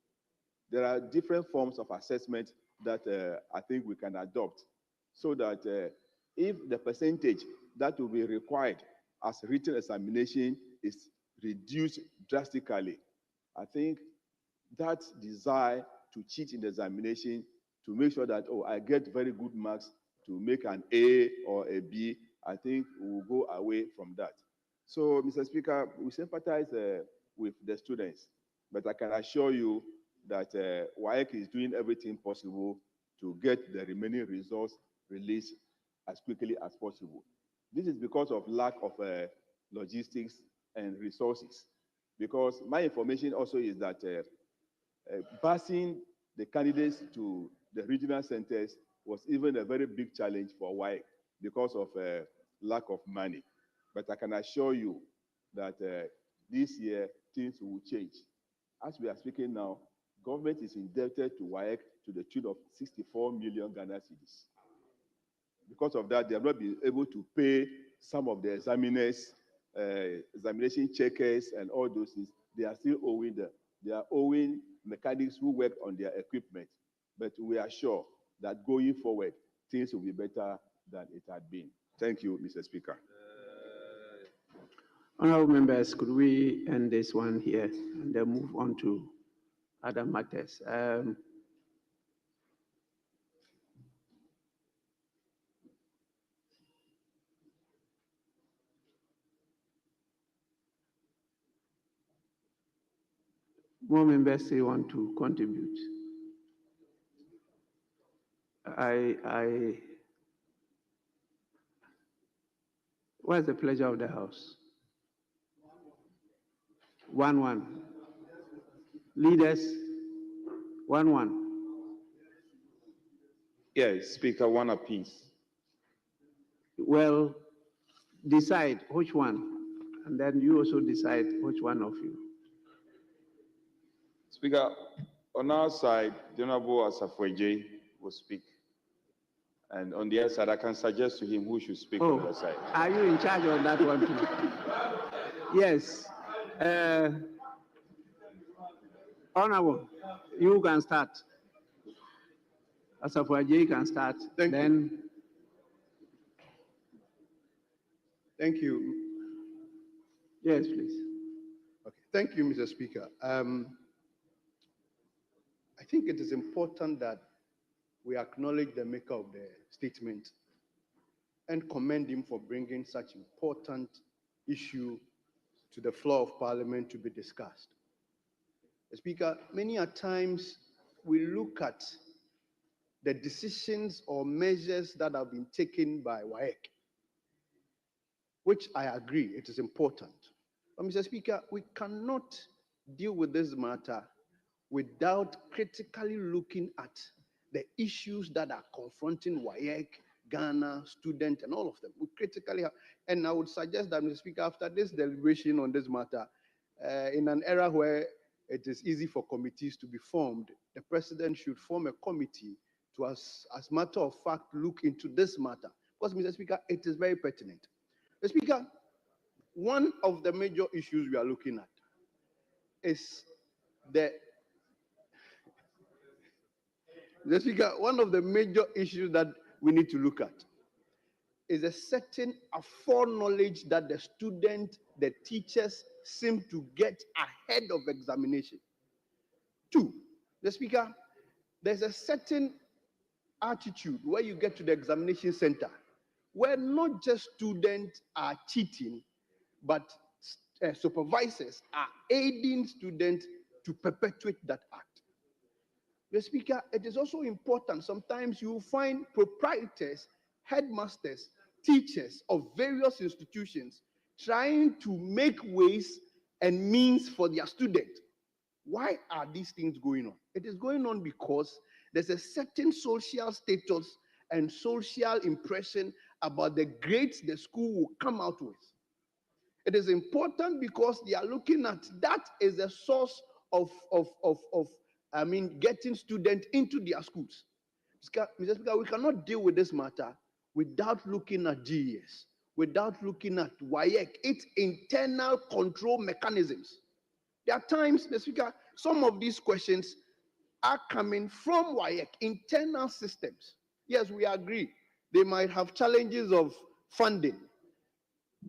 There are different forms of assessment that I think we can adopt, so that if the percentage that will be required as written examination is reduced drastically, I think that desire to cheat in the examination, to make sure that, oh, I get very good marks to make an A or a B, I think we'll go away from that. So, Mr. Speaker, we sympathize with the students, but I can assure you that WAEC is doing everything possible to get the remaining results released as quickly as possible. This is because of lack of logistics and resources. Because my information also is that busing the candidates to the regional centers was even a very big challenge for WAEC because of lack of money. But I can assure you that this year things will change. As we are speaking now, government is indebted to WAEC to the tune of 64 million Ghana cedis. Because of that, they have not been able to pay some of the examiners, examination checkers, and all those things. They are still owing them. They are owing mechanics who work on their equipment. But we are sure that going forward, things will be better than it had been. Thank you, Mr. Speaker. Honorable members, could we end this one here and then move on to other matters? More members still want to contribute. What is the pleasure of the House? 1-1. Leaders, 1-1. Yes, Speaker, one apiece. Well, decide which one, and then you also decide which one of you. Speaker, on our side, the Honorable Asafweje will speak. And on the other side, I can suggest to him who should speak on the other side. Are you in charge of that one too? Yes. Honorable, you can start. Asafwaji can start. Thank then. Thank you. Yes, please. Okay. Thank you, Mr. Speaker. I think it is important that we acknowledge the maker of the statement and commend him for bringing such important issue to the floor of Parliament to be discussed. Speaker, many a times we look at the decisions or measures that have been taken by WAEC, which I agree, it is important. But Mr. Speaker, we cannot deal with this matter without critically looking at the issues that are confronting WAEC, Ghana, students, and all of them. We critically have, and I would suggest that, Mr. Speaker, after this deliberation on this matter, in an era where it is easy for committees to be formed, the President should form a committee to, as matter of fact, look into this matter. Because, Mr. Speaker, it is very pertinent. Mr. Speaker, one of the major issues we are looking at is Mr. Speaker, one of the major issues that we need to look at is a certain foreknowledge that the student, the teachers seem to get ahead of examination. Two, the Speaker, there's a certain attitude where you get to the examination center where not just students are cheating, but supervisors are aiding students to perpetuate that act. The Speaker, it is also important. Sometimes you find proprietors, headmasters, teachers of various institutions trying to make ways and means for their students. Why are these things going on? It is going on because there's a certain social status and social impression about the grades the school will come out with. It is important because they are looking at that as a source of getting students into their schools. Mr. Speaker, we cannot deal with this matter without looking at GES, without looking at WAEC, its internal control mechanisms. There are times, Mr. Speaker, some of these questions are coming from WAEC, internal systems. Yes, we agree. They might have challenges of funding.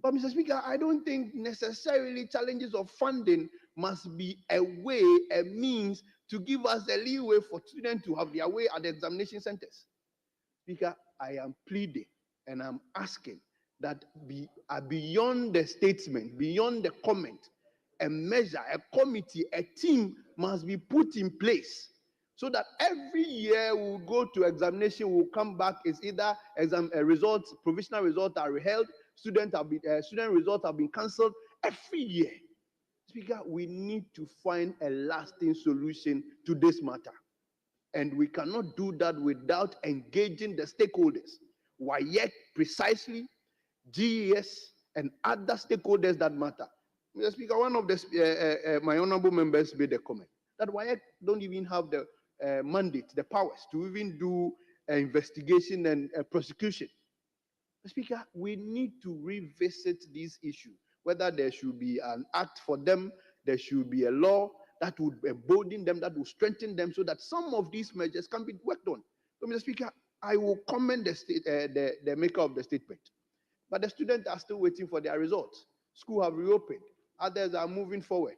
But, Mr. Speaker, I don't think necessarily challenges of funding must be a way, a means to give us a leeway for students to have their way at the examination centers. Speaker, I am pleading and I'm asking that beyond the statement, beyond the comment, a measure, a committee, a team must be put in place so that every year we'll go to examination, we'll come back, it's either exam results, provisional results are held, student results have been cancelled every year. Speaker, we need to find a lasting solution to this matter. And we cannot do that without engaging the stakeholders. WAEC precisely, GES, and other stakeholders that matter. Mr. Speaker, one of my honorable members made a comment that WAEC don't even have the mandate, the powers to even do investigation and prosecution. Mr. Speaker, we need to revisit these issues, whether there should be an act for them, there should be a law that would embolden them, that would strengthen them so that some of these measures can be worked on. So, Mr. Speaker, I will commend the maker of the statement. But the students are still waiting for their results. Schools have reopened. Others are moving forward.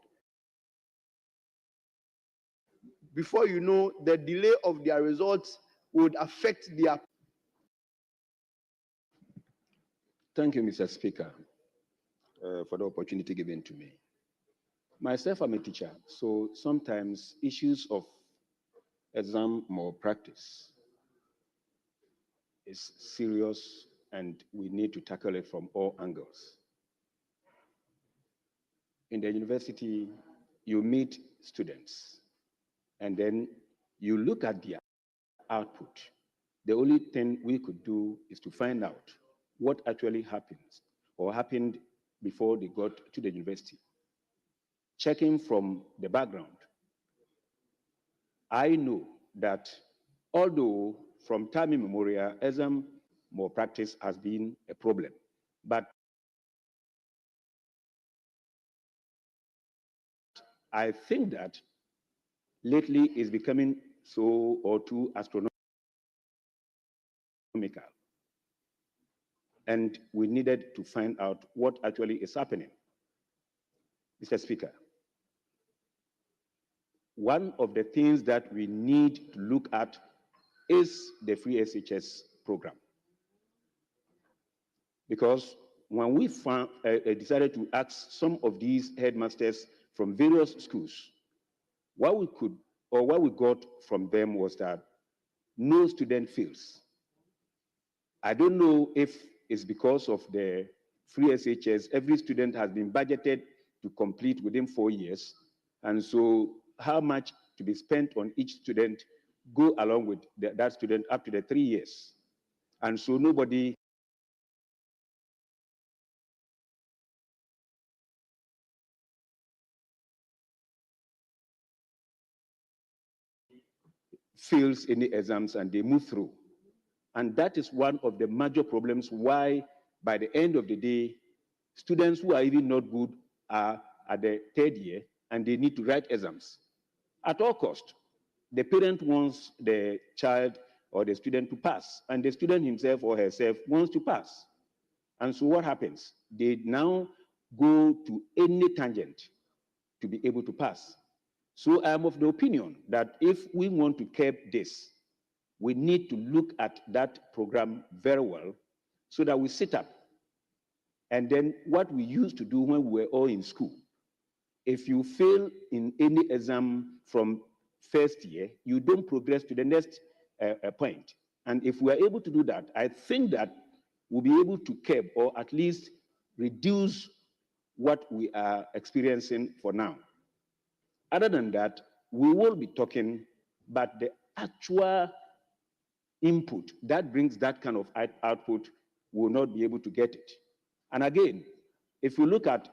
Before you know, the delay of their results would affect their... Thank you, Mr. Speaker, for the opportunity given to me. Myself, I'm a teacher, so sometimes issues of exam malpractice is serious and we need to tackle it from all angles. In the university, you meet students and then you look at their output. The only thing we could do is to find out what actually happens or happened before they got to the university. Checking from the background, I know that although from time immemorial, exam malpractice has been a problem, but I think that lately it's becoming so or too astronomical. And we needed to find out what actually is happening. Mr. Speaker, one of the things that we need to look at is the free SHS program. Because when we decided to ask some of these headmasters from various schools, what we got from them was that no student fails. I don't know if it's because of the free SHS. Every student has been budgeted to complete within 4 years. And so how much to be spent on each student go along with that student up to the 3 years. And so nobody fails any exams and they move through. And that is one of the major problems why, by the end of the day, students who are even not good are at the 3rd year and they need to write exams. At all cost, the parent wants the child or the student to pass, and the student himself or herself wants to pass. And so what happens? They now go to any tangent to be able to pass. So I am of the opinion that if we want to curb this, we need to look at that program very well so that we sit up. And then what we used to do when we were all in school, if you fail in any exam from 1st year, you don't progress to the next point. And if we are able to do that, I think that we'll be able to curb or at least reduce what we are experiencing for now. Other than that, we will be talking, but the actual input that brings that kind of output will not be able to get it. And again, if you look at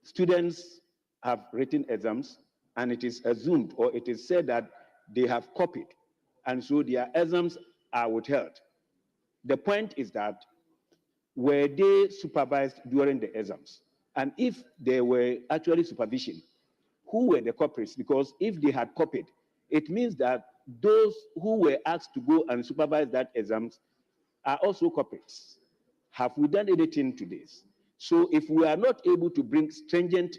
students have written exams and it is assumed or it is said that they have copied and so their exams are withheld. The point is that were they supervised during the exams? And if there were actually supervision, who were the culprits? Because if they had copied, it means that those who were asked to go and supervise that exams are also culprits. Have we done anything to this? So if we are not able to bring stringent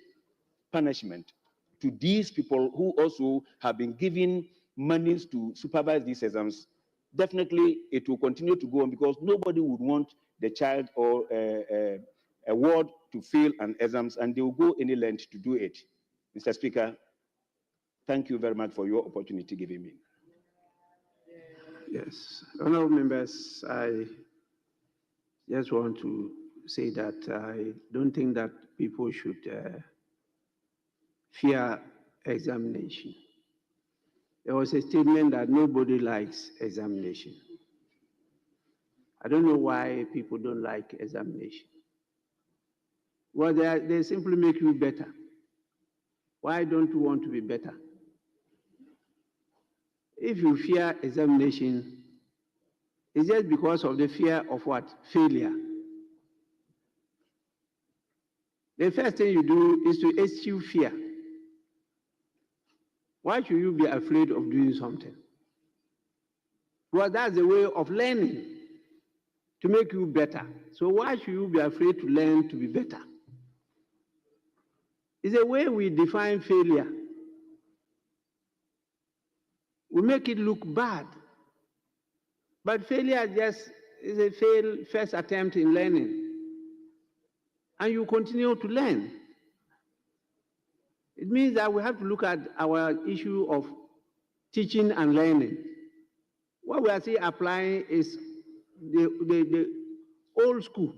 punishment to these people who also have been given monies to supervise these exams, definitely it will continue to go on because nobody would want the child or a ward to fail an exams and they will go any length to do it. Mr. Speaker, thank you very much for your opportunity given me. Yes, honorable members, I just want to say that I don't think that people should fear examination. There was a statement that nobody likes examination. I don't know why people don't like examination. Well, they simply make you better. Why don't you want to be better? If you fear examination, it's just because of the fear of what? Failure. The first thing you do is to eschew fear. Why should you be afraid of doing something? Well, that's the way of learning to make you better. So why should you be afraid to learn to be better? It's a way we define failure. We make it look bad. But failure just is a first attempt in learning. And you continue to learn. It means that we have to look at our issue of teaching and learning. What we are still applying is the old school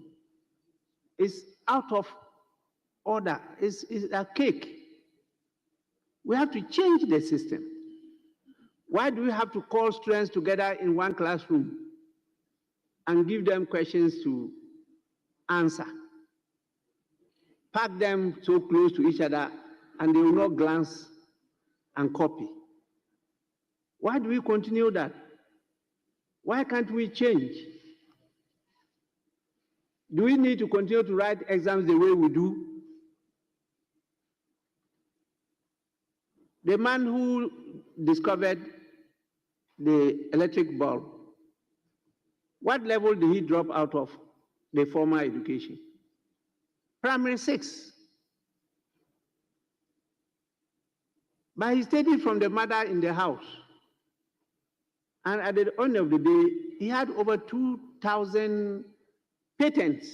is out of order, is a cake. We have to change the system. Why do we have to call students together in one classroom and give them questions to answer? Pack them so close to each other and they will not glance and copy. Why do we continue that? Why can't we change? Do we need to continue to write exams the way we do? The man who discovered the electric bulb, what level did he drop out of the formal education? Primary 6. But he studied from the mother in the house. And at the end of the day, he had over 2,000 patents.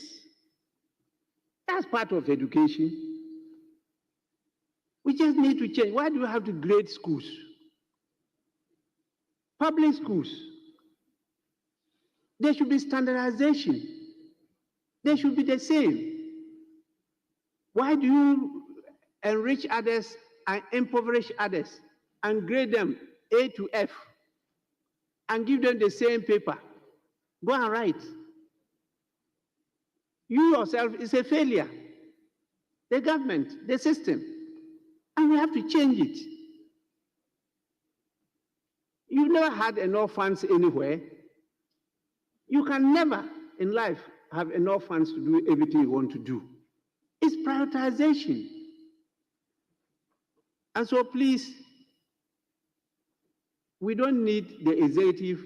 That's part of education. We just need to change. Why do we have to grade schools? Public schools. There should be standardization. They should be the same. Why do you enrich others and impoverish others and grade them A to F and give them the same paper? Go and write. You yourself is a failure. The government, the system. And we have to change it. You've never had enough funds anywhere. You can never in life have enough funds to do everything you want to do. It's prioritization. And so please, we don't need the executive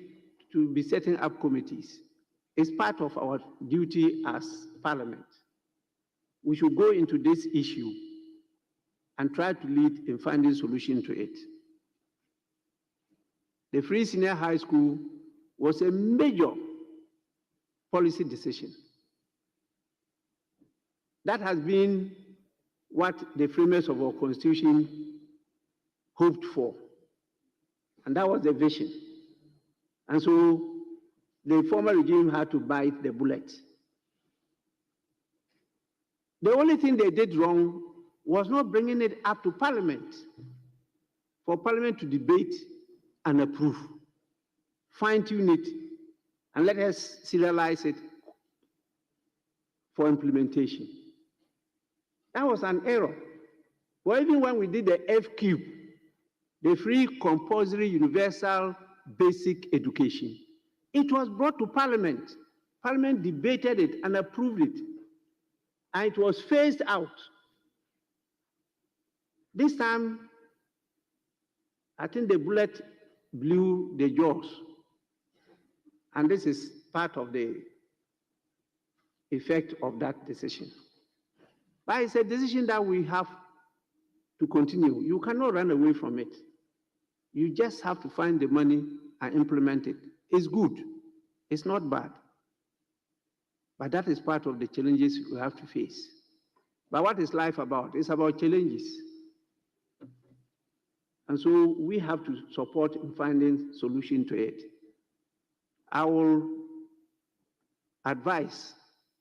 to be setting up committees. It's part of our duty as Parliament. We should go into this issue and try to lead in finding solution to it. The free senior high school was a major policy decision. That has been what the framers of our constitution hoped for. And that was the vision. And so the former regime had to bite the bullet. The only thing they did wrong was not bringing it up to Parliament, for Parliament to debate and approve, fine-tune it, and let us serialize it for implementation. That was an error. Well, even when we did the FQ, the Free Compulsory Universal Basic Education, it was brought to Parliament. Parliament debated it and approved it, and it was phased out. This time, I think the bullet blew the jaws, and this is part of the effect of that decision. But it's a decision that we have to continue. You cannot run away from it. You just have to find the money and implement it. It's good. It's not bad. But that is part of the challenges we have to face. But what is life about? It's about challenges. And so we have to support in finding solution to it. I will advise,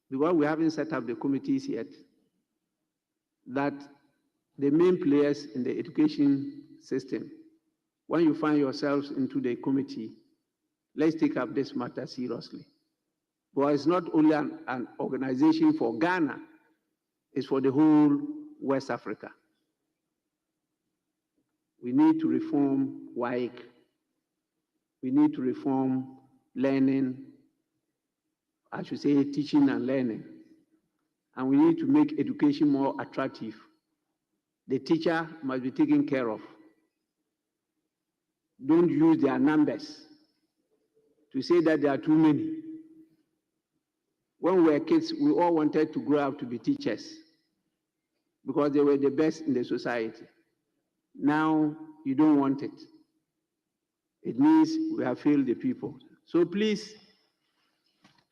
because we haven't set up the committees yet, that the main players in the education system, when you find yourselves into the committee, let's take up this matter seriously. Because it's not only an organization for Ghana, it's for the whole West Africa. We need to reform WAEC. We need to reform learning, I should say teaching and learning. And we need to make education more attractive. The teacher must be taken care of. Don't use their numbers to say that there are too many. When we were kids, we all wanted to grow up to be teachers because they were the best in the society. Now, you don't want it. It means we have failed the people. So please,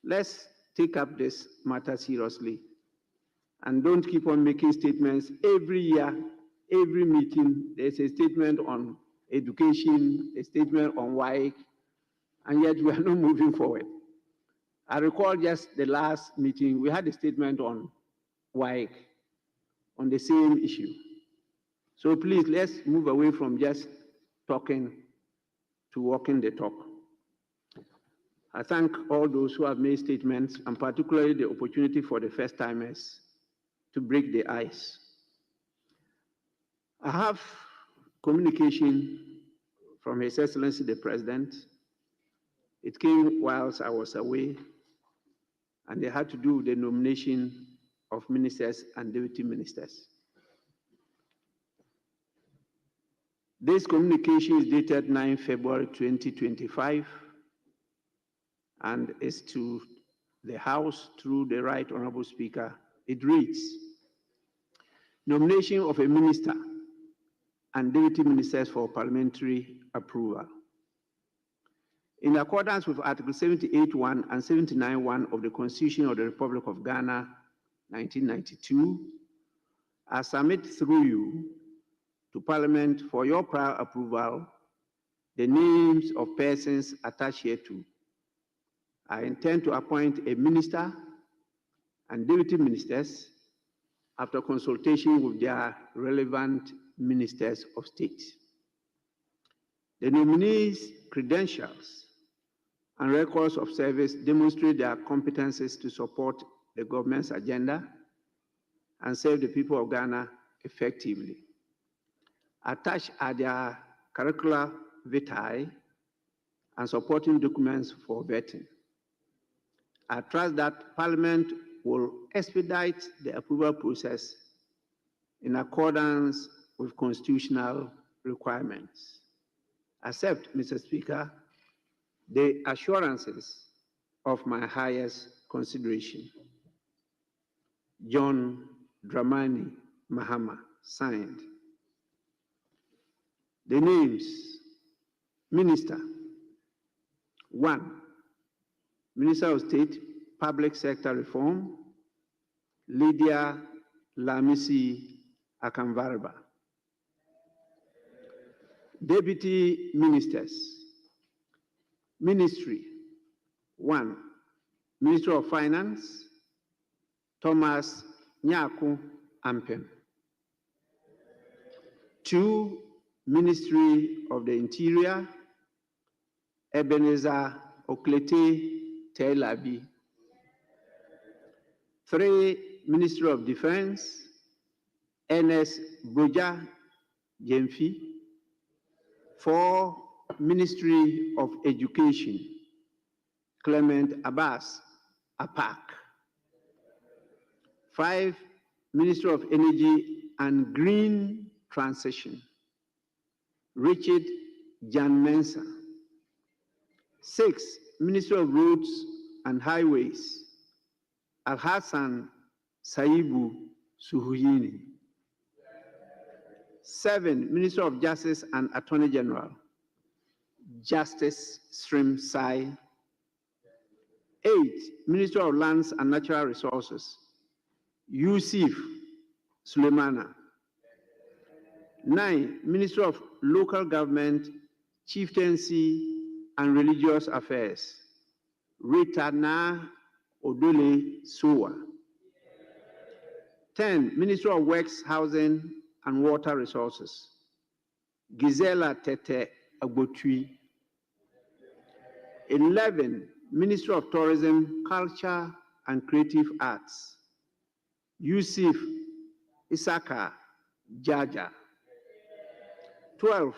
let's take up this matter seriously. And don't keep on making statements every year, every meeting. There's a statement on education, a statement on WAEC, and yet we are not moving forward. I recall just the last meeting, we had a statement on WAEC on the same issue. So please, let's move away from just talking to walking the talk. I thank all those who have made statements, and particularly the opportunity for the first-timers to break the ice. I have communication from His Excellency the President. It came whilst I was away, and they had to do with the nomination of ministers and deputy ministers. This communication is dated 9 February 2025 and is to the House through the Right Honorable Speaker. It reads, nomination of a minister and deputy ministers for parliamentary approval. In accordance with Article 78(1) and 79(1) of the Constitution of the Republic of Ghana, 1992, I submit through you to Parliament for your prior approval the names of persons attached hereto. I intend to appoint a minister and deputy ministers after consultation with their relevant ministers of state. The nominees' credentials and records of service demonstrate their competencies to support the government's agenda and serve the people of Ghana effectively. Attached are their curricula vitae and supporting documents for vetting. I trust that Parliament will expedite the approval process in accordance with constitutional requirements. Accept, Mr. Speaker, the assurances of my highest consideration. John Dramani Mahama, signed. The names: Minister, 1, Minister of State, Public Sector Reform, Lydia Lamisi Akamvarba. Deputy Ministers, Ministry, 1, Minister of Finance, Thomas Nyaku Ampem. 2, Ministry of the Interior, Ebenezer Oklete Telabi. 3, Ministry of Defense, Ernest Buja Jemfi. 4, Ministry of Education, Clement Abbas Apak. 5, Ministry of Energy and Green Transition, Richard Jan Mensa. 6, Ministry of Roads and Highways, Al-Hassan Saibu Suhuyini. 7, Minister of Justice and Attorney General, Justice Srim Sai. 8, Minister of Lands and Natural Resources, Yusuf Suleimana. 9, Minister of Local Government, Chieftaincy and Religious Affairs, Ritana Odole Sowa. 10, Minister of Works, Housing and Water Resources, Gisela Tete Agbotui. 11, Minister of Tourism, Culture and Creative Arts, Yusuf Isaka Jaja. 12,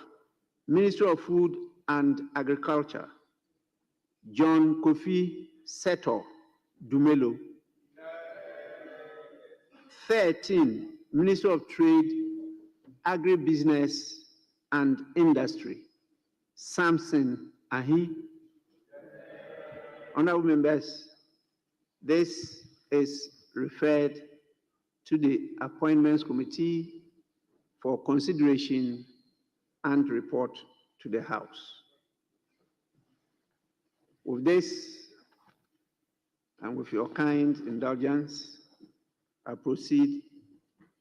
Minister of Food and Agriculture, John Kofi Seto Dumelo. 13, Minister of Trade, Agribusiness and Industry, Samson Ahi. Honorable members, this is referred to the Appointments Committee for consideration and report to the House. With this, and with your kind indulgence, I proceed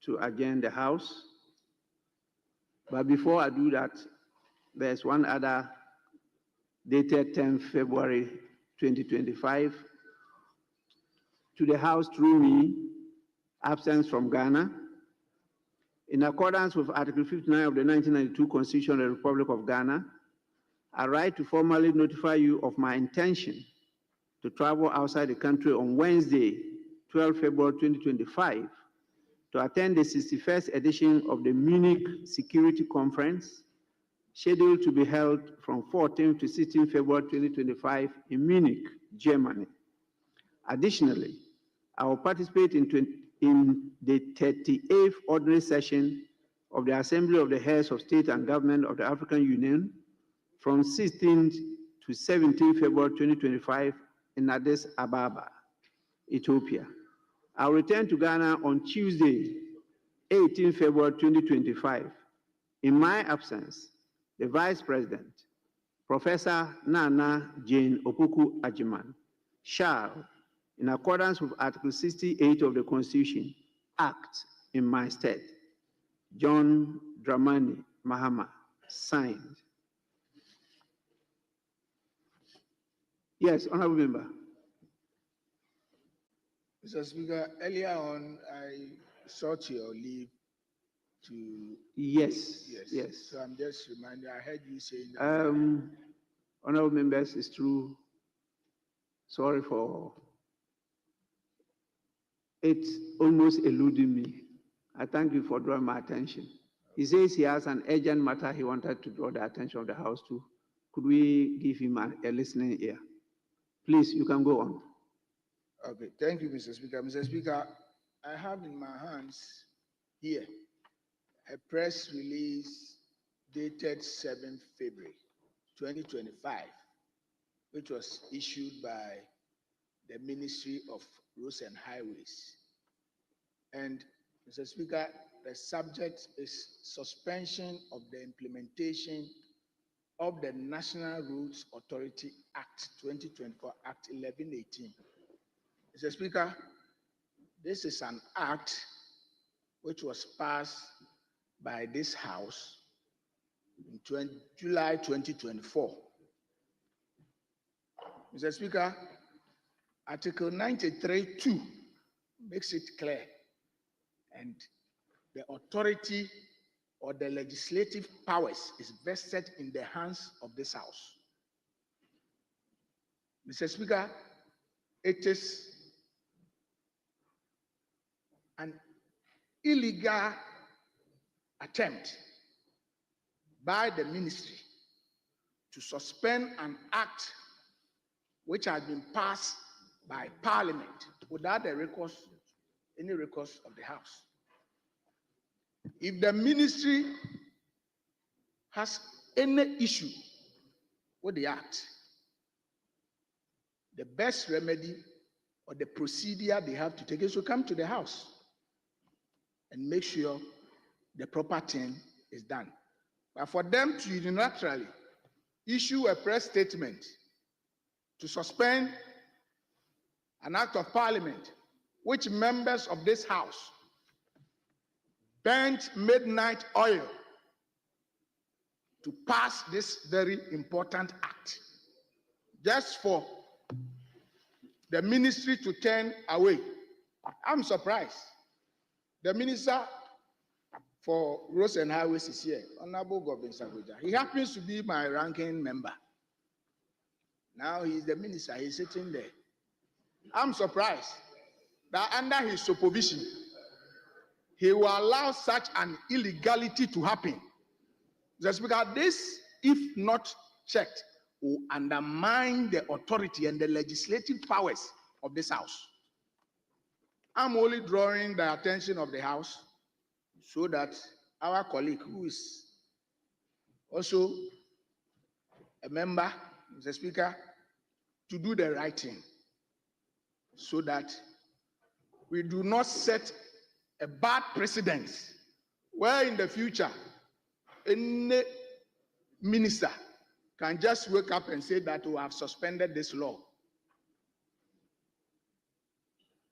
to adjourn the House. But before I do that, there's one other dated 10 February 2025 to the House through me, absence from Ghana. In accordance with Article 59 of the 1992 Constitution of the Republic of Ghana, I write to formally notify you of my intention to travel outside the country on Wednesday, 12 February 2025, to attend the 61st edition of the Munich Security Conference, scheduled to be held from 14 to 16 February 2025 in Munich, Germany. Additionally, I will participate in the 38th Ordinary Session of the Assembly of the Heads of State and Government of the African Union from 16 to 17 February 2025 in Addis Ababa, Ethiopia. I'll return to Ghana on Tuesday, 18 February 2025. In my absence, the Vice President, Professor Nana Jane Opoku Ajiman, shall, in accordance with Article 68 of the Constitution, act in my stead. John Dramani Mahama, signed. Yes, Honorable Member. Mr. Speaker, earlier on, I sought your leave to. Yes. So I'm just reminding, I heard you saying that. Honorable members, it's true. Sorry for it almost eluding me. I thank you for drawing my attention. He says he has an urgent matter he wanted to draw the attention of the House to. Could we give him a listening ear? Please, you can go on. Okay, thank you, Mr. Speaker. Mr. Speaker, I have in my hands here a press release dated 7th February 2025, which was issued by the Ministry of Roads and Highways. And Mr. Speaker, the subject is suspension of the implementation of the National Roads Authority Act 2024, Act 1118. Mr. Speaker, this is an act which was passed by this House in July 2024. Mr. Speaker, Article 93(2) makes it clear, and the authority or the legislative powers is vested in the hands of this House. Mr. Speaker, it is an illegal attempt by the ministry to suspend an act which has been passed by Parliament without any recourse of the House. If the ministry has any issue with the act, the best remedy or the procedure they have to take is to come to the House and make sure the proper thing is done. But for them to unilaterally issue a press statement to suspend an act of Parliament, which members of this House burnt midnight oil to pass this very important act, just for the ministry to turn away. I'm surprised. The Minister for Roads and Highways is here, Honorable Governor Sagoja. He happens to be my ranking member. Now he's the minister, he's sitting there. I'm surprised that under his supervision, he will allow such an illegality to happen. Just because this, if not checked, will undermine the authority and the legislative powers of this House. I'm only drawing the attention of the House so that our colleague, who is also a member, Mr. Speaker, to do the right thing so that we do not set a bad precedent where in the future any minister can just wake up and say that we have suspended this law.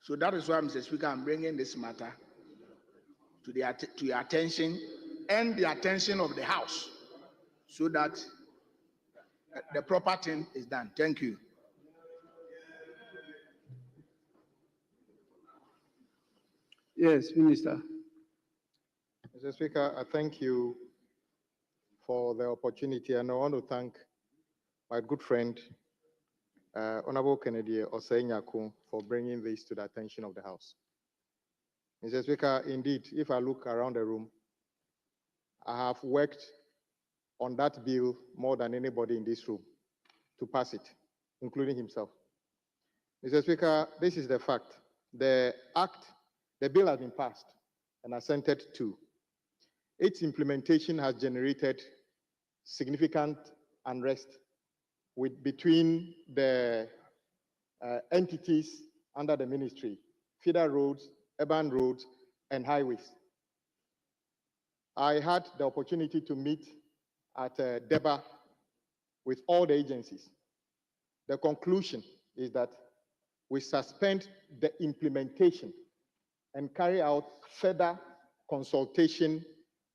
So that is why, Mr. Speaker, I'm bringing this matter to your attention and the attention of the House so that the proper thing is done. Thank you. Yes, Minister. Mr. Speaker, I thank you for the opportunity, and I want to thank my good friend, Honorable Kennedy Osei-Nyako, for bringing this to the attention of the House. Mr. Speaker, indeed, if I look around the room, I have worked on that bill more than anybody in this room to pass it, including himself. Mr. Speaker, this is the fact. The bill has been passed and assented to. Its implementation has generated significant unrest between the entities under the ministry, feeder roads, urban roads, and highways. I had the opportunity to meet at Deba with all the agencies. The conclusion is that we suspend the implementation and carry out further consultation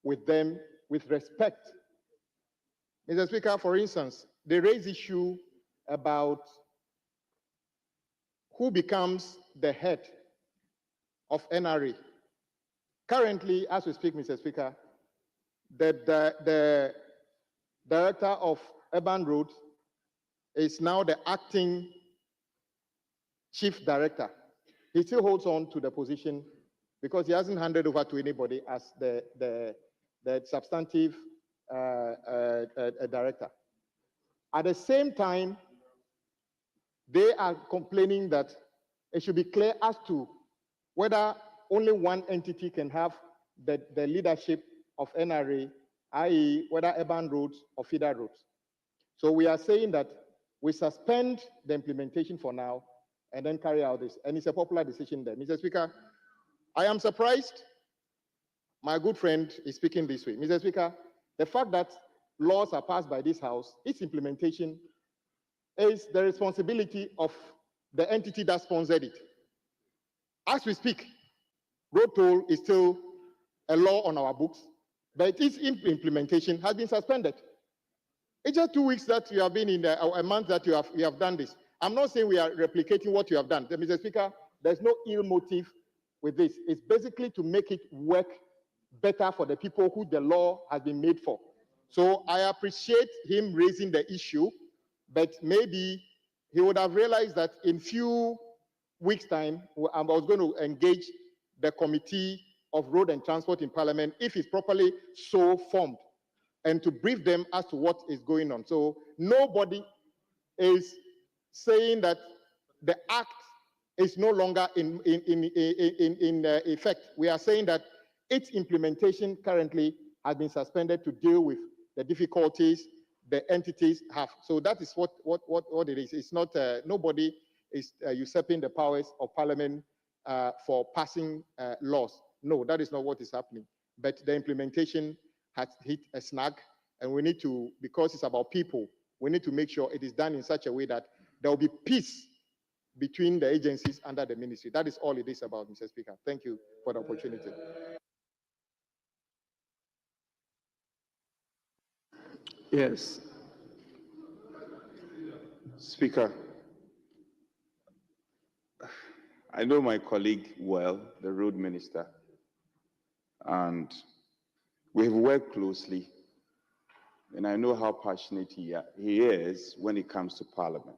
with them with respect. Mr. Speaker, for instance, they raise issue about who becomes the head of NRA. Currently, as we speak, Mr. Speaker, the director of urban roads is now the acting chief director. He still holds on to the position because he hasn't handed over to anybody as the substantive director. At the same time, they are complaining that it should be clear as to whether only one entity can have the leadership of NRA, i.e., whether urban roads or feeder roads. So we are saying that we suspend the implementation for now and then carry out this. And it's a popular decision there. Mr. Speaker, I am surprised my good friend is speaking this way. Mr. Speaker, the fact that laws are passed by this House, its implementation is the responsibility of the entity that sponsored it. As we speak, road toll is still a law on our books, but its implementation has been suspended. It's just 2 weeks that you have been in a month that you have done this. I'm not saying we are replicating what you have done. Mr. Speaker, there's no ill motive with this. It's basically to make it work better for the people who the law has been made for. So I appreciate him raising the issue, but maybe he would have realized that in few weeks' time, I was going to engage the Committee of Road and Transport in Parliament, if it's properly so formed, and to brief them as to what is going on. So nobody is saying that the act is no longer in effect. We are saying that its implementation currently has been suspended to deal with the difficulties the entities have. So that is what it is. It's not, nobody is usurping the powers of Parliament for passing laws. No, that is not what is happening. But the implementation has hit a snag, and we need to, because it's about people, we need to make sure it is done in such a way that there will be peace between the agencies under the ministry. That is all it is about, Mr. Speaker. Thank you for the opportunity. Yes. Speaker, I know my colleague well, the road minister, and we have worked closely, and I know how passionate he is when it comes to Parliament.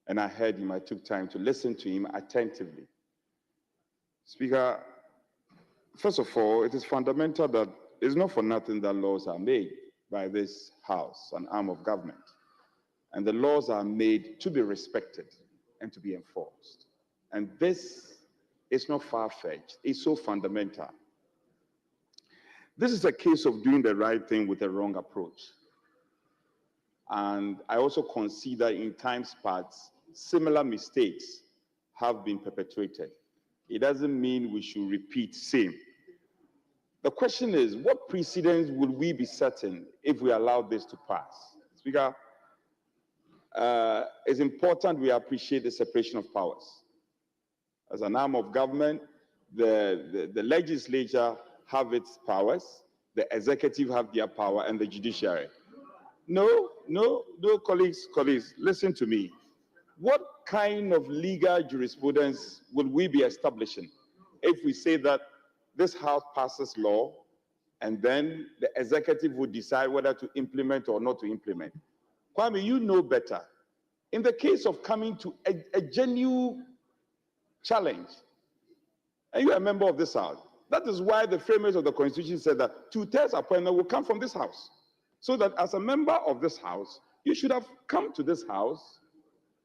And I heard him, I took time to listen to him attentively. Speaker, first of all, it is fundamental that it's not for nothing that laws are made by this House, an arm of government. And the laws are made to be respected and to be enforced. And this is not far-fetched, it's so fundamental. This is a case of doing the right thing with a wrong approach. And I also consider in times past, similar mistakes have been perpetrated. It doesn't mean we should repeat same. The question is, what precedents will we be setting if we allow this to pass? Speaker, it's important we appreciate the separation of powers. As an arm of government, the legislature have its powers, the executive have their power, and the judiciary. No, colleagues, listen to me. What kind of legal jurisprudence will we be establishing if we say that this House passes law and then the executive would decide whether to implement or not to implement. Kwame, you know better. In the case of coming to a genuine challenge, and you're a member of this House, that is why the framers of the Constitution said that 2/3 appointment will come from this House. So that as a member of this House, you should have come to this House,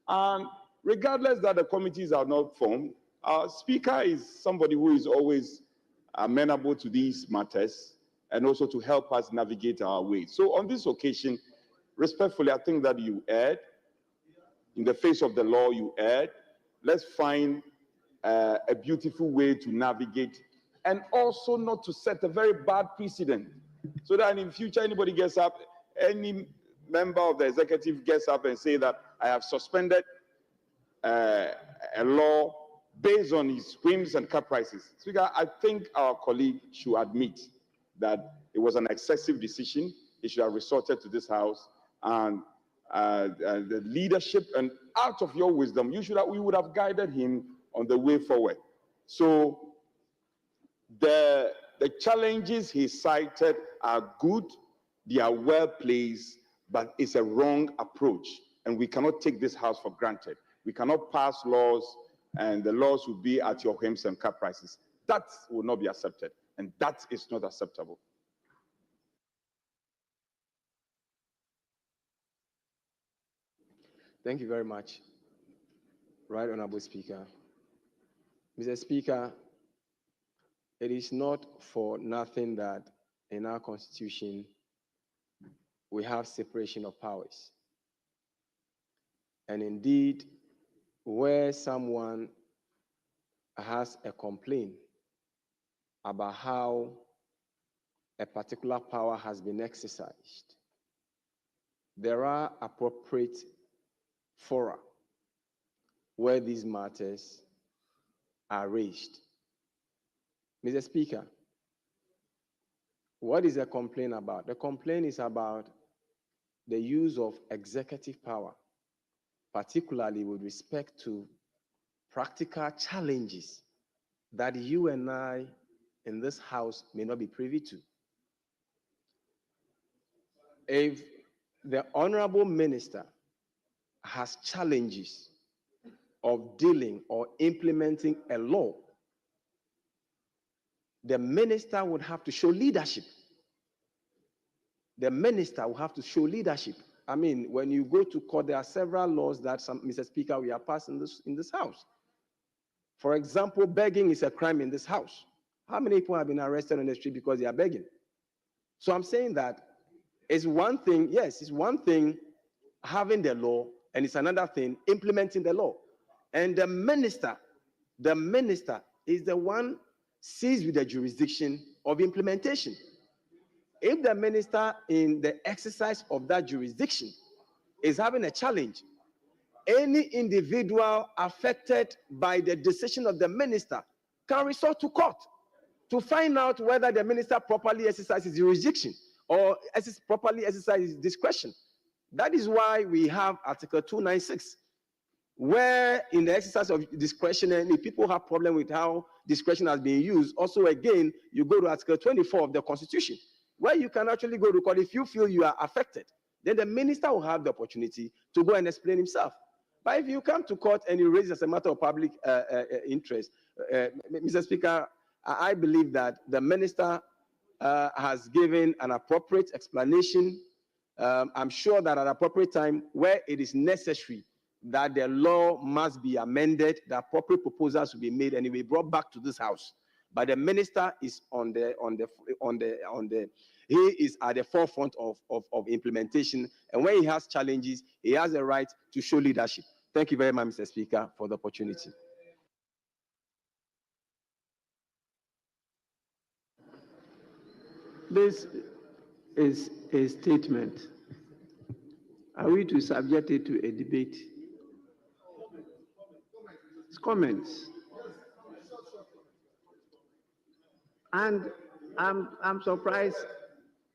and regardless that the committees are not formed, our Speaker is somebody who is always amenable to these matters and also to help us navigate our way. So on this occasion, respectfully, I think that you erred. In the face of the law, you erred. Let's find a beautiful way to navigate and also not to set a very bad precedent so that in future anybody gets up, any member of the executive gets up and say that I have suspended a law based on his whims and caprices. Speaker, I think our colleague should admit that it was an excessive decision. He should have resorted to this House, and the leadership, and out of your wisdom, we would have guided him on the way forward. So the challenges he cited are good, they are well placed, but it's a wrong approach, and we cannot take this House for granted. We cannot pass laws, and the laws will be at your whims and caprices. That will not be accepted, and that is not acceptable. Thank you very much. Right Honorable Speaker. Mr. Speaker, it is not for nothing that in our Constitution we have separation of powers. And indeed, where someone has a complaint about how a particular power has been exercised, there are appropriate fora where these matters are raised. Mr. Speaker, what is the complaint about? The complaint is about the use of executive power, particularly with respect to practical challenges that you and I in this House may not be privy to. If the Honorable Minister has challenges of dealing or implementing a law, the minister would have to show leadership. The minister will have to show leadership. I mean, when you go to court, there are several laws that, Mr. Speaker, we are passing in this House. For example, begging is a crime in this House. How many people have been arrested on the street because they are begging? So I'm saying that it's one thing, yes, it's one thing having the law, and it's another thing implementing the law. And the minister is the one seized with the jurisdiction of implementation. If the minister in the exercise of that jurisdiction is having a challenge, any individual affected by the decision of the minister can resort to court to find out whether the minister properly exercises jurisdiction or properly exercises discretion. That is why we have Article 296, where in the exercise of discretion, and if people have problem with how discretion has been used, also again, you go to Article 24 of the Constitution, where you can actually go to court if you feel you are affected. Then the minister will have the opportunity to go and explain himself. But if you come to court and you raise it as a matter of public interest, Mr. Speaker, I believe that the minister has given an appropriate explanation. I'm sure that at appropriate time, where it is necessary that the law must be amended, the appropriate proposals will be made and it will be brought back to this House. But the minister is he is at the forefront of implementation, and when he has challenges, he has the right to show leadership. Thank you very much, Mr. Speaker, for the opportunity. This is a statement. Are we to subject it to a debate? It's comments. And I'm surprised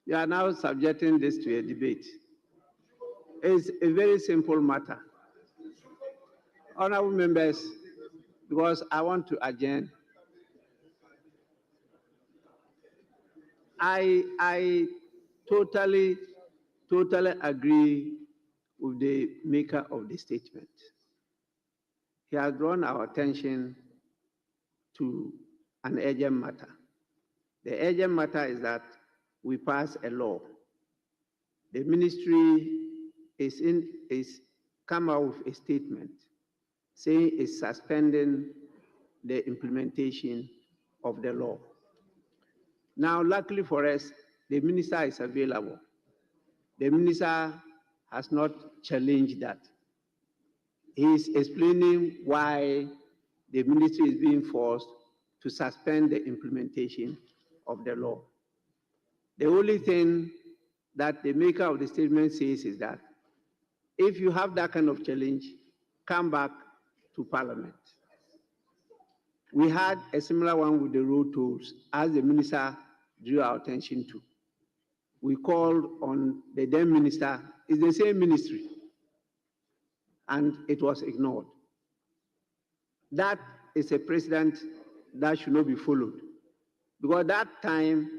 you are now subjecting this to a debate. It's a very simple matter. Honorable members, because I want to adjourn, I totally agree with the maker of the statement. He has drawn our attention to an urgent matter. The urgent matter is that we pass a law. The ministry is come out with a statement saying it's suspending the implementation of the law. Now, luckily for us, the minister is available. The minister has not challenged that. He is explaining why the ministry is being forced to suspend the implementation of the law. The only thing that the maker of the statement says is that if you have that kind of challenge, come back to Parliament. We had a similar one with the road tolls, as the minister drew our attention to. We called on the then minister, it's the same ministry, and it was ignored. That is a precedent that should not be followed. Because that time,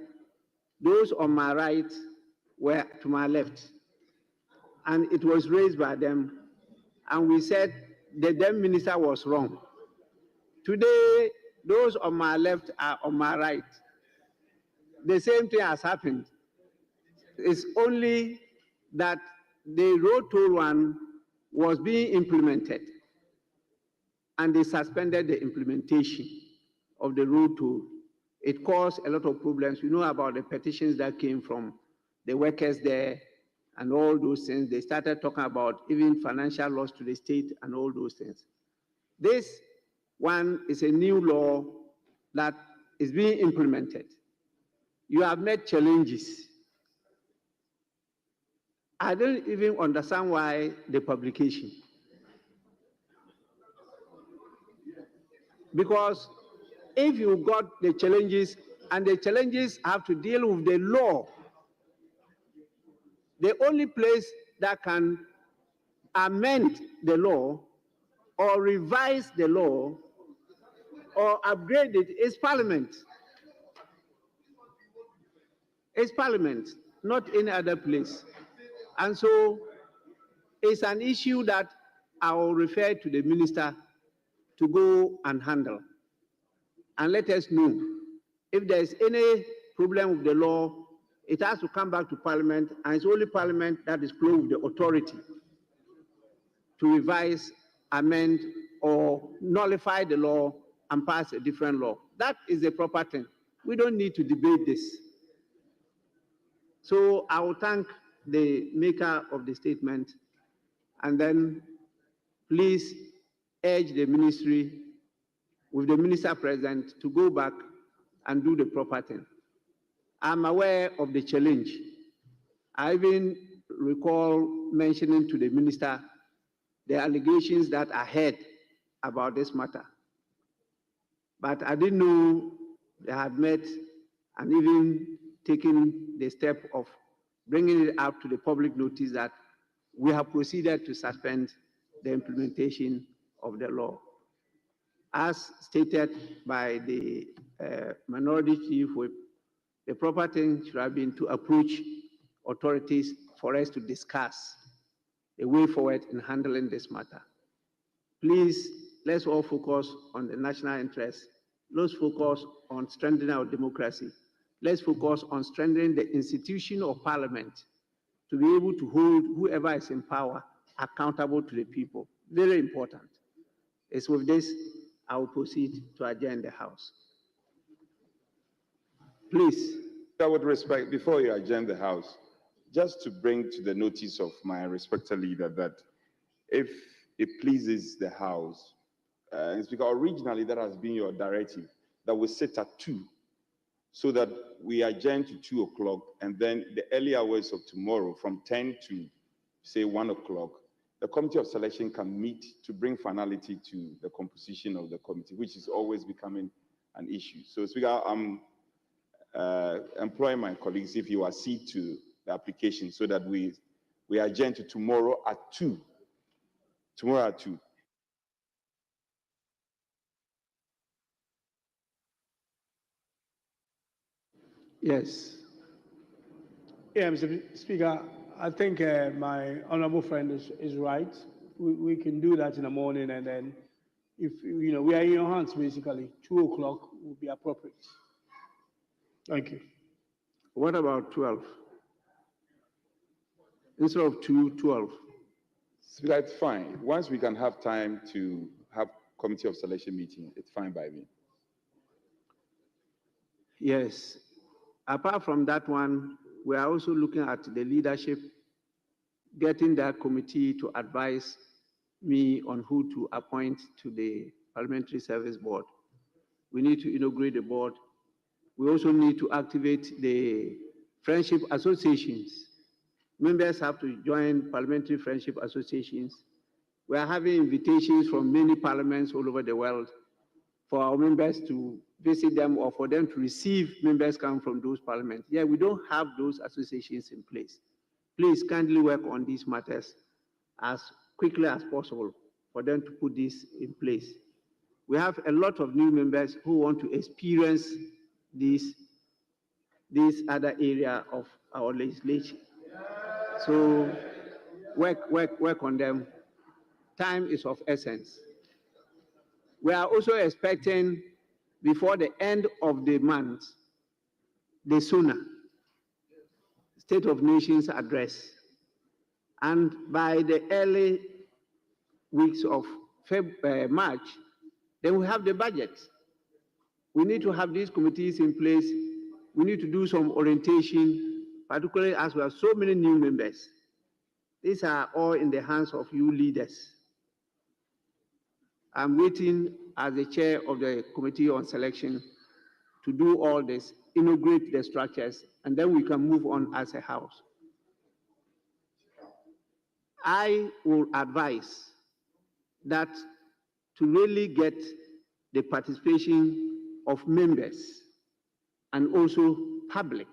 those on my right were to my left. And it was raised by them. And we said the then minister was wrong. Today, those on my left are on my right. The same thing has happened. It's only that the road toll one was being implemented, and they suspended the implementation of the road toll. It caused a lot of problems. You know about the petitions that came from the workers there and all those things. They started talking about even financial loss to the state and all those things. This one is a new law that is being implemented. You have met challenges. I don't even understand why the publication. Because if you got the challenges, and the challenges have to deal with the law, the only place that can amend the law or revise the law or upgrade it is Parliament. It's Parliament, not any other place. And so it's an issue that I will refer to the minister to go and handle. And let us know if there is any problem with the law, it has to come back to Parliament, and it's only Parliament that is clothed with the authority to revise, amend, or nullify the law and pass a different law. That is the proper thing. We don't need to debate this. So I will thank the maker of the statement, and then please urge the ministry with the minister present to go back and do the proper thing. I'm aware of the challenge. I even recall mentioning to the minister the allegations that I heard about this matter. But I didn't know they had met and even taken the step of bringing it up to the public notice that we have proceeded to suspend the implementation of the law. As stated by the minority chief whip, the proper thing should have been to approach authorities for us to discuss a way forward in handling this matter. Please, let's all focus on the national interest. Let's focus on strengthening our democracy. Let's focus on strengthening the institution of Parliament to be able to hold whoever is in power accountable to the people. Very important. It's with this, I will proceed to adjourn the House. Please. With respect, before you adjourn the House, just to bring to the notice of my respected leader that if it pleases the House, it's because originally that has been your directive, that we sit at 2, so that we adjourn to 2 o'clock, and then the early hours of tomorrow from 10 to, say, 1 o'clock, the Committee of Selection can meet to bring finality to the composition of the committee, which is always becoming an issue. So, Speaker, I'm employing my colleagues if you accede to the application so that we adjourn to tomorrow at 2. Tomorrow at 2. Yes. Yeah, Mr. Speaker, I think my honorable friend is right. We can do that in the morning, and then if, we are in your hands, basically, 2 o'clock will be appropriate. Thank you. What about 12? Instead of 2, 12. Speaker, it's fine. Once we can have time to have committee of selection meeting, it's fine by me. Yes. Apart from that one, we are also looking at the leadership, getting that committee to advise me on who to appoint to the Parliamentary Service Board. We need to inaugurate the board. We also need to activate the friendship associations. Members have to join parliamentary friendship associations. We are having invitations from many parliaments all over the world for our members to visit them or for them to receive members come from those parliaments. Yeah, we don't have those associations in place. Please kindly work on these matters as quickly as possible for them to put this in place. We have a lot of new members who want to experience this other area of our legislation. So work on them. Time is of essence. We are also expecting before the end of the month, the SONA, State of Nations Address. And by the early weeks of March, then we have the budget. We need to have these committees in place. We need to do some orientation, particularly as we have so many new members. These are all in the hands of you leaders. I'm waiting as the chair of the Committee on Selection to do all this, integrate the structures, and then we can move on as a house. I will advise that to really get the participation of members and also public,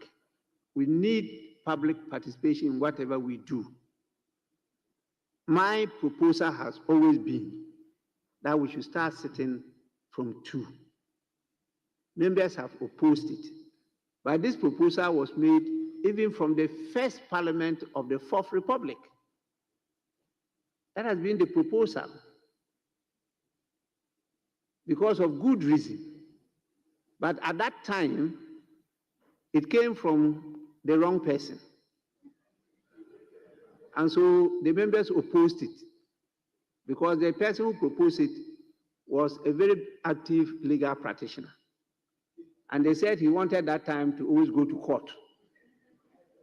we need public participation in whatever we do. My proposal has always been that we should start sitting from 2. Members have opposed it, but this proposal was made even from the first parliament of the 4th Republic. That has been the proposal because of good reason. But at that time, it came from the wrong person. And so the members opposed it because the person who proposed it was a very active legal practitioner. And they said he wanted that time to always go to court.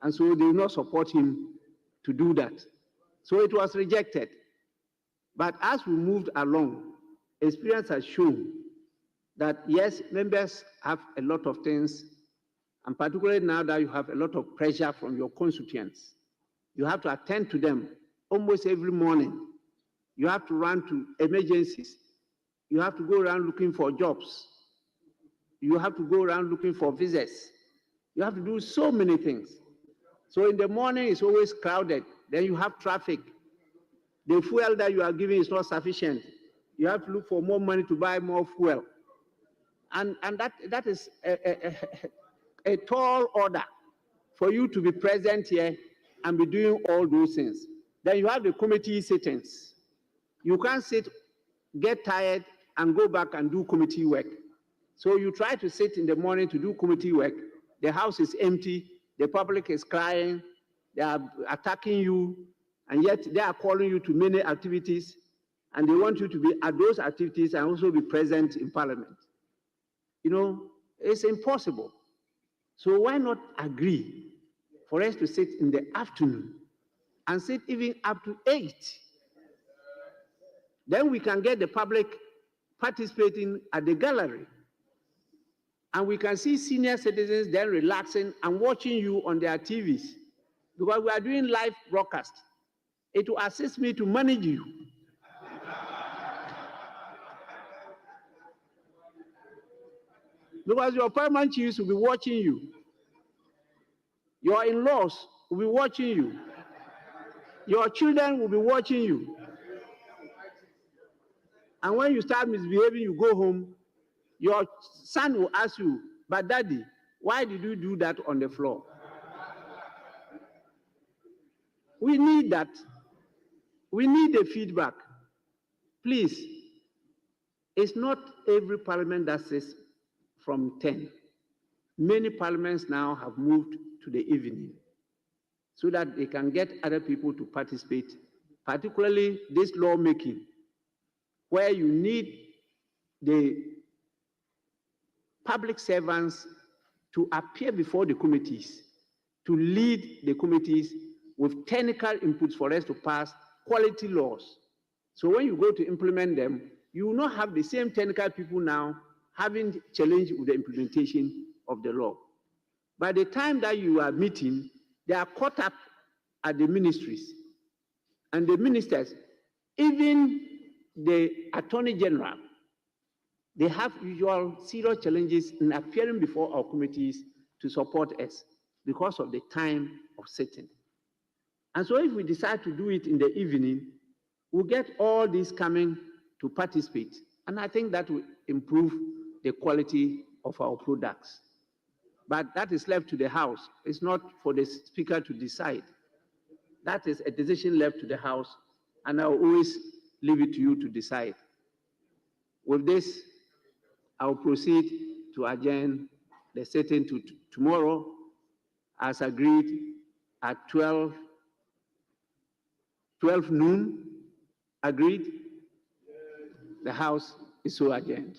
And so they did not support him to do that. So it was rejected. But as we moved along, experience has shown that yes, members have a lot of things, and particularly now that you have a lot of pressure from your constituents, you have to attend to them almost every morning. You have to run to emergencies. You have to go around looking for jobs. You have to go around looking for visas. You have to do so many things. So in the morning, it's always crowded. Then you have traffic. The fuel that you are giving is not sufficient. You have to look for more money to buy more fuel. And that is a tall order for you to be present here and be doing all those things. Then you have the committee sittings. You can't sit, get tired, and go back and do committee work. So you try to sit in the morning to do committee work. The house is empty. The public is crying. They are attacking you. And yet they are calling you to many activities. And they want you to be at those activities and also be present in Parliament. You know, it's impossible. So why not agree for us to sit in the afternoon and sit even up to 8? Then we can get the public participating at the gallery. And we can see senior citizens then relaxing and watching you on their TVs. Because we are doing live broadcast. It will assist me to manage you. Because your paramount chiefs will be watching you. Your in-laws will be watching you. Your children will be watching you. And when you start misbehaving, you go home, your son will ask you, but daddy, why did you do that on the floor? We need that. We need the feedback. Please, it's not every parliament that says from 10. Many parliaments now have moved to the evening so that they can get other people to participate, particularly this lawmaking, where you need the public servants to appear before the committees, to lead the committees with technical inputs for us to pass quality laws. So when you go to implement them, you will not have the same technical people now having challenge with the implementation of the law. By the time that you are meeting, they are caught up at the ministries and the ministers, even the Attorney General, they have usual serious challenges in appearing before our committees to support us because of the time of sitting. And so if we decide to do it in the evening, we'll get all these coming to participate. And I think that will improve the quality of our products. But that is left to the House. It's not for the Speaker to decide. That is a decision left to the House, and I'll always leave it to you to decide. With this, I'll proceed to adjourn the sitting to tomorrow, as agreed at 12 noon. Agreed? The House is so adjourned.